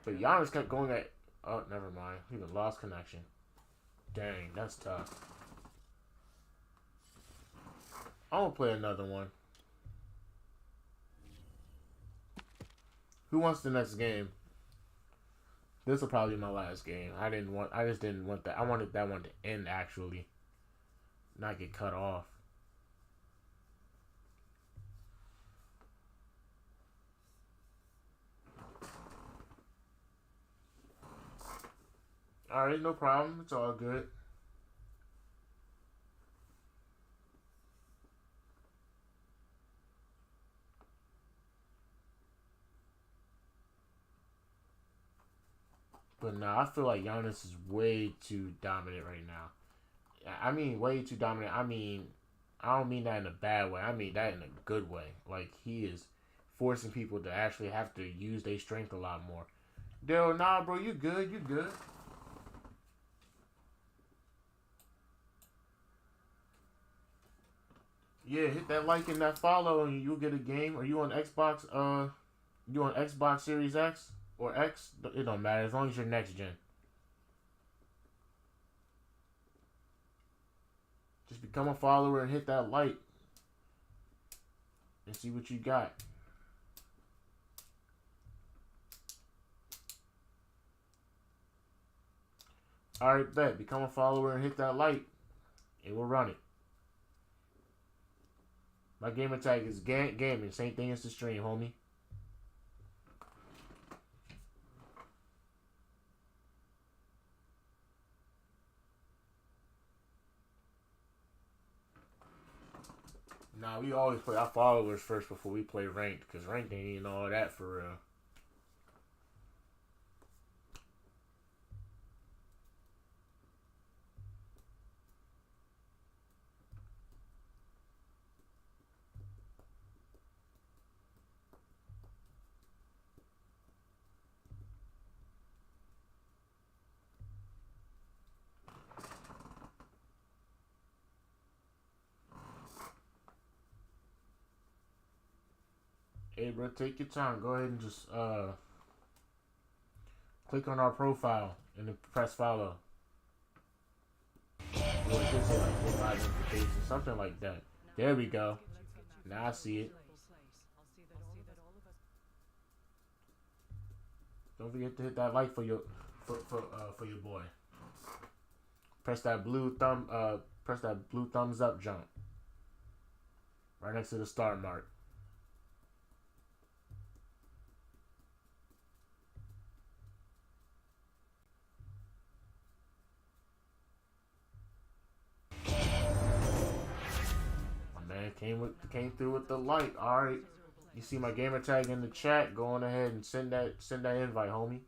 [SPEAKER 1] But Giannis kept going at. Oh, never mind. He even lost connection. Dang, that's tough. I'm gonna play another one. Who wants the next game? This will probably be my last game. I just didn't want that. I wanted that one to end actually, not get cut off. All right, no problem. It's all good. But nah, I feel like Giannis is way too dominant right now. I mean, way too dominant. I don't mean that in a bad way. I mean that in a good way. Like, he is forcing people to actually have to use their strength a lot more. Daryl, nah, bro, you good. You good. Yeah, hit that like and that follow, and you'll get a game. Are you on Xbox? You on Xbox Series X or X? It don't matter as long as you're next gen. Just become a follower and hit that like, and see what you got. All right, bet. Become a follower and hit that like, and we'll run it. My gamer tag is gaming. Same thing as the stream, homie. Nah, we always play our followers first before we play ranked, because ranked ain't even all that for real. Hey, bro, take your time. Go ahead and just click on our profile and then press follow. Or it gives you like 4-5 notifications, something like that. There we go. Now I see it. Don't forget to hit that like for your boy. Press that blue thumbs up jump right next to the star mark. Came through with the light. All right, you see my gamer tag in the chat. Go on ahead and send that invite, homie.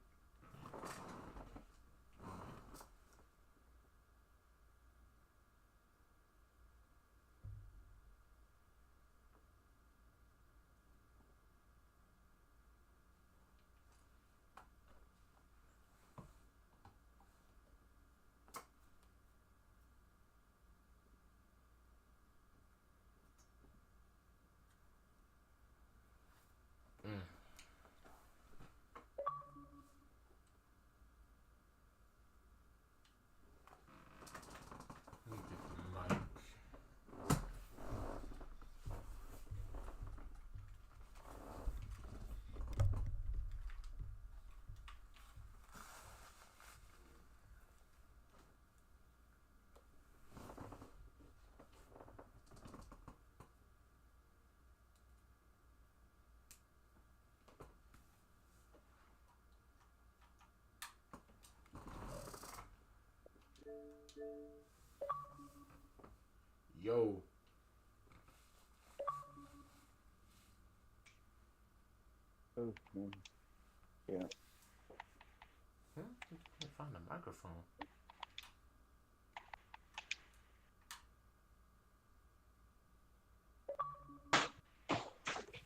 [SPEAKER 1] Yo.
[SPEAKER 6] Oh, man. Yeah.
[SPEAKER 1] Can't find the microphone.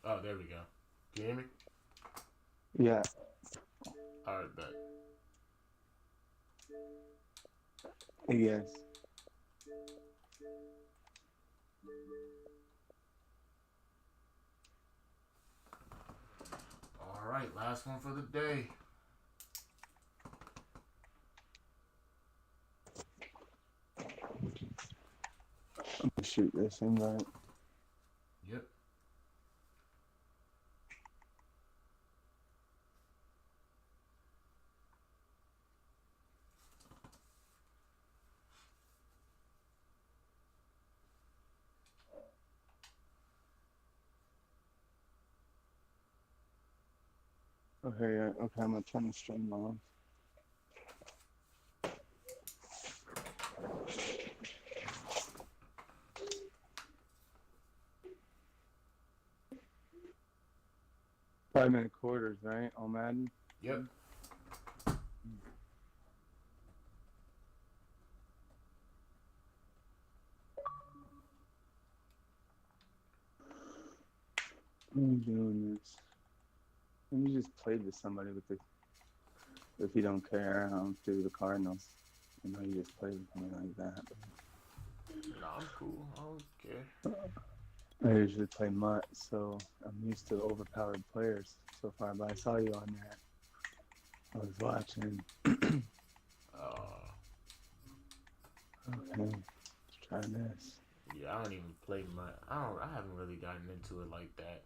[SPEAKER 1] Oh, there we go. Can you hear me?
[SPEAKER 6] Yeah.
[SPEAKER 1] Alright, bet.
[SPEAKER 6] Yes.
[SPEAKER 1] Alright, last one for the day.
[SPEAKER 6] I'm gonna shoot this invite.
[SPEAKER 1] Yep.
[SPEAKER 6] Okay, yeah. Okay, I'm gonna turn the stream on. Five-minute quarters, right? All Madden.
[SPEAKER 1] Yep.
[SPEAKER 6] I'm doing this. Let me just play with somebody with the. If you don't care, I'll do the Cardinals. You know, you just play with me like that.
[SPEAKER 1] No, I'm cool. I don't care.
[SPEAKER 6] I usually play Mutt, so I'm used to overpowered players so far. But I saw you on that. I was watching. Okay, let's try this.
[SPEAKER 1] Yeah, I don't even play Mutt. I haven't really gotten into it like that.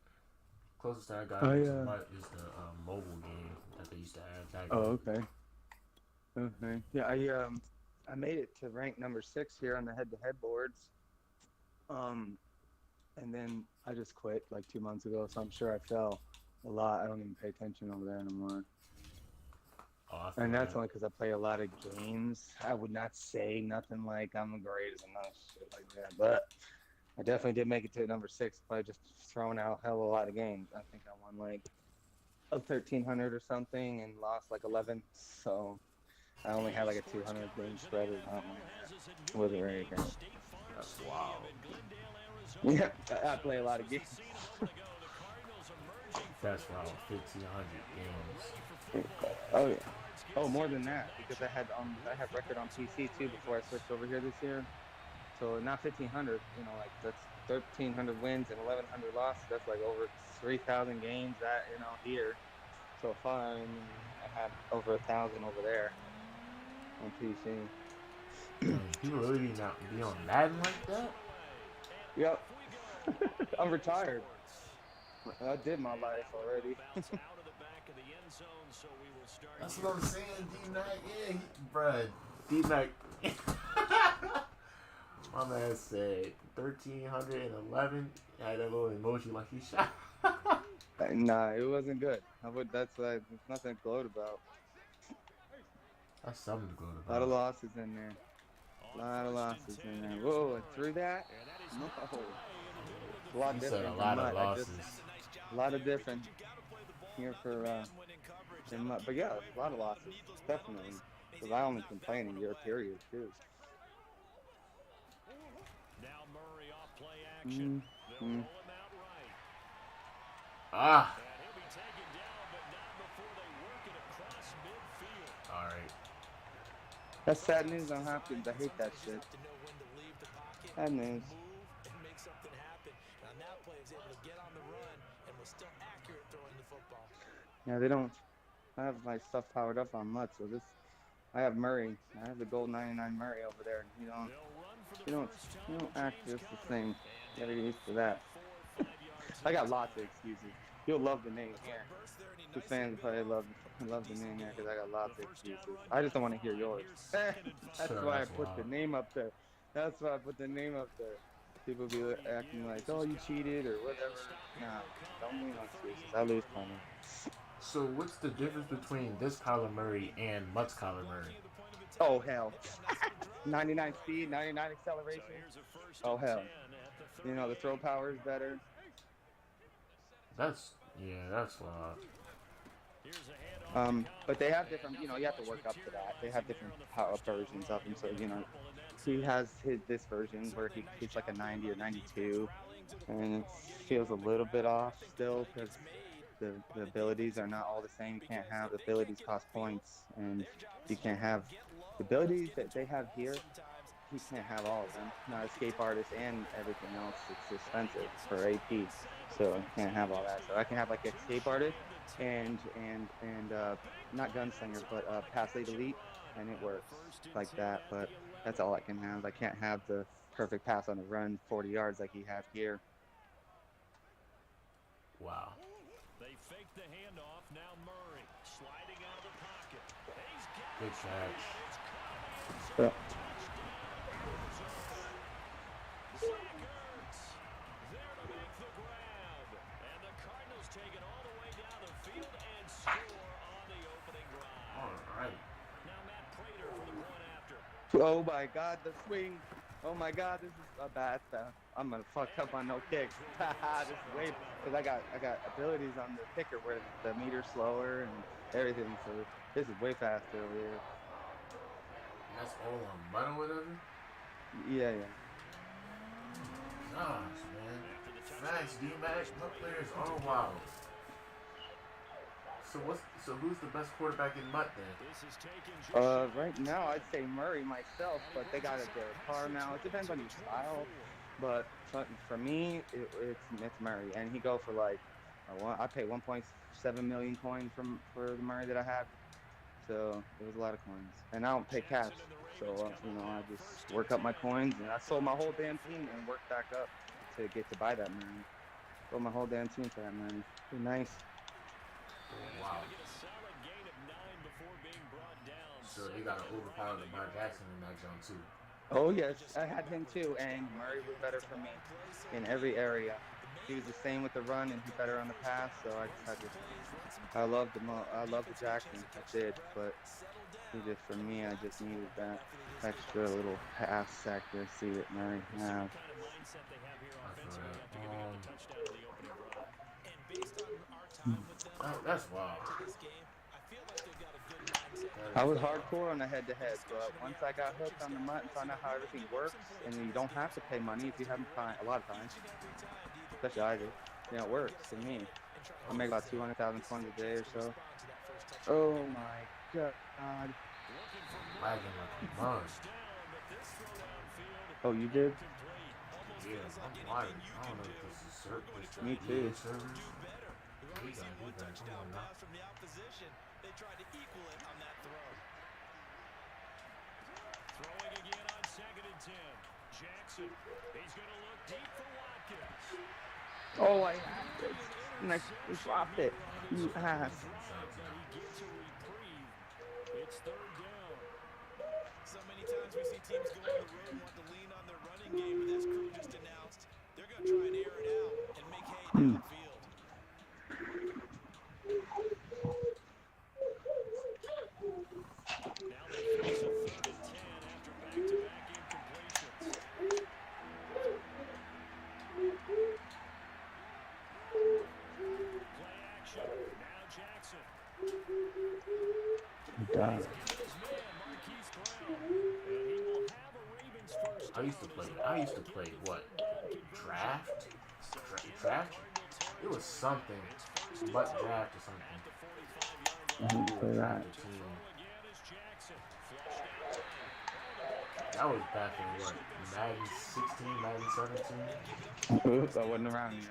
[SPEAKER 1] Closest thing I got
[SPEAKER 6] Oh,
[SPEAKER 1] into
[SPEAKER 6] yeah.
[SPEAKER 1] Mutt is the mobile game that they used to have back
[SPEAKER 6] Oh,
[SPEAKER 1] then.
[SPEAKER 6] okay. Okay. Yeah, I made it to rank number 6 here on the head-to-head boards. And then I just quit like 2 months ago, so I'm sure I fell a lot. I don't even pay attention over there anymore.
[SPEAKER 1] Oh, I feel
[SPEAKER 6] And that's
[SPEAKER 1] that.
[SPEAKER 6] only because I play a lot of games. I would not say nothing like I'm the greatest and none of shit like that, but I definitely did make it to number 6 by just throwing out hell of a lot of games. I think I won like a 1,300 or something and lost like 11. So I only had like a 200 game spread or something like that. Wasn't very good.
[SPEAKER 1] That's wild.
[SPEAKER 6] Yeah, I play a lot of games.
[SPEAKER 1] That's wild. 1,500 games.
[SPEAKER 6] Oh yeah. Oh, more than that because I had record on PC too before I switched over here this year. So not 1,500. You know, like that's 1,300 wins and 1,100 losses. That's like over 3,000 games that here so far. And I had over 1,000 over there on PC.
[SPEAKER 1] People really not be on Madden like that?
[SPEAKER 6] Yep. I'm retired. I did my life already.
[SPEAKER 1] That's what I'm saying, D-Mac. Yeah, bruh. D-Mac. My man said 1,311. Had that little emoji like he shot.
[SPEAKER 6] Nah, it wasn't good. There's nothing to gloat about.
[SPEAKER 1] That's something to go to.
[SPEAKER 6] A lot of losses in there. Whoa, and through that? No. A lot
[SPEAKER 1] He
[SPEAKER 6] different
[SPEAKER 1] said a
[SPEAKER 6] than
[SPEAKER 1] lot of
[SPEAKER 6] Mutt.
[SPEAKER 1] losses.
[SPEAKER 6] A lot of different here for than Mutt. But yeah, a lot of losses, definitely. Because I only been playing a year period too.
[SPEAKER 2] Now Murray off play action. They'll roll him out right.
[SPEAKER 1] Ah.
[SPEAKER 2] And he'll be taken down, but not before they work it across midfield.
[SPEAKER 1] All right.
[SPEAKER 6] That's sad news. I hate that shit. Sad news.
[SPEAKER 3] And make something happen. And on that play, he was able to get on the run and was still accurate throwing the football.
[SPEAKER 6] Yeah, they don't. I have my stuff powered up on Mutt, so I have Murray. I have the gold 99 Murray over there. You don't act just the same. You gotta get used to that. I got lots of excuses. You'll love the name here. The fans probably love the name here because I got lots of excuses. I just don't want to hear yours. That's why I put the name up there. That's why I put the name up there. People be acting like, oh, you cheated or whatever. Nah, don't need no excuses. I lose plenty.
[SPEAKER 1] So what's the difference between this Kyler Murray and Mutt's Kyler Murray?
[SPEAKER 6] Oh, hell. 99 speed, 99 acceleration. Oh hell, you know the throw power is better.
[SPEAKER 1] That's wild.
[SPEAKER 6] But they have different, you know, you have to work up to that. They have different power versions of him. So, you know, he has this version where he's like a 90 or 92, and it feels a little bit off still because the abilities are not all the same. You can't have the abilities cost points, and you can't have the abilities that they have here. He can't have all of them. Not escape artist and everything else. It's expensive for AP, so I can't have all that. So I can have like escape artist and not gunslinger, but pass late elite, and it works like that. But that's all I can have. I can't have the perfect pass on the run 40 yards like he has here.
[SPEAKER 1] Wow.
[SPEAKER 2] They fake the handoff. Now Murray sliding out of the pocket.
[SPEAKER 1] Good catch.
[SPEAKER 6] Yeah.
[SPEAKER 2] There to make the grab. And the Cardinals take it all the way down the field and score on the opening drive.
[SPEAKER 1] All right.
[SPEAKER 2] Now Matt Prater for the point after.
[SPEAKER 6] Oh my God, the swing. Oh my God, this is a bad stuff. I'm gonna fuck up on no kicks. This is way, because I got abilities on the kicker where the meter's slower and everything. So this is way faster over here.
[SPEAKER 1] That's all on butt or whatever?
[SPEAKER 6] Yeah.
[SPEAKER 1] Gosh, man. Facts, D-Mac. My players are wild. So who's the best quarterback in MUT then?
[SPEAKER 6] Right now I'd say Murray myself, but they got a Derek Carr now. It depends on your style, but for me it's Murray, and he go for like I pay 1.7 million coins for the Murray that I have, so it was a lot of coins, and I don't pay cash, so you know, I just work up my coins, and I sold my whole damn team and worked back up to get to buy that Murray. Sold my whole damn team for that Murray. Pretty nice.
[SPEAKER 1] Wow. So they got an overpowered Lamar Jackson in that jump too.
[SPEAKER 6] Oh yes, I had him too, and Murray was better for me in every area. He was the same with the run, and he's better on the pass. So I loved the Jackson. I did, but for me, I just needed that extra little pass accuracy that Murray has.
[SPEAKER 1] Oh, that's wild.
[SPEAKER 6] I was hardcore on the head-to-head, but once I got hooked on the MUT and found out how everything works, and you don't have to pay money if you haven't time, a lot of times, especially I do. You know, it works to me. I make about 200,000 coins a day or so. Oh my God.
[SPEAKER 1] Lagging like a mug.
[SPEAKER 6] Oh, you did?
[SPEAKER 1] Yeah, I'm wired. I don't know if this is service.
[SPEAKER 6] Me too.
[SPEAKER 3] We've already seen one touchdown pass from the opposition. They tried to equal it on that throw.
[SPEAKER 2] Throwing again on 2nd and 10. Jackson. He's going to look deep for Watkins.
[SPEAKER 6] Oh, I had it. And I dropped it. You ass.
[SPEAKER 2] He gets a reprieve. It's 3rd down.
[SPEAKER 3] So many times we see teams go on the road and want to lean on their running game, but this crew just announced they're going to try and air it out and make hay downfield.
[SPEAKER 2] Now they face a 3rd and 10 after back-to-back incompletions. Play action. Now Jackson.
[SPEAKER 6] Done.
[SPEAKER 1] I used to play what? Draft? Draft? It was something. But draft or something.
[SPEAKER 6] Play that.
[SPEAKER 1] That was back in what? Madden 16, Madden 17?
[SPEAKER 6] Oops, I wasn't around yet.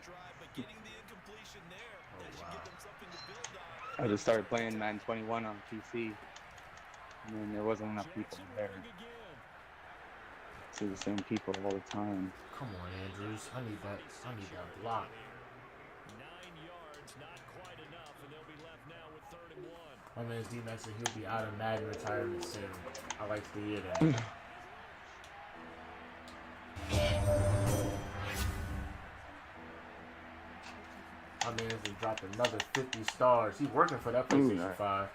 [SPEAKER 1] Oh, wow.
[SPEAKER 6] I just started playing Madden 21 on PC. And then there wasn't enough people there. See the same people all the time.
[SPEAKER 1] Come on, Andrews. I need that block.
[SPEAKER 2] 9 yards, not quite enough, and they'll be left now with 3rd and 1.
[SPEAKER 1] My man's D-Max said he'll be out of Madden retirement soon. I like to hear that. My man's has dropped another 50 stars. He's working for that PlayStation 5.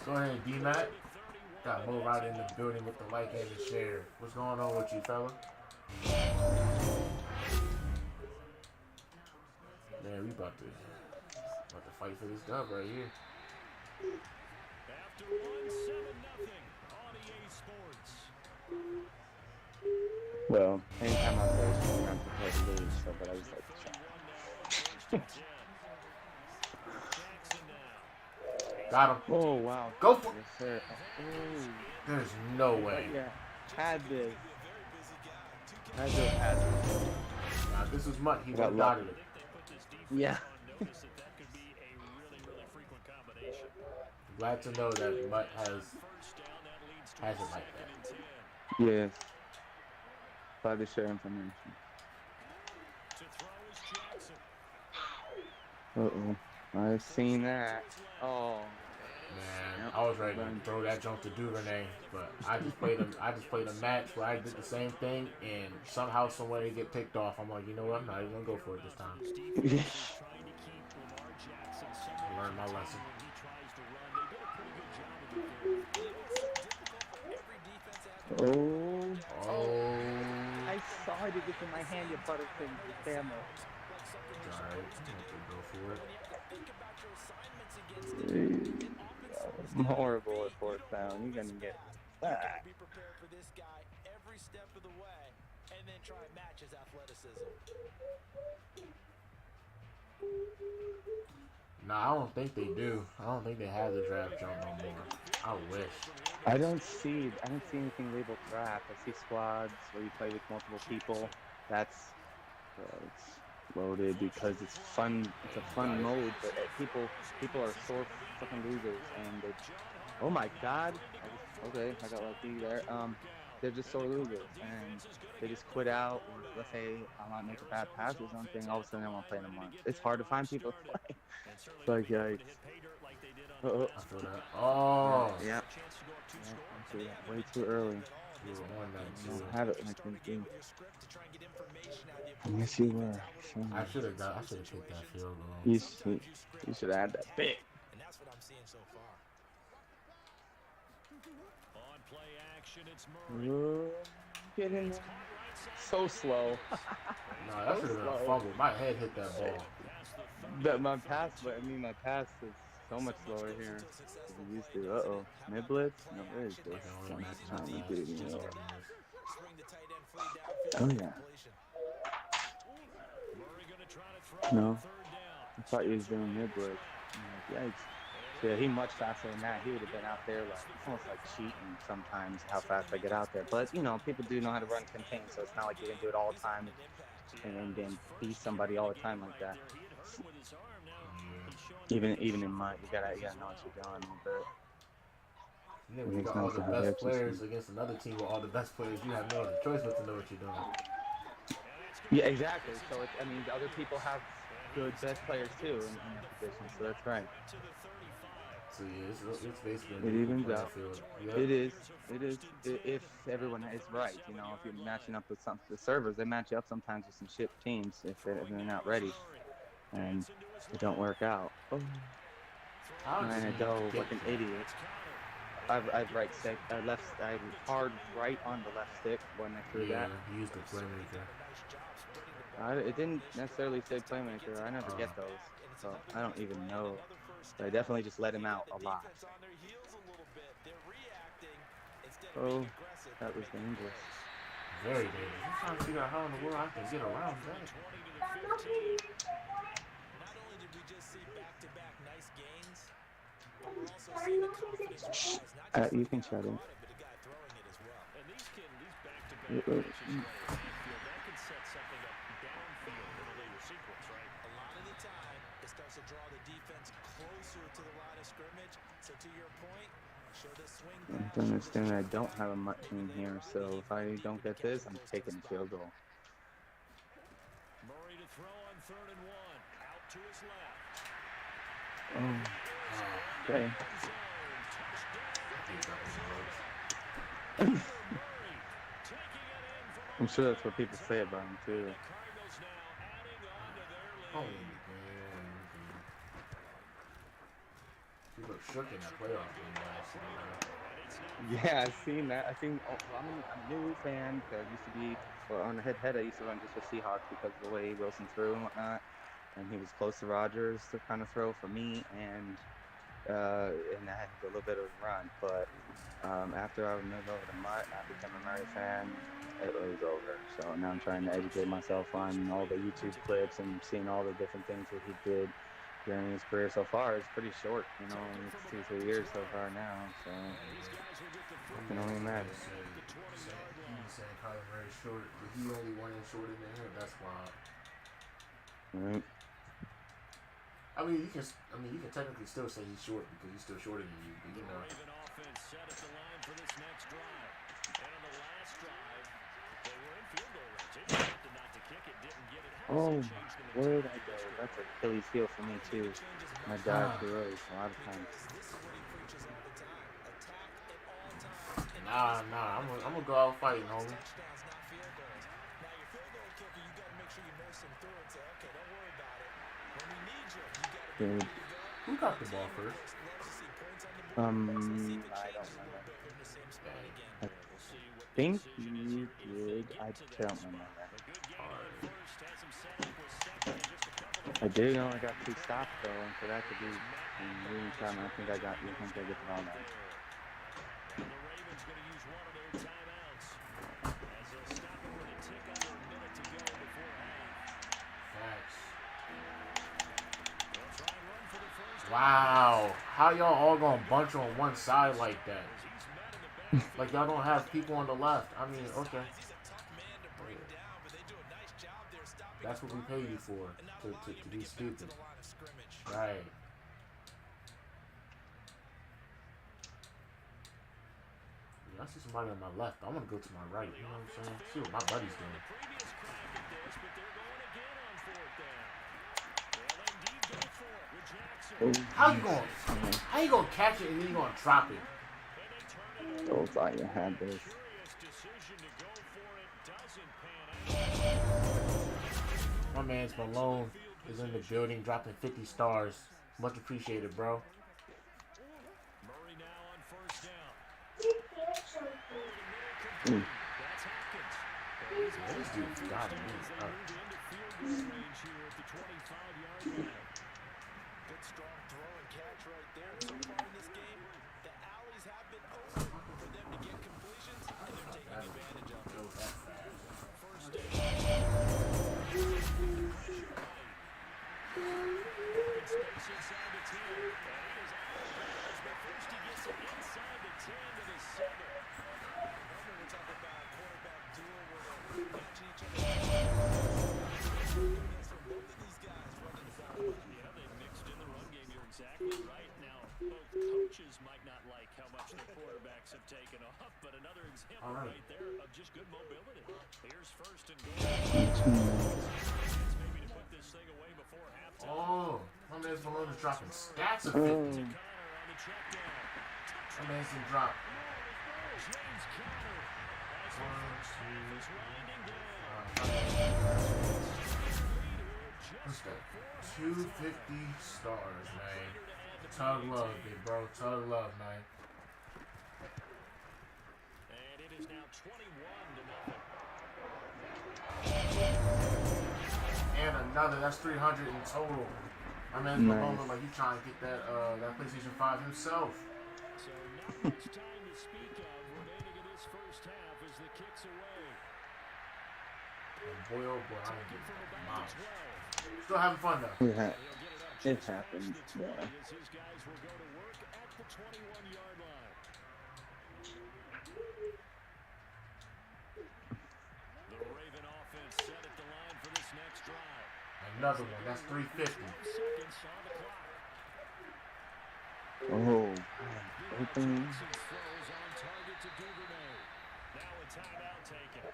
[SPEAKER 1] Go ahead, D-Mac. Got Mo right in the building with the like and the share. What's going on with you, fella? Man, we about to fight for this dub right here.
[SPEAKER 2] After one, 7-0 on EA Sports.
[SPEAKER 6] Well, anytime I play, I'm prepared to lose, so, but I just like to try.
[SPEAKER 1] Got him.
[SPEAKER 6] Oh, wow.
[SPEAKER 1] Go for it.
[SPEAKER 6] Yes, sir. Oh.
[SPEAKER 1] There's no way.
[SPEAKER 6] Yeah, had this. Had this.
[SPEAKER 1] Now, if this was Mutt, he would
[SPEAKER 6] Got
[SPEAKER 1] have got it.
[SPEAKER 6] Yeah.
[SPEAKER 1] Glad to know that Mutt has it like that.
[SPEAKER 6] Yes. Glad to share information. Uh-oh. I've seen that. Oh.
[SPEAKER 1] Man, I was ready to throw that jump to Duvernay, but I just played a match where I did the same thing, and somehow, someway, it get picked off. I'm like, you know what? I'm not even gonna go for it this time. I learned my lesson.
[SPEAKER 6] Oh. I saw it just in my hand, you butterfing the camera.
[SPEAKER 1] Alright, go for it.
[SPEAKER 6] I'm horrible at fourth down. You're gonna get that.
[SPEAKER 3] Be prepared for this guy every step of the way, and then try and match his athleticism.
[SPEAKER 1] Nah, I don't think they do. I don't think they have the draft jump no more. I wish.
[SPEAKER 6] I don't see anything labeled draft. I see squads where you play with multiple people. That's it's loaded because it's fun. It's a fun mode, but people are sore fucking losers, and they, oh my god. I got lucky there. They're just sore losers, and they just quit out. Or let's say I might make a bad pass or something. All of a sudden, I won't play no more. It's hard to find people to play. Like yikes.
[SPEAKER 1] I feel that. Oh.
[SPEAKER 6] Yeah. I see that way too early.
[SPEAKER 1] You were on that too.
[SPEAKER 6] Have it like this. Yes, you were.
[SPEAKER 1] I should have kicked that field goal.
[SPEAKER 6] You should have had that big.
[SPEAKER 3] And that's what I'm seeing so far.
[SPEAKER 2] On play action, it's Murray.
[SPEAKER 6] Get in there. So slow.
[SPEAKER 1] No, that should have been a fumble. My head hit that ball.
[SPEAKER 6] My pass is so much slower here than used to. Uh-oh. Mid-blitz? No, where is this? Oh, yeah. No. I thought he was doing mid-blitz. Yikes. Yeah, he much faster than that. He would have been out there like almost like cheating sometimes how fast I get out there. But, you know, people do know how to run contain, so it's not like you can do it all the time and then beat somebody all the time like that. Even in my, you gotta know what you're doing. But
[SPEAKER 1] yeah, when you got all the best players against another team with all the best players, you have no other choice but to know what you're doing.
[SPEAKER 6] Yeah, exactly. So it's, the other people have good best players too in that position. So that's right.
[SPEAKER 1] So yeah, it's basically
[SPEAKER 6] it evens out.
[SPEAKER 1] Yep.
[SPEAKER 6] It is if everyone is right. You know, if you're matching up with the servers, they match you up sometimes with some shit teams if they're not ready. And it don't work out. Oh. And I go like an idiot. I've hard right on the left stick when I threw that.
[SPEAKER 1] Yeah, use the playmaker.
[SPEAKER 6] It didn't necessarily say playmaker. I never get those, so I don't even know. But I definitely just let him out a lot. Oh, that was dangerous.
[SPEAKER 1] Very dangerous. I'm trying to figure out how in the world I can get around that.
[SPEAKER 6] You can shut it.
[SPEAKER 3] To draw the defense closer to the line of scrimmage. So to your point, show the swing.
[SPEAKER 6] I don't understand that I don't have a mutt team here, so if I don't get this, I'm taking a field goal.
[SPEAKER 2] Murray to throw on 3rd and 1. Out to his left.
[SPEAKER 6] Okay. I'm sure that's what people say about him too.
[SPEAKER 1] He looked shook in that playoff game last year.
[SPEAKER 6] Yeah, I've seen that. I seen. Oh, well, I'm a new fan because I used to be on the head. I used to run just for Seahawks because of the way Wilson threw and whatnot, and he was close to Rodgers to kind of throw for me, and I had a little bit of a run. But after I moved over to Mutt, I became a Murray fan. It was over. So now I'm trying to educate myself on all the YouTube clips and seeing all the different things that he did during his career so far. It's pretty short, you know. It's 2-3 years so far now. So it can only imagine.
[SPEAKER 1] He's saying Kyler Murray short, but he only one inch shorter than him. That's wild.
[SPEAKER 6] Right.
[SPEAKER 1] I mean, you can technically still say he's short because he's still shorter than you, but you know.
[SPEAKER 6] Oh, where did I go? That's Achilles heel for me too. My dad throws a lot of times.
[SPEAKER 1] Nah, I'm gonna go out fighting, homie.
[SPEAKER 6] Dude.
[SPEAKER 1] Who got the ball first?
[SPEAKER 6] I don't remember. I think you did. I don't remember. I do know I got 2 stops though, and for that to be in reading time, I think I get the ball now.
[SPEAKER 1] Wow, how y'all all gonna bunch on one side like that? Like y'all don't have people on the left. I mean, okay. That's what we pay you for, to be stupid. Right. Yeah, I see somebody on my left. I want to go to my right. You know what I'm saying? See what my buddy's doing. How you gonna catch it and then you gonna drop it?
[SPEAKER 6] Oh, I thought you had this.
[SPEAKER 1] My man's Malone is in the building, dropping 50 stars. Much appreciated, bro. This dude's got me.
[SPEAKER 3] Good strong throw and catch right there. So far in this game, the alleys have been open for them to get completions, and they're taking advantage of it. First down. Space inside the 10. And he is out of bounds, but first he gets it inside the 10 to the 7. Remember, we're talking about a quarterback duel where they're matching each other. From both of these guys running the football.
[SPEAKER 2] Yeah, they mixed in the run game. You're exactly right. Now, both coaches might not like how much their quarterbacks have taken off, but another example right there of just good mobility. Here's first and goal. Maybe to put this thing away before halftime.
[SPEAKER 1] Oh, my man's Malone is dropping stats of 50. My man's can drop. What's that? 250 stars, man. Tug love, big bro. Tug love, man.
[SPEAKER 2] And it is now 21-0.
[SPEAKER 1] And another. That's 300 in total. My man's Malone look like he's trying to get that PlayStation 5 himself.
[SPEAKER 2] So not much time to speak of remaining in this first half as the kick's away.
[SPEAKER 1] And boy, oh boy, I ain't getting demolished. Still having fun though.
[SPEAKER 6] Yeah, it happens. Yeah.
[SPEAKER 2] His guys will go to work at the 21-yard line. The Raven offense set at the line for this next drive.
[SPEAKER 1] Another one. That's 350.
[SPEAKER 2] Seconds on the clock.
[SPEAKER 6] Oh, open.
[SPEAKER 2] Throws on target to Duvernay. Now a timeout taken.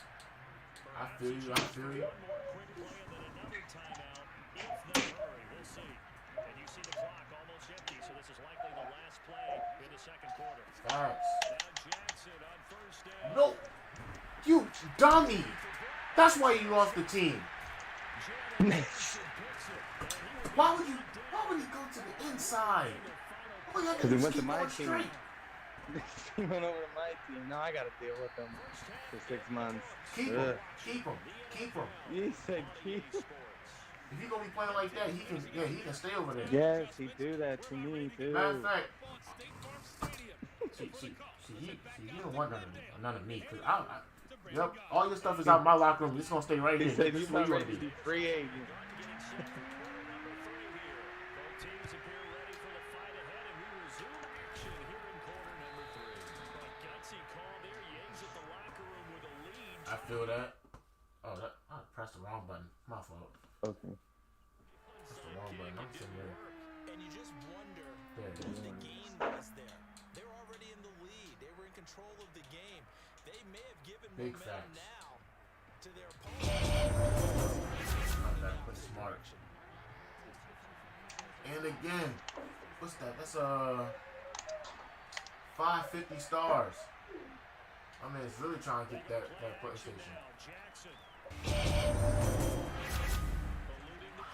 [SPEAKER 1] I feel you.
[SPEAKER 2] One more quick play and then another timeout if they hurry. We'll see. And you see the clock almost empty, so this is likely the last play in the second quarter.
[SPEAKER 1] Facts.
[SPEAKER 2] Now Jackson on first down.
[SPEAKER 1] No, you dummy. That's why you lost the team. Why would you go to the inside?
[SPEAKER 6] Because it went to my team. He went over to my team. Now I got to deal with him for 6 months.
[SPEAKER 1] Keep him.
[SPEAKER 6] Ugh.
[SPEAKER 1] Keep him. Keep him.
[SPEAKER 6] You said keep.
[SPEAKER 1] If he gonna be playing like that, he can stay over there.
[SPEAKER 6] Yes, he do that to me too.
[SPEAKER 1] Matter of fact, see, you don't want none of me, cause yep, all your stuff is out of my locker room. It's gonna stay right
[SPEAKER 6] He
[SPEAKER 1] here.
[SPEAKER 6] said
[SPEAKER 1] This
[SPEAKER 6] he's
[SPEAKER 1] is where
[SPEAKER 6] not
[SPEAKER 1] you
[SPEAKER 6] ready
[SPEAKER 1] wanna
[SPEAKER 6] to
[SPEAKER 1] be.
[SPEAKER 6] be free agent.
[SPEAKER 1] I feel that. Oh, I pressed the wrong button. My fault.
[SPEAKER 6] Okay.
[SPEAKER 1] Pressed the wrong button. I'm sitting there.
[SPEAKER 3] And you just wonder
[SPEAKER 1] There it
[SPEAKER 3] if
[SPEAKER 1] is.
[SPEAKER 3] the gain was there. They were already in the lead. They were in control of the game. They may have given
[SPEAKER 1] Big
[SPEAKER 3] momentum
[SPEAKER 1] facts.
[SPEAKER 3] now to their opponent.
[SPEAKER 1] Not that, but smart. And again, what's that? That's 550 stars. I mean, it's really trying to get that PlayStation.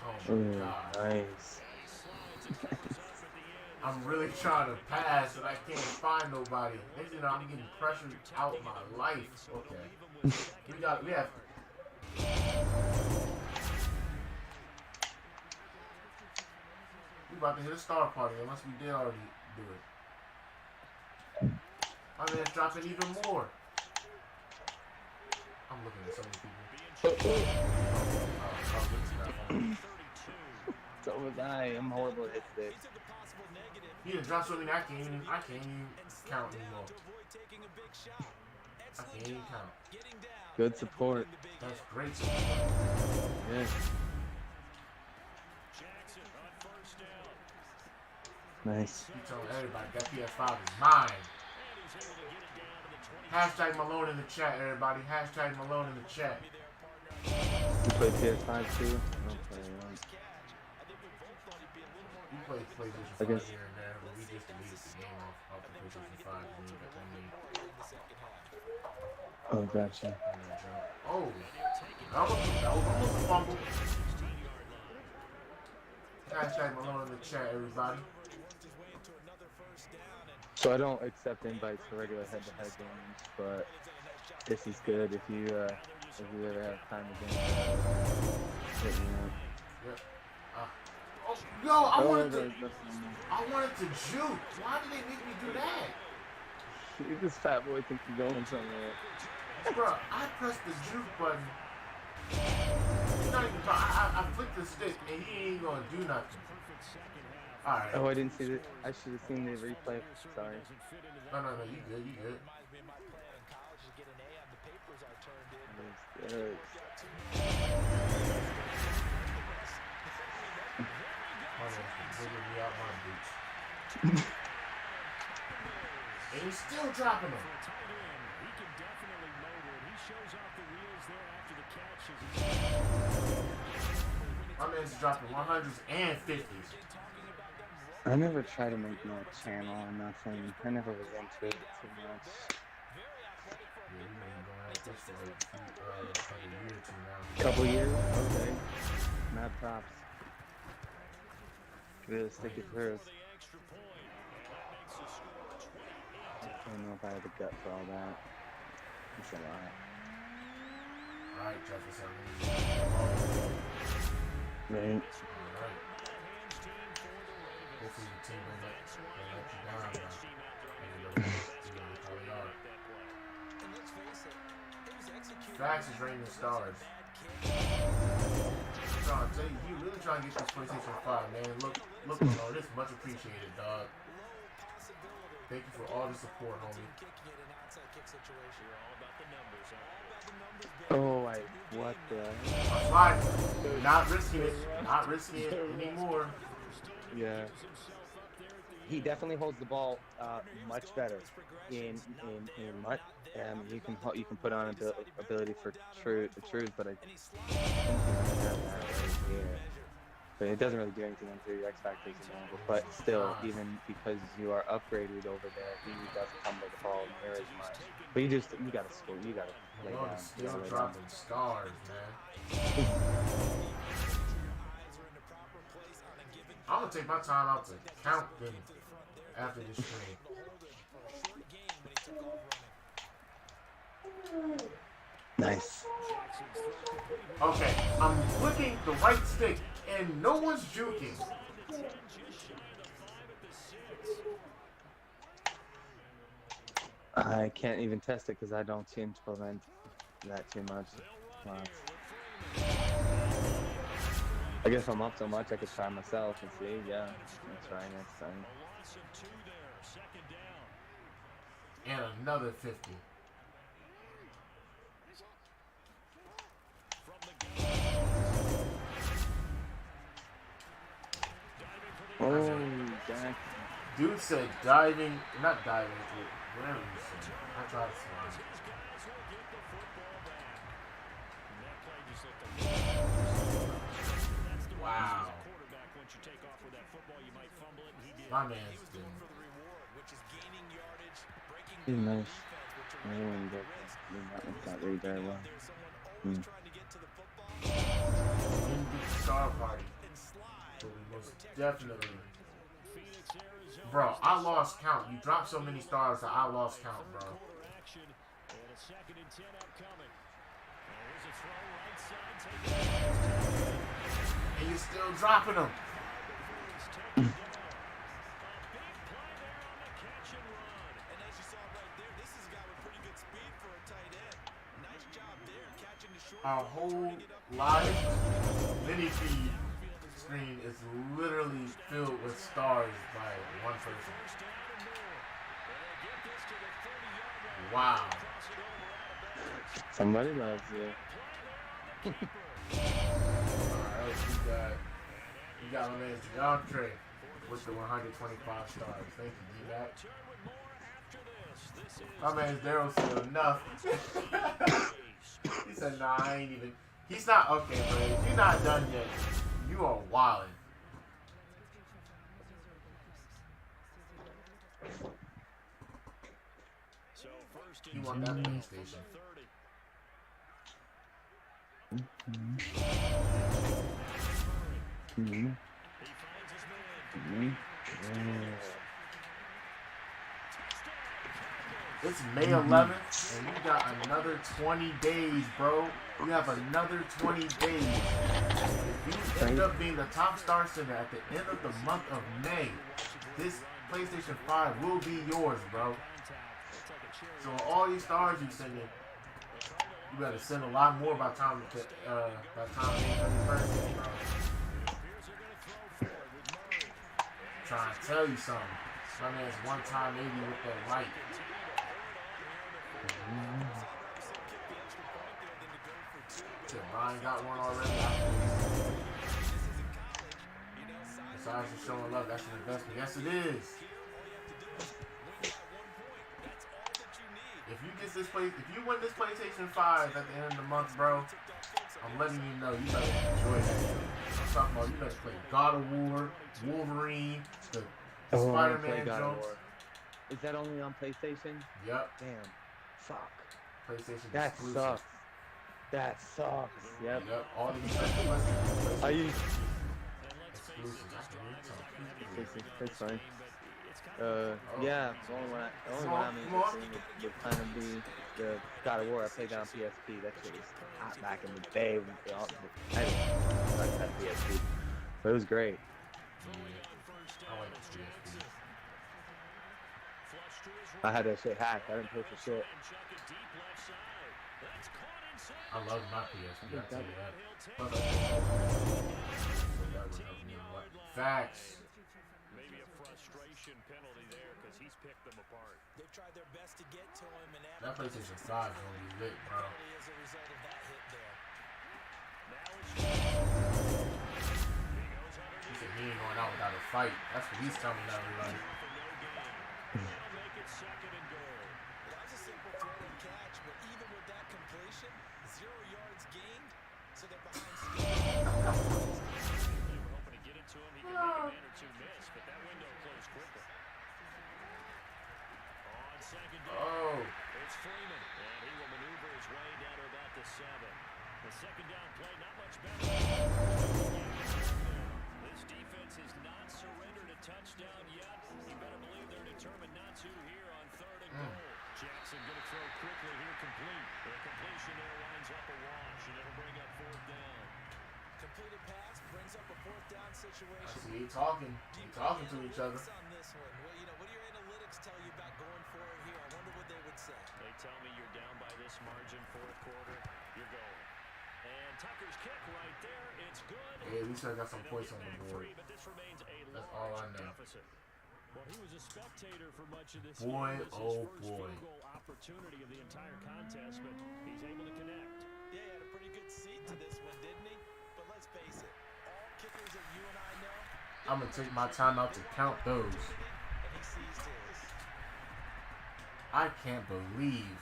[SPEAKER 1] Oh my God.
[SPEAKER 6] Nice.
[SPEAKER 1] I'm really trying to pass and I can't find nobody. Next thing you know, I'm getting pressured out my life. Okay. We have. We about to hit a star party unless we did already do it. My man's dropping even more. I'm looking at so many people.
[SPEAKER 6] So was I. I'm horrible at this.
[SPEAKER 1] He done dropped something I can't even count anymore. I can't even count.
[SPEAKER 6] Good support.
[SPEAKER 1] That's great support.
[SPEAKER 6] Yes. Nice.
[SPEAKER 1] Keep telling everybody that PS5 is mine. Hashtag Malone in the chat, everybody. Hashtag Malone in the chat.
[SPEAKER 6] You play PS5 too? Okay.
[SPEAKER 1] We play PlayStation 5
[SPEAKER 6] I guess.
[SPEAKER 1] here and there, but we just deleted the game off the PlayStation 5 and we got that many.
[SPEAKER 6] Oh, gotcha.
[SPEAKER 1] Oh, that was almost a fumble. Hashtag Malone in the chat, everybody.
[SPEAKER 6] So I don't accept invites for regular head-to-head games, but this is good if you ever have time again. Hit me up.
[SPEAKER 1] Yep. Yo, I wanted to juke. Why did they make me do that?
[SPEAKER 6] This fat boy thinks he's going somewhere.
[SPEAKER 1] Bro, I pressed the juke button. He's not even I flicked the stick and he ain't gonna do nothing. Alright.
[SPEAKER 6] Oh, I didn't see it. I should have seen the replay. Sorry.
[SPEAKER 1] No, you good, you good.
[SPEAKER 6] Yes.
[SPEAKER 1] My man's been digging me out my boots. And he's still dropping them. My man's dropping 100s and 50s.
[SPEAKER 6] I never tried to make no channel or nothing. I never was into it too much.
[SPEAKER 1] Yeah, we've been going at this for like a year or two now.
[SPEAKER 6] Couple years? Okay. Mad props. Really stick it through. I don't know if I had the gut for all that. It's a lot.
[SPEAKER 1] Alright, Jefferson.
[SPEAKER 6] Right.
[SPEAKER 1] Alright. Hopefully the team don't let you down now. Probably are. Facts is raining stars. I'm trying to tell you, you really trying to get this PlayStation 5, man. Look, Malone, this is much appreciated, dog. Thank you for all the support, homie.
[SPEAKER 6] Oh, what the?
[SPEAKER 1] I'm sliding. Not risking it. Not risking it anymore.
[SPEAKER 6] Yeah. He definitely holds the ball much better in mutt. You can put on ability for truth, but I think you have that right here. But it doesn't really do anything until your X Factor is available. But still, even because you are upgraded over there, he doesn't come with the ball near as much. But you gotta score. You gotta lay
[SPEAKER 1] Malone
[SPEAKER 6] down.
[SPEAKER 1] is still dropping stars, man. I'm gonna take my time out to count them after this stream.
[SPEAKER 3] took off running.
[SPEAKER 6] Nice.
[SPEAKER 1] Okay, I'm flicking the right stick and no one's juking.
[SPEAKER 6] I can't even test it because I don't seem to prevent that too much. I guess I'm up so much I could try myself and see. Yeah, I'll try next time.
[SPEAKER 1] And another 50.
[SPEAKER 6] Oh, Jack.
[SPEAKER 1] Dude said diving, not diving, whatever you said. I tried to say. Wow. My man's good.
[SPEAKER 6] He's nice. I wouldn't get that one's not really very well.
[SPEAKER 1] Star party. But we most definitely. Bro, I lost count. You dropped so many stars that I lost count, bro. And you're still dropping them. Our whole live mini feed screen is literally filled with stars by one person. Wow.
[SPEAKER 6] Somebody loves you.
[SPEAKER 1] Alright, you got my man DeAndre with the 125 stars. Thank you, D-Mac. My man Daryl said enough. He said, nah, I ain't even. He's not. Okay, bro. If you're not done yet, you are wildin'. You want that PlayStation. It's May 11th, and you got another 20 days, bro. You have another 20 days. If you end up being the top star center at the end of the month of May, this PlayStation 5 will be yours, bro. So all these stars you sending, you better send a lot more by time May 31st, bro. Trying to tell you something. My man's one time 80 with that light. Brian got one already. Besides just showing love, that's an investment. Yes, it is. If you get this if you win this PlayStation 5 at the end of the month, bro, I'm letting you know you better enjoy that shit. I'm talking about you better play God of War, Wolverine, the Spider-Man jumps.
[SPEAKER 6] Is that only on PlayStation?
[SPEAKER 1] Yep.
[SPEAKER 6] Damn. Fuck.
[SPEAKER 1] PlayStation
[SPEAKER 6] That
[SPEAKER 1] exclusive.
[SPEAKER 6] sucks. That sucks. Yep.
[SPEAKER 1] Yep. All these PlayStation
[SPEAKER 6] I use
[SPEAKER 1] exclusives.
[SPEAKER 6] it's fine. Yeah, the only one I'm interested in would kind of be the God of War. I played that on PSP. That shit was hot back in the day. I had PSP, but it was great.
[SPEAKER 1] I like the PSP.
[SPEAKER 6] I had that shit hacked. I didn't pay for shit.
[SPEAKER 1] I love my PSP, I'll tell you that. But that would help me a lot. Facts.
[SPEAKER 2] Maybe a frustration penalty there because he's picked them apart.
[SPEAKER 3] They tried their best to get to him, and
[SPEAKER 1] That PlayStation 5 is gonna be lit, bro.
[SPEAKER 3] as a result of that hit there.
[SPEAKER 1] He said he ain't going out without a fight. That's what he's telling everybody.
[SPEAKER 3] That was a simple throw and catch, but even with that completion, 0 yards gained, so they're behind still.
[SPEAKER 2] They were hoping to get it to him. He could make a man or two miss, but that window closed quickly. On second down, it's Freeman, and he will maneuver his way down to about the 7. The second down play, not much better. This defense has not surrendered a touchdown yet. You better believe they're determined not to here on 3rd and goal. Jackson going to throw quickly here, complete. The completion there winds up a wash, and it'll bring up fourth down.
[SPEAKER 3] Completed pass brings up a fourth down situation.
[SPEAKER 1] I see they talking. They talking to each other.
[SPEAKER 3] On this one, well, what do your analytics tell you about going for it here? I wonder what they would say.
[SPEAKER 2] They tell me you're down by this margin, fourth quarter, you're going. And Tucker's kick right there, it's good.
[SPEAKER 1] Hey, at least I got some points on the board.
[SPEAKER 2] But this remains a
[SPEAKER 1] That's all I know.
[SPEAKER 2] deficit. Well, he was a spectator for much of this
[SPEAKER 1] boy,
[SPEAKER 2] game. This is
[SPEAKER 1] oh
[SPEAKER 2] his first
[SPEAKER 1] boy.
[SPEAKER 2] field goal opportunity of the entire contest, but he's able to connect.
[SPEAKER 3] Yeah, he had a pretty good seat to this one, didn't he? But let's face it, all kickers that you and I know,
[SPEAKER 1] I'm gonna take my time out to count those.
[SPEAKER 3] and he sees his.
[SPEAKER 1] I can't believe.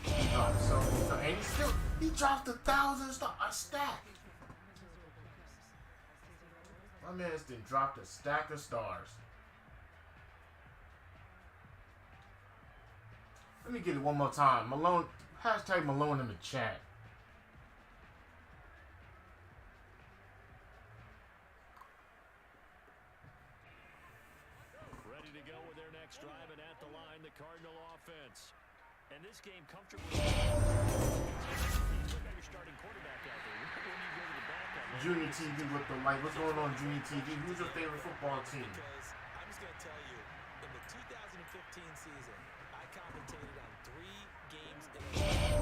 [SPEAKER 1] He dropped so many stars. And he dropped 1,000 stars. A stack. My man's done dropped a stack of stars. Let me get it one more time. Malone, hashtag Malone in the chat.
[SPEAKER 2] Ready to go with their next drive, and at the line, the Cardinal offense. And this game comfortably. Look at your starting quarterback out there. When you go to the backup,
[SPEAKER 1] Junior TV with the light. What's going on, Junior TV? Who's your favorite football team?
[SPEAKER 3] Because I'm just going to tell you, in the 2015 season, I commentated on 3 games in a row.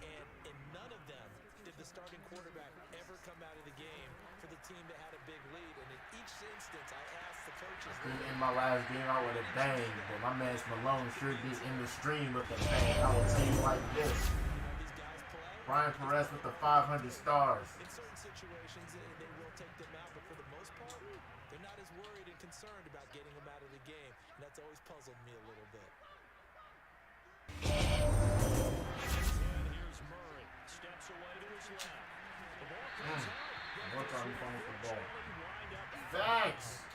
[SPEAKER 3] And in none of them did the starting quarterback ever come out of the game for the team that had a big lead. And in each instance, I asked the coaches.
[SPEAKER 1] In my last game, I would have banged, but my man's Malone sure did in the stream with the bang. I will tell you like this.
[SPEAKER 3] These guys play.
[SPEAKER 1] Brian Perez with the 500 stars.
[SPEAKER 3] In certain situations, they will take them out, but for the most part, they're not as worried and concerned about getting them out of the game. And that's always puzzled me a little bit.
[SPEAKER 2] and here's Murray. Steps away to his left. The ball comes out.
[SPEAKER 1] What time you playing with the ball?
[SPEAKER 2] Wind up.
[SPEAKER 1] Thanks.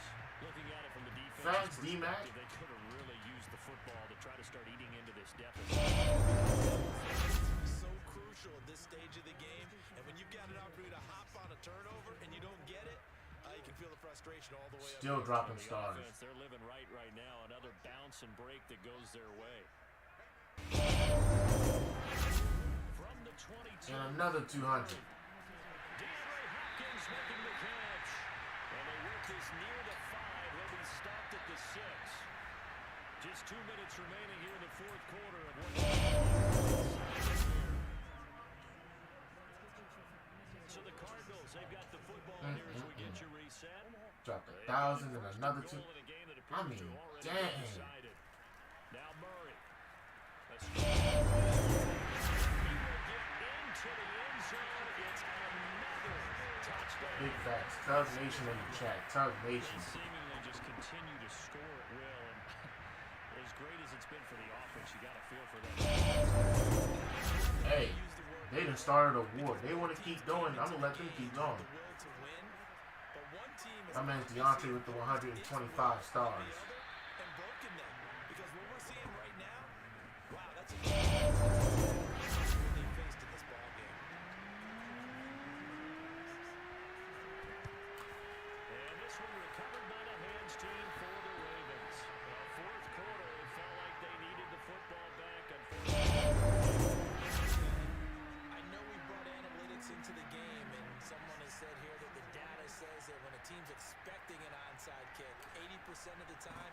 [SPEAKER 2] Looking at it from the defense.
[SPEAKER 1] Thanks, D-Mac.
[SPEAKER 2] They could have really used the football to try to start eating into this deficit.
[SPEAKER 3] So crucial at this stage of the game, and when you've got an opportunity to hop on a turnover and you don't get it, you can feel the frustration all the way up.
[SPEAKER 1] Still dropping
[SPEAKER 2] The
[SPEAKER 1] stars.
[SPEAKER 2] offense, they're living right now. Another bounce and break that goes their way. From the 22.
[SPEAKER 1] And another 200.
[SPEAKER 2] DeAndre Hopkins making the catch. And they work this near the 5. They'll be stopped at the 6. Just 2 minutes remaining here in the fourth quarter of what. So the Cardinals, they've got the football here as we get you reset.
[SPEAKER 1] Dropped 1,000 and another 2. I mean, dang.
[SPEAKER 2] Now Murray. Let's go. He will get into the end zone. It's another touchdown.
[SPEAKER 1] Big facts. Tug Nation in the chat. Tug Nation.
[SPEAKER 2] They seemingly just continue to score at will. And as great as it's been for the offense, you got to feel for that.
[SPEAKER 1] Hey, they done started a war. They want to keep going. I'm going to let them keep going. My man's Deontay with the 125 stars.
[SPEAKER 3] And broken them, because what we're seeing right now, wow, that's a they faced in this ball game.
[SPEAKER 2] And this one recovered by the hands team for the Ravens. Fourth quarter, it felt like they needed the football back.
[SPEAKER 3] I know we brought analytics into the game, and someone has said here that the data says that when a team's expecting an onside kick, 80% of the time,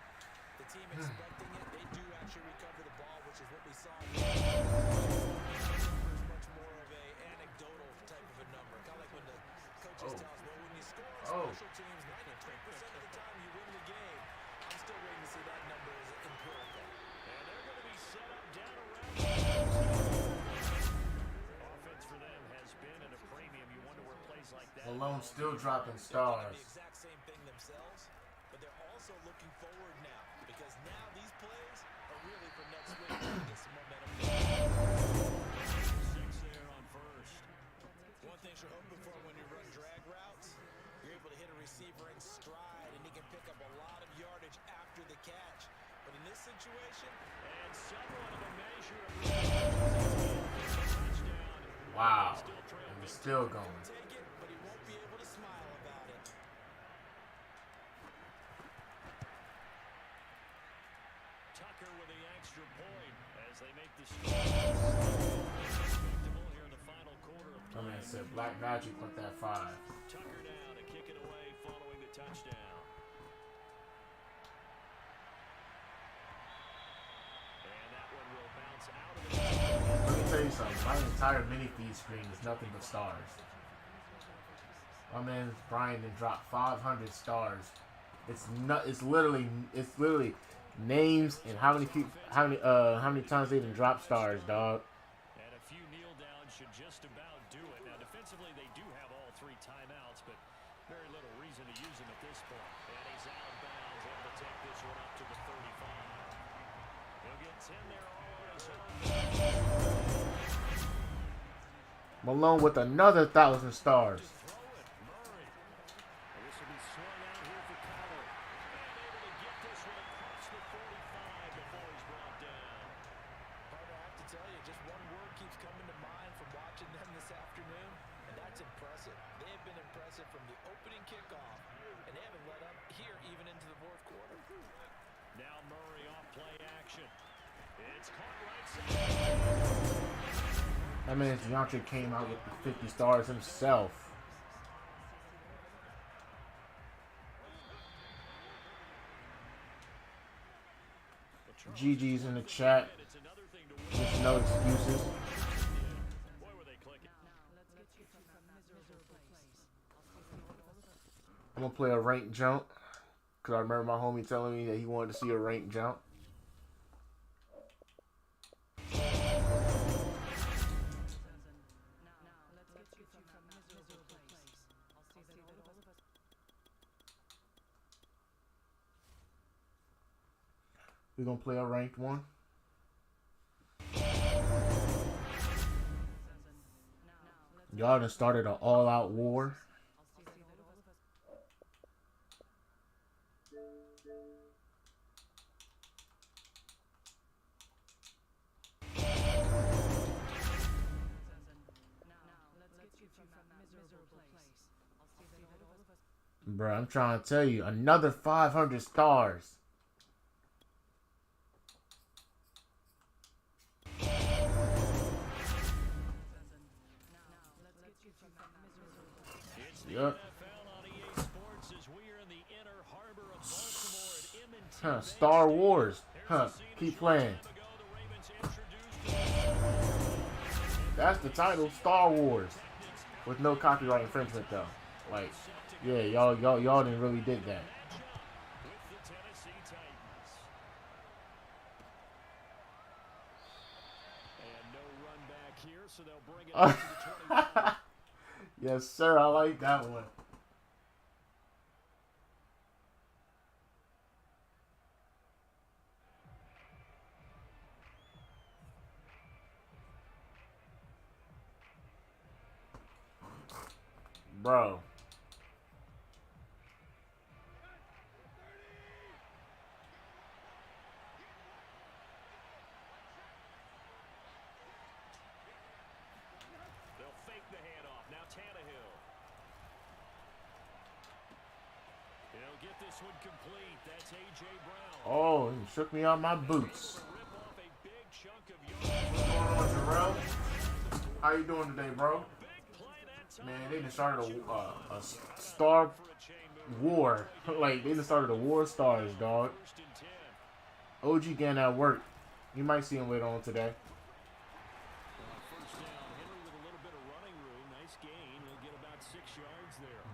[SPEAKER 3] the team expecting it, they do actually recover the ball, which is what we saw. It's much more of a anecdotal type of a number, kind of like when the coaches tell us, well, when you score on special teams, 93% of the time you win the game. I'm still waiting to see that number as empirical.
[SPEAKER 2] And they're going to be set up down around. Offense for them has been at a premium. You wonder where plays like that.
[SPEAKER 1] Malone still dropping
[SPEAKER 3] The
[SPEAKER 1] stars.
[SPEAKER 3] exact same thing themselves, but they're also looking forward now, because now these plays are really for next week to get some momentum.
[SPEAKER 2] 6 there on first.
[SPEAKER 3] One thing you're hoping for when you run drag routes, you're able to hit a receiver in stride, and he can pick up a lot of yardage after the catch. But in this situation,
[SPEAKER 2] And somewhat of a measure of touchdown.
[SPEAKER 1] Wow. And he's still going.
[SPEAKER 3] take it, but he won't be able to smile about it.
[SPEAKER 2] as they make the respectable here in the final quarter of play.
[SPEAKER 1] My man said Black Magic with that 5.
[SPEAKER 2] Tucker down to kick it away following the touchdown. And that one will bounce out of the.
[SPEAKER 1] Let me tell you something. My entire mini feed screen is nothing but stars. My man Brian then dropped 500 stars. It's literally names and how many times they done drop stars, dog.
[SPEAKER 2] And a few kneel downs should just about do it. Now defensively they do have all 3 timeouts, but very little reason to use them at this point. And he's out of bounds, able to take this one up to the 35. He'll get 10 there all on his own.
[SPEAKER 1] Malone with another 1,000 stars. That man DeAndre came out with the 50 stars himself. GG's in the chat. There's no excuses. I'm gonna play a rank jump because I remember my homie telling me that he wanted to see a rank jump. We're going to play a ranked one. Y'all done started an all-out war. Bruh, I'm trying to tell you, another 500 stars. Yep. Huh, Star Wars. Huh, keep playing. That's the title, Star Wars. With no copyright infringement though. Like, yeah, y'all didn't really did that. Yes, sir. I like that one. Bro. Oh, he shook me on my boots. What's going on, Jarrell? How you doing today, bro? Man, they just started a star war. Like, they just started a war of stars, dog. OG getting at work. You might see him later on today.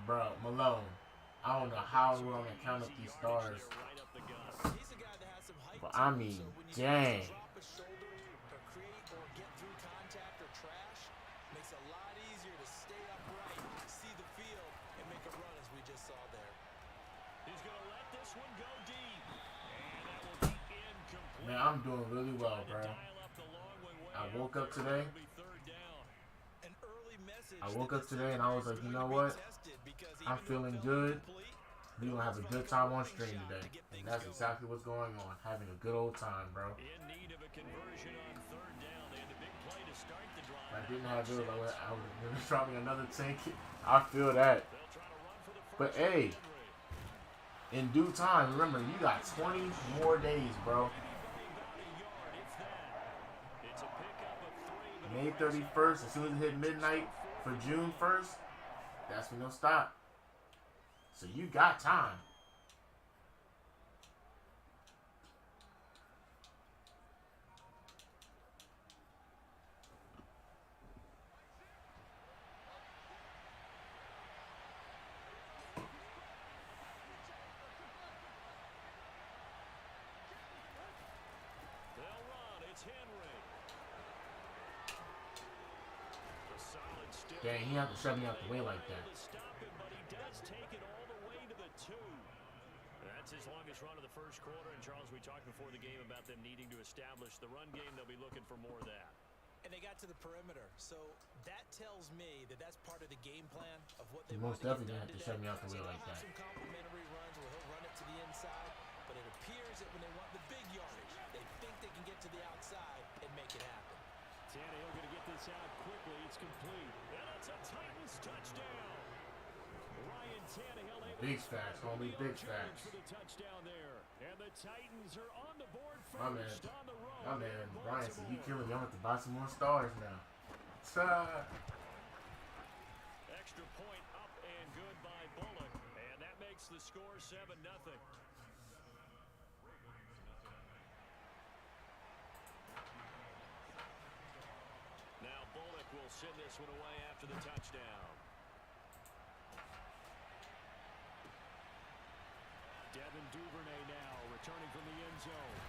[SPEAKER 1] Bro, Malone. I don't know how we're going to count up these stars. But I mean, dang. Man, I'm doing really well, bro. I woke up today. And I was like, you know what? I'm feeling good. We're going to have a good time on stream today. And that's exactly what's going on. Having a good old time, bro. If I didn't have it, I was going to drop me another tank. I feel that. But, hey, in due time, remember, you got 20 more days, bro. May 31st, as soon as it hit midnight for June 1st, that's when they'll stop. So you got time. Dang, he had to shove me out the way like that.
[SPEAKER 2] But he does take it all the way to the 2. That's his longest run of the first quarter. And Charles, we talked before the game about them needing to establish the run game. They'll be looking for more of that.
[SPEAKER 3] And they got to the perimeter. So that tells me that that's part of the game plan of what they
[SPEAKER 1] most
[SPEAKER 3] want to
[SPEAKER 1] definitely
[SPEAKER 3] get
[SPEAKER 1] have
[SPEAKER 3] done
[SPEAKER 1] to shove me out the
[SPEAKER 3] today.
[SPEAKER 1] way like that.
[SPEAKER 3] Some complimentary runs where he'll run it to the inside. But it appears that when they want the big yardage, they think they can get to the outside and make it happen.
[SPEAKER 2] Tannehill going to get this out quickly. It's complete. And it's a Titans touchdown. Ryan Tannehill able
[SPEAKER 1] Big facts, homie. Big facts.
[SPEAKER 2] for the touchdown there. And the Titans are on the board
[SPEAKER 1] My man,
[SPEAKER 2] first on the road.
[SPEAKER 1] my man, Brian said, "You killing me. I'm going to buy some more stars now."
[SPEAKER 2] Extra point up and good by Bullock. And that makes the score 7-0. Now Bullock will send this one away after the touchdown. Devin Duvernay now returning from the end zone.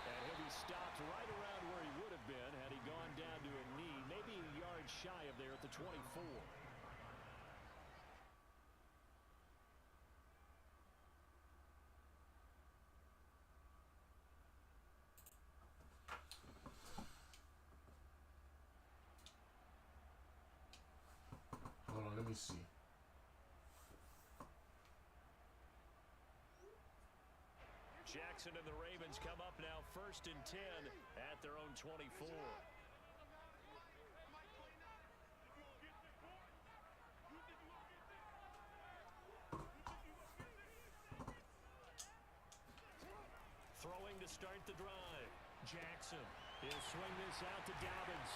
[SPEAKER 2] And he'll be stopped right around where he would have been had he gone down to a knee, maybe a yard shy of there at the 24.
[SPEAKER 1] Hold on, let me see.
[SPEAKER 2] Jackson and the Ravens come up now 1st and 10 at their own 24. Throwing to start the drive. Jackson. He'll swing this out to Dobbins.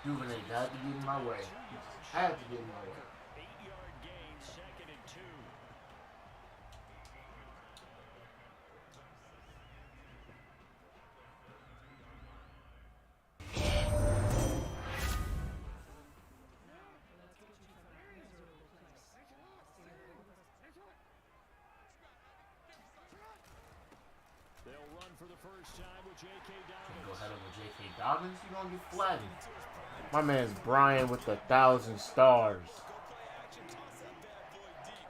[SPEAKER 1] Duvernay had to get in my way. He just had to get in my way.
[SPEAKER 2] 8-yard gain, 2nd and 2. They'll run for the first time with J.K. Dobbins.
[SPEAKER 1] Go ahead over J.K. Dobbins. You're going to get flattened. My man's Brian with 1,000 stars.
[SPEAKER 3] Action, toss that bad boy deep.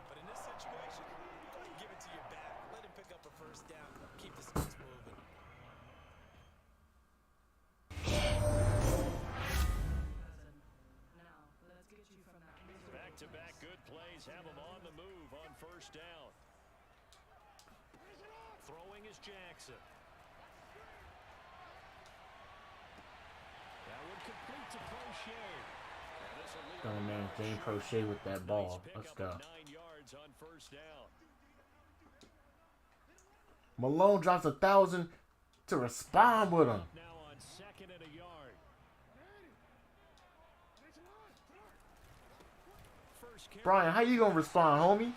[SPEAKER 3] But in this situation, go ahead and give it to your back. Let him pick up a first down. Keep the sticks moving.
[SPEAKER 5] Now, let's get you from that miserable
[SPEAKER 2] Back-to-back
[SPEAKER 5] place.
[SPEAKER 2] good plays have them on the move on first down. Throwing is Jackson. That would complete to Crochet.
[SPEAKER 1] Oh man, Jane Crochet with that ball. Let's go.
[SPEAKER 2] 9 yards on first down.
[SPEAKER 1] Malone drops 1,000 to respond with him.
[SPEAKER 2] Now on 2nd and a yard. First carry.
[SPEAKER 1] Brian, how you gonna respond, homie?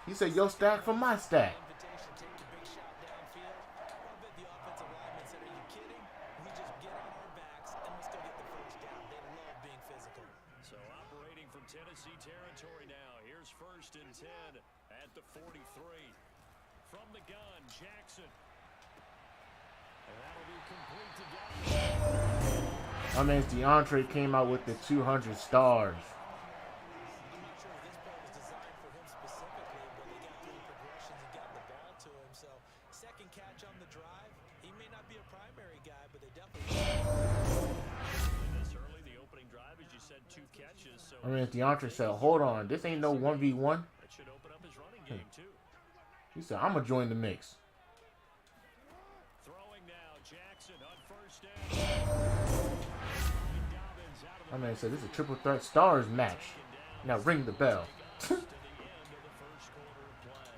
[SPEAKER 1] He said, "Yo, stack for my stack."
[SPEAKER 3] Invitation, take the big shot downfield. I bet the offensive lineman said, "Are you kidding? We just get on our backs and let's go get the first down." They love being physical.
[SPEAKER 2] So operating from Tennessee territory now. Here's 1st and 10 at the 43. From the gun, Jackson. And that'll be complete to Dobbins.
[SPEAKER 1] My man's DeAndre came out with the 200 stars.
[SPEAKER 3] I'm not sure if this play was designed for him specifically, but they got through the progressions and got the ball to him. So, second catch on the drive. He may not be a primary guy, but they definitely.
[SPEAKER 2] This early, the opening drive, as you said, 2 catches. So
[SPEAKER 1] I mean, DeAndre said, "Hold on, this ain't no 1v1."
[SPEAKER 2] that should open up his running game, too.
[SPEAKER 1] He said, "I'm gonna join the mix."
[SPEAKER 2] Throwing now, Jackson on first down. Dobbins out of the
[SPEAKER 1] My man said, "This is a triple threat stars match." Now ring the bell.
[SPEAKER 2] to the end of the first quarter of play.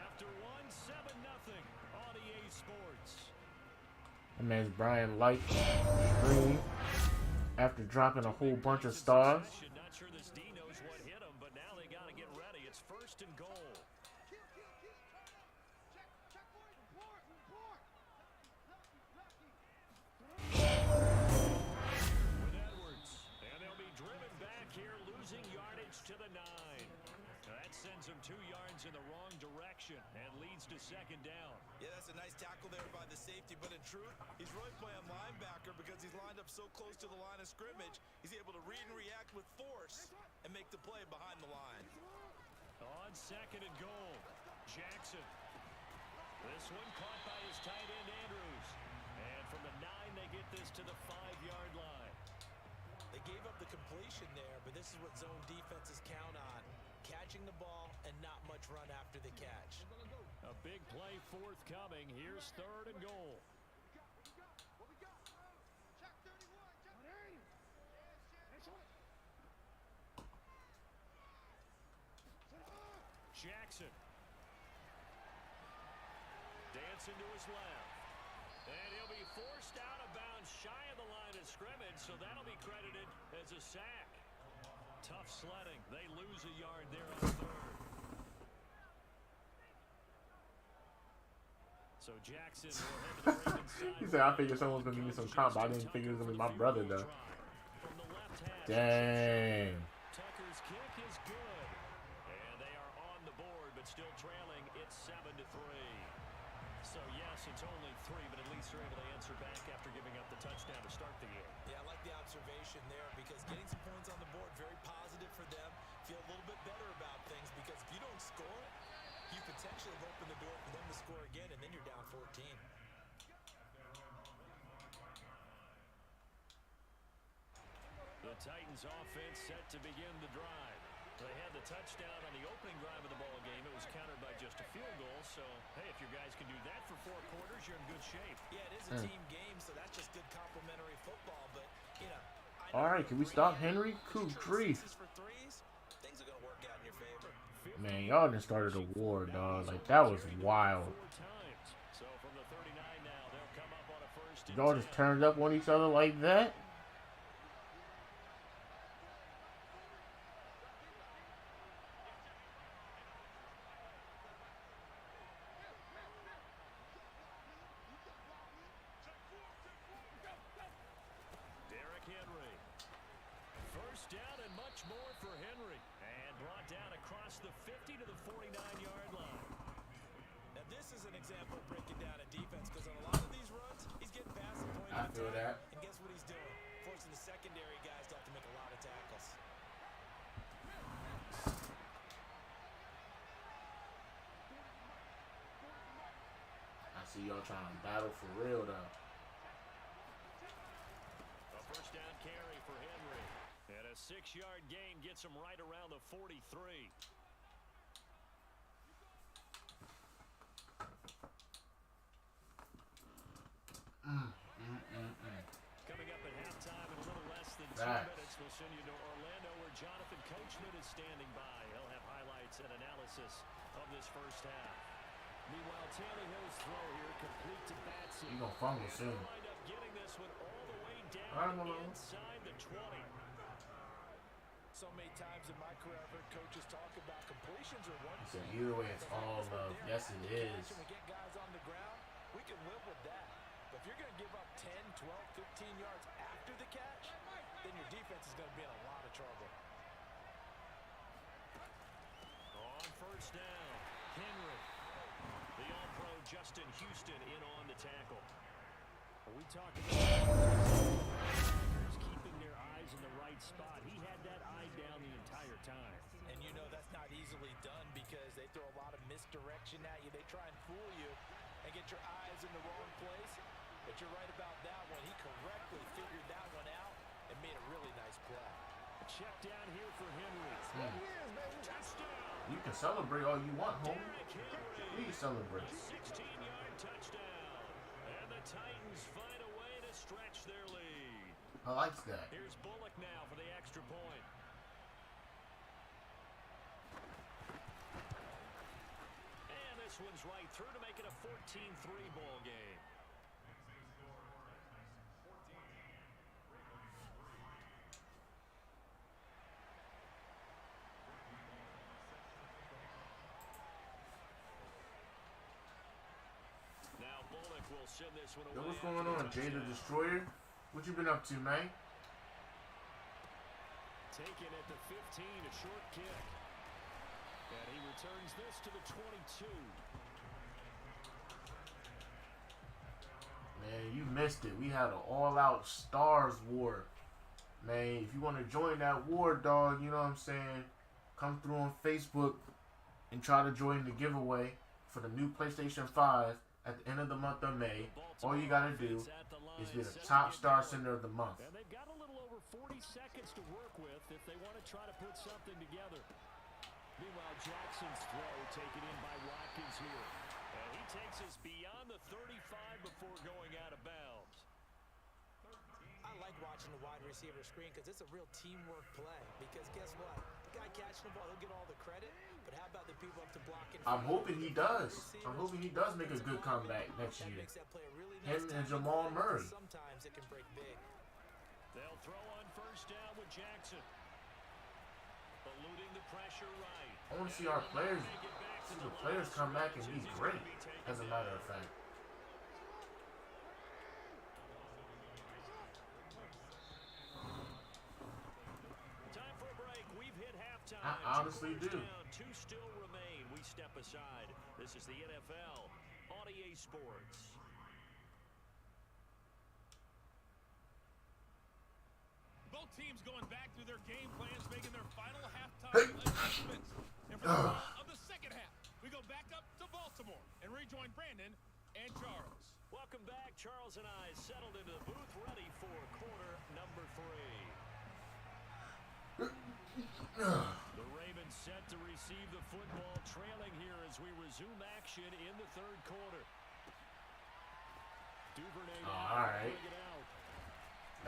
[SPEAKER 2] After 1, 7-0 on EA Sports.
[SPEAKER 1] And man's Brian Light stream after dropping a whole bunch of stars.
[SPEAKER 2] Not sure this D knows what hit him, but now they got to get ready. It's 1st and goal. With Edwards, and they'll be driven back here, losing yardage to the 9. That sends him 2 yards in the wrong direction and leads to 2nd down.
[SPEAKER 3] Yeah, that's a nice tackle there by the safety, but in truth, he's really playing linebacker because he's lined up so close to the line of scrimmage. He's able to read and react with force and make the play behind the line.
[SPEAKER 2] On 2nd and goal, Jackson. This one caught by his tight end, Andrews. And from the 9, they get this to the 5-yard line.
[SPEAKER 3] They gave up the completion there, but this is what zone defenses count on. Catching the ball and not much run after the catch.
[SPEAKER 2] A big play forthcoming. Here's 3rd and goal. Jackson. Dancing to his left. And he'll be forced out of bounds shy of the line of scrimmage, so that'll be credited as a sack. Tough sledding. They lose a yard there on 3rd. So Jackson will head to the Ravens side.
[SPEAKER 1] He said, I figured someone was going to give me some comp. I didn't figure it was going to be my brother, though.
[SPEAKER 2] From the left hash,
[SPEAKER 1] Dang.
[SPEAKER 2] Tucker's kick is good. And they are on the board, but still trailing. It's 7-3. So, yes, it's only 3, but at least they're able to answer back after giving up the touchdown to start the game.
[SPEAKER 3] Yeah, I like the observation there because getting some points on the board, very positive for them. Feel a little bit better about things because if you don't score, you potentially have opened the door for them to score again, and then you're down 14.
[SPEAKER 2] The Titans offense set to begin the drive. They had the touchdown on the opening drive of the ball game. It was countered by just a field goal. So, hey, if your guys can do that for 4 quarters, you're in good shape.
[SPEAKER 3] Yeah, it is a team game, so that's just good complementary football. But, you know,
[SPEAKER 1] All right, can we stop Henry? Coup grief.
[SPEAKER 3] for threes, things are going to work out in your favor.
[SPEAKER 1] Man, y'all done started a war, dog. Like, that was wild.
[SPEAKER 2] 4 times. So from the 39 now, they'll come up on a 1st and
[SPEAKER 1] Y'all
[SPEAKER 2] 10.
[SPEAKER 1] just turned up on each other like that?
[SPEAKER 2] Derrick Henry. 1st down and much more for Henry. And brought down across the 50 to the 49-yard line.
[SPEAKER 3] Now, this is an example of breaking down a defense because on a lot of these runs, he's getting past the point
[SPEAKER 1] I
[SPEAKER 3] of
[SPEAKER 1] feel
[SPEAKER 3] attack.
[SPEAKER 1] that.
[SPEAKER 3] And guess what he's doing? Forcing the secondary guys to have to make a lot of tackles.
[SPEAKER 1] I see y'all trying to battle for real, though.
[SPEAKER 2] A 1st down carry for Henry. And a 6-yard gain gets him right around the 43. Coming up at halftime in a little less than 2 minutes, we'll send you to Orlando where Jonathan Coachman is standing by. He'll have highlights and analysis of this 1st half. Meanwhile, Tannehill's throw here complete to Batson.
[SPEAKER 1] You gonna fumble soon.
[SPEAKER 2] Wind up getting this one all the way down
[SPEAKER 1] Alright,
[SPEAKER 2] inside the 20.
[SPEAKER 3] So many times in my career, I've heard coaches talk about completions or one.
[SPEAKER 1] He said, either way, it's all love. Yes, it is.
[SPEAKER 3] We get guys on the ground, we can live with that. But if you're going to give up 10, 12, 15 yards after the catch, then your defense is going to be in a lot of trouble.
[SPEAKER 2] On 1st down, Henry. The All-Pro Justin Houston in on the tackle. We talk about keeping their eyes in the right spot. He had that eye down the entire time.
[SPEAKER 3] And you know that's not easily done because they throw a lot of misdirection at you. They try and fool you and get your eyes in the wrong place. But you're right about that one. He correctly figured that one out and made a really nice play.
[SPEAKER 2] Check down here for Henry. Touchdown.
[SPEAKER 1] You can celebrate all you want, homie.
[SPEAKER 2] Derrick Henry.
[SPEAKER 1] Please celebrate.
[SPEAKER 2] 16-yard touchdown. And the Titans find a way to stretch their lead.
[SPEAKER 1] I like that.
[SPEAKER 2] Here's Bullock now for the extra point. And this one's right through to make it a 14-3 ball game. will send this one
[SPEAKER 1] Yo,
[SPEAKER 2] away.
[SPEAKER 1] what's going on, Jay the Destroyer? What you been up to, man?
[SPEAKER 2] Taken at the 15, a short kick. And he returns this to the 22.
[SPEAKER 1] Man, you missed it. We had an all-out Stars War. Man, if you want to join that war, dog, you know what I'm saying? Come through on Facebook and try to join the giveaway for the new PlayStation 5 at the end of the month of May. All you got to do is be the top Star Sender of the month.
[SPEAKER 2] And they've got a little over 40 seconds to work with if they want to try to put something together. Meanwhile, Jackson's throw taken in by Watkins here. And he takes us beyond the 35 before going out of bounds.
[SPEAKER 3] I like watching the wide receiver screen because it's a real teamwork play. Because guess what? The guy catching the ball, he'll get all the credit. But how about the people up to blocking?
[SPEAKER 1] I'm hoping he does. I'm hoping he does make a good comeback next year. Him and Jamal Murray.
[SPEAKER 3] Sometimes it can break big.
[SPEAKER 2] They'll throw on first down with Jackson. Eluding the pressure right.
[SPEAKER 1] I want to see our players, the players come back and be great, as a matter of fact.
[SPEAKER 2] Time for a break. We've hit halftime.
[SPEAKER 1] I honestly do.
[SPEAKER 2] Two still remain. We step aside. This is the NFL on EA Sports.
[SPEAKER 4] Both teams going back through their game plans, making their final halftime adjustments. And for the ball of the second half, we go back up to Baltimore and rejoin Brandon and Charles.
[SPEAKER 2] Welcome back. Charles and I settled into the booth, ready for quarter number 3. The Ravens set to receive the football, trailing here as we resume action in the third quarter. Duvernay now
[SPEAKER 1] All right.
[SPEAKER 2] bring it out.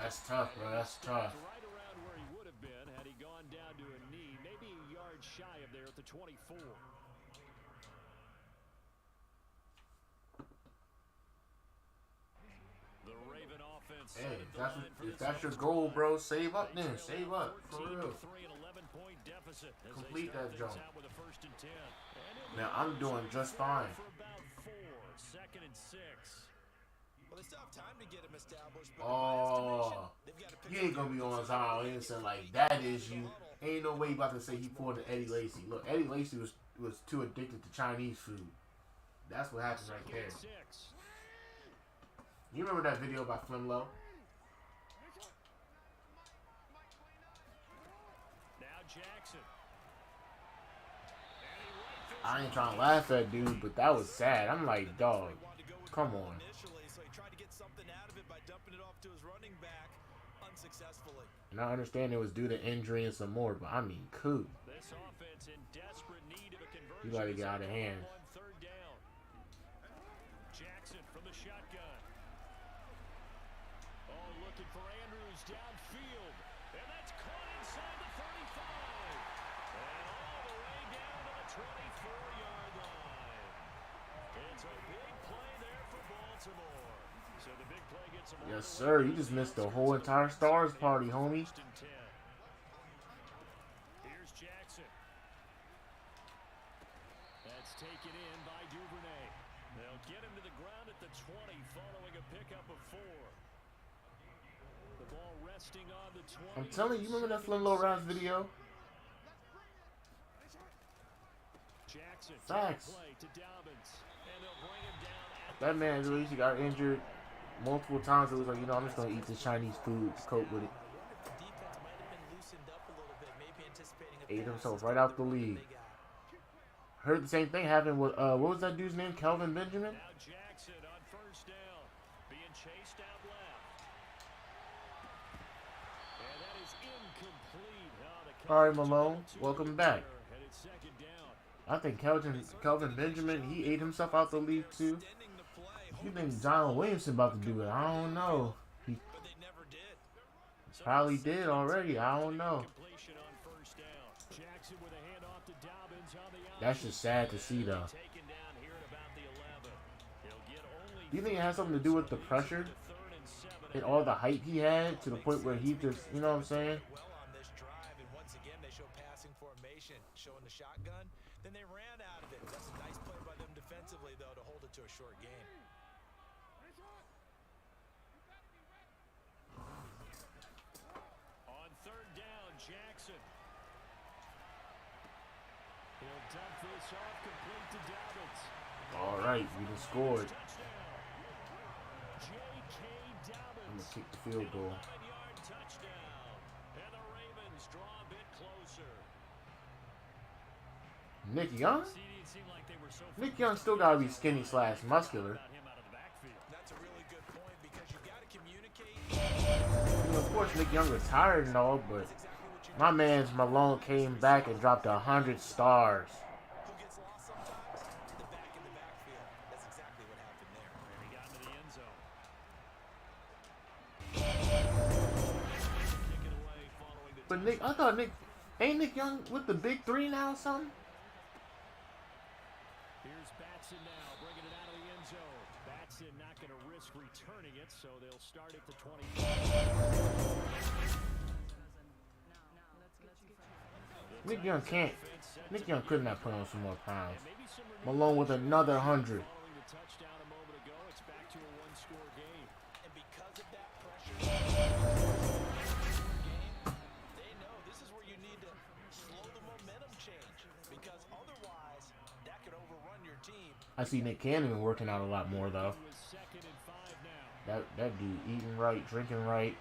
[SPEAKER 1] That's tough, bro. That's tough.
[SPEAKER 2] Right around where he would have been had he gone down to a knee, maybe a yard shy of there at the 24. The Raven offense.
[SPEAKER 1] Hey, if that's your goal, bro, save up then. Save up, for real. Complete that jump. Now, I'm doing just fine.
[SPEAKER 2] Second and 6.
[SPEAKER 3] Well, they still have time to get him established, but
[SPEAKER 1] Oh, he ain't gonna be on time or anything like that. Is you? Ain't no way you about to say he pulled an Eddie Lacy. Look, Eddie Lacy was too addicted to Chinese food. That's what happened right there. You remember that video by Flimlow?
[SPEAKER 2] Now Jackson.
[SPEAKER 1] I ain't trying to laugh at dude, but that was sad. I'm like, dog, come on.
[SPEAKER 3] So he tried to get something out of it by dumping it off to his running back unsuccessfully.
[SPEAKER 1] And I understand it was due to injury and some more, but I mean, cool.
[SPEAKER 2] This offense in desperate need of a conversion.
[SPEAKER 1] You gotta get out of hand.
[SPEAKER 2] On third down. Jackson from the shotgun. Oh, looking for Andrews downfield. And that's caught inside the 35. And all the way down to the 24-yard line. It's a big play there for Baltimore. So the big play gets him.
[SPEAKER 1] Yes, sir. You just missed the whole entire Stars party, homie.
[SPEAKER 2] Here's Jackson. That's taken in by Duvernay. They'll get him to the ground at the 20 following a pickup of 4. The ball resting on the 20.
[SPEAKER 1] I'm telling you, remember that Flimlow Rounds video?
[SPEAKER 2] Jackson.
[SPEAKER 1] Facts.
[SPEAKER 2] Play to Dobbins. And they'll bring him down at
[SPEAKER 1] That man really got injured multiple times. It was like, you know, I'm just gonna eat this Chinese food to cope with it. Ate himself right out the league. Heard the same thing happen with what was that dude's name? Kelvin Benjamin?
[SPEAKER 2] Now Jackson on first down. Being chased out left. And that is incomplete.
[SPEAKER 1] All right, Malone, welcome back.
[SPEAKER 2] Headed second down.
[SPEAKER 1] I think Kelvin Benjamin, he ate himself out the league too. You think John Williamson about to do it? I don't know. He probably did already. I don't know.
[SPEAKER 2] Completion on first down. Jackson with a handoff to Dobbins on the
[SPEAKER 1] That's just sad to see, though.
[SPEAKER 2] taken down here at about the 11. He'll get only
[SPEAKER 1] Do you think it has something to do with the pressure
[SPEAKER 2] third and 7.
[SPEAKER 1] and all the hype he had to the point where he just, you know what I'm saying?
[SPEAKER 3] Well on this drive, and once again they show passing formation, showing the shotgun. Then they ran out of it. That's a nice play by them defensively, though, to hold it to a short game.
[SPEAKER 1] All right, we just scored. I'm gonna kick the field goal. Nick Young? Nick Young still gotta be skinny / muscular.
[SPEAKER 3] That's a really good point because you got to communicate.
[SPEAKER 1] You know, of course, Nick Young retired and all, but my man's Malone came back and dropped 100 stars.
[SPEAKER 3] Who gets lost sometimes? The back in the backfield. That's exactly what happened there.
[SPEAKER 2] And he got into the end zone. Kick it away following the
[SPEAKER 1] But Nick, I thought ain't Nick Young with the big three now or something?
[SPEAKER 2] Here's Batson now, bringing it out of the end zone. Batson not going to risk returning it, so they'll start at the 20.
[SPEAKER 1] Nick Young can't. Nick Young could not put on some more pounds. Malone with another 100.
[SPEAKER 2] Following the touchdown a moment ago, it's back to a one-score game.
[SPEAKER 3] And because of that pressure, they know this is where you need to slow the momentum change. Because otherwise, that could overrun your team.
[SPEAKER 1] I see Nick Cannon working out a lot more though.
[SPEAKER 2] It was 2nd and 5 now.
[SPEAKER 1] That dude eating right, drinking right,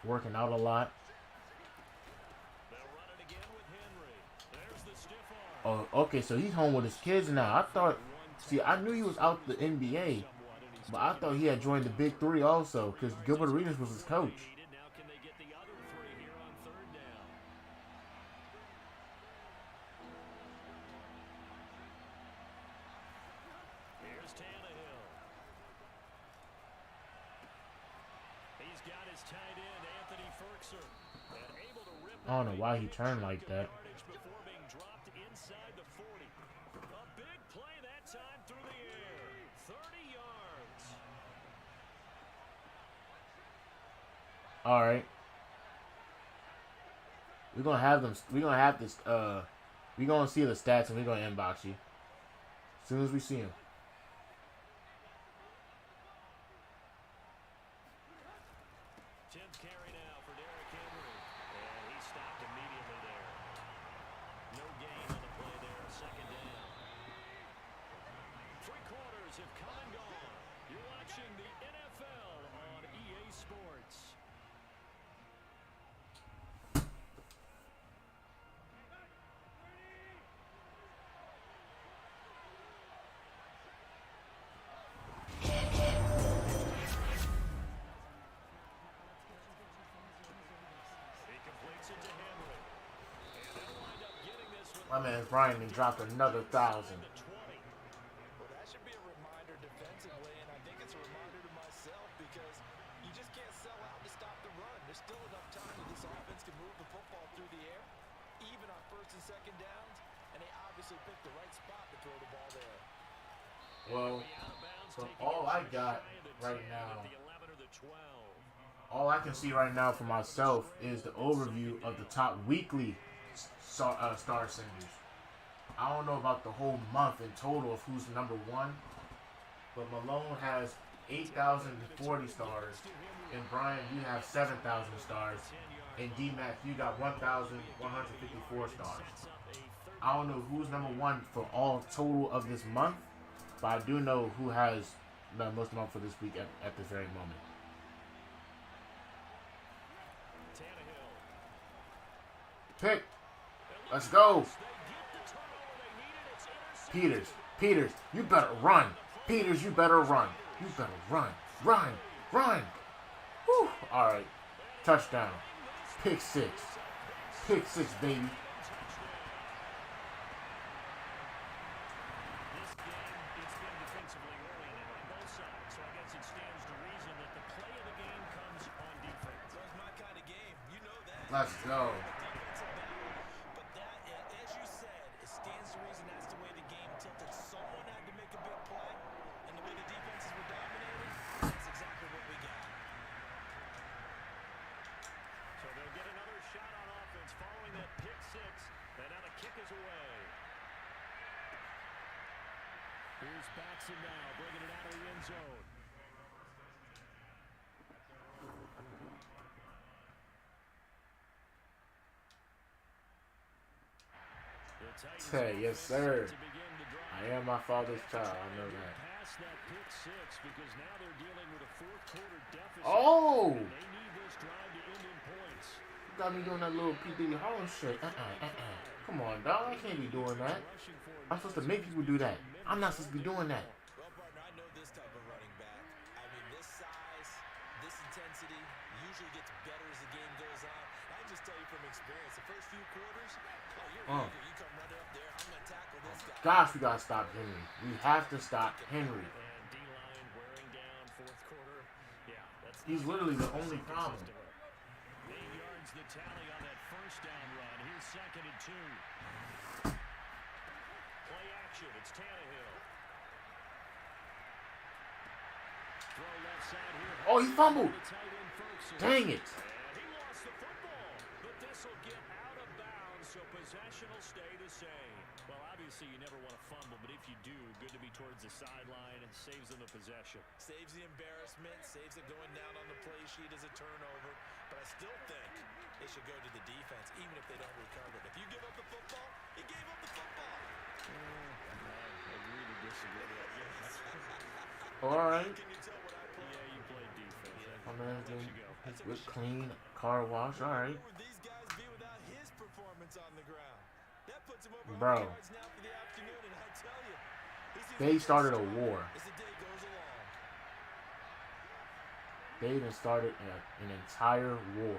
[SPEAKER 1] working out a lot.
[SPEAKER 2] They'll run it again with Henry. There's the stiff arm.
[SPEAKER 1] Oh, okay, so he's home with his kids now. I thought, see, I knew he was out the NBA, but I thought he had joined the Big Three also, because Gilbert Arenas was his coach.
[SPEAKER 2] Now can they get the other 3 here on 3rd down? Here's Tannehill. He's got his tight end, Anthony Ferguson, and able to rip
[SPEAKER 1] I don't know why he turned like that.
[SPEAKER 2] before being dropped inside the 40. A big play that time through the air. 30 yards.
[SPEAKER 1] All right, we're gonna have them. We're gonna have this. We're gonna see the stats and we're gonna inbox you as soon as we see them.
[SPEAKER 2] Tenth carry now for Derrick Henry. And he stopped immediately there. No gain on the play there. 2nd down. 3 quarters have come and gone. You're watching the NFL on EA Sports. He completes it to Henry. And they'll wind up getting this with
[SPEAKER 1] My man Brian he dropped another 1,000.
[SPEAKER 2] the 20.
[SPEAKER 3] Well, that should be a reminder defensively, and I think it's a reminder to myself because you just can't sell out to stop the run. There's still enough time that this offense can move the football through the air, even on 1st and 2nd downs, and they obviously picked the right spot to throw the ball there.
[SPEAKER 1] Well, from all I got right now,
[SPEAKER 2] The 11 or the 12.
[SPEAKER 1] all I can see right now for myself is the overview of the top weekly star senders. I don't know about the whole month in total of who's number 1, but Malone has 8,040 stars, and Brian, you have 7,000 stars, and D-Mac, you got 1,154 stars. I don't know who's number 1 for all total of this month, but I do know who has the most amount for this week at this very moment. Pick. Let's go. Peters, you better run. Peters, you better run. You better run. Run. Whew. All right. Touchdown. Pick 6. Pick 6, baby.
[SPEAKER 2] This game, it's been defensively oriented on both sides, so I guess it stands to reason that the play of the game comes on defense.
[SPEAKER 3] That's my kind of game. You know that.
[SPEAKER 1] Let's go.
[SPEAKER 3] But that, as you said, it stands to reason that's the way the game tilted. Someone had to make a big play, and the way the defenses were dominating, that's exactly what we got.
[SPEAKER 2] So they'll get another shot on offense following that pick 6, and now the kick is away. Here's Batson now, bringing it out of the end zone.
[SPEAKER 1] Say, yes, sir. I am my father's child. I know that. Oh! You got me doing that little P. Diddy Harlem shit. Come on, dog. I can't be doing that. I'm supposed to make people do that. I'm not supposed to be doing that.
[SPEAKER 3] Well, partner, I know this type of running back. I mean, this size, this intensity usually gets better as the game goes on. I can just tell you from experience, the first few quarters, you're eager. You come running up there, I'm going to tackle this guy.
[SPEAKER 1] Gosh, we got to stop Henry. We have to stop Henry. He's literally the only problem.
[SPEAKER 2] 8 yards the tally on that first down run. Here's 2nd and 2. Play action. It's Tannehill. Throw left side here.
[SPEAKER 1] Oh, he fumbled. Dang it.
[SPEAKER 2] And he lost the football. But this will get out of bounds, so possession will stay the same. Well, obviously you never want to fumble, but if you do, good to be towards the sideline and saves them the possession.
[SPEAKER 3] Saves the embarrassment, saves it going down on the play sheet as a turnover. But I still think they should go to the defense, even if they don't recover it. If you give up the football, you gave up the football.
[SPEAKER 2] I agree to disagree.
[SPEAKER 1] All right.
[SPEAKER 3] Can you tell what I play?
[SPEAKER 2] Yeah, you played defense.
[SPEAKER 1] My man's with clean car wash. All right.
[SPEAKER 3] Where would these guys be without his performance on the ground? That puts him over
[SPEAKER 1] Bro.
[SPEAKER 3] 100 yards now for the afternoon, and I tell you,
[SPEAKER 1] They started a war.
[SPEAKER 3] as the day goes along.
[SPEAKER 1] They even started an entire war.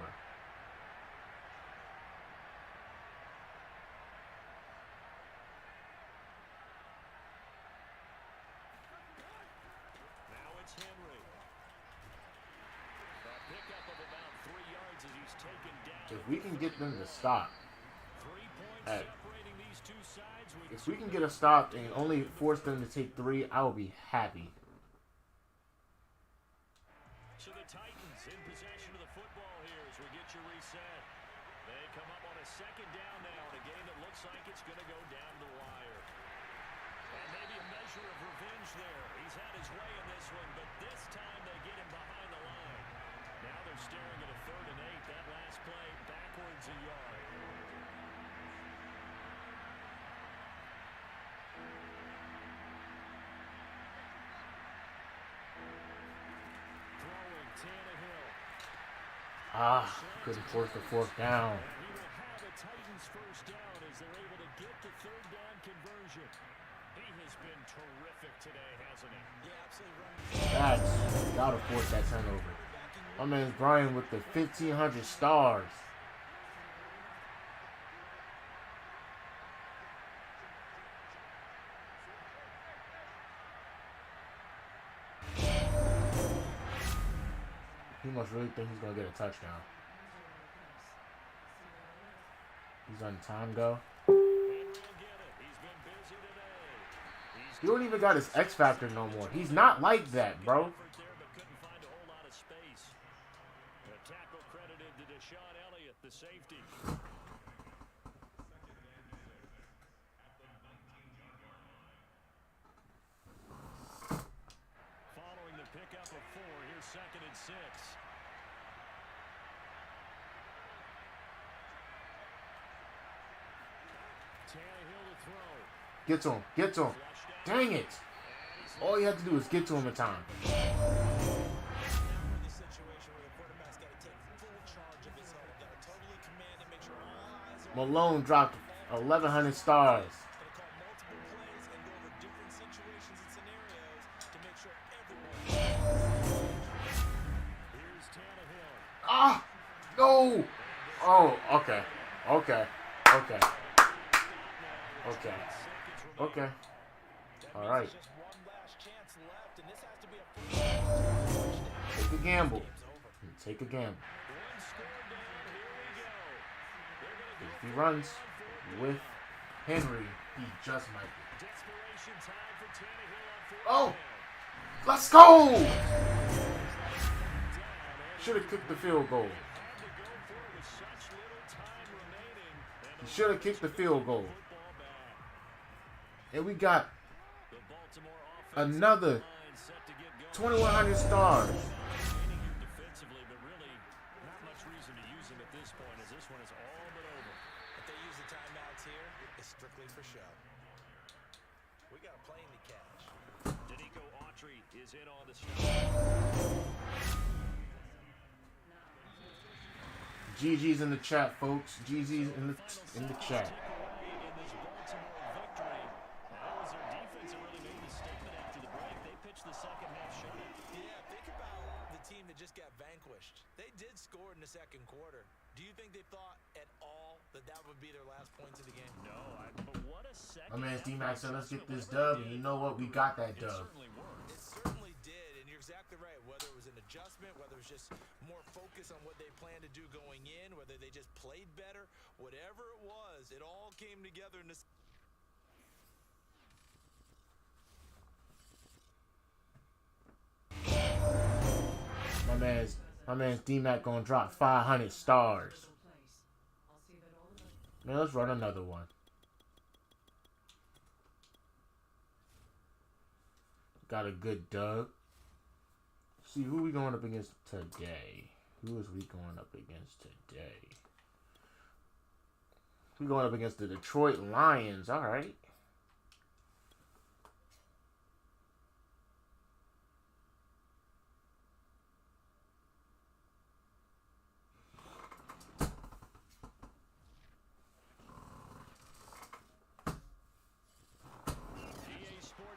[SPEAKER 2] Now it's Henry. A pickup of about 3 yards as he's taken down.
[SPEAKER 1] If we can get them to stop,
[SPEAKER 2] 3 points
[SPEAKER 1] Hey.
[SPEAKER 2] separating these two sides with
[SPEAKER 1] if we can get a stop and only force them to take 3, I will be happy.
[SPEAKER 2] So the Titans in possession of the football here as we get you reset. They come up on a 2nd down now in a game that looks like it's going to go down to the wire. And maybe a measure of revenge there. He's had his way in this one, but this time they get him behind the line. Now they're staring at a 3rd and 8. That last play backwards a yard. Throwing Tannehill.
[SPEAKER 1] Couldn't force the 4th down.
[SPEAKER 2] And he will have a Titans 1st down as they're able to get the 3rd down conversion. He has been terrific today, hasn't he?
[SPEAKER 3] Yeah, absolutely right.
[SPEAKER 1] That's gotta force that turnover. My man's Brian with the 1,500 stars. He must really think he's gonna get a touchdown. He's on time go. He don't even got his X factor no more. He's not like that, bro.
[SPEAKER 2] Tackle credited to Deshaun Elliott, the safety. Following the pickup of 4, here's 2nd and 6. Tannehill to throw.
[SPEAKER 1] Get to him. Get to him. Dang it. All you have to do is get to him in time.
[SPEAKER 3] Now we're in the situation where the quarterback's got to take full charge of his home. Got to totally command and make sure all eyes are on him.
[SPEAKER 1] Malone dropped 1,100 stars.
[SPEAKER 3] Gonna call multiple plays and go over different situations and scenarios to make sure everyone.
[SPEAKER 2] Here's Tannehill.
[SPEAKER 1] No. Oh, okay. Okay. Okay. Okay. Okay. All right.
[SPEAKER 3] Just one last chance left, and this has to be a first touchdown.
[SPEAKER 1] Take a gamble. Take a gamble.
[SPEAKER 2] One score down, here we go. They're gonna
[SPEAKER 1] If he runs with Henry, he just might be.
[SPEAKER 2] desperation time for Tannehill
[SPEAKER 1] Oh!
[SPEAKER 2] on 4th down.
[SPEAKER 1] Let's go! Should have kicked the field goal.
[SPEAKER 2] Had to go for it with such little time remaining. And
[SPEAKER 1] He should have kicked the field goal.
[SPEAKER 2] football back.
[SPEAKER 1] And we got
[SPEAKER 2] The Baltimore offense
[SPEAKER 1] another
[SPEAKER 2] line set to get going.
[SPEAKER 1] 2,100 stars.
[SPEAKER 2] Remaining here defensively, but really not much reason to use him at this point as this one is all but over.
[SPEAKER 3] If they use the the timeouts here is strictly for show. We got a plane to catch.
[SPEAKER 2] Danico Autry is in on the stop.
[SPEAKER 1] GG's in the chat, folks. GG's in the chat.
[SPEAKER 2] In this Baltimore victory, that was their defense that really made the statement after the break. They pitched the second half shutout.
[SPEAKER 3] Yeah, think about the team that just got vanquished. They did score in the second quarter. Do you think they thought at all that that would be their last points of the game?
[SPEAKER 2] No, but what a second.
[SPEAKER 1] My man's D-Max said, let's get this dub, and you know what? We got that dub.
[SPEAKER 3] It certainly did, and you're exactly right. Whether it was an adjustment, whether it was just more focus on what they planned to do going in, whether they just played better, whatever it was, it all came together in this.
[SPEAKER 1] My man's D-Mac gonna drop 500 stars. Man, let's run another one. Got a good dub. See who we going up against today. Who is we going up against today? We going up against the Detroit Lions. All right.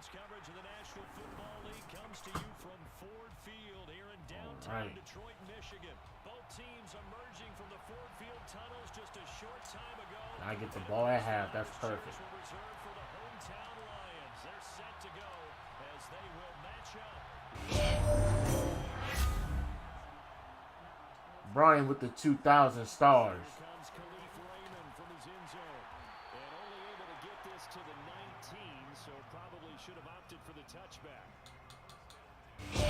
[SPEAKER 2] Coverage of the National Football League comes to you from Ford Field here in downtown Detroit, Michigan. Both teams emerging from the Ford Field tunnels just a short time ago.
[SPEAKER 1] I get the ball at half. That's perfect.
[SPEAKER 2] Reserved for the hometown Lions. They're set to go as they will match up.
[SPEAKER 1] Brian with the 2,000 stars.
[SPEAKER 2] Touchback. So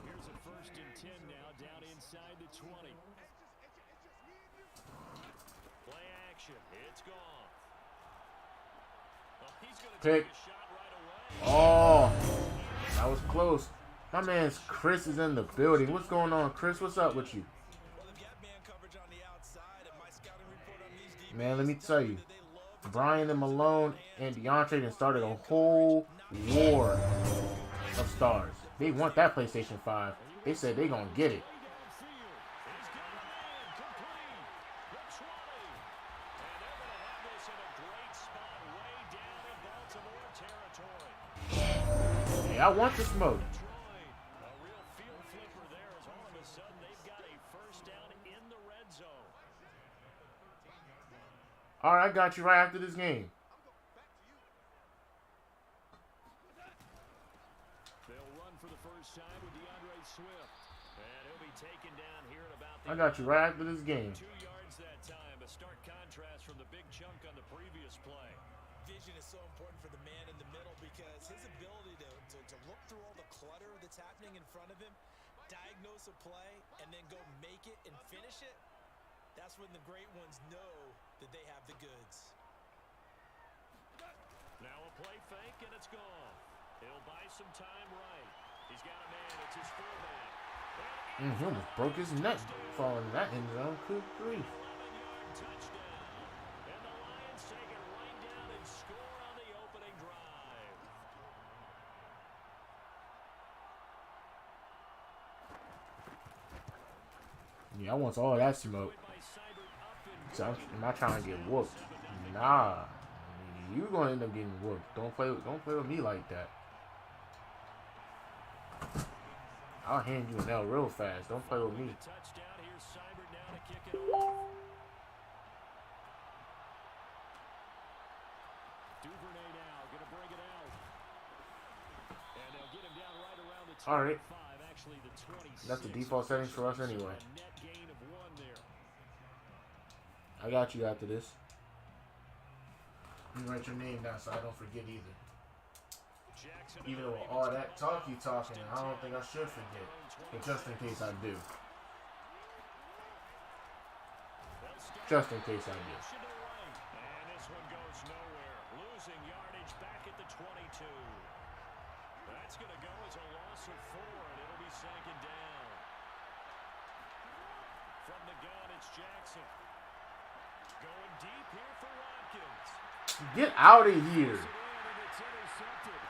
[SPEAKER 2] here's a 1st and 10 now, down inside the 20. Play action. It's gone. Well, he's going to take a shot right away.
[SPEAKER 1] Oh, that was close. My man's Chris is in the building. What's going on, Chris? What's up with you? Man, let me tell you. Brian and Malone and DeAndre then started a whole war of stars. They want that PlayStation 5. They said they gonna get it. Hey, I want the smoke. All right, I got you right after this game.
[SPEAKER 2] They'll run for the first time with DeAndre Swift. And he'll be taken down here at about the
[SPEAKER 1] I got you right after this game.
[SPEAKER 2] 2 yards that time. A stark contrast from the big chunk on the previous play.
[SPEAKER 3] Vision is so important for the man in the middle because his ability to look through all the clutter that's happening in front of him, diagnose a play, and then go make it and finish it. That's when the great ones know that they have the goods.
[SPEAKER 2] Now a play fake, and it's gone. He'll buy some time right. He's got a man. It's his fullback.
[SPEAKER 1] He almost broke his neck falling in that end zone. Good grief.
[SPEAKER 2] 11-yard touchdown. And the Lions take it right down and score on the opening drive.
[SPEAKER 1] Yeah, I want all that smoke. So I'm not trying to get whooped. Nah, you gonna end up getting whooped. Don't play with me like that. I'll hand you an L real fast. Don't play with me.
[SPEAKER 2] Touchdown. Here's Seibert now to kick it off. Duvernay now gonna bring it out, and they'll get him down right around the 25.
[SPEAKER 1] All right.
[SPEAKER 2] Actually, the 26.
[SPEAKER 1] That's the default settings for us anyway.
[SPEAKER 2] Net gain of 1 there.
[SPEAKER 1] I got you after this. You write your name down so I don't forget either. Even with all that talk you talking, I don't think I should forget. But just in case I do. Just in case I do.
[SPEAKER 2] And this one goes nowhere. Losing yardage back at the 22. That's going to go as a loss of 4, and it'll be second down. From the gun it's Jackson. Going deep here for Watkins.
[SPEAKER 1] Get out of here.
[SPEAKER 2] It's intercepted.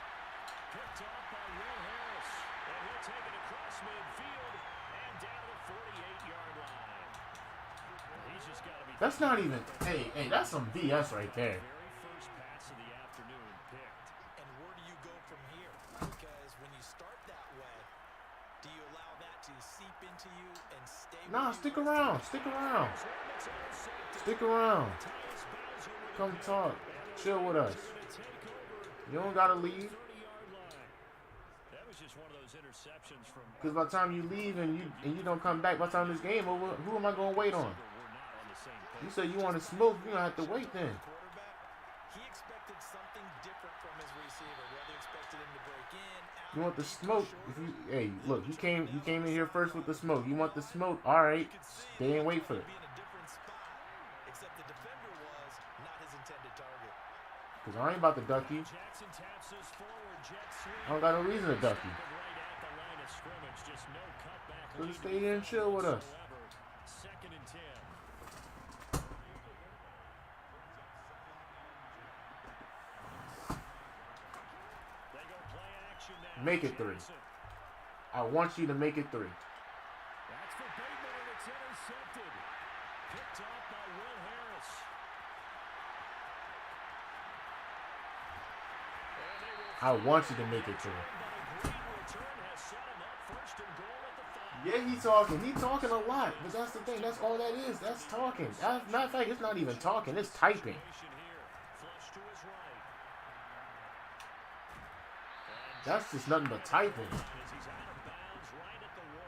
[SPEAKER 2] Picked off by Will Harris. And he'll take it across midfield and down to the 48-yard line. He's just got to be...
[SPEAKER 1] That's not even... Hey, that's some BS right there.
[SPEAKER 2] Very first pass of the afternoon picked.
[SPEAKER 3] And where do you go from here? Because when you start that way, do you allow that to seep into you and stay
[SPEAKER 1] Nah,
[SPEAKER 3] with you?
[SPEAKER 1] stick around. Stick around. Stick around. Come talk. Chill with us. You don't gotta leave.
[SPEAKER 2] That was just one of those interceptions from...
[SPEAKER 1] Because by the time you leave and you don't come back, by the time this game over, who am I gonna wait on? You said you want to smoke, you don't have to wait then.
[SPEAKER 3] He expected something different from his receiver. Whether he expected him to break in, out,
[SPEAKER 1] You want the
[SPEAKER 3] deep,
[SPEAKER 1] smoke?
[SPEAKER 3] short,
[SPEAKER 1] If you, hey, look, you came in here first with the smoke. You want the smoke? All right. They ain't wait for it.
[SPEAKER 3] be in a different spot, except the defender was not his intended target.
[SPEAKER 1] Cause I ain't about to duck you.
[SPEAKER 2] Jackson taps us forward, jet sweep.
[SPEAKER 1] I don't got no reason to duck you.
[SPEAKER 2] Right at the line of scrimmage, just no cutback.
[SPEAKER 1] So just stay here and chill with us.
[SPEAKER 2] Second and 10. They go play action now.
[SPEAKER 1] Make it 3.
[SPEAKER 2] Jackson.
[SPEAKER 1] I want you to make it 3.
[SPEAKER 2] That's for Bateman, and it's intercepted. Picked off by Will Harris.
[SPEAKER 1] I want you to make it 3. Yeah, he's talking. He's talking a lot. But that's the thing. That's all that is. That's talking. Matter of fact, it's not even talking. It's typing. That's just nothing but typing.
[SPEAKER 2] He's out of bounds right at the 1.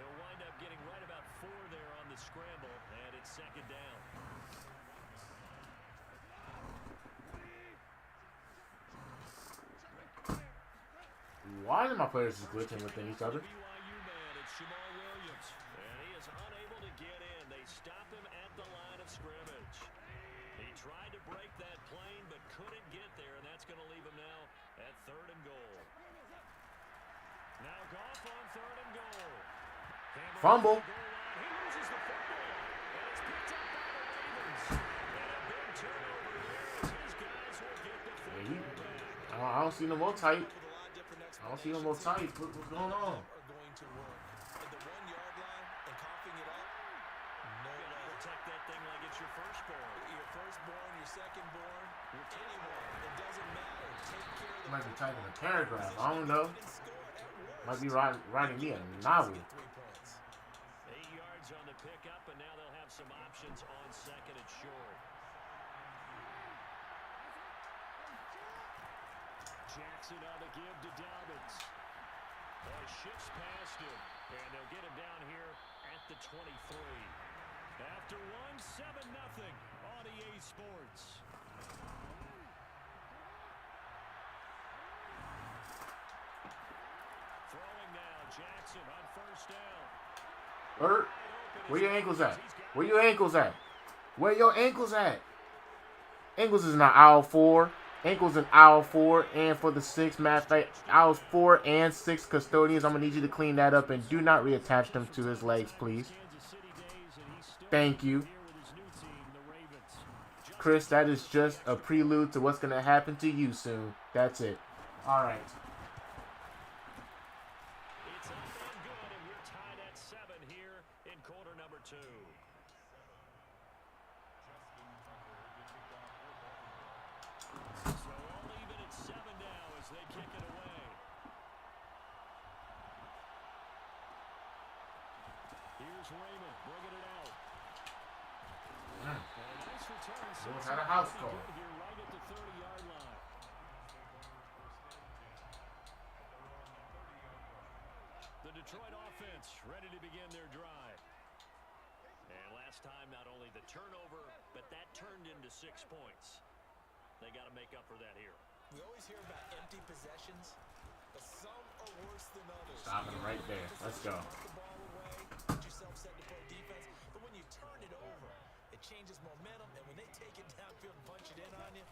[SPEAKER 2] He'll wind up getting right about 4 there on the scramble, and it's second down.
[SPEAKER 1] Why are my players just glitching within each other?
[SPEAKER 2] BYU man, it's Jamal Williams, and he is unable to get in. They stop him at the line of scrimmage. He tried to break that plane, but couldn't get there, and that's going to leave him now at 3rd and goal. Now Goff on 3rd and goal.
[SPEAKER 1] Fumble.
[SPEAKER 2] He loses the football, and it's picked up by the Ravens. And a big turnover here as his guys will get the football back.
[SPEAKER 1] I don't see no more type. I don't see no more type. What's going on?
[SPEAKER 3] Are going to work at the 1 yard line and coughing it up. No way.
[SPEAKER 2] Protect that thing like it's your firstborn.
[SPEAKER 3] Your firstborn, your secondborn, anyone. It doesn't matter. Take care of the
[SPEAKER 1] Might be typing a paragraph. I don't know.
[SPEAKER 3] and score at once.
[SPEAKER 1] Might be writing me a novel.
[SPEAKER 3] 3 points.
[SPEAKER 2] 8 yards on the pickup, and now they'll have some options on 2nd and short. Jackson on the give to Dobbins. Shifts past him, and they'll get him down here at the 23. After 1, 7-0 on EA Sports. Throwing now, Jackson on 1st down.
[SPEAKER 1] Bert, where your ankles at? Where your ankles at? Where your ankles at? Ankles is not aisle 4. Ankles in aisle 4 and for the 6. Matter of fact, aisles 4 and 6 custodians. I'm going to need you to clean that up and do not reattach them to his legs, please. Thank you. Chris, that is just a prelude to what's going to happen to you soon. That's it. All right.
[SPEAKER 2] It's up and good, and we're tied at 7 here in quarter number 2. So all even at 7 now as they kick it away. Here's Raymond bringing it out. And a nice return.
[SPEAKER 1] Lewis had a house call.
[SPEAKER 2] Here right at the 30-yard line. The Detroit offense ready to begin their drive. And last time, not only the turnover, but that turned into 6 points. They got to make up for that here.
[SPEAKER 3] We always hear about empty possessions, but some are worse than others.
[SPEAKER 1] Stop him right there. Let's go.
[SPEAKER 3] Put the ball away, get yourself set to play defense, but when you turn it over, it changes momentum, and when they take it downfield and punch it in on you,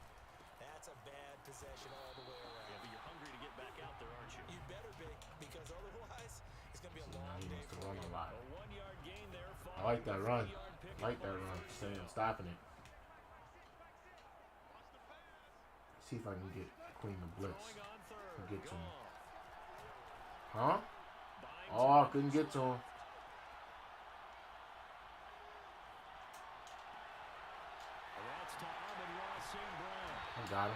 [SPEAKER 3] that's a bad possession all the way around.
[SPEAKER 2] Yeah, but you're hungry to get back out there, aren't you?
[SPEAKER 3] You better be, because otherwise, it's going to be a long
[SPEAKER 1] He
[SPEAKER 3] day
[SPEAKER 1] wants to
[SPEAKER 3] for
[SPEAKER 1] run
[SPEAKER 3] you.
[SPEAKER 1] a lot.
[SPEAKER 2] A 1-yard gain there.
[SPEAKER 1] I like that run. I like that run. Saying stopping it. See if I can get Queen the blitz. Get to him. Huh? Oh, I couldn't get to him. I got him.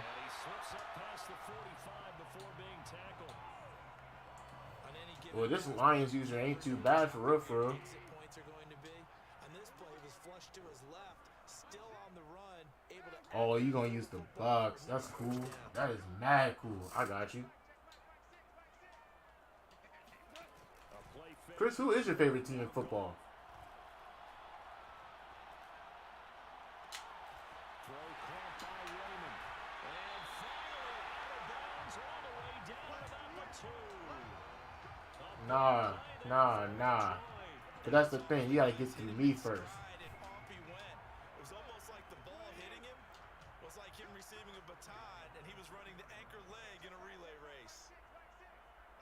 [SPEAKER 1] Well, this Lions user ain't too bad for real, for real. Oh, you gonna use the Bucks? That's cool. That is mad cool. I got you. Chris, who is your favorite team in football? Nah. But that's the thing. You gotta get through me first.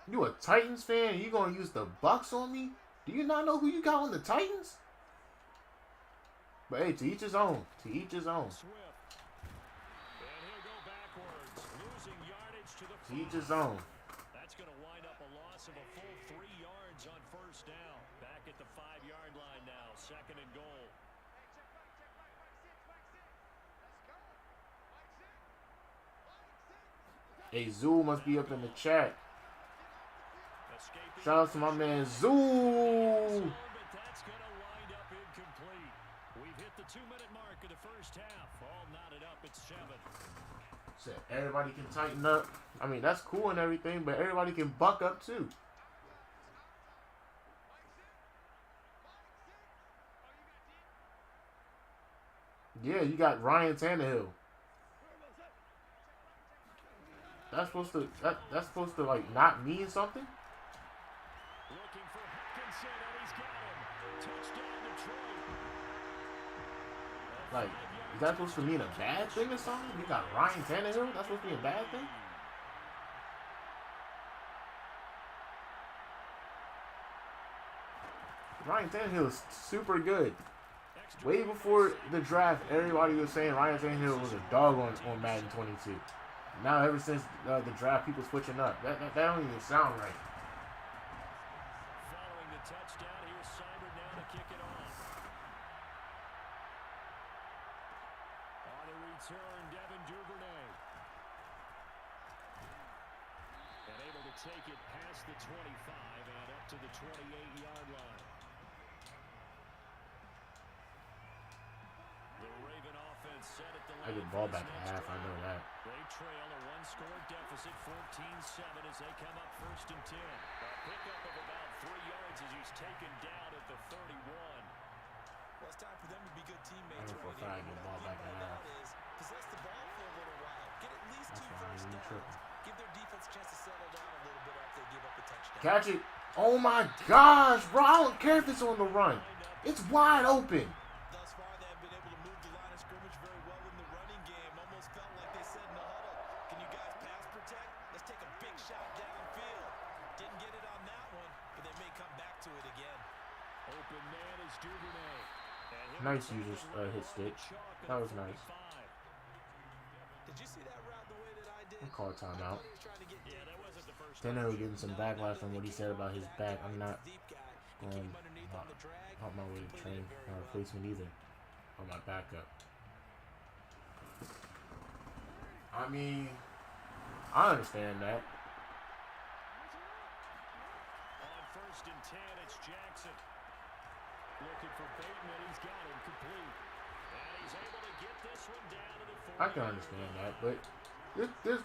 [SPEAKER 1] You a Titans fan? You gonna use the Bucks on me? Do you not know who you got on the Titans? But hey, to each his own. To each his own. To each his own.
[SPEAKER 2] That's going to wind up a loss of a full 3 yards on first down. Back at the 5-yard line now. 2nd and goal.
[SPEAKER 1] Hey, Zoo must be up in the chat. Shout out to my man Zoo.
[SPEAKER 2] But that's going to wind up incomplete. We've hit the 2-minute mark of the first half. All knotted up at 7.
[SPEAKER 1] So everybody can tighten up. I mean, that's cool and everything, but everybody can buck up too. Yeah, you got Ryan Tannehill. That's supposed to like not mean something.
[SPEAKER 2] Looking for Hutchinson, and he's got him. Touchdown Detroit.
[SPEAKER 1] Like, is that supposed to mean a bad thing or something? You got Ryan Tannehill? That's supposed to be a bad thing? Ryan Tannehill is super good. Way before the draft, everybody was saying Ryan Tannehill was a dog on Madden 22. Now, ever since the draft, people switching up. That don't even sound right.
[SPEAKER 2] Following the touchdown, here's Seibert now to kick it off. On the return, Devin Duvernay. And able to take it past the 25 and up to the 28-yard line. The Raven offense set at the line.
[SPEAKER 1] I get ball back at half, I know that.
[SPEAKER 2] They trail a 1-score deficit, 14-7 as they come up 1st and 10. A pickup of about 3 yards as he's taken down at the 31.
[SPEAKER 3] Well, it's time for them to be good teammates.
[SPEAKER 1] I know for a fact I get ball back at half.
[SPEAKER 3] Possess the ball for a little while. Get at least 2 first downs. Give their defense a chance to settle down a little bit after they give up a touchdown.
[SPEAKER 1] Catch it. Oh my gosh, bro. I don't care if it's on the run. It's wide open.
[SPEAKER 3] Thus far, they have been able to move the line of scrimmage very well in the running game. Almost felt like they said in the huddle, can you guys pass protect? Let's take a big shot downfield. Didn't get it on that one, but they may come back to it again.
[SPEAKER 2] Open man is Duvernay.
[SPEAKER 1] Nice user hit stick. That was nice.
[SPEAKER 3] Did you see that route the way that I did?
[SPEAKER 1] I'll call a timeout.
[SPEAKER 2] Yeah, that wasn't the first.
[SPEAKER 1] Then they were getting some backlash from what he said about his back. I'm not going out my way to train my replacement either. On my backup. I mean, I understand that.
[SPEAKER 2] On 1st and 10, it's Jackson. Looking for Bateman, he's got him complete. And he's able to get this one down to the 40.
[SPEAKER 1] I can understand that, but this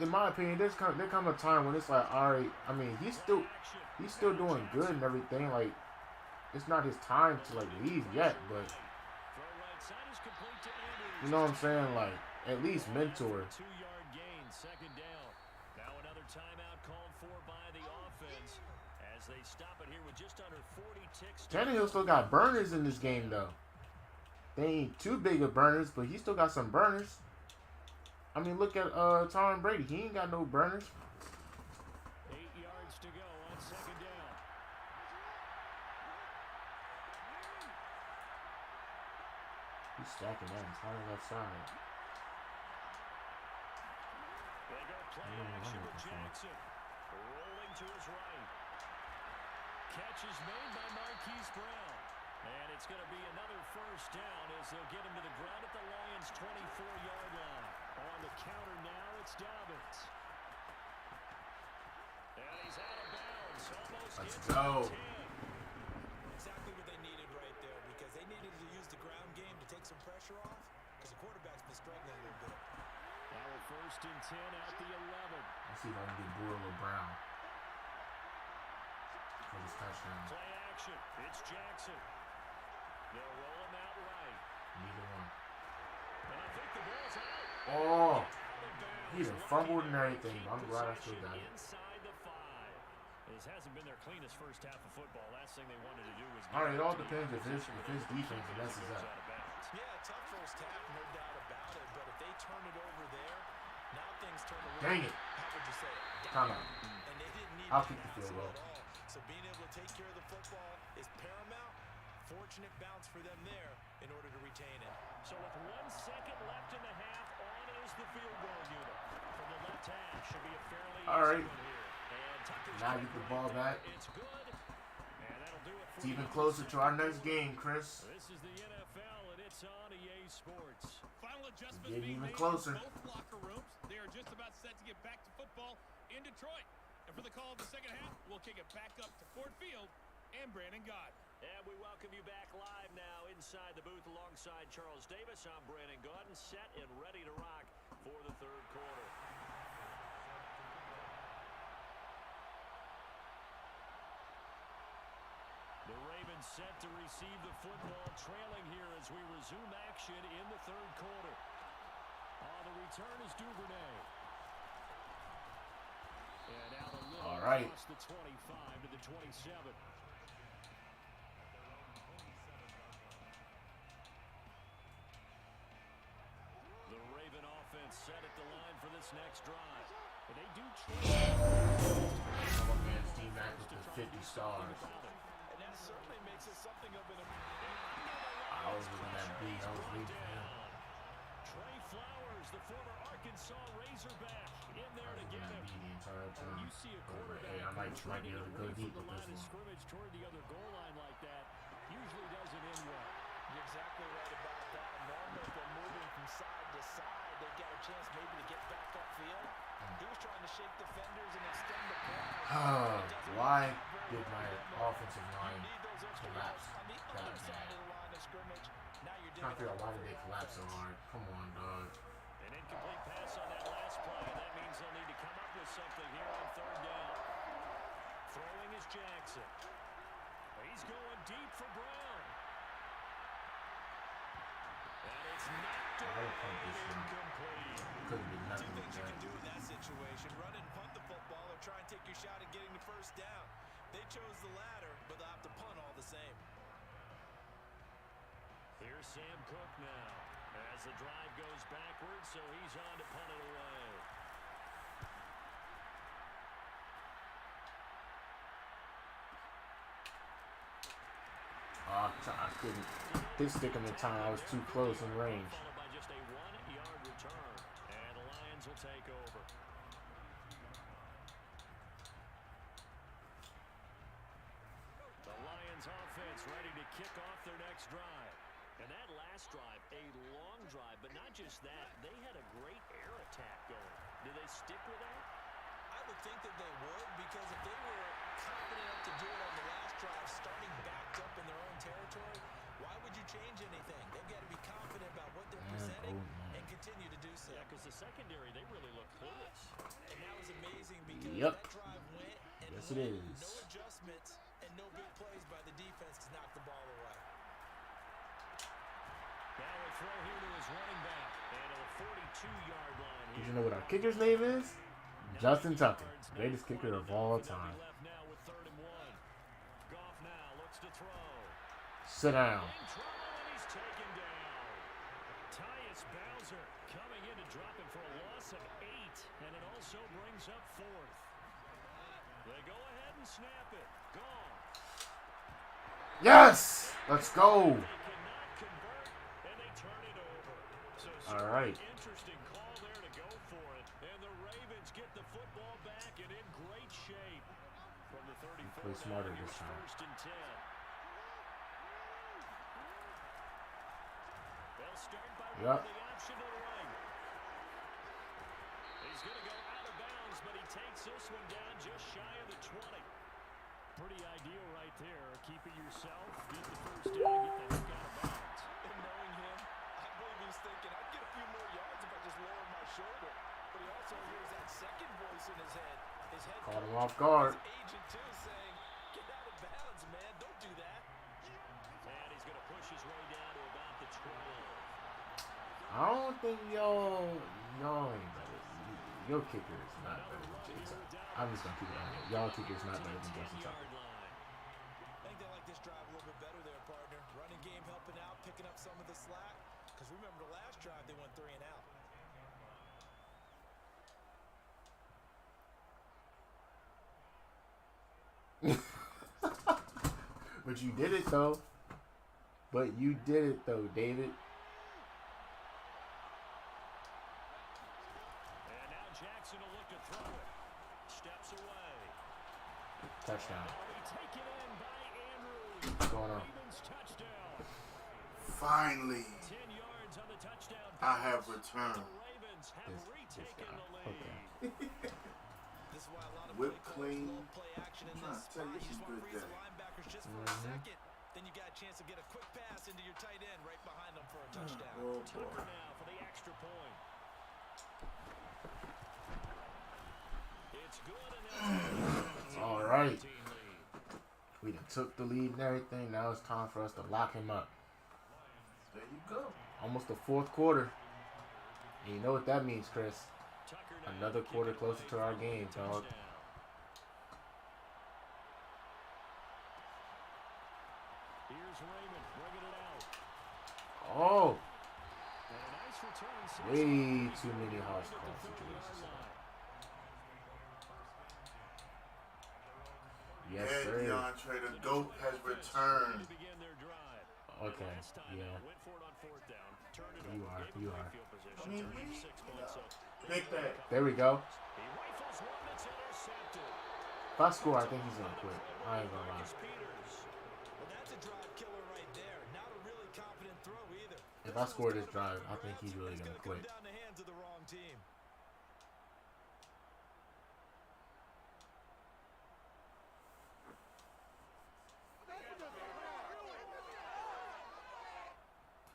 [SPEAKER 1] in my opinion, there come a time when it's like, all right, I mean, he's still doing good and everything. Like, it's not his time to like leave yet, but you know what I'm saying? Like, at least mentor.
[SPEAKER 2] 2-yard gain, 2nd down. Now another timeout called for by the offense as they stop it here with just under 40 ticks.
[SPEAKER 1] Tannehill still got burners in this game though. They ain't too big of burners, but he still got some burners. I mean, look at Tom Brady. He ain't got no burners.
[SPEAKER 2] 8 yards to go on 2nd down.
[SPEAKER 1] He's stacking that entire left side.
[SPEAKER 2] They go play action with Jackson. Rolling to his right. Catch is made by Marquise Brown. And it's going to be another first down as they'll get him to the ground at the Lions' 24-yard line. On the counter now, it's Dobbins. And he's out of bounds. Almost
[SPEAKER 1] Let's
[SPEAKER 2] gets
[SPEAKER 1] go.
[SPEAKER 2] to 10.
[SPEAKER 3] Exactly what they needed right there, because they needed to use the ground game to take some pressure off, because the quarterback's been struggling a little bit.
[SPEAKER 2] Now we're 1st and 10 at the 11.
[SPEAKER 1] Let's see if I can get Burrow or Brown for this touchdown.
[SPEAKER 2] Play action. It's Jackson. They'll roll him out right.
[SPEAKER 1] Neither one.
[SPEAKER 2] And I think the ball's out.
[SPEAKER 1] Oh,
[SPEAKER 2] Out of bounds.
[SPEAKER 1] he done fumbled and everything. I'm glad I still got it.
[SPEAKER 2] Inside the 5. This hasn't been their cleanest first half of football. Last thing they wanted to do was
[SPEAKER 1] All right, it all depends if his defense messes up.
[SPEAKER 3] Yeah, tough first half, no doubt about it. But if they turn it over there, now things turn around.
[SPEAKER 1] Dang it.
[SPEAKER 3] How would you say it?
[SPEAKER 1] Time out.
[SPEAKER 3] And they didn't need
[SPEAKER 1] I'll
[SPEAKER 3] to
[SPEAKER 1] kick the
[SPEAKER 3] pass
[SPEAKER 1] field
[SPEAKER 3] it
[SPEAKER 1] goal.
[SPEAKER 3] at all. So being able to take care of the football is paramount. Fortunate bounce for them there in order to retain it.
[SPEAKER 2] So with 1 second left in the half, on is the field goal unit. From the left half, should be a fairly
[SPEAKER 1] All right.
[SPEAKER 2] easy one here. And Tucker's
[SPEAKER 1] Now
[SPEAKER 2] got
[SPEAKER 1] get the
[SPEAKER 2] it
[SPEAKER 1] ball
[SPEAKER 2] right
[SPEAKER 1] back.
[SPEAKER 2] there. It's good. And that'll do it for
[SPEAKER 1] It's even
[SPEAKER 2] the
[SPEAKER 1] closer to our
[SPEAKER 2] episode.
[SPEAKER 1] next game, Chris.
[SPEAKER 2] This is the NFL, and it's on EA Sports.
[SPEAKER 4] Final adjustments
[SPEAKER 1] Getting
[SPEAKER 4] being
[SPEAKER 1] even
[SPEAKER 4] made
[SPEAKER 1] closer.
[SPEAKER 4] in both locker rooms. They are just about set to get back to football in Detroit. And for the call of the second half, we'll kick it back up to Ford Field and Brandon Gott.
[SPEAKER 2] And we welcome you back live now inside the booth alongside Charles Davis. I'm Brandon Gordon, set and ready to rock for the third quarter. The Ravens set to receive the football, trailing here as we resume action in the third quarter. The return is Duvernay. And now the little
[SPEAKER 1] All right.
[SPEAKER 2] across the 25 to the 27. The Raven offense set at the line for this next drive. And they do
[SPEAKER 1] Our man's D-Mac with the 50 stars.
[SPEAKER 3] And that certainly makes it something of an
[SPEAKER 1] I was looking at B. I was reading for him.
[SPEAKER 2] Trey Flowers, the former Arkansas Razorback, in there
[SPEAKER 1] I
[SPEAKER 2] to
[SPEAKER 1] was
[SPEAKER 2] get
[SPEAKER 1] looking at
[SPEAKER 2] him.
[SPEAKER 1] B the entire time.
[SPEAKER 2] You see a
[SPEAKER 1] But,
[SPEAKER 2] quarterback
[SPEAKER 1] hey, I might be
[SPEAKER 2] running
[SPEAKER 1] able to go
[SPEAKER 2] away
[SPEAKER 1] deep
[SPEAKER 2] from
[SPEAKER 1] with
[SPEAKER 2] the
[SPEAKER 1] this
[SPEAKER 2] line of
[SPEAKER 1] one.
[SPEAKER 2] scrimmage toward the other goal line like that usually doesn't end well.
[SPEAKER 3] You're exactly right about that. Normally, if they're moving from side to side, they've got a chance maybe to get back upfield. He was trying to shake defenders and extend the play.
[SPEAKER 1] Why did my offensive line
[SPEAKER 3] You need those extra
[SPEAKER 1] collapse
[SPEAKER 3] yards on the
[SPEAKER 1] that
[SPEAKER 3] other side
[SPEAKER 1] bad?
[SPEAKER 3] of the line of scrimmage. Now you're
[SPEAKER 1] Trying to figure out why did
[SPEAKER 3] digging
[SPEAKER 1] they collapse so hard. Come on, dog.
[SPEAKER 2] An incomplete pass on that last play, and that means they'll need to come up with something here on third down. Throwing is Jackson. He's going deep for Brown. And it's knocked away and incomplete.
[SPEAKER 1] Couldn't be
[SPEAKER 3] Two
[SPEAKER 1] nothing
[SPEAKER 3] things
[SPEAKER 1] with
[SPEAKER 3] you
[SPEAKER 1] that.
[SPEAKER 3] can do in that situation: run and punt the football, or try and take your shot at getting the first down. They chose the latter, but they'll have to punt all the same.
[SPEAKER 2] Here's Sam Cook now. As the drive goes backwards, so he's on to punt it away.
[SPEAKER 1] I couldn't. Didn't stick him in time. I was too close in range.
[SPEAKER 2] Followed by just a 1-yard return. And the Lions will take over. The Lions offense ready to kick off their next drive. And that last drive, a long drive, but not just that. They had a great air attack going. Do they stick with that?
[SPEAKER 3] I would think that they would, because if they were confident enough to do it on the last drive, starting backed up in their own territory, why would you change anything? They've got to be confident about what they're presenting and continue to do so.
[SPEAKER 2] Yeah, because the secondary, they really look clueless.
[SPEAKER 3] And that was amazing because
[SPEAKER 1] Yep.
[SPEAKER 3] that drive went and
[SPEAKER 1] Yes, it
[SPEAKER 3] went.
[SPEAKER 1] is.
[SPEAKER 3] No adjustments and no big plays by the defense to knock the ball away.
[SPEAKER 2] Now a throw here to his running back. And to the 42-yard line
[SPEAKER 1] Did
[SPEAKER 2] here.
[SPEAKER 1] you know what our kicker's name is? Justin Tucker, greatest kicker of all time.
[SPEAKER 2] Left now with 3rd and 1. Goff now looks to throw.
[SPEAKER 1] Sit down.
[SPEAKER 2] In trouble, and he's taken down. Tyus Bowser coming in to drop him for a loss of 8, and it also brings up 4th. They go ahead and snap it. Gone.
[SPEAKER 1] Yes! Let's go.
[SPEAKER 2] They cannot convert, and they turn
[SPEAKER 1] All right.
[SPEAKER 2] Interesting call there to go for it. And the Ravens get the football back and in great shape. From the 34
[SPEAKER 1] Play smarter
[SPEAKER 2] now,
[SPEAKER 1] this time.
[SPEAKER 2] first and 10. They'll start by
[SPEAKER 1] Yep.
[SPEAKER 2] running the option to the right. He's going to go out of bounds, but he takes this one down just shy of the 20. Pretty ideal right there. Keep it yourself, get the first down, get the heck out of bounds.
[SPEAKER 3] And knowing him, I believe he's thinking, I'd get a few more yards if I just lowered my shoulder. But he also hears that second voice in his head. His head
[SPEAKER 1] Caught him
[SPEAKER 3] coach,
[SPEAKER 1] off guard.
[SPEAKER 3] his agent too, saying, get out of bounds, man. Don't do that.
[SPEAKER 2] And he's going to push his way down to about the 12.
[SPEAKER 1] I don't think y'all ain't better. Your kicker is not better than Jason. I'm just gonna keep it on here. Y'all kicker is not better than Jason Tucker.
[SPEAKER 3] I think they like this drive a little bit better there, partner. Running game helping out, picking up some of the slack. Because remember the last drive, they went 3 and out.
[SPEAKER 1] But you did it though. David.
[SPEAKER 2] And now Jackson will look to throw it. Steps away.
[SPEAKER 1] Touchdown.
[SPEAKER 2] Taken in by Andrews.
[SPEAKER 1] What's going on?
[SPEAKER 2] Ravens touchdown.
[SPEAKER 7] Finally,
[SPEAKER 2] 10 yards on the touchdown.
[SPEAKER 7] I have
[SPEAKER 2] pass.
[SPEAKER 7] returned.
[SPEAKER 2] The Ravens have
[SPEAKER 1] This
[SPEAKER 2] retaken
[SPEAKER 1] guy.
[SPEAKER 2] the lead.
[SPEAKER 1] Okay.
[SPEAKER 3] This is why a lot of
[SPEAKER 7] Whip
[SPEAKER 3] play
[SPEAKER 7] clean.
[SPEAKER 3] callers love play action in
[SPEAKER 7] I'm trying
[SPEAKER 3] this
[SPEAKER 7] to tell you,
[SPEAKER 3] spot. You
[SPEAKER 7] it's
[SPEAKER 3] just
[SPEAKER 7] a
[SPEAKER 3] want to
[SPEAKER 7] good
[SPEAKER 3] freeze the
[SPEAKER 7] day.
[SPEAKER 3] linebackers just for a second. Then you got a chance to get a quick pass into your tight end right behind them for a touchdown.
[SPEAKER 7] Oh
[SPEAKER 2] Tucker
[SPEAKER 7] boy.
[SPEAKER 2] now for the extra point. It's good and that's
[SPEAKER 1] All right.
[SPEAKER 2] 17 lead.
[SPEAKER 1] We done took the lead and everything. Now it's time for us to lock him up.
[SPEAKER 7] There you go.
[SPEAKER 1] Almost the fourth quarter. And you know what that means, Chris.
[SPEAKER 2] Tucker now
[SPEAKER 1] Another quarter
[SPEAKER 2] kicking
[SPEAKER 1] closer
[SPEAKER 2] away
[SPEAKER 1] to our
[SPEAKER 2] for
[SPEAKER 1] game,
[SPEAKER 2] the
[SPEAKER 1] dog.
[SPEAKER 2] touchdown. Here's Raymond bringing it out.
[SPEAKER 1] Oh,
[SPEAKER 2] And a nice return.
[SPEAKER 1] way too many house call situations. Yes,
[SPEAKER 7] Yeah,
[SPEAKER 1] sir.
[SPEAKER 7] DeAndre, the GOAT has returned.
[SPEAKER 2] To begin their drive.
[SPEAKER 1] Okay,
[SPEAKER 2] Last time
[SPEAKER 1] yeah.
[SPEAKER 2] out, went for it on fourth down. Turned it
[SPEAKER 1] You
[SPEAKER 2] over,
[SPEAKER 1] are,
[SPEAKER 2] gave
[SPEAKER 1] you
[SPEAKER 2] away
[SPEAKER 1] are.
[SPEAKER 2] field position,
[SPEAKER 7] I mean,
[SPEAKER 2] turned it 6 points, so
[SPEAKER 7] Take that.
[SPEAKER 1] There we go.
[SPEAKER 2] he rifles one that's intercepted.
[SPEAKER 1] If I score, I think he's gonna quit. I ain't gonna lie.
[SPEAKER 2] Marcus Peters.
[SPEAKER 3] Well, that's a drive killer right there. Not a really confident throw either.
[SPEAKER 1] If I score this drive, I think he's really gonna quit.
[SPEAKER 3] Down the hands of the wrong team.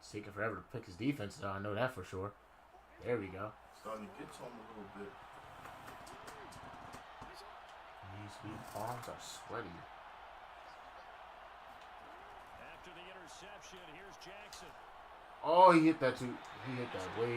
[SPEAKER 1] It's taking forever to pick his defense, though. I know that for sure. There we go.
[SPEAKER 7] Starting to get to him a little bit.
[SPEAKER 1] These arms are sweaty.
[SPEAKER 2] After the interception, here's Jackson.
[SPEAKER 1] Oh, he hit that too. He hit that way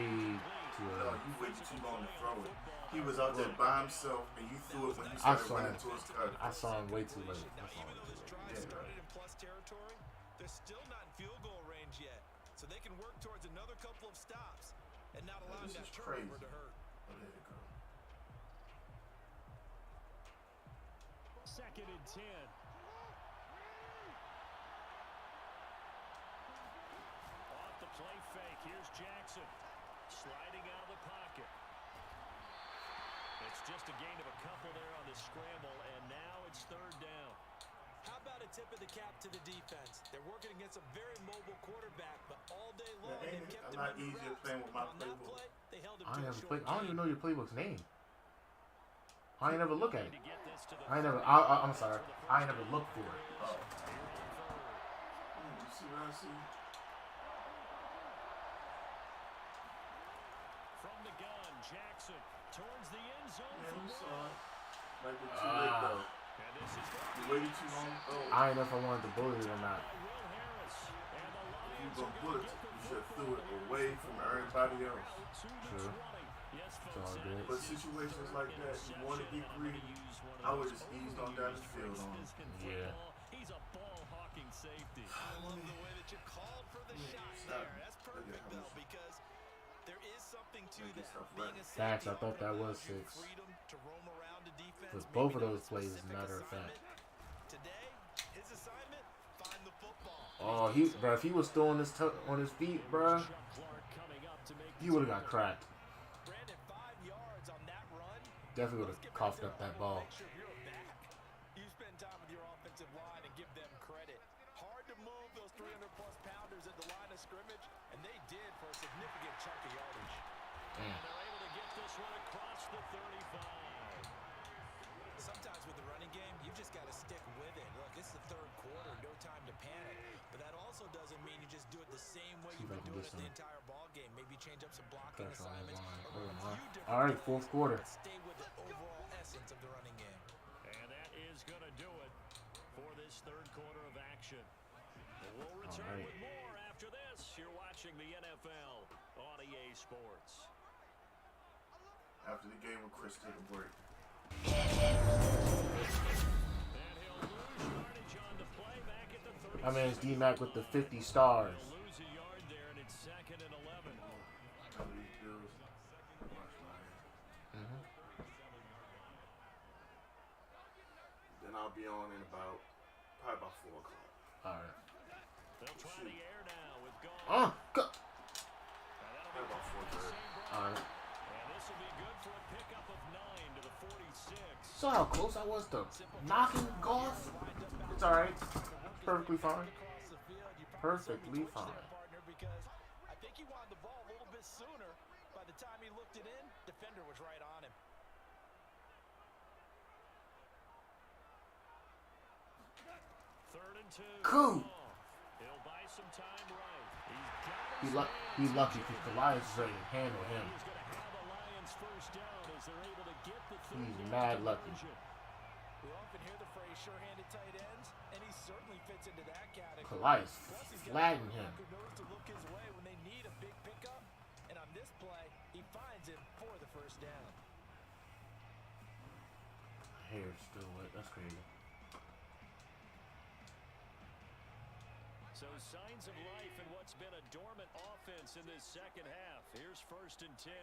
[SPEAKER 1] too
[SPEAKER 7] No,
[SPEAKER 1] early.
[SPEAKER 7] you waited too long to throw it. He was out there by himself, and you threw it when he
[SPEAKER 1] I
[SPEAKER 7] started
[SPEAKER 1] saw
[SPEAKER 7] running
[SPEAKER 1] him.
[SPEAKER 7] towards cut.
[SPEAKER 1] I saw him way too late.
[SPEAKER 3] Now,
[SPEAKER 1] That's all
[SPEAKER 3] even
[SPEAKER 1] it
[SPEAKER 3] though this
[SPEAKER 1] is.
[SPEAKER 3] drive
[SPEAKER 7] Yeah.
[SPEAKER 3] started in plus territory, they're still not in field goal range yet. So they can work towards another couple of stops and not allowing
[SPEAKER 7] This
[SPEAKER 3] that
[SPEAKER 7] is
[SPEAKER 3] turnover
[SPEAKER 7] crazy.
[SPEAKER 3] to hurt.
[SPEAKER 7] Oh, there you go.
[SPEAKER 2] Second and 10. Off the play fake, here's Jackson. Sliding out of the pocket. It's just a gain of a couple there on the scramble, and now it's third down.
[SPEAKER 3] How about a tip of the cap to the defense? They're working against a very mobile quarterback, but all day long
[SPEAKER 7] Yeah, ain't
[SPEAKER 3] they've
[SPEAKER 7] it
[SPEAKER 3] kept
[SPEAKER 7] a
[SPEAKER 3] him
[SPEAKER 7] lot
[SPEAKER 3] under
[SPEAKER 7] easier
[SPEAKER 3] wraps.
[SPEAKER 7] playing with my
[SPEAKER 3] On that
[SPEAKER 7] playbook?
[SPEAKER 3] play, they held him
[SPEAKER 1] I
[SPEAKER 3] to a
[SPEAKER 1] never
[SPEAKER 3] short
[SPEAKER 1] play. I don't even
[SPEAKER 3] gain.
[SPEAKER 1] know your playbook's name. I ain't never look at it.
[SPEAKER 2] To get this to the
[SPEAKER 1] I ain't never.
[SPEAKER 2] 30.
[SPEAKER 1] I'm sorry. I ain't never looked for it.
[SPEAKER 7] Oh. You see what I see?
[SPEAKER 2] From the gun, Jackson towards the end zone
[SPEAKER 7] Yeah,
[SPEAKER 2] for
[SPEAKER 7] you
[SPEAKER 2] one.
[SPEAKER 7] saw it. Might be too late, though.
[SPEAKER 2] And this is
[SPEAKER 7] You waited too long to throw it.
[SPEAKER 1] I ain't know if I wanted to bully it or not.
[SPEAKER 2] by Will Harris. And the
[SPEAKER 7] If you
[SPEAKER 2] Lions
[SPEAKER 7] gonna
[SPEAKER 2] are
[SPEAKER 7] put
[SPEAKER 2] going
[SPEAKER 7] it,
[SPEAKER 2] to get
[SPEAKER 7] you
[SPEAKER 2] the
[SPEAKER 7] should have threw it
[SPEAKER 2] football
[SPEAKER 7] away
[SPEAKER 2] here.
[SPEAKER 7] from everybody else.
[SPEAKER 2] Out to the
[SPEAKER 1] True.
[SPEAKER 2] 20. Yes,
[SPEAKER 1] It's
[SPEAKER 2] folks,
[SPEAKER 1] all
[SPEAKER 2] that
[SPEAKER 1] good.
[SPEAKER 2] is
[SPEAKER 7] But
[SPEAKER 2] his
[SPEAKER 7] situations
[SPEAKER 2] third
[SPEAKER 7] like that, you want to get
[SPEAKER 2] interception, and I'm
[SPEAKER 7] greedy.
[SPEAKER 2] gonna use one of
[SPEAKER 7] I would
[SPEAKER 2] those
[SPEAKER 7] just eased on down the
[SPEAKER 2] overused
[SPEAKER 7] field on him.
[SPEAKER 2] phrases in
[SPEAKER 1] Yeah.
[SPEAKER 2] football. He's a ball-hawking safety.
[SPEAKER 3] I love the way that you called for the shot
[SPEAKER 7] stop.
[SPEAKER 3] there. That's perfect, though, because there is something to
[SPEAKER 7] Make
[SPEAKER 3] that.
[SPEAKER 7] yourself
[SPEAKER 3] Being
[SPEAKER 7] right.
[SPEAKER 3] a safety
[SPEAKER 1] Facts, I thought that
[SPEAKER 3] often
[SPEAKER 1] was
[SPEAKER 3] allows you
[SPEAKER 1] 6.
[SPEAKER 3] freedom to roam around the defense,
[SPEAKER 1] Because
[SPEAKER 3] maybe
[SPEAKER 1] both of
[SPEAKER 3] not
[SPEAKER 1] those
[SPEAKER 3] a
[SPEAKER 1] plays, as a
[SPEAKER 3] specific
[SPEAKER 1] matter of fact.
[SPEAKER 3] assignment. Today, his assignment, find the football.
[SPEAKER 1] Oh, bro, if he was still on his feet, bro.
[SPEAKER 2] Chuck Clark coming up to make
[SPEAKER 1] He would have got cracked.
[SPEAKER 3] Brandon, 5 yards on that run.
[SPEAKER 1] Definitely would have coughed up that ball.
[SPEAKER 3] Make sure you're back. You spend time with your offensive line and give them credit. Hard to move those 300-plus pounders at the line of scrimmage, and they did for a significant chunk of yardage.
[SPEAKER 2] And they're able to get this one across the 35.
[SPEAKER 3] Sometimes with the running game, you just got to stick with it. Look, it's the third quarter, no time to panic. But that also doesn't mean you just do it the same way you've been doing it the entire ball game. Maybe change up some blocking assignments.
[SPEAKER 1] All right, fourth quarter.
[SPEAKER 3] Stay with the overall essence of the running game.
[SPEAKER 2] And that is going to do it for this third quarter of action. We'll return with more after this. You're watching the NFL on EA Sports.
[SPEAKER 7] After the game with Chris, take a break.
[SPEAKER 2] And he'll lose yardage on the play back at the 30.
[SPEAKER 1] I mean, it's D-Mac with the 50 stars.
[SPEAKER 2] He'll lose a yard there, and it's 2nd and 11.
[SPEAKER 7] Cover these Bills. Watch my hands. Then I'll be on in probably about 4 o'clock.
[SPEAKER 1] All right.
[SPEAKER 2] They'll try the air now with Goff.
[SPEAKER 1] Go.
[SPEAKER 7] Probably about 4:30.
[SPEAKER 1] All right.
[SPEAKER 2] And this will be good for a pickup of 9 to the 46.
[SPEAKER 1] Saw how close I was to knocking golf. It's all right. Perfectly fine. Perfectly fine.
[SPEAKER 3] Because I think he wanted the ball a little bit sooner. By the time he looked it in, defender was right on him.
[SPEAKER 2] Third and 2.
[SPEAKER 1] Cool.
[SPEAKER 2] He'll buy some time right.
[SPEAKER 1] He's lucky because Goliath is ready to handle him.
[SPEAKER 2] He's going to have a Lions first down as they're able to get the third
[SPEAKER 1] He's
[SPEAKER 2] down
[SPEAKER 1] mad lucky.
[SPEAKER 2] conversion.
[SPEAKER 3] We often hear the phrase sure-handed tight ends, and he certainly fits into that category.
[SPEAKER 1] Goliath
[SPEAKER 3] Plus, he's got a
[SPEAKER 1] flattened him.
[SPEAKER 3] quarterback who knows to look his way when they need a big pickup, and on this play, he finds him for the first down.
[SPEAKER 1] Hair's still wet. That's crazy.
[SPEAKER 2] So signs of life in what's been a dormant offense in this second half. Here's 1st and 10.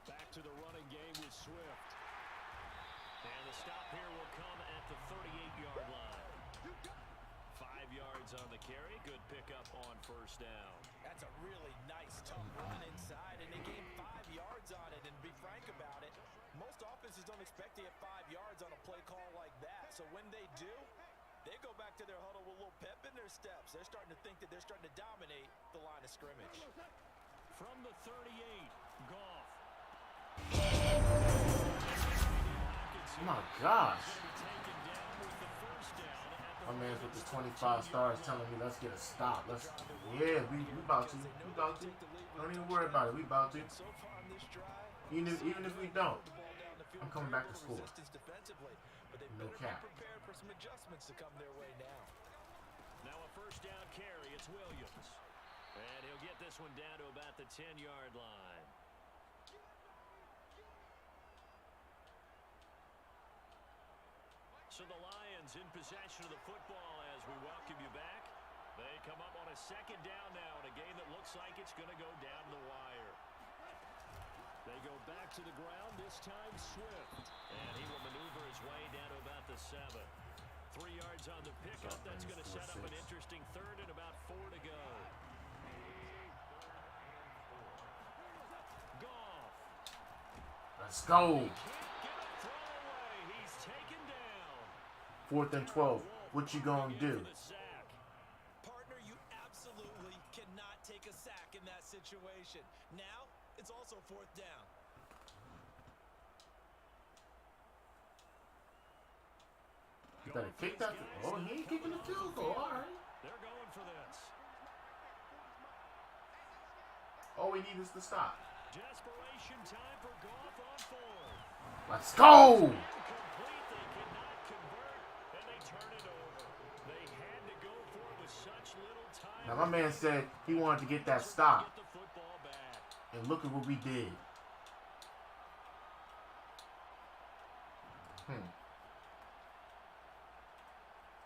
[SPEAKER 2] Back to the running game with Swift. And the stop here will come at the 38-yard line. 5 yards on the carry. Good pickup on first down.
[SPEAKER 3] That's a really nice, tough run inside, and they gained 5 yards on it. And to be frank about it, most offenses don't expect to get 5 yards on a play call like that. So when they do, they go back to their huddle with a little pep in their steps. They're starting to think that they're starting to dominate the line of scrimmage.
[SPEAKER 2] From the 38, Goff.
[SPEAKER 1] Oh my gosh. My man's with the 25 stars telling me let's get a stop. Yeah, we about to. We about to. Don't even worry about it. We about to. Even if we don't, I'm coming back to score. No cap.
[SPEAKER 3] Prepared for some adjustments to come their way now.
[SPEAKER 2] Now a first down carry. It's Williams. And he'll get this one down to about the 10-yard line. So the Lions in possession of the football as we welcome you back. They come up on a second down now in a game that looks like it's going to go down the wire. They go back to the ground, this time Swift. And he will maneuver his way down to about the 7. 3 yards on the pickup. That's going to set up an interesting third and about 4 to go. Goff.
[SPEAKER 1] Let's go.
[SPEAKER 2] Can't get a throw away. He's taken down.
[SPEAKER 1] 4th and 12. What you gonna do?
[SPEAKER 3] Partner, you absolutely cannot take a sack in that situation. Now, it's also 4th down.
[SPEAKER 1] You better kick that. Oh, he ain't kicking the field goal. All right.
[SPEAKER 2] They're going for this.
[SPEAKER 1] All we need is to stop.
[SPEAKER 2] Desperation time for Goff on 4.
[SPEAKER 1] Let's go.
[SPEAKER 2] Complete, they cannot convert, and they turn it over. They had to go for it with such little time.
[SPEAKER 1] Now, my man said he wanted to get that stop.
[SPEAKER 2] Get the football back.
[SPEAKER 1] And look at what we did.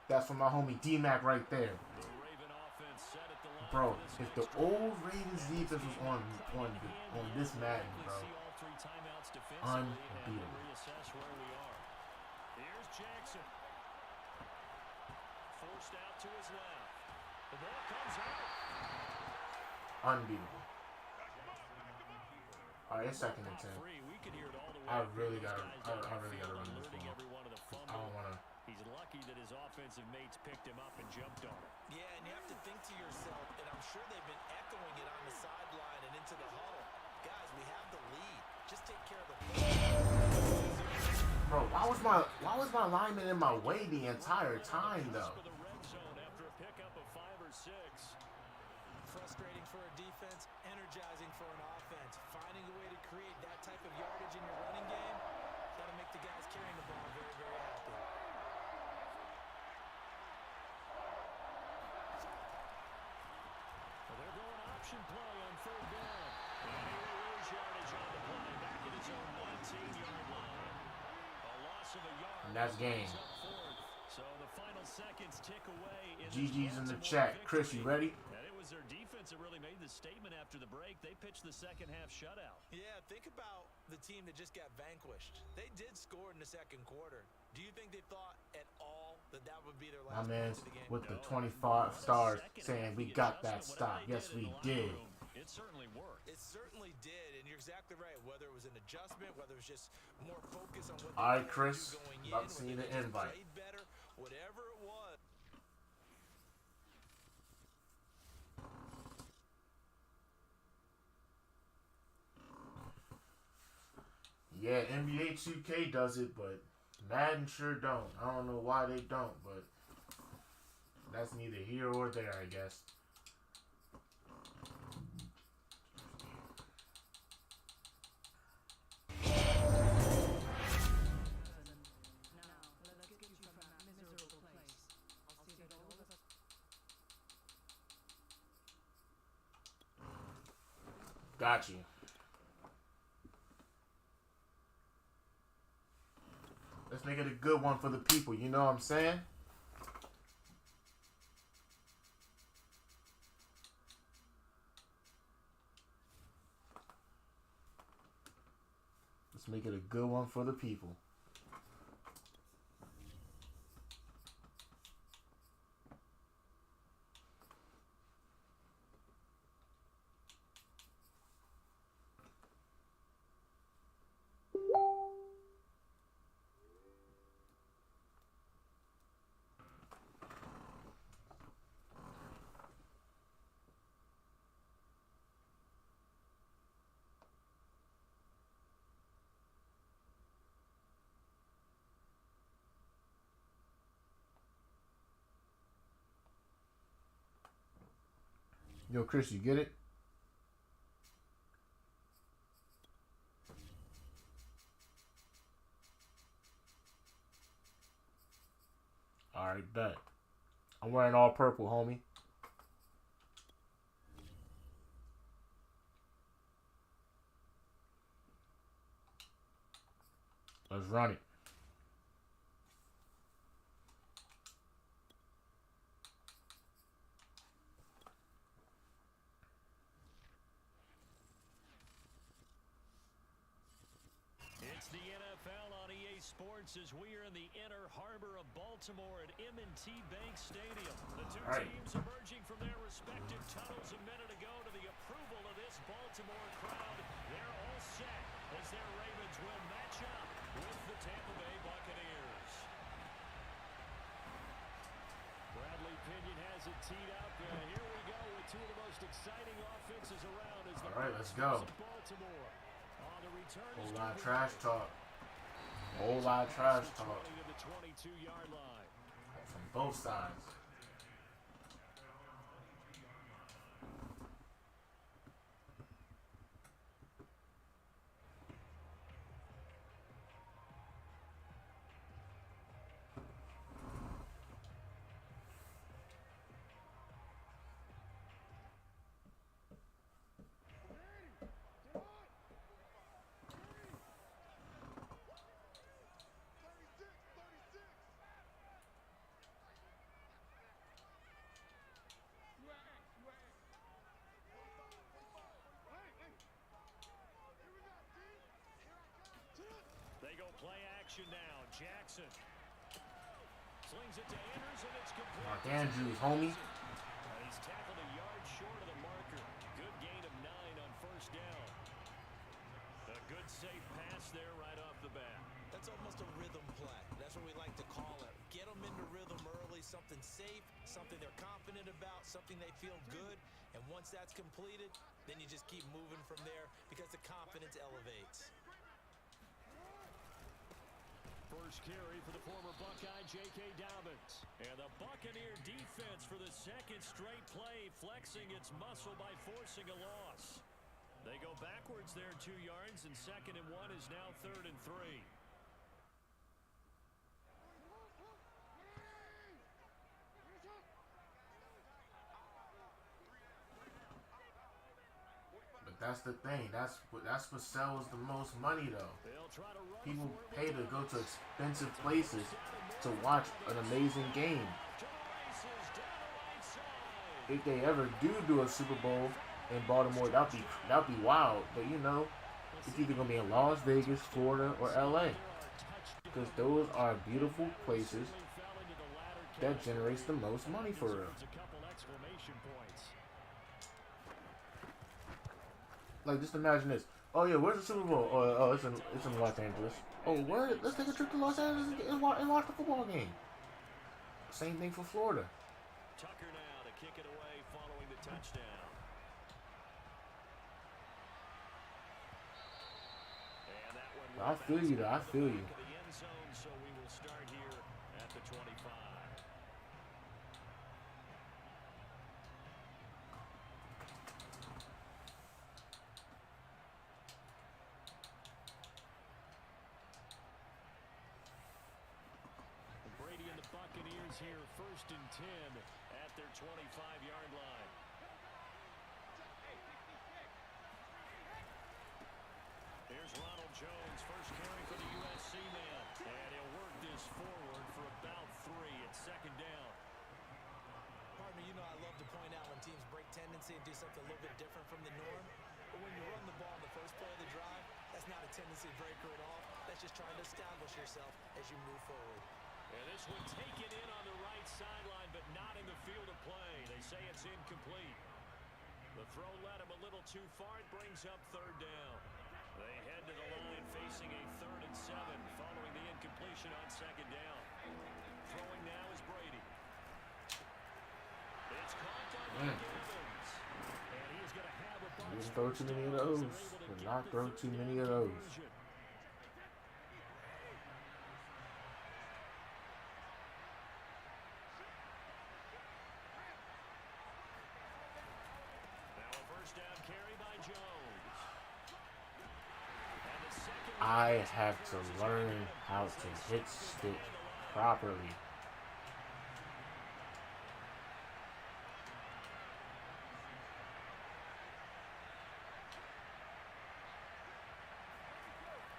[SPEAKER 1] That's for my homie D-Mac right there.
[SPEAKER 2] The Raven offense set at the line.
[SPEAKER 1] Bro, if the old Ravens defense was on this Madden, bro,
[SPEAKER 2] See all 3 timeouts defensively and
[SPEAKER 1] unbeatable.
[SPEAKER 2] reassess where we are. Here's Jackson. Forced out to his left. The ball comes out.
[SPEAKER 1] Unbeatable. Alright, it's 2nd and 10. I really gotta run this ball. I don't wanna.
[SPEAKER 2] He's lucky that his offensive mates picked him up and jumped on him.
[SPEAKER 3] Yeah, and you have to think to yourself, and I'm sure they've been echoing it on the sideline and into the huddle. Guys, we have the lead. Just take care of the
[SPEAKER 1] Bro, why was my lineman in my way the entire time though?
[SPEAKER 3] Frustrating for a defense, energizing for an offense. Finding a way to create that type of yardage in your running game, that'll make the guys carrying the ball very, very happy.
[SPEAKER 2] Well, they're going option play on 3rd down. And he will lose yardage on the play back at his own 19-yard line. A loss of a yard.
[SPEAKER 1] And that's game.
[SPEAKER 2] So the final seconds tick away.
[SPEAKER 1] GG's in the chat. Chris, you ready?
[SPEAKER 2] And it was their defense that really made the statement after the break. They pitched the second half shutout.
[SPEAKER 3] Yeah, think about the team that just got vanquished. They did score in the 2nd quarter. Do you think they thought at all that that would be their last
[SPEAKER 1] My man
[SPEAKER 3] points of the game?
[SPEAKER 1] with the 25 stars saying we got that stop. Yes, we did.
[SPEAKER 2] It certainly worked.
[SPEAKER 3] It certainly did, and you're exactly right. Whether it was an adjustment, whether it was just more focus on what
[SPEAKER 1] All right,
[SPEAKER 3] they
[SPEAKER 1] Chris,
[SPEAKER 3] do going
[SPEAKER 1] about
[SPEAKER 3] in,
[SPEAKER 1] to see
[SPEAKER 3] whether
[SPEAKER 1] the
[SPEAKER 3] they just
[SPEAKER 1] invite.
[SPEAKER 3] played better, whatever it was.
[SPEAKER 1] Yeah, NBA 2K does it, but Madden sure don't. I don't know why they don't, but that's neither here or there, I guess. Got you. Let's make it a good one for the people, you know what I'm saying? Let's make it a good one for the people. Yo, Chris, you get it? Alright, bet. I'm wearing all purple, homie. Let's run it.
[SPEAKER 2] It's the NFL on EA Sports as we are in the inner harbor of Baltimore at M&T Bank Stadium. The two teams emerging from their respective tunnels a minute ago to the approval of this Baltimore crowd. They're all set as their Ravens will match up with the Tampa Bay Buccaneers. Bradley Pinion has it teed up. Here we go with two of the most exciting offenses around. As
[SPEAKER 1] all right, let's go.
[SPEAKER 2] Baltimore.
[SPEAKER 1] Whole lot of trash talk. Whole lot of trash talk. From both sides.
[SPEAKER 2] They go play action now. Jackson slings it to Andrews, and it's complete.
[SPEAKER 1] Mark Andrews, homie.
[SPEAKER 2] He's tackled a yard short of the marker. Good
[SPEAKER 3] safe, something they're confident about, something they feel good. And once that's completed, then you just keep moving from there because the confidence elevates.
[SPEAKER 2] First carry for the former Buckeye, J.K. Dobbins. And the Buccaneer defense for the second straight play, flexing its muscle by forcing a loss. They go backwards there 2 yards, and 2nd and 1 is now 3rd and 3.
[SPEAKER 1] But that's the thing. That's what sells the most money, though. People pay to go to expensive places to watch an amazing game. If they ever do a Super Bowl in Baltimore, that'd be wild. But you know, it's either gonna be in Las Vegas, Florida, or LA, because those are beautiful places that generates the most money for real. Like, just imagine this. Oh yeah, where's the Super Bowl? Oh, it's in Los Angeles. Oh, where? Let's take a trip to Los Angeles and watch the football game. Same thing for Florida.
[SPEAKER 2] Tucker now to kick it away following the touchdown. And that one
[SPEAKER 1] I feel you, though. I feel you.
[SPEAKER 2] the end zone, so we will start here at the 25. Brady and the Buccaneers here, 1st and 10 at their 25-yard line. Here's Ronald Jones, first carry for the USC man. And he'll work this forward for about 3 at 2nd down.
[SPEAKER 3] Partner, you know I love to point out when teams break tendency and do something a little bit different from the norm. But when you run the ball in the first play of the drive, that's not a tendency breaker at all. That's just trying to establish yourself as you move forward.
[SPEAKER 2] And this one taken in on the right sideline, but not in the field of play. They say it's incomplete. The throw led him a little too far. It brings up 3rd down. They head to the line facing a 3rd and 7 following the incompletion on 2nd down. Throwing now is Brady. It's caught on Evans. And he's going to have a bunch.
[SPEAKER 1] Didn't throw too many of those. Did not throw too many of those. I have to learn how to hit stick properly.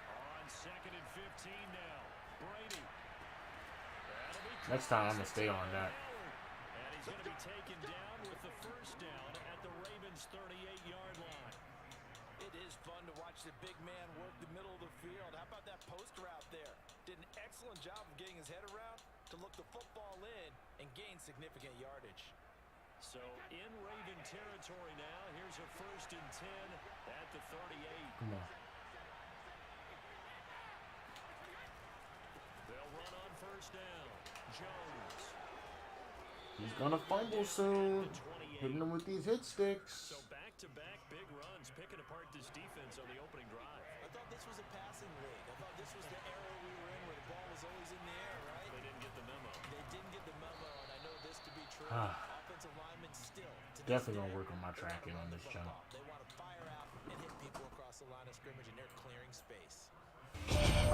[SPEAKER 2] On 2nd and 15 now. Brady.
[SPEAKER 1] Next time I'm gonna stay on that.
[SPEAKER 2] And he's going to be taken down with the 1st down at the Ravens' 38-yard line.
[SPEAKER 3] It is fun to watch the big man work the middle of the field. How about that post route there? Did an excellent job of getting his head around to look the football in and gain significant yardage.
[SPEAKER 2] So in Raven territory now. Here's a 1st and 10 at the 38.
[SPEAKER 1] Come on.
[SPEAKER 2] They'll run on 1st down. Jones.
[SPEAKER 1] He's gonna fumble soon. Hitting him with these hit sticks.
[SPEAKER 2] So back-to-back big runs, picking apart this defense on the opening drive.
[SPEAKER 3] I thought this was a passing league. I thought this was the era we were in where the ball was always in the air, right?
[SPEAKER 2] They didn't get the memo.
[SPEAKER 3] They didn't get the memo, and I know this to be true. Offensive linemen still.
[SPEAKER 1] Definitely gonna work on my tracking on this jump.
[SPEAKER 3] They want to fire out and hit people across the line of scrimmage, and they're clearing space.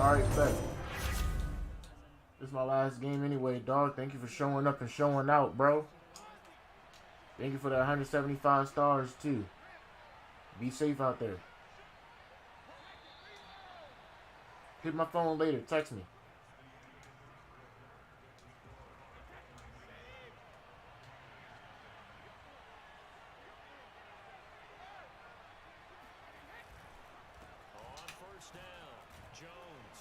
[SPEAKER 1] Alright, bet. This is my last game anyway, dog. Thank you for showing up and showing out, bro. Thank you for that 175 stars, too. Be safe out there. Hit my phone later. Text me.
[SPEAKER 2] On 1st down, Jones.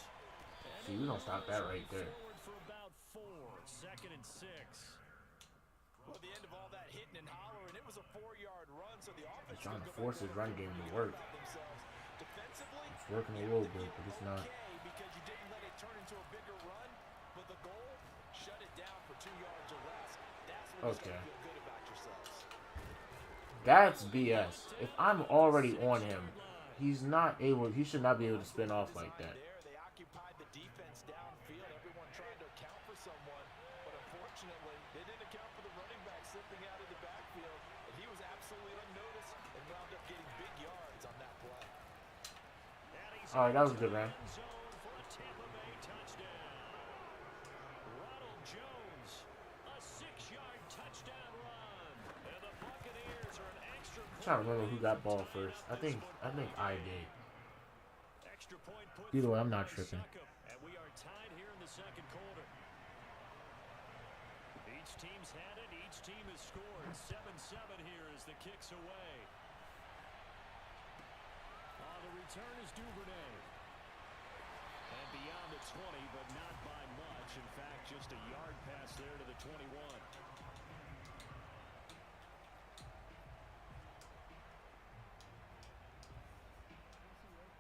[SPEAKER 1] See, we don't stop that right there.
[SPEAKER 2] Forward for about 4, 2nd and 6.
[SPEAKER 3] Well, the end of all that hitting and hollering, it was a 4-yard run, so the offense
[SPEAKER 1] He's trying to force his run game to work.
[SPEAKER 3] defensively.
[SPEAKER 1] It's working a little bit, but it's not.
[SPEAKER 3] Because you didn't let it turn into a bigger run, but the goal, shut it down for 2 yards or less.
[SPEAKER 1] Okay. That's BS. If I'm already on him, he's not able. He should not be able to spin off like that.
[SPEAKER 3] They occupied the defense downfield. Everyone trying to account for someone, but unfortunately, they didn't account for the running back slipping out of the backfield, and he was absolutely unnoticed and wound up getting big yards on that play.
[SPEAKER 1] All right, that was good, man. I'm trying to remember who got ball first. I think I did. Either way, I'm not tripping.
[SPEAKER 2] And we are tied here in the second quarter. Each team's had it. Each team has scored. 7-7 here as the kick's away. The return is Duvernay. And beyond the 20, but not by much. In fact, just a yard pass there to the 21.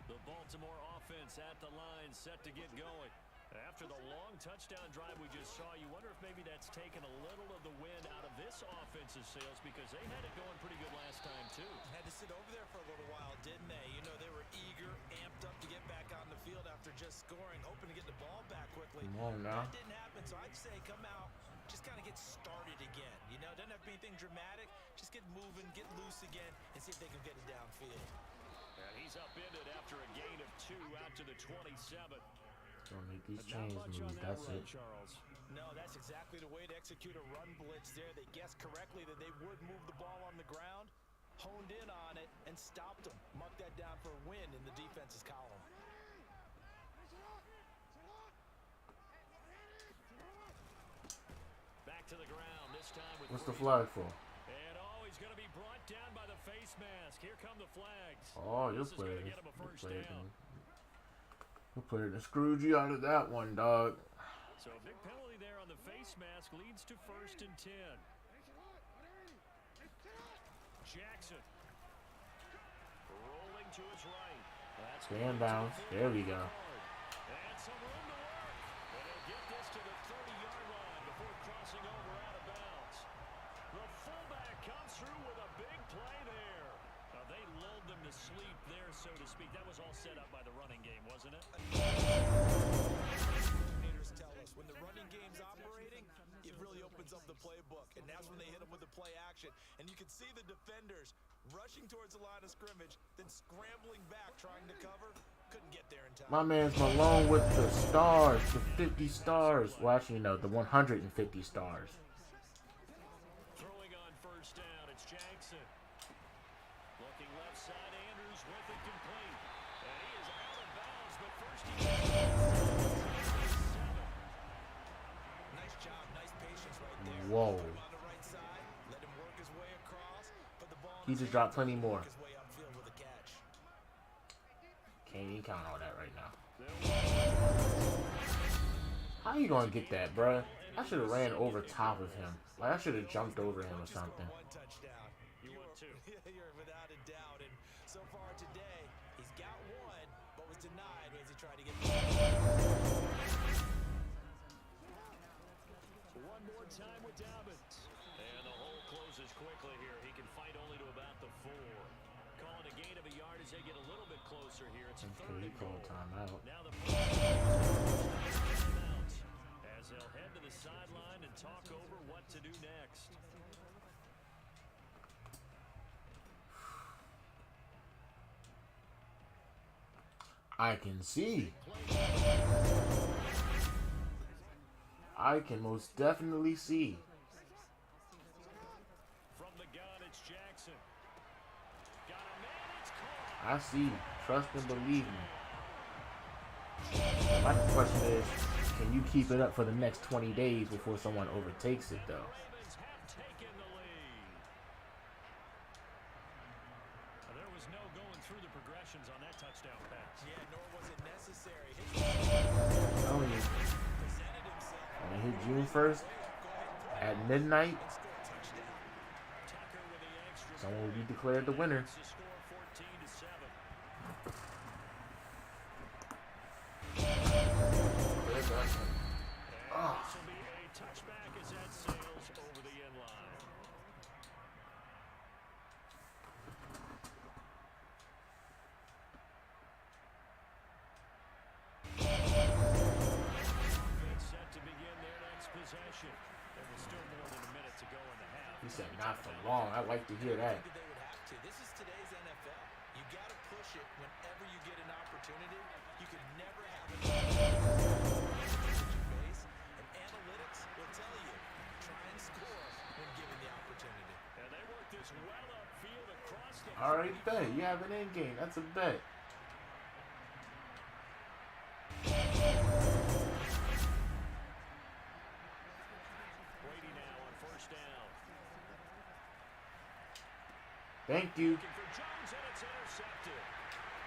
[SPEAKER 2] The Baltimore offense at the line, set to get going. After the long touchdown drive we just saw, you wonder if maybe that's taken a little of the wind out of this offensive sails, because they had it going pretty good last time, too.
[SPEAKER 3] Had to sit over there for a little while, didn't they? You know, they were eager, amped up to get back on the field after just scoring, hoping to get the ball back quickly.
[SPEAKER 1] Come on now.
[SPEAKER 3] That didn't happen, so I'd say come out, just kind of get started again. You know, doesn't have to be anything dramatic. Just get moving, get loose again, and see if they can get it downfield.
[SPEAKER 2] And he's upended after a gain of 2 out to the 27.
[SPEAKER 1] Don't make these chains move. That's it.
[SPEAKER 2] Charles.
[SPEAKER 3] No, that's exactly the way to execute a run blitz there. They guessed correctly that they would move the ball on the ground, honed in on it, and stopped them. Mark that down for a win in the defense's column.
[SPEAKER 2] Back to the ground, this time with
[SPEAKER 1] What's the flag for?
[SPEAKER 2] And he's going to be brought down by the face mask. Here come the flags.
[SPEAKER 1] Oh, you'll
[SPEAKER 2] This is
[SPEAKER 1] play
[SPEAKER 2] gonna
[SPEAKER 1] it.
[SPEAKER 2] get him a
[SPEAKER 1] You'll
[SPEAKER 2] first
[SPEAKER 1] play it.
[SPEAKER 2] down.
[SPEAKER 1] We'll play it. Screwed you out of that one, dog.
[SPEAKER 2] So a big penalty there on the face mask leads to 1st and 10. Jackson rolling to his right. That's
[SPEAKER 1] Stay in bounds. There we go.
[SPEAKER 2] and some room to work. And he'll get this to the 30-yard line before crossing over out of bounds. The fullback comes through with a big play there. They lulled them to sleep there, so to speak. That was all set up by the running game, wasn't it?
[SPEAKER 3] Coordinators tell us when the running game's operating, it really opens up the playbook, and that's when they hit them with the play action. And you can see the defenders rushing towards the line of scrimmage, then scrambling back, trying to cover. Couldn't get there in time.
[SPEAKER 1] My man's Malone with the stars, the 50 stars. Well, actually, no, the 150 stars.
[SPEAKER 2] Throwing on 1st down, it's Jackson. Looking left side, Andrews with it complete. And he is out of bounds, but first he gets 7.
[SPEAKER 3] Nice job, nice patience right there.
[SPEAKER 1] Whoa.
[SPEAKER 3] Put him on the right side, let him work his way across, put the ball
[SPEAKER 1] He just dropped plenty more.
[SPEAKER 3] work his way upfield with a catch.
[SPEAKER 1] Can't even count on that right now. How you gonna get that, bruh? I should have ran over top of him. Like, I should have jumped over him or something.
[SPEAKER 3] One touchdown.
[SPEAKER 2] You would too.
[SPEAKER 3] You're without a doubt. And so far today, he's got one, but was denied as he tried to get
[SPEAKER 2] One more time with Dobbins. And the hole closes quickly here. He can fight only to about the 4. Calling a gain of a yard as they get a little bit closer here. It's
[SPEAKER 1] Okay,
[SPEAKER 2] 3rd
[SPEAKER 1] he
[SPEAKER 2] and
[SPEAKER 1] called
[SPEAKER 2] goal.
[SPEAKER 1] timeout.
[SPEAKER 2] Now the timeout as they'll head to the sideline and talk over what to do next.
[SPEAKER 1] I can see. I can most definitely see.
[SPEAKER 2] From the gun, it's Jackson. Got a man, it's caught.
[SPEAKER 1] I see. Trust and believe me. My question is, can you keep it up for the next 20 days before someone overtakes it, though?
[SPEAKER 2] Ravens have taken the lead. There was no going through the progressions on that touchdown pass.
[SPEAKER 3] Yeah, nor was it necessary.
[SPEAKER 1] I'm telling you,
[SPEAKER 3] Presented himself.
[SPEAKER 1] when it hit June 1st at midnight,
[SPEAKER 2] Tucker with the extra
[SPEAKER 1] someone will be declared the winner.
[SPEAKER 2] to score 14-7.
[SPEAKER 1] Ah.
[SPEAKER 2] This will be a touchback as that sails over the end line.
[SPEAKER 1] He said not for long. I like to hear that.
[SPEAKER 3] They would have to. This is today's NFL. You got to push it whenever you get an opportunity. You can never have an face, and analytics will tell you try and score when given the opportunity.
[SPEAKER 2] And they work this well upfield across the
[SPEAKER 1] All right, bet. You have an end game. That's a bet.
[SPEAKER 2] Brady now on first down.
[SPEAKER 1] Thank you.
[SPEAKER 2] Looking for Jones, and it's intercepted.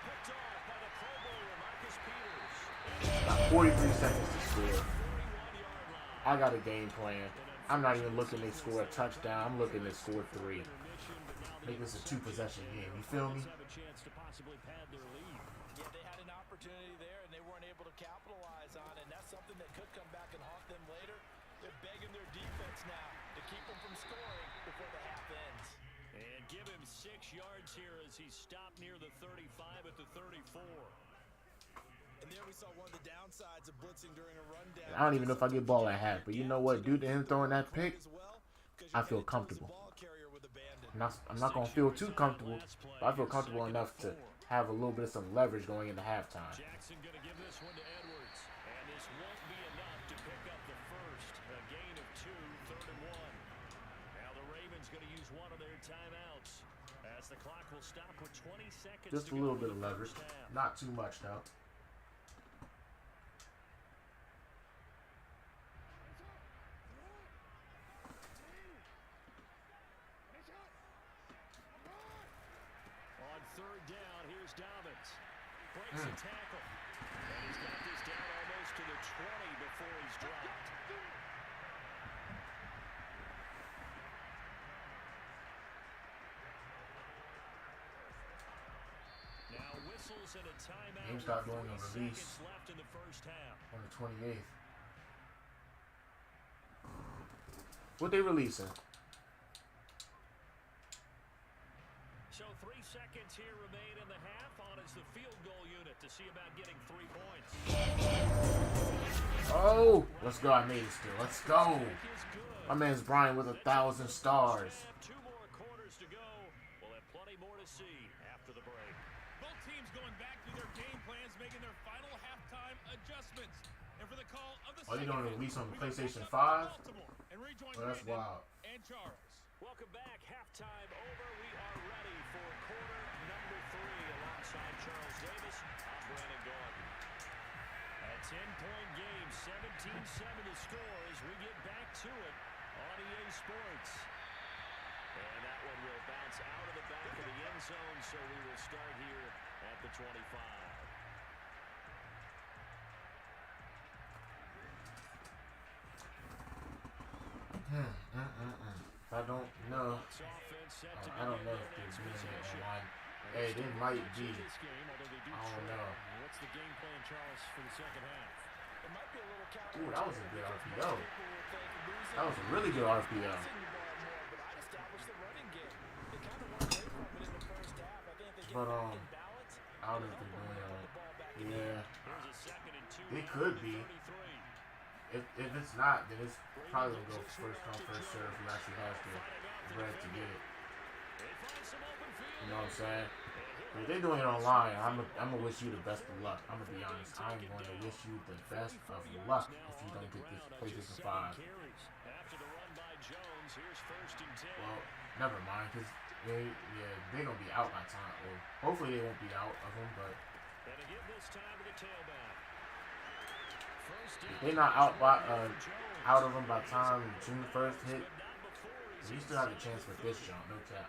[SPEAKER 2] Picked off by the Pro Bowler, Marcus Peters.
[SPEAKER 1] Got 43 seconds to score.
[SPEAKER 2] 31-yard line.
[SPEAKER 1] I got a game plan. I'm not even looking to score a touchdown. I'm looking to score 3. Make this a 2-possession game. You feel me?
[SPEAKER 2] Have a chance to possibly pad their lead.
[SPEAKER 3] Yeah, they had an opportunity there, and they weren't able to capitalize on it. And that's something that could come back and haunt them later. They're begging their defense now to keep them from scoring before the half ends.
[SPEAKER 2] And give him 6 yards here as he stopped near the 35 at the 34.
[SPEAKER 3] And there we saw one of the downsides of blitzing during a rundown.
[SPEAKER 1] I don't even know if I get ball at half, but you know what? Due to him throwing that pick, I feel comfortable. I'm not going to feel too comfortable, but I feel comfortable enough to have a little bit of some leverage going into halftime.
[SPEAKER 2] Jackson going to give this one to Edwards. And this won't be enough to pick up the first. A gain of 2, 3rd and 1. Now the Ravens going to use one of their timeouts as the clock will stop with 20 seconds.
[SPEAKER 1] Just a little bit of leverage. Not too much, though.
[SPEAKER 2] On 3rd down, here's Dobbins. Breaks a tackle. And he's got this down almost to the 20 before he's dropped. Now whistles and a timeout.
[SPEAKER 1] Game's not going to
[SPEAKER 2] 3
[SPEAKER 1] release.
[SPEAKER 2] seconds left in the first half.
[SPEAKER 1] On the 28th. What they releasing?
[SPEAKER 2] So 3 seconds here remain in the half. On is the field goal unit to see about getting 3 points.
[SPEAKER 1] Oh, let's go. I made it still. Let's go.
[SPEAKER 2] Is good.
[SPEAKER 1] My man's Brian with 1,000 stars.
[SPEAKER 2] 2 more quarters to go. We'll have plenty more to see after the break.
[SPEAKER 4] Both teams going back through their game plans, making their final halftime adjustments. And for the call of the
[SPEAKER 1] Oh, you
[SPEAKER 4] second
[SPEAKER 1] gonna
[SPEAKER 4] half,
[SPEAKER 1] release on
[SPEAKER 4] we go
[SPEAKER 1] PlayStation
[SPEAKER 4] back
[SPEAKER 1] 5?
[SPEAKER 4] up to Baltimore and rejoin
[SPEAKER 1] Oh, that's
[SPEAKER 4] Brandon
[SPEAKER 1] wild.
[SPEAKER 4] and Charles.
[SPEAKER 2] Welcome back. Halftime over. We are ready for quarter number 3 alongside Charles Davis. I'm Brandon Gordon. A 10-point game, 17-7 to score as we get back to it on EA Sports. And that one will bounce out of the back of the end zone, so we will start here at the 25.
[SPEAKER 1] I don't know. I don't know if they're doing it online. Hey, they might be. I don't know.
[SPEAKER 2] What's the game plan, Charles, for the second half?
[SPEAKER 3] It might be a little counter.
[SPEAKER 1] Ooh, that was a good RPO.
[SPEAKER 3] People will think losing
[SPEAKER 1] That was a really good RPO.
[SPEAKER 3] passing the ball more, but I'd establish the running game. They kind of went away from it in the first half. I think they get
[SPEAKER 1] But,
[SPEAKER 3] back in balance.
[SPEAKER 1] I don't know if they're doing it on. Yeah,
[SPEAKER 2] Here's a 2nd and 2.
[SPEAKER 1] it could be.
[SPEAKER 2] 33.
[SPEAKER 1] If it's not, then it's probably gonna go first come, first serve. Who actually has the bread to get it?
[SPEAKER 2] They find some open field.
[SPEAKER 1] You know what I'm saying? But if they're doing it online, I'm gonna wish you the best of luck. I'm gonna be honest. I'm going to wish you the best of luck if you don't get this PlayStation 5.
[SPEAKER 2] After the run by Jones, here's 1st and 10.
[SPEAKER 1] Well, never mind, cause they're gonna be out by time. Or hopefully they won't be out of them, but
[SPEAKER 2] And to give this time to the tailback. First
[SPEAKER 1] if
[SPEAKER 2] down.
[SPEAKER 1] they're not out of them by time June 1st hit, you still have a chance for this jump. No cap.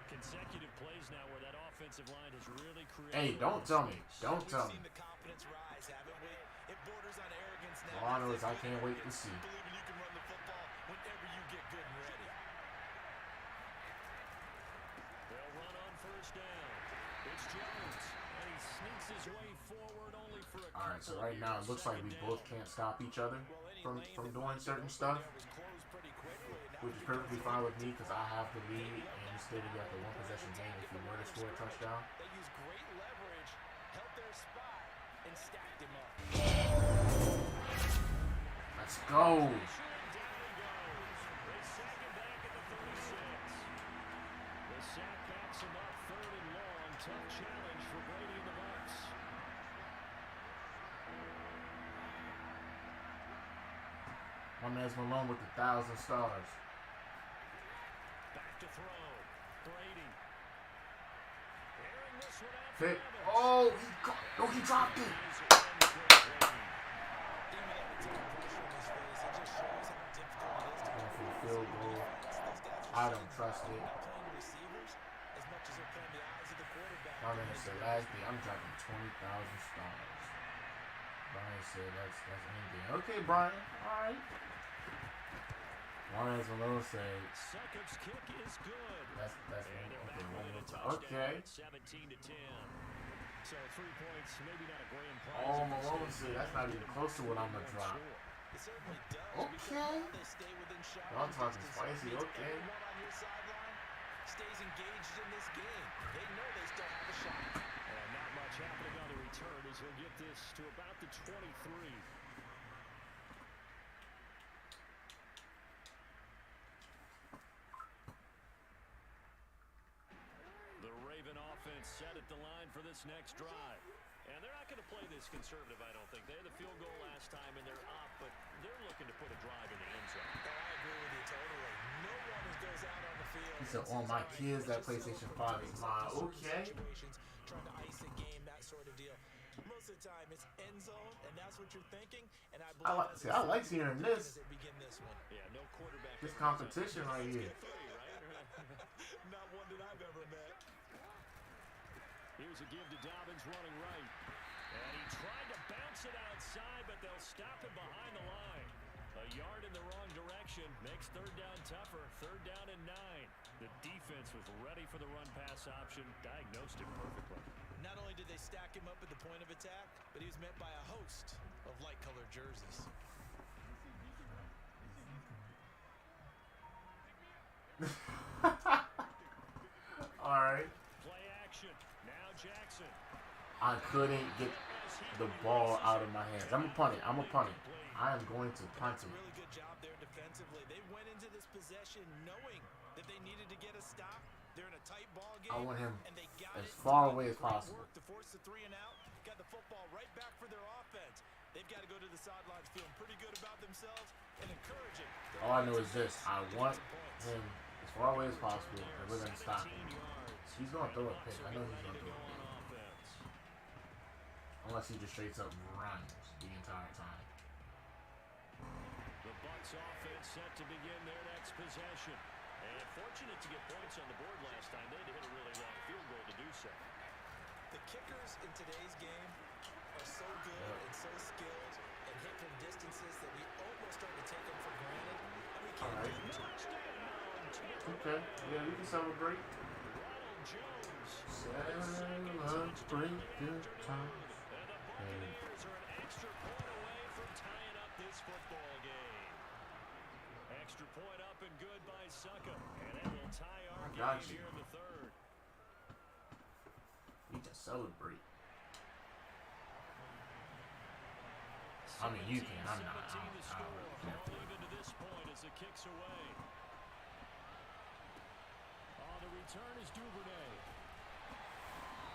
[SPEAKER 2] Consecutive plays now where that offensive line has really created.
[SPEAKER 1] Hey, don't tell me. Don't
[SPEAKER 3] We've
[SPEAKER 1] tell me.
[SPEAKER 3] seen the confidence rise, haven't we? It borders on arrogance now.
[SPEAKER 1] All I know is I can't wait to see.
[SPEAKER 3] Believing you can run the football whenever you get good and ready.
[SPEAKER 2] They'll run on first down. It's Jones, and he sneaks his way forward only for a
[SPEAKER 1] All right, so
[SPEAKER 2] couple
[SPEAKER 1] right now it
[SPEAKER 2] yards.
[SPEAKER 1] looks like we
[SPEAKER 2] 2nd
[SPEAKER 1] both
[SPEAKER 2] down.
[SPEAKER 1] can't stop each other from doing certain stuff,
[SPEAKER 3] There was closed pretty quickly. Now
[SPEAKER 1] which is perfectly fine with me because I have the lead and it's still be like a 1-possession game if you were to score a touchdown.
[SPEAKER 3] they used great leverage, held their spot, and stacked him up.
[SPEAKER 1] Let's go.
[SPEAKER 2] Shooting down he goes. They sack him back at the 37. tough challenge for Brady and the Bucs.
[SPEAKER 1] My man's Malone with 1,000 stars.
[SPEAKER 2] Back to throw. Brady. Airing this one out for
[SPEAKER 1] Pick.
[SPEAKER 2] Evans.
[SPEAKER 1] Oh, he dropped it. Going for the field goal. I don't trust it. My man said last day I'm dropping 20,000 stars. Brian said that's anything. Okay, Brian. All right. One as Malone said.
[SPEAKER 2] Succop's kick is good.
[SPEAKER 1] That's
[SPEAKER 2] And they're
[SPEAKER 1] okay.
[SPEAKER 2] back
[SPEAKER 1] One
[SPEAKER 2] within a
[SPEAKER 1] more time.
[SPEAKER 2] touchdown
[SPEAKER 1] Okay.
[SPEAKER 2] at 17-10. So 3 points, maybe not a grand prize.
[SPEAKER 1] Oh,
[SPEAKER 2] at this
[SPEAKER 1] Malone
[SPEAKER 2] stage.
[SPEAKER 1] said that's not even close to what I'm gonna drop.
[SPEAKER 3] It certainly does.
[SPEAKER 1] Okay.
[SPEAKER 3] They stay within shouting
[SPEAKER 1] Y'all talking
[SPEAKER 3] distance.
[SPEAKER 1] spicy.
[SPEAKER 3] Means
[SPEAKER 1] Okay.
[SPEAKER 3] everyone on your sideline stays engaged in this game. They know they still have a shot.
[SPEAKER 2] And not much happening on the return as he'll get this to about the 23. The Raven offense set at the line for this next drive. And they're not going to play this conservative, I don't think. They had the field goal last time, and they're up, but they're looking to put a drive in the end zone.
[SPEAKER 3] Oh, I agree with you totally. No one goes out on the field.
[SPEAKER 1] He said, "Oh, my kids, that PlayStation 5 is mine." Okay.
[SPEAKER 3] Trying to ice a game, that sort of deal. Most of the time, it's end zone, and that's what you're thinking. And I believe
[SPEAKER 1] I like hearing this.
[SPEAKER 3] as they begin this one.
[SPEAKER 2] Yeah, no quarterback.
[SPEAKER 1] This competition right here.
[SPEAKER 3] Not one that I've ever met.
[SPEAKER 2] Here's a give to Dobbins running right. And he tried to bounce it outside, but they'll stop him behind the line. A yard in the wrong direction makes third down tougher. Third down and 9. The defense was ready for the run-pass option, diagnosed it perfectly.
[SPEAKER 3] Not only did they stack him up at the point of attack, but he was met by a host of light-colored jerseys.
[SPEAKER 1] All right.
[SPEAKER 2] Play action. Now Jackson.
[SPEAKER 1] I couldn't get the ball out of my hands. I'm a punt it. I am going to punt it.
[SPEAKER 3] Really good job there defensively. They went into this possession knowing that they needed to get a stop. They're in a tight ball game.
[SPEAKER 1] I want him
[SPEAKER 3] and they got
[SPEAKER 1] as
[SPEAKER 3] it.
[SPEAKER 1] far away as
[SPEAKER 3] Great
[SPEAKER 1] possible.
[SPEAKER 3] work to force the 3 and out. Got the football right back for their offense. They've got to go to the sidelines feeling pretty good about themselves and encouraging.
[SPEAKER 1] All I know is this. I want him as far away as possible, and we're going to stop him. He's going to throw a pick. I know he's going to throw a pick. Unless he just straight up runs the entire time.
[SPEAKER 2] The Bucs offense set to begin their next possession. And fortunate to get points on the board last time. They had to hit a really long field goal to do so.
[SPEAKER 3] The kickers in today's game are so good and so skilled and hit from distances that we almost start to take them for granted. And we can't
[SPEAKER 1] All right.
[SPEAKER 3] do much.
[SPEAKER 1] Okay. Yeah, we can celebrate.
[SPEAKER 2] Ronald Jones.
[SPEAKER 1] Celebrate good times.
[SPEAKER 2] And the Buccaneers are an extra point away from tying up this football game. Extra point up and good by Succop. And it will tie our
[SPEAKER 1] got
[SPEAKER 2] game
[SPEAKER 1] you.
[SPEAKER 2] here in the third.
[SPEAKER 1] We can celebrate. I mean, you can. I'm not.
[SPEAKER 2] 17 to score.
[SPEAKER 1] I
[SPEAKER 2] All even to this point as the kick's away. On the return is Duvernay.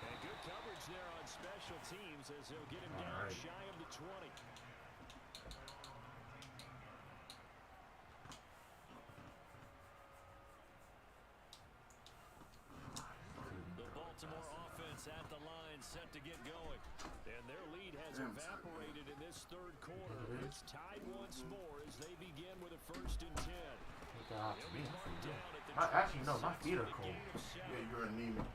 [SPEAKER 2] And good coverage there on special teams as they'll get him down
[SPEAKER 1] right.
[SPEAKER 2] shy of the 20. The Baltimore offense at the line set to get going. And their lead has evaporated in this third quarter. It's tied once more as they begin with a 1st and 10.
[SPEAKER 1] Look out to me. Actually, no, my feet are cold.
[SPEAKER 7] Yeah, you're anemic.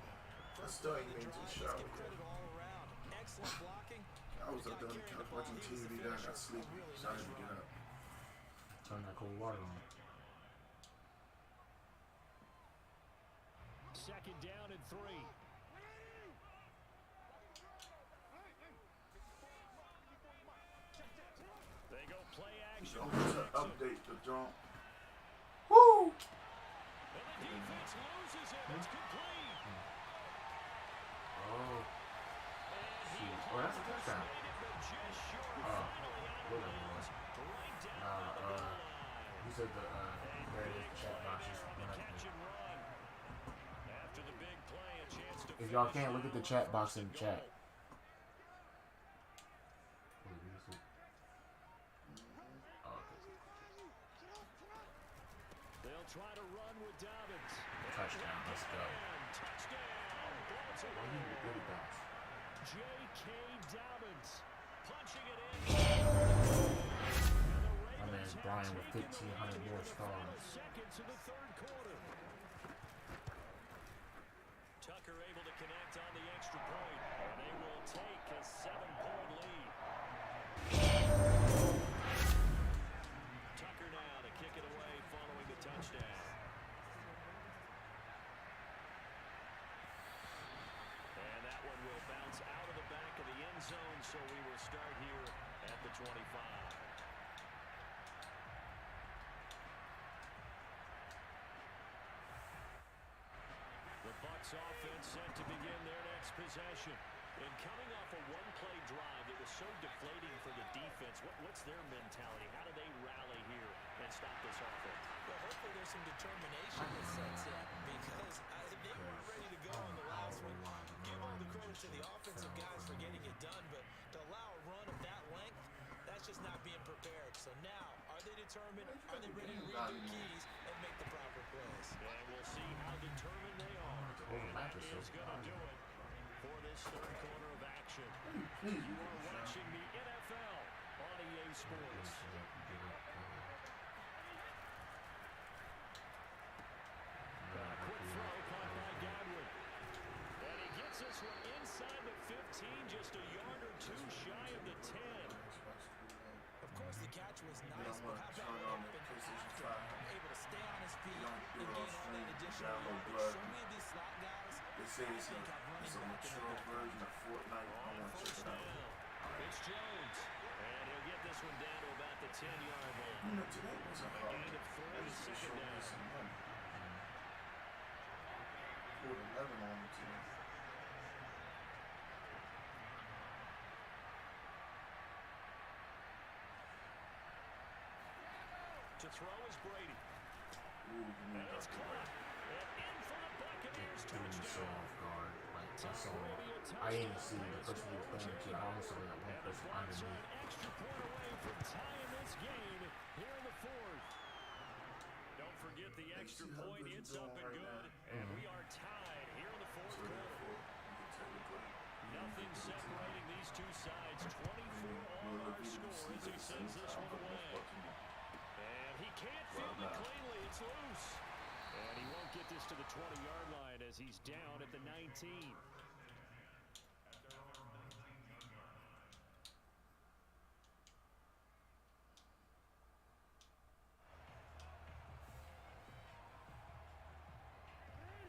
[SPEAKER 7] I still ain't made it to the shower.
[SPEAKER 3] Credit all around. Excellent blocking.
[SPEAKER 7] I was up there on the couch watching TV, then I got sleepy, so I didn't get up.
[SPEAKER 1] Turn that cold water on.
[SPEAKER 2] 2nd down and 3. They go play action.
[SPEAKER 7] Don't need to update the jump.
[SPEAKER 1] Woo!
[SPEAKER 2] And the defense loses it. It's complete.
[SPEAKER 1] Oh, shoot. Oh, that's a touchdown. You said there it is, chat box. Just went up there.
[SPEAKER 2] Catch and run. After the big play, a chance to
[SPEAKER 1] If y'all can't, look at the chat box in the chat.
[SPEAKER 2] They'll try to run with Dobbins.
[SPEAKER 1] Touchdown, let's go.
[SPEAKER 2] Touchdown.
[SPEAKER 1] Why you really bounce?
[SPEAKER 2] J.K. Dobbins punching it in.
[SPEAKER 1] My man Brian with 1,500 more stars.
[SPEAKER 2] Seconds in the third quarter. Tucker able to connect on the extra point, and they will take a 7-point lead. Tucker now to kick it away following the touchdown. And that one will bounce out of the back of the end zone, so we will start here at the 25. The Bucs offense set to begin their next possession. And coming off a one-play drive that was so deflating for the defense, what's their mentality? How do they rally here and stop this offense?
[SPEAKER 3] Well, hopefully there's some determination that sets in because they weren't ready to go on the last one. Give all the credit to the offensive guys for getting it done, but to allow a run of that length, that's just not being prepared. So now, are they determined? Are they ready to read their keys and make the proper plays?
[SPEAKER 2] And we'll see how determined they are. And that is going to do it for this third quarter of action. You are watching the NFL on EA Sports. Quick throw caught by Godwin. And he gets this one inside the 15, just a yard or two shy of the 10.
[SPEAKER 3] Of course, the catch was nice, but how about able to stay on his feet and gain all that additional yardage? So many of these slot guys,
[SPEAKER 7] They say it's a mature version of Fortnite. I want to check it out.
[SPEAKER 2] It's Jones. And he'll get this one down to about the 10-yard line.
[SPEAKER 7] You know, today wasn't
[SPEAKER 2] A
[SPEAKER 7] hard.
[SPEAKER 2] gain of 3,
[SPEAKER 7] That is for
[SPEAKER 2] second
[SPEAKER 7] sure.
[SPEAKER 2] down.
[SPEAKER 7] Some money. Put 11 on it today.
[SPEAKER 2] To throw is Brady.
[SPEAKER 7] Ooh, you
[SPEAKER 2] And
[SPEAKER 7] need that
[SPEAKER 2] it's
[SPEAKER 7] to
[SPEAKER 2] caught.
[SPEAKER 7] work.
[SPEAKER 2] And in for the Buccaneers
[SPEAKER 1] Threw me so
[SPEAKER 2] touchdown.
[SPEAKER 1] off guard. Like, I
[SPEAKER 2] Tom
[SPEAKER 1] saw
[SPEAKER 2] Brady a
[SPEAKER 1] I
[SPEAKER 2] touchdown
[SPEAKER 1] didn't see the
[SPEAKER 2] pass
[SPEAKER 1] person he was
[SPEAKER 2] for
[SPEAKER 1] throwing to. I only saw that one
[SPEAKER 2] And the
[SPEAKER 1] person
[SPEAKER 2] Bucs are an
[SPEAKER 1] underneath.
[SPEAKER 2] extra point away from tying this game here in the fourth. Don't forget the extra
[SPEAKER 7] see how
[SPEAKER 2] point.
[SPEAKER 7] good
[SPEAKER 2] It's
[SPEAKER 7] you're
[SPEAKER 2] up and
[SPEAKER 7] doing right
[SPEAKER 2] good. And we are tied here in the fourth
[SPEAKER 7] So
[SPEAKER 2] quarter.
[SPEAKER 7] therefore, you can technically
[SPEAKER 2] Nothing separating these two sides. 24 all our score as he sends this one away. And he can't field it cleanly. It's loose. And he won't get this to the 20-yard line as he's down at the 19.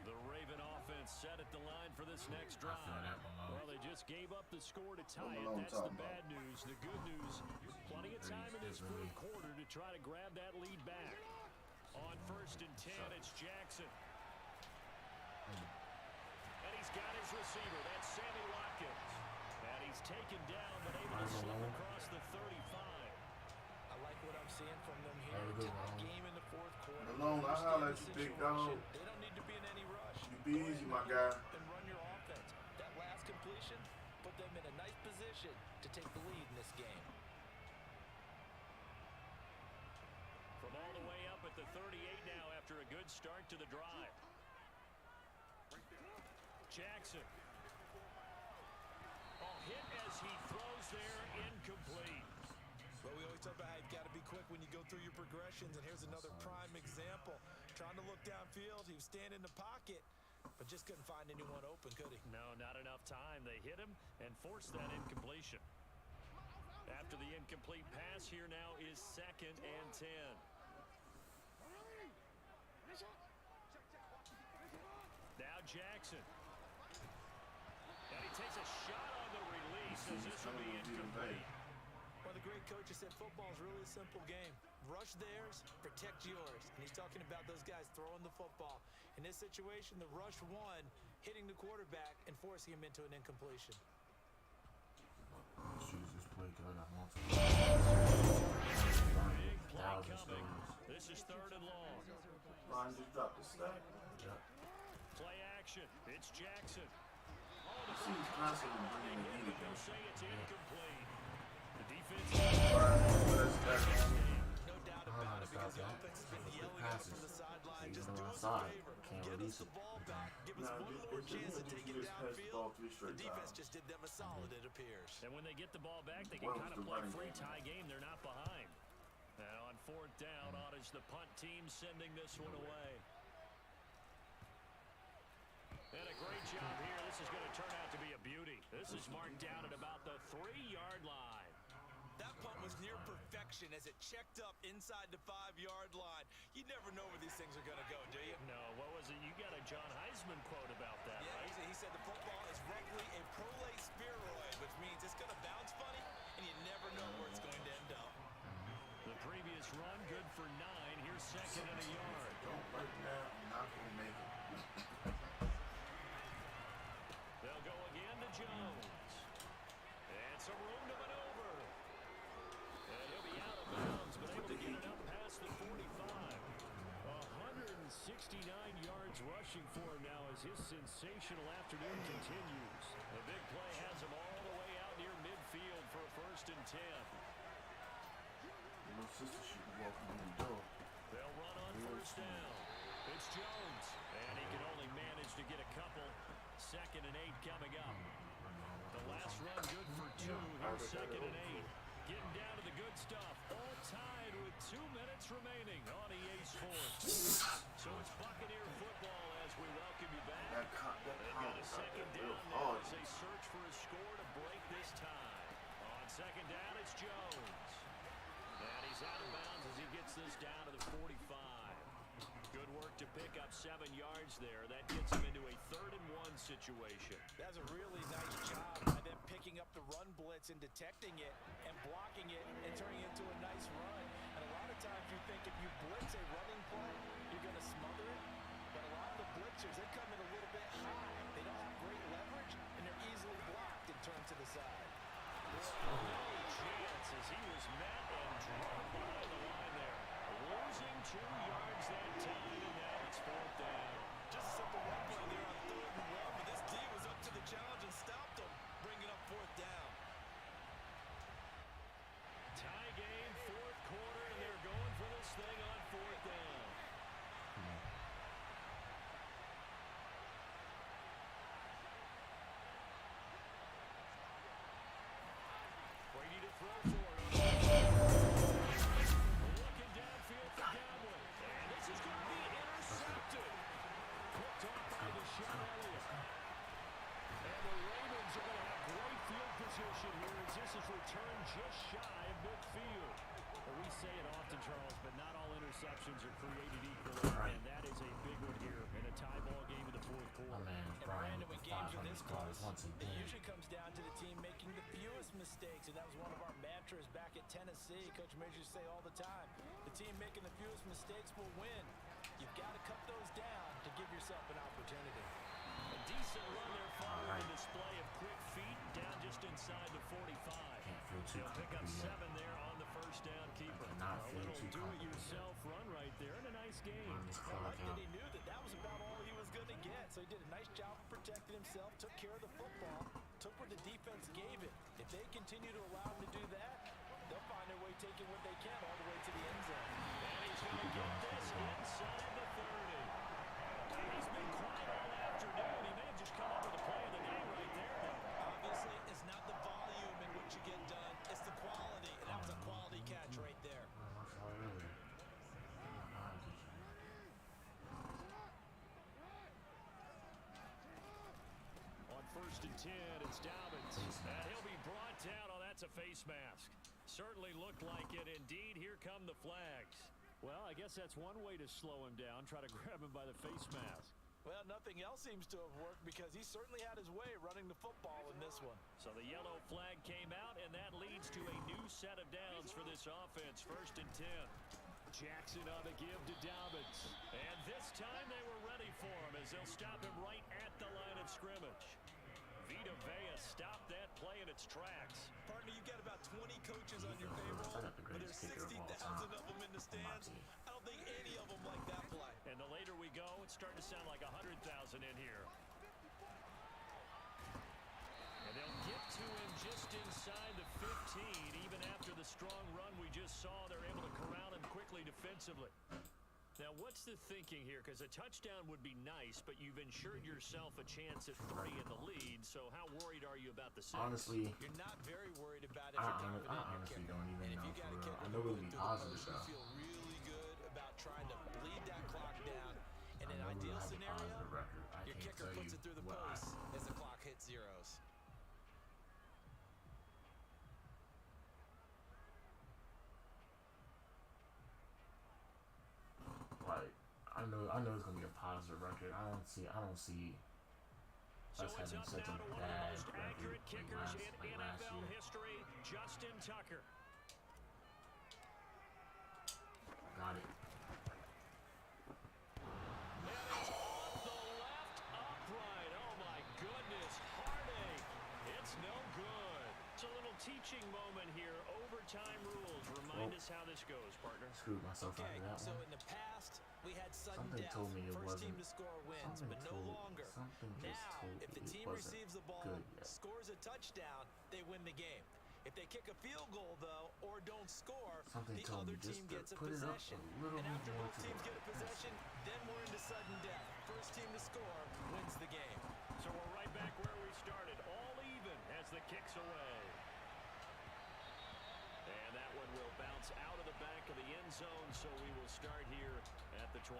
[SPEAKER 2] The Raven offense set at the line for this next
[SPEAKER 1] I feel
[SPEAKER 2] drive.
[SPEAKER 1] that one,
[SPEAKER 2] Well, they just gave up the score to tie it.
[SPEAKER 7] Malone
[SPEAKER 2] That's the
[SPEAKER 7] talking
[SPEAKER 2] bad news. The good news, plenty of time in this fourth quarter to try to grab that lead back. On 1st and 10, it's Jackson. And he's got his receiver. That's Sammy Watkins. And he's taken down, but able to slip across the 35.
[SPEAKER 3] I like what I'm seeing from them here.
[SPEAKER 1] Very good,
[SPEAKER 3] Tie
[SPEAKER 1] Malone.
[SPEAKER 3] game in the fourth quarter.
[SPEAKER 7] Malone, I
[SPEAKER 3] Understand
[SPEAKER 7] holler
[SPEAKER 3] the
[SPEAKER 7] at you, big
[SPEAKER 3] situation.
[SPEAKER 7] dog.
[SPEAKER 3] They don't need to be in any rush.
[SPEAKER 7] You be
[SPEAKER 3] Go
[SPEAKER 7] easy,
[SPEAKER 3] ahead
[SPEAKER 7] my
[SPEAKER 3] and
[SPEAKER 7] guy.
[SPEAKER 3] And run your offense. That last completion put them in a nice position to take the lead in this game.
[SPEAKER 2] From all the way up at the 38 now after a good start to the drive. Jackson. Hit as he throws there, incomplete.
[SPEAKER 3] But we always talk about how you've got to be quick when you go through your progressions, and here's another prime example. Trying to look downfield, he was standing in the pocket, but just couldn't find anyone open, could he?
[SPEAKER 2] No, not enough time. They hit him and forced that incompletion. After the incomplete pass, here now is 2nd and 10. Now Jackson. And he takes a shot on the release as this will be incomplete.
[SPEAKER 3] Well, the great coach has said football is really a simple game. Rush theirs, protect yours. And he's talking about those guys throwing the football. In this situation, the rush won, hitting the quarterback and forcing him into an incompletion.
[SPEAKER 1] Jesus, play good. I want to.
[SPEAKER 2] Big play coming. This is 3rd and long.
[SPEAKER 7] Ron just dropped the stack.
[SPEAKER 1] Yep.
[SPEAKER 2] Play action. It's Jackson.
[SPEAKER 7] see he's constantly bringing the heat again.
[SPEAKER 2] Say it's incomplete. The defense
[SPEAKER 3] No doubt about it, because the offense has been yelling at him from the sideline. Just do us a favor. Get us the ball back. Give us one more chance to take it downfield. The defense just did them a solid, it appears.
[SPEAKER 2] And when they get the ball back, they can kind of play a free tie game. They're not behind. And on fourth down, on is the punt team sending this one away. And a great job here. This is going to turn out to be a beauty. This is marked down at about the 3-yard line.
[SPEAKER 3] That punt was near perfection as it checked up inside the 5-yard line. You never know where these things are going to go, do you?
[SPEAKER 2] No, what was it? You got a John Heisman quote about that,
[SPEAKER 3] yeah,
[SPEAKER 2] right?
[SPEAKER 3] He said the football is roughly a prolate spheroid, which means it's going to bounce funny, and you never know where it's going to end up.
[SPEAKER 2] The previous run, good for 9. Here's second and a yard.
[SPEAKER 7] Don't right now, I'm not going to make it.
[SPEAKER 2] They'll go again to Jones. And some room to maneuver. And he'll be out of bounds, but able to get it up past the 45. 169 yards rushing for him now as his sensational afternoon continues. The big play has him all the way out near midfield for a 1st and 10.
[SPEAKER 7] My sister should be walking in the door.
[SPEAKER 2] They'll run on 1st down. It's Jones, and he can only manage to get a couple. 2nd and 8 coming up. The last run good for 2. Here's 2nd and 8. Getting down to the good stuff. All tied with 2 minutes remaining on EA Sports. So it's Buccaneer football as we welcome you back.
[SPEAKER 7] That
[SPEAKER 2] They've got a 2nd down now as they search for a score to break this tie. On 2nd down, it's Jones. And he's out of bounds as he gets this down to the 45. Good work to pick up 7 yards there. That gets him into a 3rd and 1 situation.
[SPEAKER 3] That's a really nice job by them picking up the run blitz and detecting it and blocking it and turning it into a nice run. And a lot of times you think if you blitz a running play, you're going to smother it. But a lot of the blitzers, they come in a little bit high. They don't have great leverage, and they're easily blocked and turned to the side.
[SPEAKER 2] No chance as he was met and drawn behind the line there. Losing 2 yards that time, and now it's 4th down.
[SPEAKER 3] Just a simple run play there on 3rd and 1, but this D was up to the challenge and stopped them, bringing up 4th down.
[SPEAKER 2] Tie game, 4th quarter, and they're going for this thing on 4th down. Brady to throw for it. Looking downfield for Godwin. And this is going to be intercepted. Picked off by Deshaun Elliott. And the Ravens are going to have great field position here as this is returned just shy of midfield. Well, we say it often, Charles, but not all interceptions are created equally.
[SPEAKER 1] Right.
[SPEAKER 2] And that is a big one here in a tie ball game in the 4th quarter.
[SPEAKER 1] My man
[SPEAKER 3] And
[SPEAKER 1] Brian
[SPEAKER 3] Brandon,
[SPEAKER 1] with
[SPEAKER 3] when games are
[SPEAKER 1] 500
[SPEAKER 3] this
[SPEAKER 1] yards
[SPEAKER 3] close,
[SPEAKER 1] once
[SPEAKER 3] it
[SPEAKER 1] again.
[SPEAKER 3] usually comes down to the team making the fewest mistakes, and that was one of our mantras back at Tennessee. Coach Major used to say all the time, the team making the fewest mistakes will win. You've got to cut those down to give yourself an opportunity.
[SPEAKER 2] A decent run there following a display of quick feet down just inside the 45.
[SPEAKER 1] Can't feel too
[SPEAKER 2] They'll pick up
[SPEAKER 1] comfortable
[SPEAKER 2] 7 there on the 1st down keeper.
[SPEAKER 1] cannot
[SPEAKER 2] A
[SPEAKER 1] feel
[SPEAKER 2] little
[SPEAKER 1] too
[SPEAKER 2] do-it-yourself run right there and a nice game.
[SPEAKER 1] On this
[SPEAKER 3] I
[SPEAKER 1] clock
[SPEAKER 3] like that
[SPEAKER 1] out.
[SPEAKER 3] he knew that that was about all he was going to get, so he did a nice job of protecting himself, took care of the football, took what the defense gave him. If they continue to allow him to do that, they'll find their way taking what they can all the way to the end zone.
[SPEAKER 2] And he's going to get this inside the 30. He's been quiet all afternoon. He may have just come up with a play of the game right there, though.
[SPEAKER 3] Obviously, it's not the volume in which you get done, it's the quality, and that was a quality catch right there.
[SPEAKER 2] On 1st and 10, it's Dobbins. And he'll be brought down. Oh, that's a face mask. Certainly looked like it. Indeed, here come the flags. Well, I guess that's one way to slow him down, try to grab him by the face mask.
[SPEAKER 3] Well, nothing else seems to have worked because he certainly had his way running the football in this one.
[SPEAKER 2] So the yellow flag came out, and that leads to a new set of downs for this offense. 1st and 10. Jackson on the give to Dobbins. And this time they were ready for him as they'll stop him right at the line of scrimmage. Vita Vea stopped that play in its tracks.
[SPEAKER 3] Partner, you've got about 20 coaches on your payroll, but there's 60,000 of them in the stands. I don't think any of them like that play.
[SPEAKER 2] And the later we go, it's starting to sound like 100,000 in here. just inside the 15. Even after the strong run we just saw, they're able to corral him quickly defensively. Now, what's the thinking here? Because a touchdown would be nice, but you've ensured yourself a chance at 3 in the lead. So how worried are you about the 6?
[SPEAKER 1] Honestly,
[SPEAKER 3] You're not very worried about it.
[SPEAKER 1] I honestly don't even know for real. I know it'll be positive though.
[SPEAKER 3] You feel really good about trying to bleed that clock down. In
[SPEAKER 1] I
[SPEAKER 3] an
[SPEAKER 1] know
[SPEAKER 3] ideal
[SPEAKER 1] we'll have a
[SPEAKER 3] scenario,
[SPEAKER 1] positive record. I
[SPEAKER 3] your
[SPEAKER 1] can't
[SPEAKER 3] kicker
[SPEAKER 1] tell
[SPEAKER 3] puts
[SPEAKER 1] you
[SPEAKER 3] it through the
[SPEAKER 1] what
[SPEAKER 3] post as the clock hits zeros.
[SPEAKER 1] Like, I know it's gonna be a positive record. I don't see us having such a bad record like last year.
[SPEAKER 2] History, Justin Tucker.
[SPEAKER 1] Got it.
[SPEAKER 2] And it's off the left upright. Oh my goodness, heartache. It's no good. It's a little teaching moment here. Overtime rules. Remind us how this goes, partner.
[SPEAKER 1] Screwed myself out of that
[SPEAKER 3] So
[SPEAKER 1] one.
[SPEAKER 3] in the past, we had sudden
[SPEAKER 1] Something
[SPEAKER 3] death.
[SPEAKER 1] told me it
[SPEAKER 3] First team
[SPEAKER 1] wasn't.
[SPEAKER 3] to score wins,
[SPEAKER 1] Something
[SPEAKER 3] but no longer.
[SPEAKER 1] Something just
[SPEAKER 3] Now,
[SPEAKER 1] told
[SPEAKER 3] if the
[SPEAKER 1] me
[SPEAKER 3] team
[SPEAKER 1] it wasn't
[SPEAKER 3] receives the ball,
[SPEAKER 1] good yet.
[SPEAKER 3] scores a touchdown, they win the game. If they kick a field goal, though, or don't score,
[SPEAKER 1] Something
[SPEAKER 3] the
[SPEAKER 1] told
[SPEAKER 3] other
[SPEAKER 1] me just
[SPEAKER 3] team
[SPEAKER 1] to
[SPEAKER 3] gets a
[SPEAKER 1] put it up
[SPEAKER 3] possession.
[SPEAKER 1] a little
[SPEAKER 3] And
[SPEAKER 1] bit
[SPEAKER 3] after
[SPEAKER 1] more
[SPEAKER 3] both
[SPEAKER 1] to
[SPEAKER 3] teams
[SPEAKER 1] the
[SPEAKER 3] get a possession, then we're into sudden death. First team to score wins the game.
[SPEAKER 2] So we're right back where we started, all even as the kick's away. And that one will bounce out of the back of the end zone, so we will start here at the 25.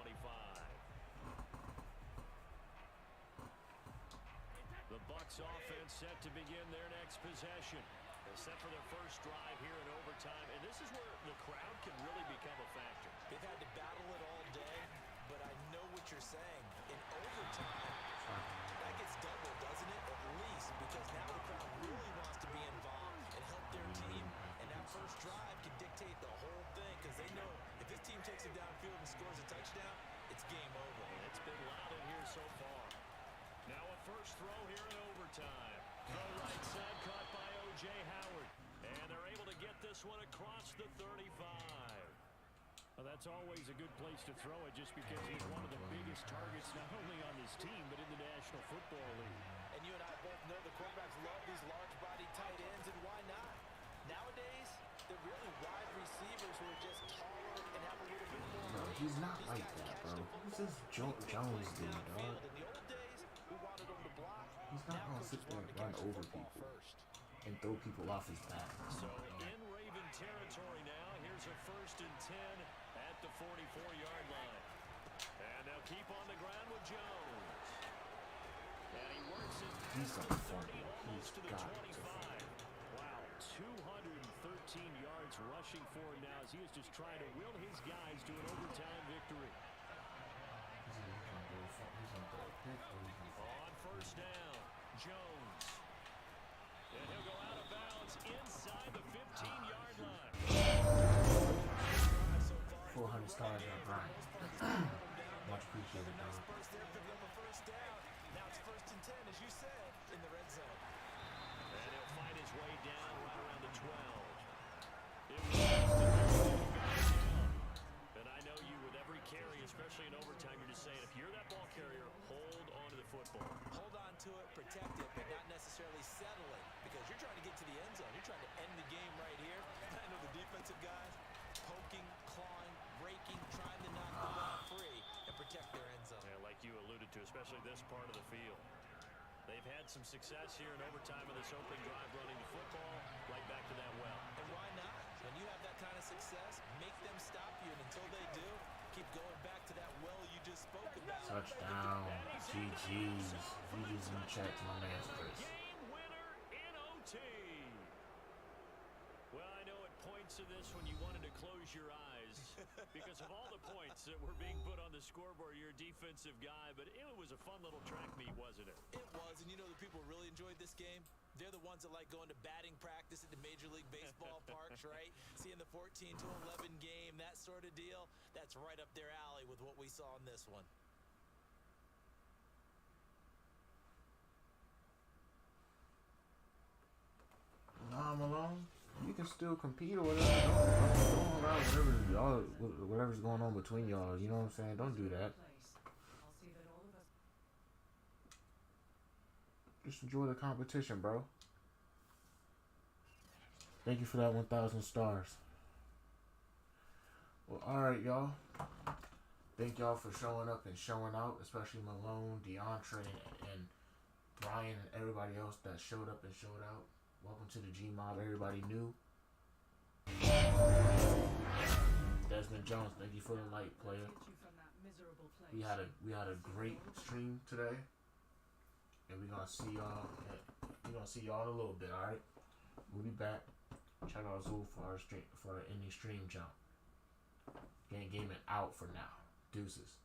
[SPEAKER 2] The Bucs offense set to begin their next possession. They're set for their first drive here in overtime, and this is where the crowd can really become a factor.
[SPEAKER 3] They've had to battle it all day, but I know what you're saying. In overtime, that gets doubled, doesn't it? At least, because now the crowd really wants to be involved and help their team, and that first drive can dictate the whole thing, because they know if this team takes it downfield and scores a touchdown, it's game over.
[SPEAKER 2] It's been loud in here so far. Now a first throw here in overtime. Throw right side caught by O.J. Howard. And they're able to get this one across the 35. Well, that's always a good place to throw it just because he's one of the biggest targets not only on this team but in the National Football League.
[SPEAKER 3] And you and I both know the quarterbacks love these large-body tight ends, and why not? Nowadays, they're really wide receivers who are just taller and have a little bit more
[SPEAKER 1] No,
[SPEAKER 3] weight.
[SPEAKER 1] he's not
[SPEAKER 3] These
[SPEAKER 1] like
[SPEAKER 3] guys
[SPEAKER 1] that,
[SPEAKER 3] catch
[SPEAKER 1] bro.
[SPEAKER 3] the
[SPEAKER 1] Who's
[SPEAKER 3] football,
[SPEAKER 1] this
[SPEAKER 3] make
[SPEAKER 1] Jones
[SPEAKER 3] plays
[SPEAKER 1] dude,
[SPEAKER 3] downfield.
[SPEAKER 1] dog?
[SPEAKER 3] In the old days, we wanted them to block.
[SPEAKER 1] He's not
[SPEAKER 3] Now
[SPEAKER 1] gonna
[SPEAKER 3] coaches
[SPEAKER 1] sit there
[SPEAKER 3] want
[SPEAKER 1] and
[SPEAKER 3] them to
[SPEAKER 1] run
[SPEAKER 3] catch the
[SPEAKER 1] over
[SPEAKER 3] football
[SPEAKER 1] people
[SPEAKER 3] first.
[SPEAKER 1] and throw people off his back.
[SPEAKER 2] So in Raven territory now, here's a 1st and 10 at the 44-yard line. And they'll keep on the ground with Jones. And he works it
[SPEAKER 1] He's
[SPEAKER 2] past
[SPEAKER 1] gonna
[SPEAKER 2] the 30,
[SPEAKER 1] fumble.
[SPEAKER 2] almost
[SPEAKER 1] He's
[SPEAKER 2] to the
[SPEAKER 1] got to
[SPEAKER 2] 25.
[SPEAKER 1] fumble.
[SPEAKER 2] Wow, 213 yards rushing for him now as he is just trying to will his guys to an overtime victory.
[SPEAKER 1] He's gonna throw a pick or he's gonna
[SPEAKER 2] On first down, Jones. And he'll go out of bounds inside the 15-yard line.
[SPEAKER 1] 400 stars on Brian. Much appreciated,
[SPEAKER 3] Nice
[SPEAKER 1] dog.
[SPEAKER 3] burst there, picking up a first down. Now it's 1st and 10, as you said, in the red zone.
[SPEAKER 2] And he'll fight his way down right around the 12. It was just and I know you, with every carry, especially in overtime, you're just saying, if you're that ball carrier, hold on to the football.
[SPEAKER 3] Hold on to it, protect it, but not necessarily settle it, because you're trying to get to the end zone. You're trying to end the game right here. I know the defensive guys poking, clawing, breaking, trying to knock the ball free and protect their end zone.
[SPEAKER 2] Yeah, like you alluded to, especially this part of the field. They've had some success here in overtime in this opening drive running the football right back to that well.
[SPEAKER 3] And why not? When you have that kind of success, make them stop you, and until they do, keep going back to that well you just spoke about.
[SPEAKER 1] Touchdown. GG's. GG's in the chat to my man Chris.
[SPEAKER 2] Game winner in OT. Well, I know at points of this when you wanted to close your eyes because of all the points that were being put on the scoreboard. You're a defensive guy, but it was a fun little track meet, wasn't it?
[SPEAKER 3] It was, and you know the people really enjoyed this game? They're the ones that like going to batting practice at the Major League Baseball parks, right? Seeing the 14-11 game, that sort of deal. That's right up their alley with what we saw in this one.
[SPEAKER 1] Nah, Malone. You can still compete or whatever. Don't allow whatever's going on between y'all. You know what I'm saying? Don't do that.
[SPEAKER 5] I'll see that all of us.
[SPEAKER 1] Just enjoy the competition, bro. Thank you for that 1,000 stars. Well, alright, y'all. Thank y'all for showing up and showing out, especially Malone, DeAndre, and Brian, and everybody else that showed up and showed out. Welcome to the G-Mob, everybody new. Desmond Jones, thank you for the light, player. We had a great stream today, and we're gonna see y'all. We're gonna see y'all in a little bit. All right, we'll be back. Check out Zool for our stream, for the indie stream jump. Gaming out for now. Deuces.